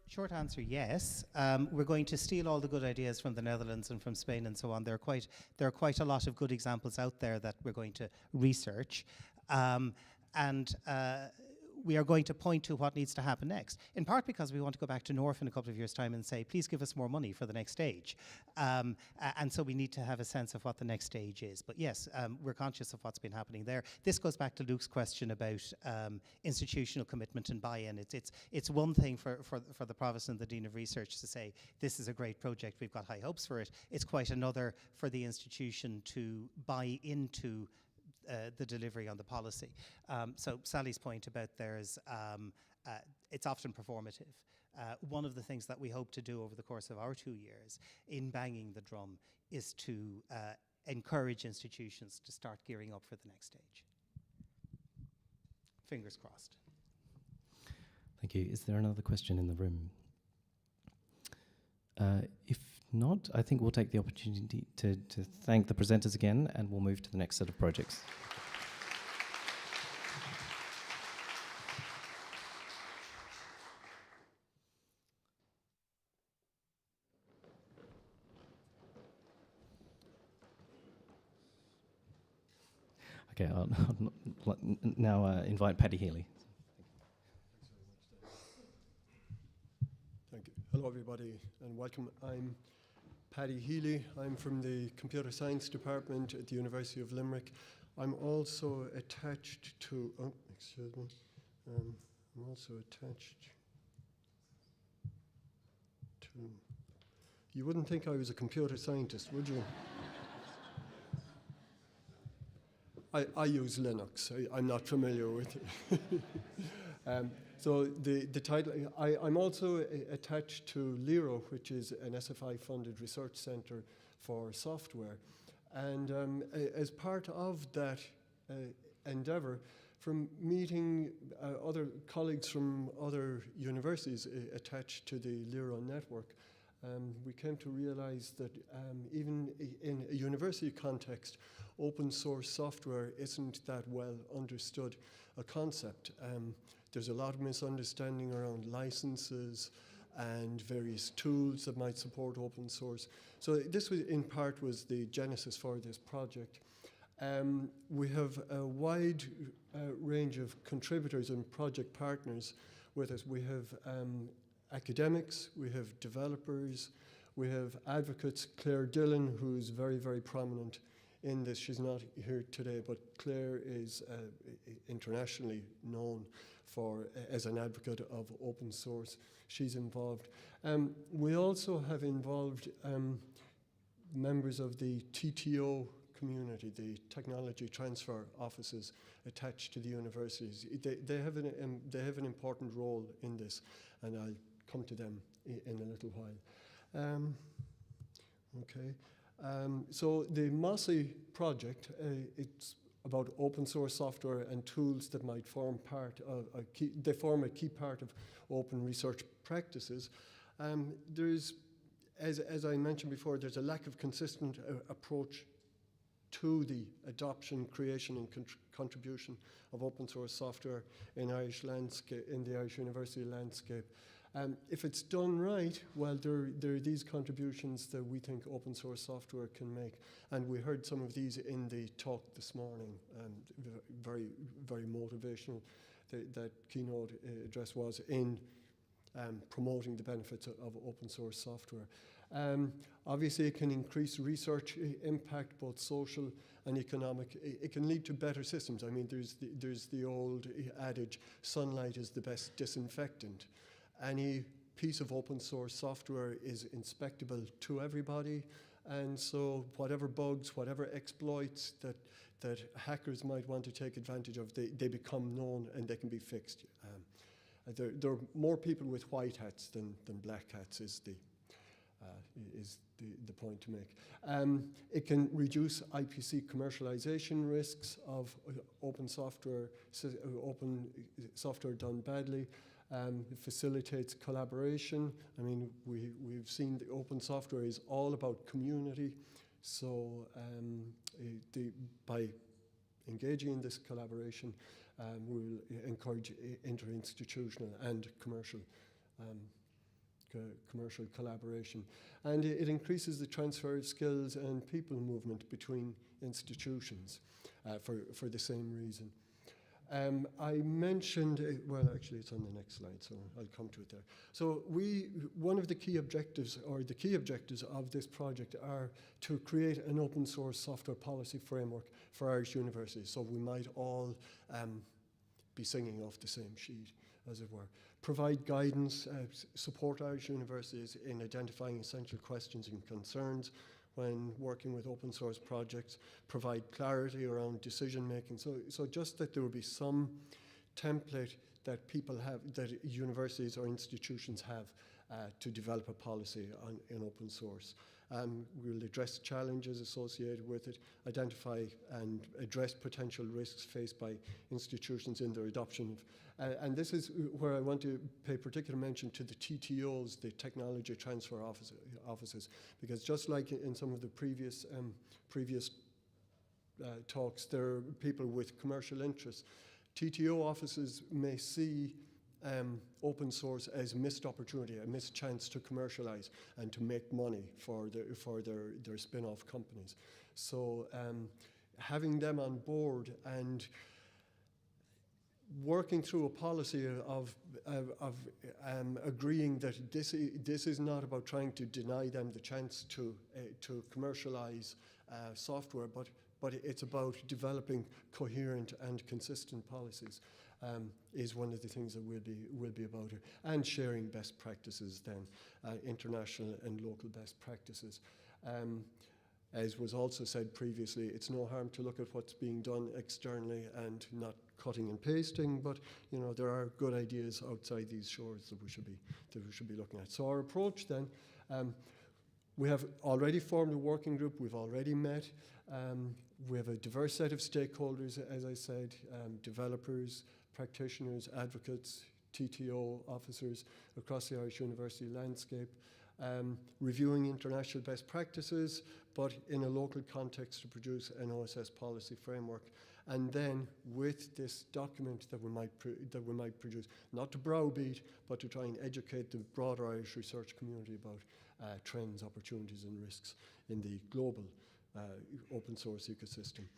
Short answer, yes. We're going to steal all the good ideas from the Netherlands and from Spain and so on. There are quite a lot of good examples out there that we're going to research. We are going to point to what needs to happen next, in part because we want to go back to NORF in a couple of years' time and say, please give us more money for the next stage. And so we need to have a sense of what the next stage is. But yes, we're conscious of what's been happening there. This goes back to Luke's question about institutional commitment and buy-in. It's one thing for the Provost and the Dean of Research to say, this is a great project, we've got high hopes for it. It's quite another for the institution to buy into the delivery on the policy. So Sally's point about there's, it's often performative. One of the things that we hope to do over the course of our 2 years in banging the drum is to encourage institutions to start gearing up for the next stage. Fingers crossed. Thank you. Is there another question in the room? If not, I think we'll take the opportunity to thank the presenters again, and we'll move to the next set of projects. Okay, I'll now invite Paddy Healy. Thank you. Hello, everybody, and welcome. I'm Paddy Healy. I'm from the Computer Science Department at the University of Limerick. I'm also attached to, oh, excuse me, I'm also attached to, you wouldn't think I was a computer scientist, would you? I use Linux. I'm not familiar with it. So the title, I'm also attached to LERO, which is an SFI-funded research centre for software. And as part of that endeavour, from meeting other colleagues from other universities attached to the LERO network, we came to realise that even in a university context, open source software isn't that well understood a concept. There's a lot of misunderstanding around licenses and various tools that might support open source. So this was, in part, was the genesis for this project. We have a wide range of contributors and project partners with us. We have academics, we have developers, we have advocates. Claire Dillon, who's very, very prominent in this. She's not here today, but Claire is internationally known as an advocate of open source. She's involved. We also have involved members of the TTO community, the technology transfer offices attached to the universities, they have an important role in this, and I'll come to them in a little while. So the MOSI project, it's about open source software and tools that might form part of a key part of open research practices. There's, as I mentioned before, there's a lack of consistent approach to the adoption, creation, and contribution of open source software in the Irish university landscape. If it's done right, well, there are these contributions that we think open source software can make. And we heard some of these in the talk this morning, very, very motivational. That keynote address was in promoting the benefits of open source software. Obviously, it can increase research impact, both social and economic. It can lead to better systems. I mean, there's the old adage, sunlight is the best disinfectant. Any piece of open source software is inspectable to everybody, and so whatever bugs, whatever exploits that hackers might want to take advantage of, they become known and they can be fixed. There are more people with white hats than black hats is the point to make. It can reduce IPC commercialization risks of open software done badly. It facilitates collaboration. I mean, we've seen the open software is all about community. So by engaging in this collaboration, we'll encourage interinstitutional and commercial collaboration. And it increases the transfer of skills and people movement between institutions for the same reason. I mentioned, well, actually it's on the next slide, so I'll come to it there. So one of the key objectives, or the key objectives of this project are to create an open source software policy framework for Irish universities. So we might all be singing off the same sheet, as it were. Provide guidance, support Irish universities in identifying essential questions and concerns when working with open source projects, provide clarity around decision making. So just that there will be some template that people have, that universities or institutions have to develop a policy in open source. We'll address challenges associated with it, identify and address potential risks faced by institutions in their adoption. And this is where I want to pay particular mention to the TTOs, the Technology Transfer Offices, because just like in some of the previous talks, there are people with commercial interests. TTO offices may see open source as missed opportunity, a missed chance to commercialize and to make money for their spin-off companies. So having them on board and working through a policy of agreeing that this is not about trying to deny them the chance to commercialize software, but it's about developing coherent and consistent policies. Is one of the things that we'll be about here, and sharing best practices then, international and local best practices. As was also said previously, it's no harm to look at what's being done externally and not cutting and pasting, but there are good ideas outside these shores that we should be looking at. So our approach then, we have already formed a working group. We've already met. We have a diverse set of stakeholders, as I said, developers, practitioners, advocates, TTO officers across the Irish university landscape, reviewing international best practices, but in a local context to produce an OSS policy framework. And then with this document that we might produce, not to browbeat, but to try and educate the broader Irish research community about trends, opportunities and risks in the global open source ecosystem.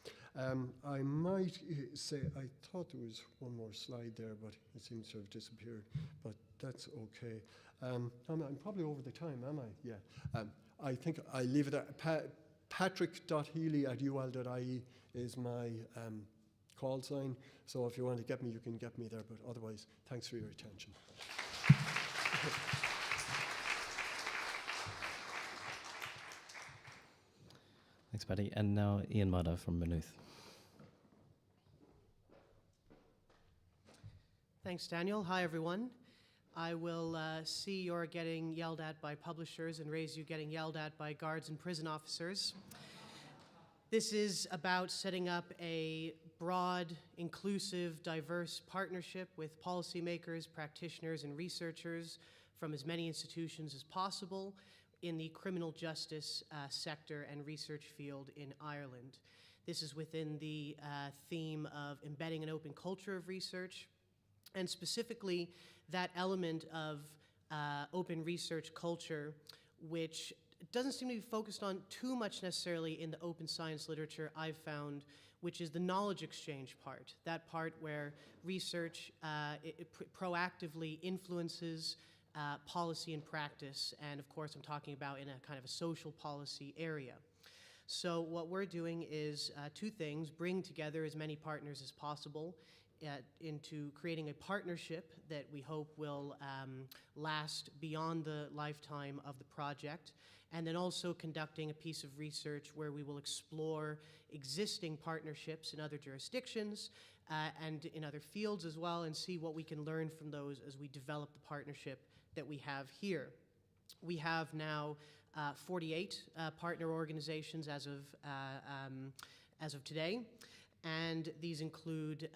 I might say, I thought there was one more slide there, but it seems to have disappeared, but that's okay. I'm probably over the time, am I? Yeah. I think I leave it at patrick.healy@ul.ie is my call sign. So if you want to get me, you can get me there, but otherwise, thanks for your attention. Thanks, Paddy. And now Ian Mudder from Maynooth. Thanks, Daniel. Hi, everyone. I will see you're getting yelled at by publishers and raise you getting yelled at by guards and prison officers. This is about setting up a broad, inclusive, diverse partnership with policymakers, practitioners, and researchers from as many institutions as possible in the criminal justice sector and research field in Ireland. This is within the theme of embedding an open culture of research, and specifically that element of open research culture, which doesn't seem to be focused on too much necessarily in the open science literature I've found, which is the knowledge exchange part, that part where research proactively influences policy and practice, and of course I'm talking about in a kind of a social policy area. So what we're doing is two things: bring together as many partners as possible into creating a partnership that we hope will last beyond the lifetime of the project, and then also conducting a piece of research where we will explore existing partnerships in other jurisdictions and in other fields as well, and see what we can learn from those as we develop the partnership that we have here. We have now 48 partner organizations as of today, and these include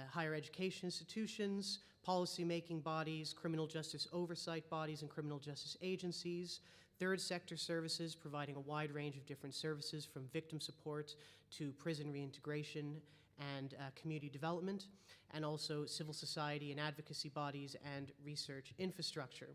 higher education institutions, policy-making bodies, criminal justice oversight bodies, and criminal justice agencies, third sector services providing a wide range of different services from victim support to prison reintegration and community development, and also civil society and advocacy bodies and research infrastructure.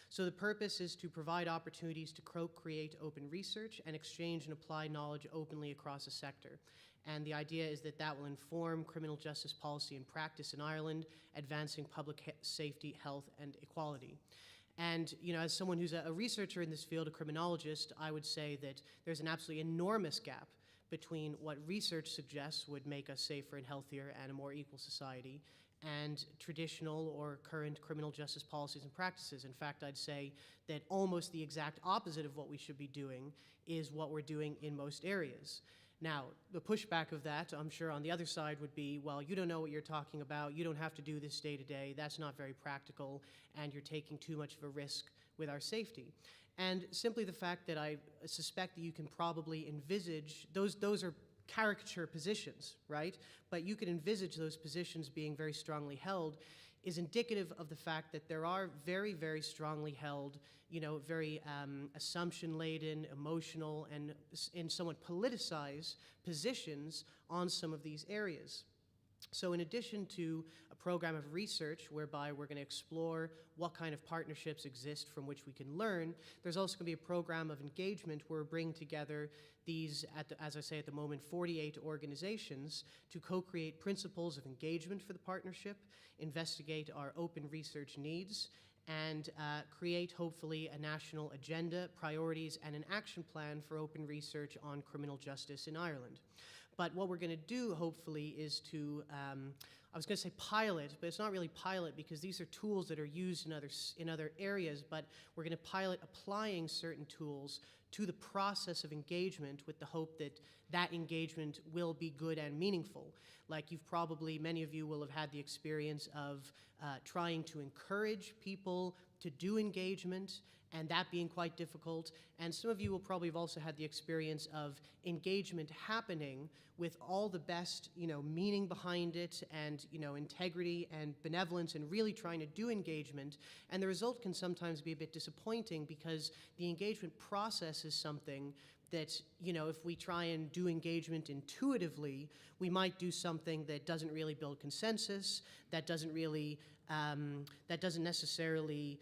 So the purpose is to provide opportunities to co-create open research and exchange and apply knowledge openly across a sector. And the idea is that that will inform criminal justice policy and practice in Ireland, advancing public safety, health, and equality. And, you know, as someone who's a researcher in this field, a criminologist, I would say that there's an absolutely enormous gap between what research suggests would make us safer and healthier and a more equal society, and traditional or current criminal justice policies and practices. In fact, I'd say that almost the exact opposite of what we should be doing is what we're doing in most areas. Now, the pushback of that, I'm sure on the other side would be, well, you don't know what you're talking about, you don't have to do this day to day, that's not very practical, and you're taking too much of a risk with our safety. And simply the fact that I suspect that you can probably envisage, those are caricature positions, right? But you can envisage those positions being very strongly held, is indicative of the fact that there are very, very strongly held, you know, very assumption-laden, emotional, and somewhat politicized positions on some of these areas. So in addition to a program of research whereby we're going to explore what kind of partnerships exist from which we can learn, there's also going to be a program of engagement where we're bringing together these, as I say at the moment, 48 organizations to co-create principles of engagement for the partnership, investigate our open research needs, and create, hopefully, a national agenda, priorities, and an action plan for open research on criminal justice in Ireland. But what we're going to do, hopefully, is to, I was going to say pilot, but it's not really pilot because these are tools that are used in other areas, but we're going to pilot applying certain tools to the process of engagement with the hope that that engagement will be good and meaningful. Like you've probably, many of you will have had the experience of trying to encourage people to do engagement, and that being quite difficult. And some of you will probably have also had the experience of engagement happening with all the best, you know, meaning behind it, and, you know, integrity and benevolence, and really trying to do engagement. And the result can sometimes be a bit disappointing because the engagement process is something that, you know, if we try and do engagement intuitively, we might do something that doesn't really build consensus, that doesn't really, that doesn't necessarily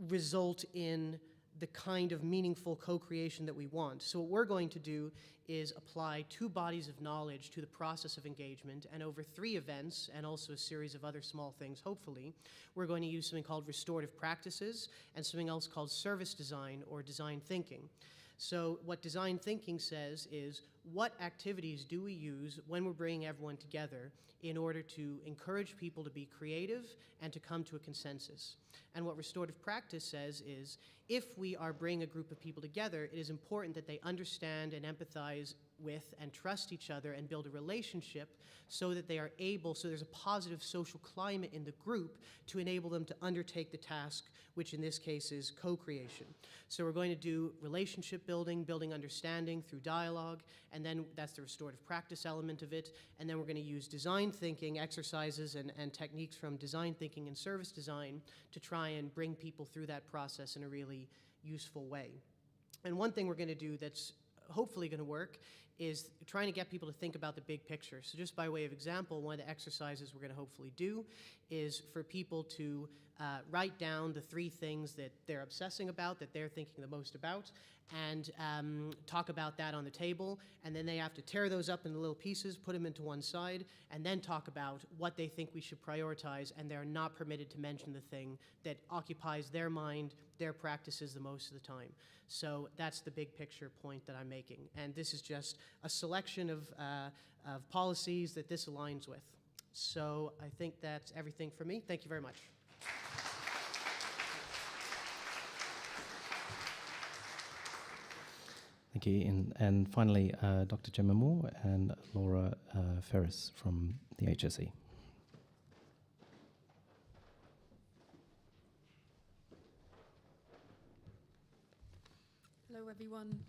result in the kind of meaningful co-creation that we want. So what we're going to do is apply two bodies of knowledge to the process of engagement, and over 3 events, and also a series of other small things, hopefully, we're going to use something called restorative practices and something else called service design or design thinking. So what design thinking says is, what activities do we use when we're bringing everyone together in order to encourage people to be creative and to come to a consensus? And what restorative practice says is, if we are bringing a group of people together, it is important that they understand and empathize with and trust each other and build a relationship so that they are able, so there's a positive social climate in the group to enable them to undertake the task, which in this case is co-creation. So we're going to do relationship building, building understanding through dialogue, and then that's the restorative practice element of it, and then we're going to use design thinking exercises and techniques from design thinking and service design to try and bring people through that process in a really useful way. And one thing we're going to do that's hopefully going to work is trying to get people to think about the big picture. So just by way of example, one of the exercises we're going to hopefully do is for people to write down the 3 things that they're obsessing about, that they're thinking the most about, and talk about that on the table. And then they have to tear those up into little pieces, put them into one side, and then talk about what they think we should prioritize, and they're not permitted to mention the thing that occupies their mind, their practices the most of the time. So that's the big picture point that I'm making. And this is just a selection of policies that this aligns with. So I think that's everything for me. Thank you very much. Thank you. And finally, Dr. Gemma Moore and Laura Ferris from the HSE. Hello everyone,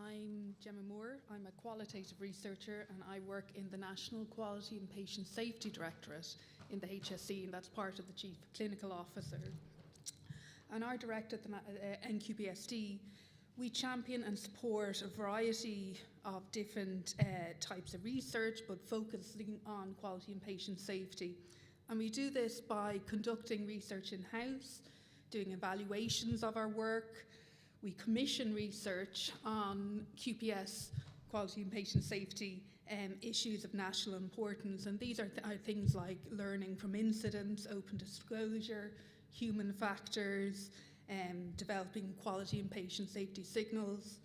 I'm Gemma Moore. I'm a qualitative researcher and I work in the National Quality and Patient Safety Directorate in the HSE, and that's part of the Chief Clinical Officer. And our director at the NQPSD, we champion and support a variety of different types of research, but focusing on quality and patient safety. And we do this by conducting research in-house, doing evaluations of our work. We commission research on QPS, quality and patient safety, issues of national importance. And these are things like learning from incidents, open disclosure, human factors, developing quality and patient safety signals.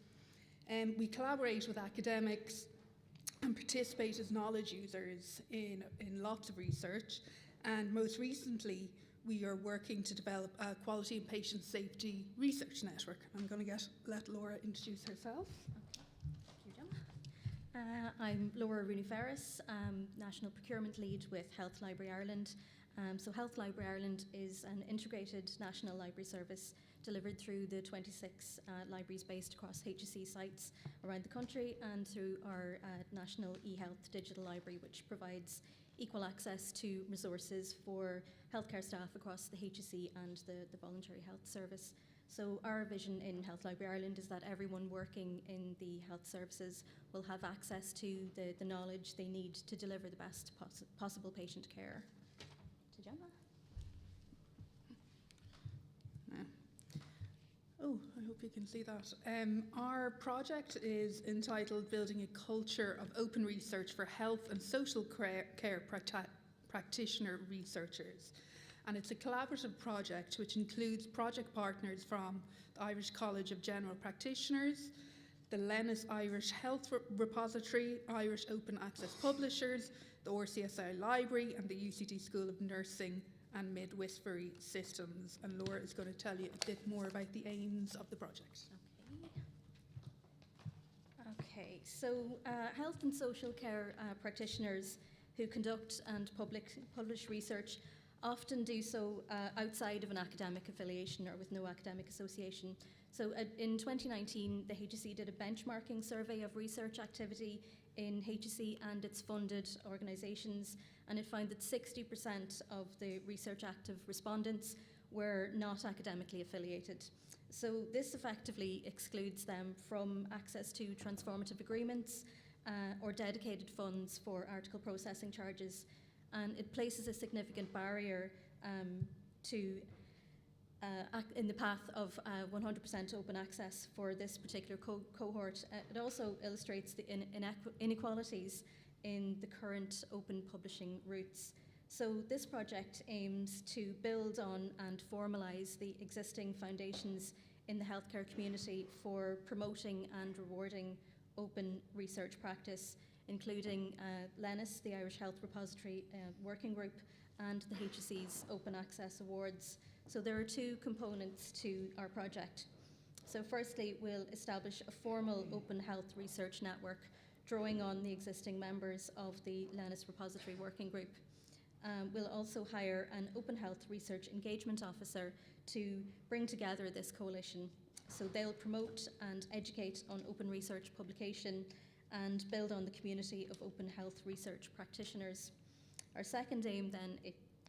We collaborate with academics and participate as knowledge users in lots of research. And most recently, we are working to develop a quality and patient safety research network. I'm going to let Laura introduce herself. Thank you, Gemma. I'm Laura Rooney-Ferris, National Procurement Lead with Health Library Ireland. So Health Library Ireland is an integrated national library service delivered through the 26 libraries based across HSE sites around the country and through our National eHealth Digital Library, which provides equal access to resources for healthcare staff across the HSE and the voluntary health service. So our vision in Health Library Ireland is that everyone working in the health services will have access to the knowledge they need to deliver the best possible patient care. To Gemma. Oh, I hope you can see that. Our project is entitled Building a Culture of Open Research for Health and Social Care Practitioner Researchers. And it's a collaborative project which includes project partners from the Irish College of General Practitioners, the Lennis Irish Health Repository, Irish Open Access Publishers, the RCSI Library, and the UCD School of Nursing and Midwifery Systems. And Laura is going to tell you a bit more about the aims of the project. Okay, so health and social care practitioners who conduct and publish research often do so outside of an academic affiliation or with no academic association. So in 2019, the HSE did a benchmarking survey of research activity in HSE and its funded organisations, and it found that 60% of the research active respondents were not academically affiliated. So this effectively excludes them from access to transformative agreements or dedicated funds for article processing charges, and it places a significant barrier in the path of 100% open access for this particular cohort. It also illustrates the inequalities in the current open publishing routes. So this project aims to build on and formalise the existing foundations in the healthcare community for promoting and rewarding open research practice, including Lennis, the Irish Health Repository Working Group, and the HSE's Open Access Awards. So there are two components to our project. So firstly, we'll establish a formal open health research network drawing on the existing members of the Lennis Repository Working Group. We'll also hire an open health research engagement officer to bring together this coalition. So they'll promote and educate on open research publication and build on the community of open health research practitioners. Our second aim then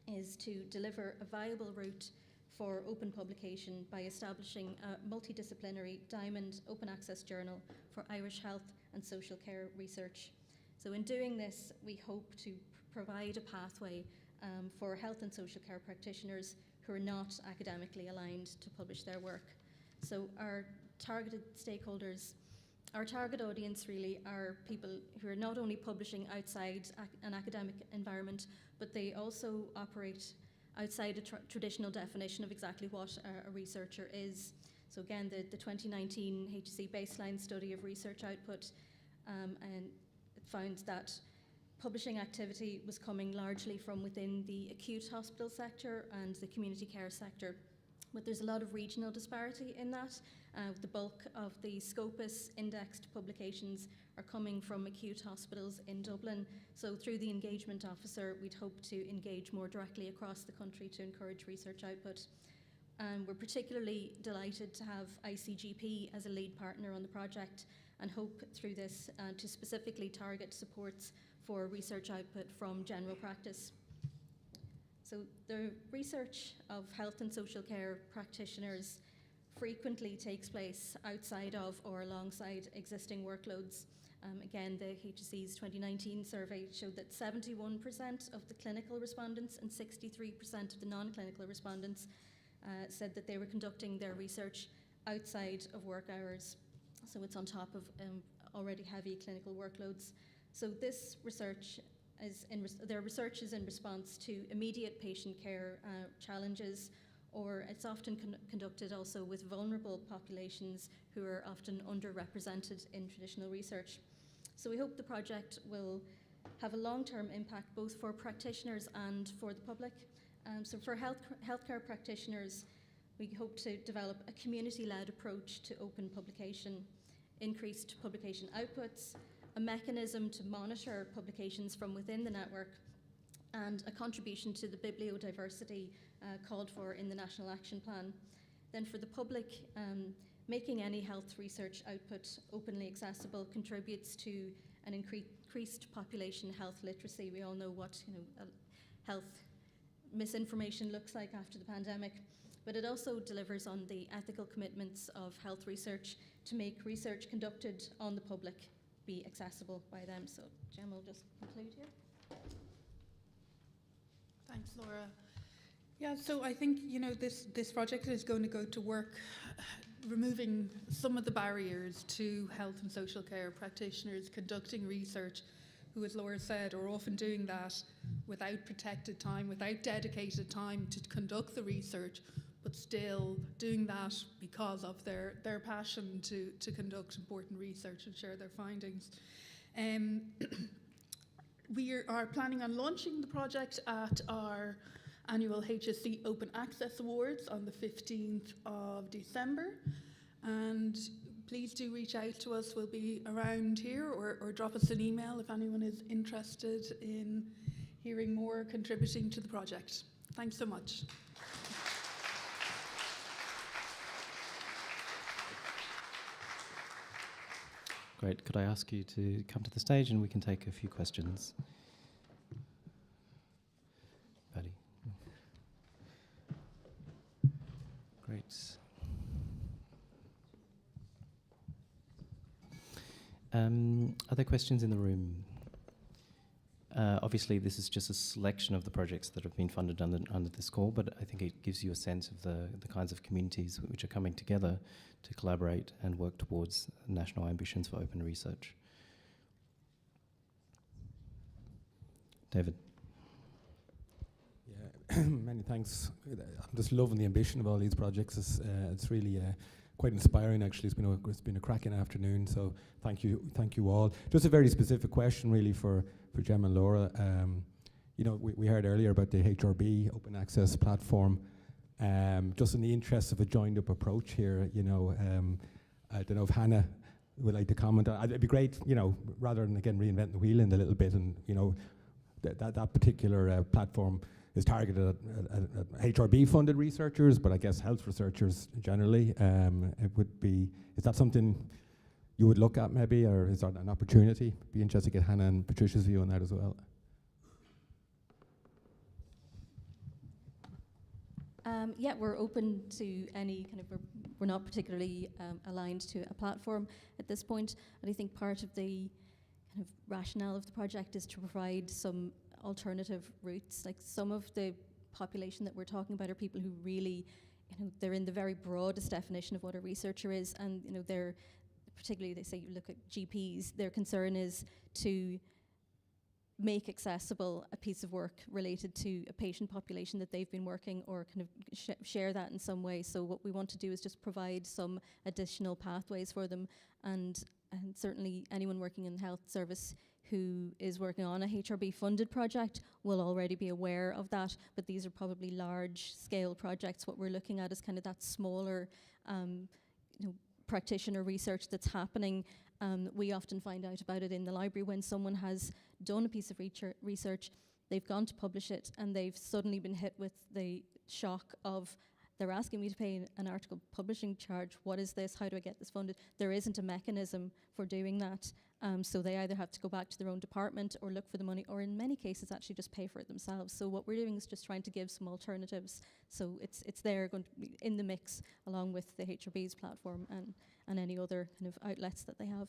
is to deliver a viable route for open publication by establishing a multidisciplinary Diamond Open Access Journal for Irish health and social care research. So in doing this, we hope to provide a pathway for health and social care practitioners who are not academically aligned to publish their work. So our targeted stakeholders, our target audience really are people who are not only publishing outside an academic environment, but they also operate outside a traditional definition of exactly what a researcher is. So again, the 2019 HSE baseline study of research output and it found that publishing activity was coming largely from within the acute hospital sector and the community care sector. But there's a lot of regional disparity in that. The bulk of the Scopus indexed publications are coming from acute hospitals in Dublin. So through the engagement officer, we'd hope to engage more directly across the country to encourage research output. We're particularly delighted to have ICGP as a lead partner on the project and hope through this to specifically target supports for research output from general practice. So the research of health and social care practitioners frequently takes place outside of or alongside existing workloads. Again, the HSE's 2019 survey showed that 71% of the clinical respondents and 63% of the non-clinical respondents said that they were conducting their research outside of work hours. So it's on top of already heavy clinical workloads. So this research their research is in response to immediate patient care challenges, or it's often conducted also with vulnerable populations who are often underrepresented in traditional research. So we hope the project will have a long-term impact both for practitioners and for the public. So for healthcare practitioners, we hope to develop a community-led approach to open publication, increased publication outputs, a mechanism to monitor publications from within the network, and a contribution to the bibliodiversity called for in the National Action Plan. Then for the public, making any health research output openly accessible contributes to an increased population health literacy. We all know what health misinformation looks like after the pandemic, but it also delivers on the ethical commitments of health research to make research conducted on the public be accessible by them. So Jem will just conclude here. Thanks, Laura. Yeah, so I think this project is going to go to work removing some of the barriers to health and social care practitioners conducting research who, as Laura said, are often doing that without protected time, without dedicated time to conduct the research, but still doing that because of their passion to conduct important research and share their findings. We are planning on launching the project at our annual HSE Open Access Awards on the 15th of December. And please do reach out to us. We'll be around here, or drop us an email if anyone is interested in hearing more, contributing to the project. Thanks so much. Great. Could I ask you to come to the stage and we can take a few questions? Paddy. Great. Are there questions in the room? Obviously, this is just a selection of the projects that have been funded under this call, but I think it gives you a sense of the kinds of communities which are coming together to collaborate and work towards national ambitions for open research. David. Yeah, many thanks. I'm just loving the ambition of all these projects. It's really quite inspiring, actually. It's been a cracking afternoon, so thank you all. Just a very specific question, really, for Jem and Laura. We heard earlier about the HRB open access platform. Just in the interest of a joined-up approach here, you know, I don't know if Hannah would like to comment. It'd be great, you know, rather than again reinventing the wheel in a little bit, and you know, that particular platform is targeted at HRB-funded researchers, but I guess health researchers generally. It would be, is that something you would look at maybe, or is that an opportunity? Be interested to get Hannah and Patricia's view on that as well. Yeah, we're open to any kind of, we're not particularly aligned to a platform at this point. And I think part of the kind of rationale of the project is to provide some alternative routes. Like some of the population that we're talking about are people who really, you know, they're in the very broadest definition of what a researcher is. And, you know, they're, particularly they say you look at GPs, their concern is to make accessible a piece of work related to a patient population that they've been working, or kind of share that in some way. So what we want to do is just provide some additional pathways for them, and certainly anyone working in the health service who is working on a HRB funded project will already be aware of that, but these are probably large scale projects. What we're looking at is kind of that smaller you know, practitioner research that's happening. We often find out about it in the library when someone has done a piece of research, they've gone to publish it, and they've suddenly been hit with the shock of, they're asking me to pay an article publishing charge. What is this? How do I get this funded? There isn't a mechanism for doing that. So they either have to go back to their own department or look for the money, or in many cases actually just pay for it themselves. So what we're doing is just trying to give some alternatives. So it's there, going to be in the mix along with the HRB's platform and any other kind of outlets that they have.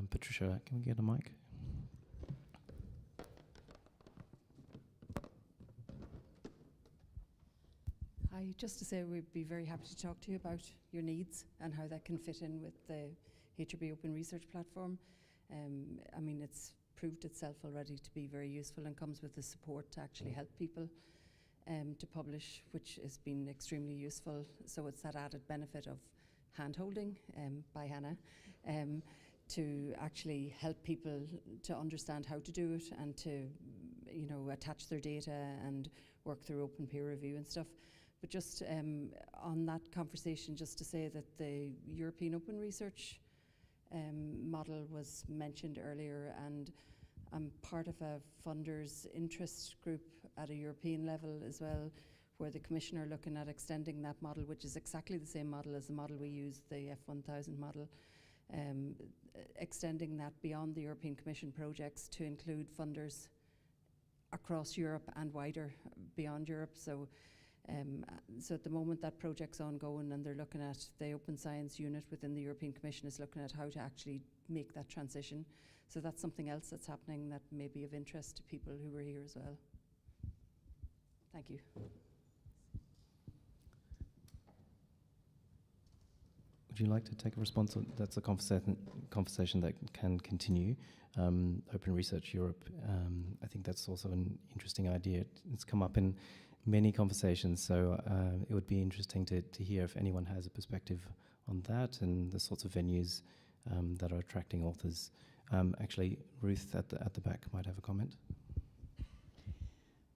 Patricia, can we get a mic? Hi, just to say we'd be very happy to talk to you about your needs and how that can fit in with the HRB Open Research Platform. I mean, it's proved itself already to be very useful and comes with the support to actually help people to publish, which has been extremely useful. So it's that added benefit of hand-holding by Hannah to actually help people to understand how to do it and to, you know, attach their data and work through open peer review and stuff. But just on that conversation, just to say that the European Open Research model was mentioned earlier, and I'm part of a funders interest group at a European level as well, where the Commission are looking at extending that model, which is exactly the same model as the model we use, the F1000 model, extending that beyond the European Commission projects to include funders across Europe and wider beyond Europe. So at the moment that project's ongoing, and they're looking at the Open Science Unit within the European Commission is looking at how to actually make that transition. So that's something else that's happening that may be of interest to people who are here as well. Thank you. Would you like to take a response? That's a conversation that can continue. Open Research Europe, I think that's also an interesting idea. It's come up in many conversations, so it would be interesting to hear if anyone has a perspective on that and the sorts of venues that are attracting authors. Actually, Ruth at the back might have a comment.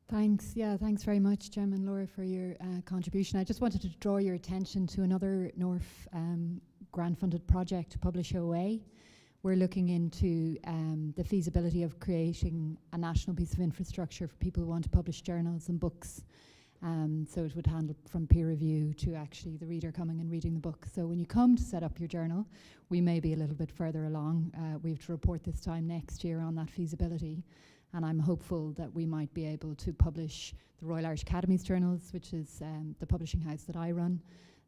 Thanks. Yeah, thanks very much, Jem and Laura, for your contribution. I just wanted to draw your attention to another NORF grant-funded project, Publish OA. We're looking into the feasibility of creating a national piece of infrastructure for people who want to publish journals and books. So it would handle from peer review to actually the reader coming and reading the book. So when you come to set up your journal, we may be a little bit further along. We have to report this time next year on that feasibility. And I'm hopeful that we might be able to publish the Royal Irish Academy's journals, which is the publishing house that I run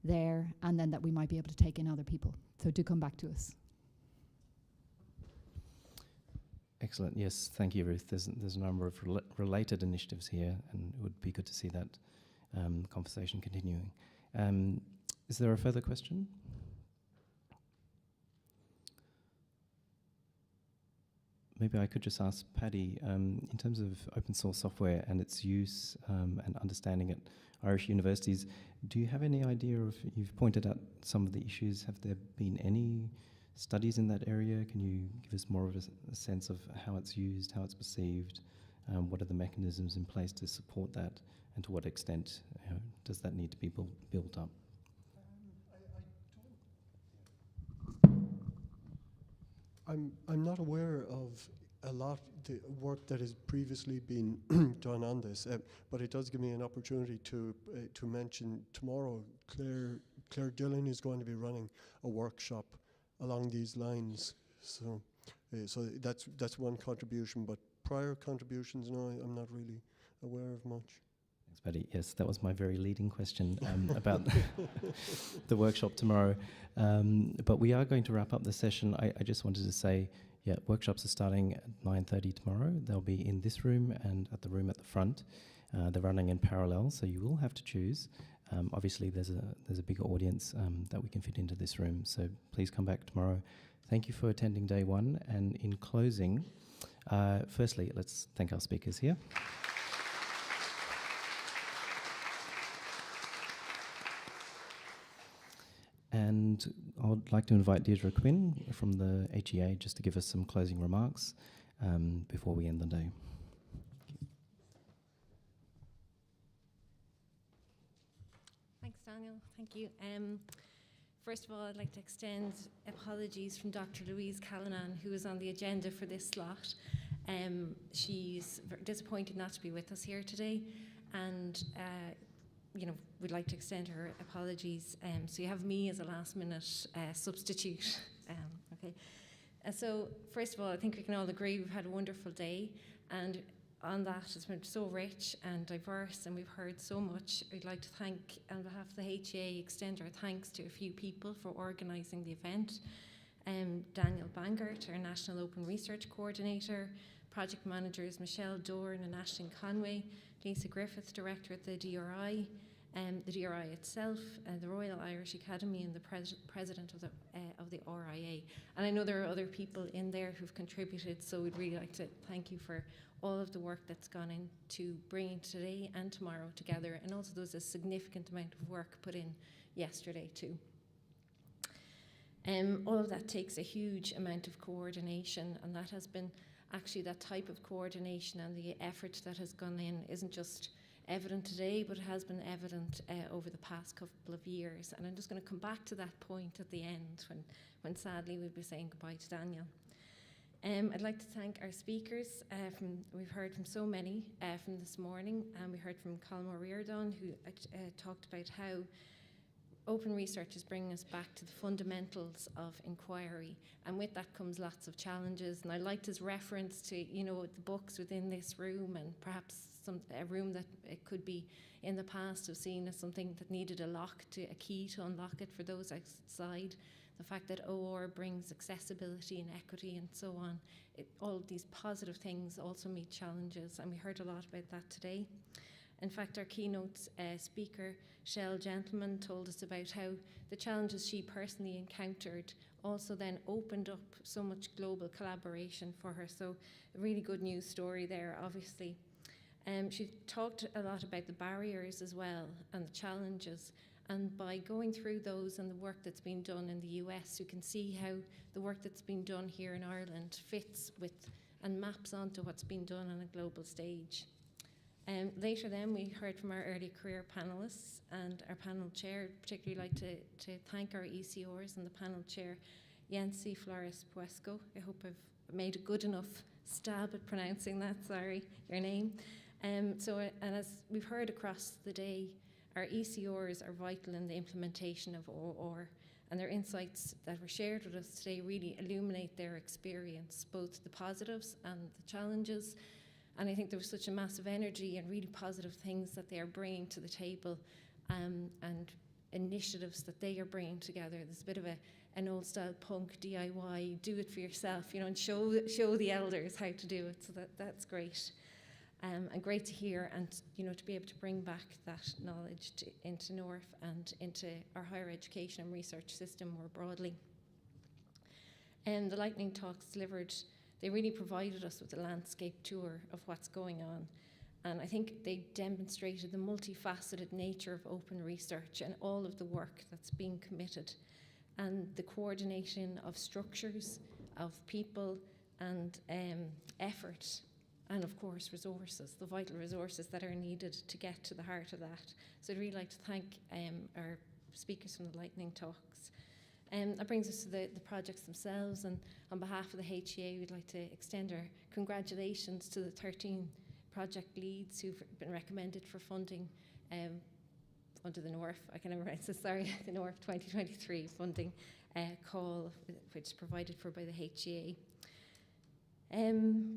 there, and then that we might be able to take in other people. So do come back to us. Excellent. Yes, thank you, Ruth. There's a number of related initiatives here, and it would be good to see that conversation continuing. Is there a further question? Maybe I could just ask Paddy, in terms of open source software and its use and understanding at Irish universities, do you have any idea of, you've pointed out some of the issues, have there been any studies in that area? Can you give us more of a sense of how it's used, how it's perceived, What are the mechanisms in place to support that, and to what extent does that need to be built up? I'm not aware of a lot the work that has previously been done on this, but it does give me an opportunity to mention tomorrow Claire Dillon is going to be running a workshop along these lines. So that's one contribution, but prior contributions, no, I'm not really aware of much. Thanks, Paddy. Yes, that was my very leading question about the workshop tomorrow. But we are going to wrap up the session. I just wanted to say, yeah, workshops are starting at 9:30 tomorrow. They'll be in this room and at the room at the front. They're running in parallel, so you will have to choose. Obviously, there's a bigger audience that we can fit into this room, so please come back tomorrow. Thank you for attending day one. And in closing, firstly, let's thank our speakers here. And I would like to invite Deirdre Quinn from the HEA just to give us some closing remarks before we end the day. Thanks, Daniel. Thank you. First of all, I'd like to extend apologies from Dr. Louise Callanan, who is on the agenda for this slot. She's disappointed not to be with us here today, and we'd like to extend her apologies. So you have me as a last-minute substitute. Okay. So first of all, I think we can all agree we've had a wonderful day, and on that, it's been so rich and diverse, and we've heard so much. I'd like to thank, on behalf of the HEA, extend our thanks to a few people for organising the event. Daniel Bangert, our National Open Research Coordinator, project managers Michelle Dorn and Ashton Conway, Lisa Griffith, Director at the DRI itself, the Royal Irish Academy, and the President of the RIA. And I know there are other people in there who've contributed, so we'd really like to thank you for all of the work that's gone into bringing today and tomorrow together, and also there was a significant amount of work put in yesterday too. All of that takes a huge amount of coordination, and that has been actually that type of coordination and the effort that has gone in isn't just evident today, but it has been evident over the past couple of years. And I'm just going to come back to that point at the end when sadly we'll be saying goodbye to Daniel. I'd like to thank our speakers. We've heard from so many from this morning, and we heard from Colm O'Riordan, who talked about how open research is bringing us back to the fundamentals of inquiry, and with that comes lots of challenges. And I liked his reference to, the books within this room, and perhaps a room that it could be in the past have seen as something that needed a key to unlock it for those outside. The fact that OR brings accessibility and equity and so on, all of these positive things also meet challenges, and we heard a lot about that today. In fact, our keynote speaker, Shell Gentleman, told us about how the challenges she personally encountered also then opened up so much global collaboration for her. So a really good news story there, obviously. She talked a lot about the barriers as well and the challenges. And by going through those and the work that's been done in the US, you can see how the work that's been done here in Ireland fits with and maps onto what's been done on a global stage. Later then, we heard from our early career panellists, and our panel chair. Particularly like to thank our ECRs and the panel chair, Yancy Flores Puesco. I hope I've made a good enough stab at pronouncing that, sorry, your name. And as we've heard across the day, our ECRs are vital in the implementation of OR, and their insights that were shared with us today really illuminate their experience, both the positives and the challenges. And I think there was such a massive energy and really positive things that they are bringing to the table, and initiatives that they are bringing together. There's a bit of an old style punk DIY, do it for yourself, and show the elders how to do it. So that's great. And great to hear, and to be able to bring back that knowledge into NORF and into our higher education and research system more broadly. And the lightning talks delivered, they really provided us with a landscape tour of what's going on. And I think they demonstrated the multifaceted nature of open research and all of the work that's being committed, and the coordination of structures, of people, and effort and of course resources, the vital resources that are needed to get to the heart of that. So I'd really like to thank our speakers from the lightning talks. That brings us to the projects themselves, and on behalf of the HEA we'd like to extend our congratulations to the 13 project leads who've been recommended for funding under the NORF, I can never remember, the NORF 2023 funding call, which is provided for by the HEA.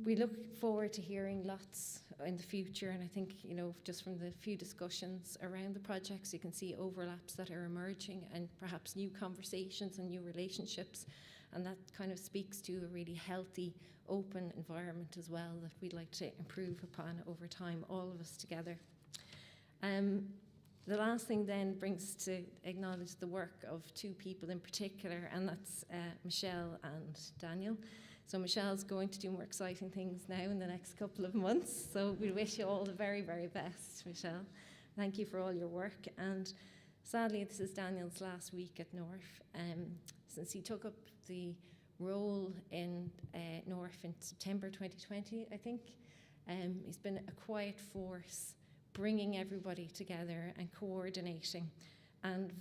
We look forward to hearing lots in the future, and I think, you know, just from the few discussions around the projects, you can see overlaps that are emerging and perhaps new conversations and new relationships, and that kind of speaks to a really healthy, open environment as well that we'd like to improve upon over time, all of us together. The last thing then brings us to acknowledge the work of two people in particular, and that's Michelle and Daniel. So Michelle's going to do more exciting things now in the next couple of months. So we wish you all the very, very best, Michelle. Thank you for all your work. And sadly, this is Daniel's last week at NORF. Since he took up the role in NORF in September 2020, I think, he's been a quiet force, bringing everybody together and coordinating, and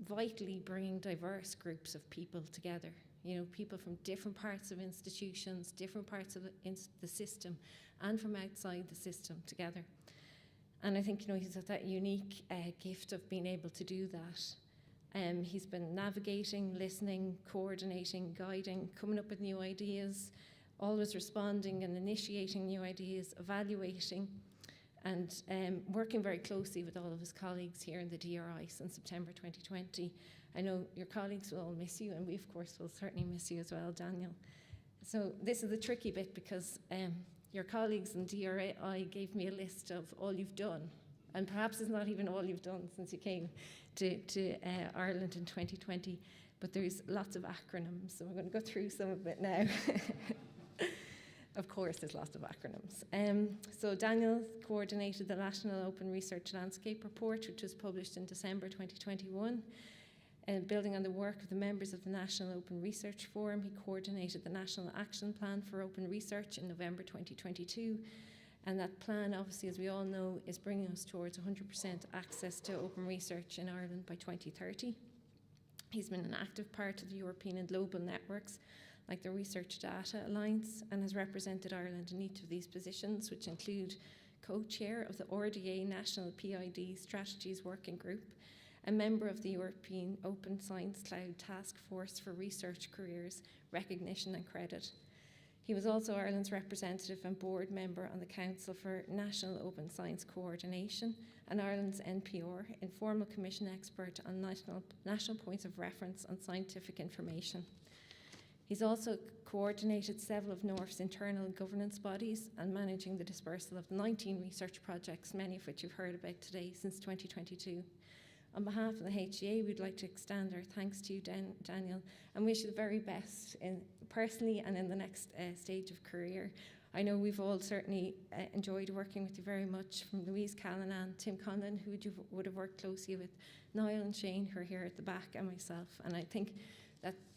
vitally bringing diverse groups of people together. You know, people from different parts of institutions, different parts of the system, and from outside the system together. And I think, you know, he's got that unique gift of being able to do that. He's been navigating, listening, coordinating, guiding, coming up with new ideas, always responding and initiating new ideas, evaluating, and working very closely with all of his colleagues here in the DRI since September 2020. I know your colleagues will all miss you, and we, of course, will certainly miss you as well, Daniel. So this is the tricky bit, because your colleagues in DRI gave me a list of all you've done, and perhaps it's not even all you've done since you came to Ireland in 2020, but there's lots of acronyms, so I'm going to go through some of it now. Of course, there's lots of acronyms. So Daniel coordinated the National Open Research Landscape Report, which was published in December 2021. Building on the work of the members of the National Open Research Forum, he coordinated the National Action Plan for Open Research in November 2022. And that plan, obviously, as we all know, is bringing us towards 100% access to open research in Ireland by 2030. He's been an active part of the European and global networks, like the Research Data Alliance, and has represented Ireland in each of these positions, which include co-chair of the RDA National PID Strategies Working Group, a member of the European Open Science Cloud Task Force for Research Careers, Recognition and Credit. He was also Ireland's representative and board member on the Council for National Open Science Coordination and Ireland's NPR, Informal Commission Expert on National Points of Reference on Scientific Information. He's also coordinated several of NORF's internal governance bodies and managing the dispersal of 19 research projects, many of which you've heard about today, since 2022. On behalf of the HEA, we'd like to extend our thanks to you, Daniel, and wish you the very best personally and in the next stage of career. I know we've all certainly enjoyed working with you very much, from Louise Callanan, Tim Conlon, who you would have worked closely with, Niall and Shane, who are here at the back, and myself. And I think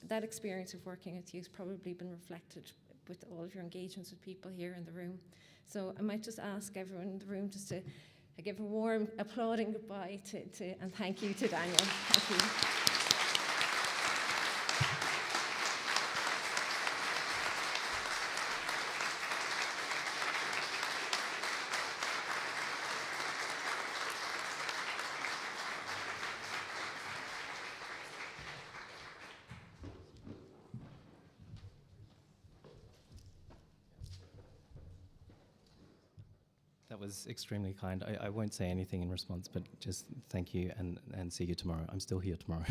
that experience of working with you has probably been reflected with all of your engagements with people here in the room. So I might just ask everyone in the room just to give a warm applauding goodbye and thank you to Daniel. Thank you. That was extremely kind. I won't say anything in response, but just thank you and see you tomorrow. I'm still here tomorrow.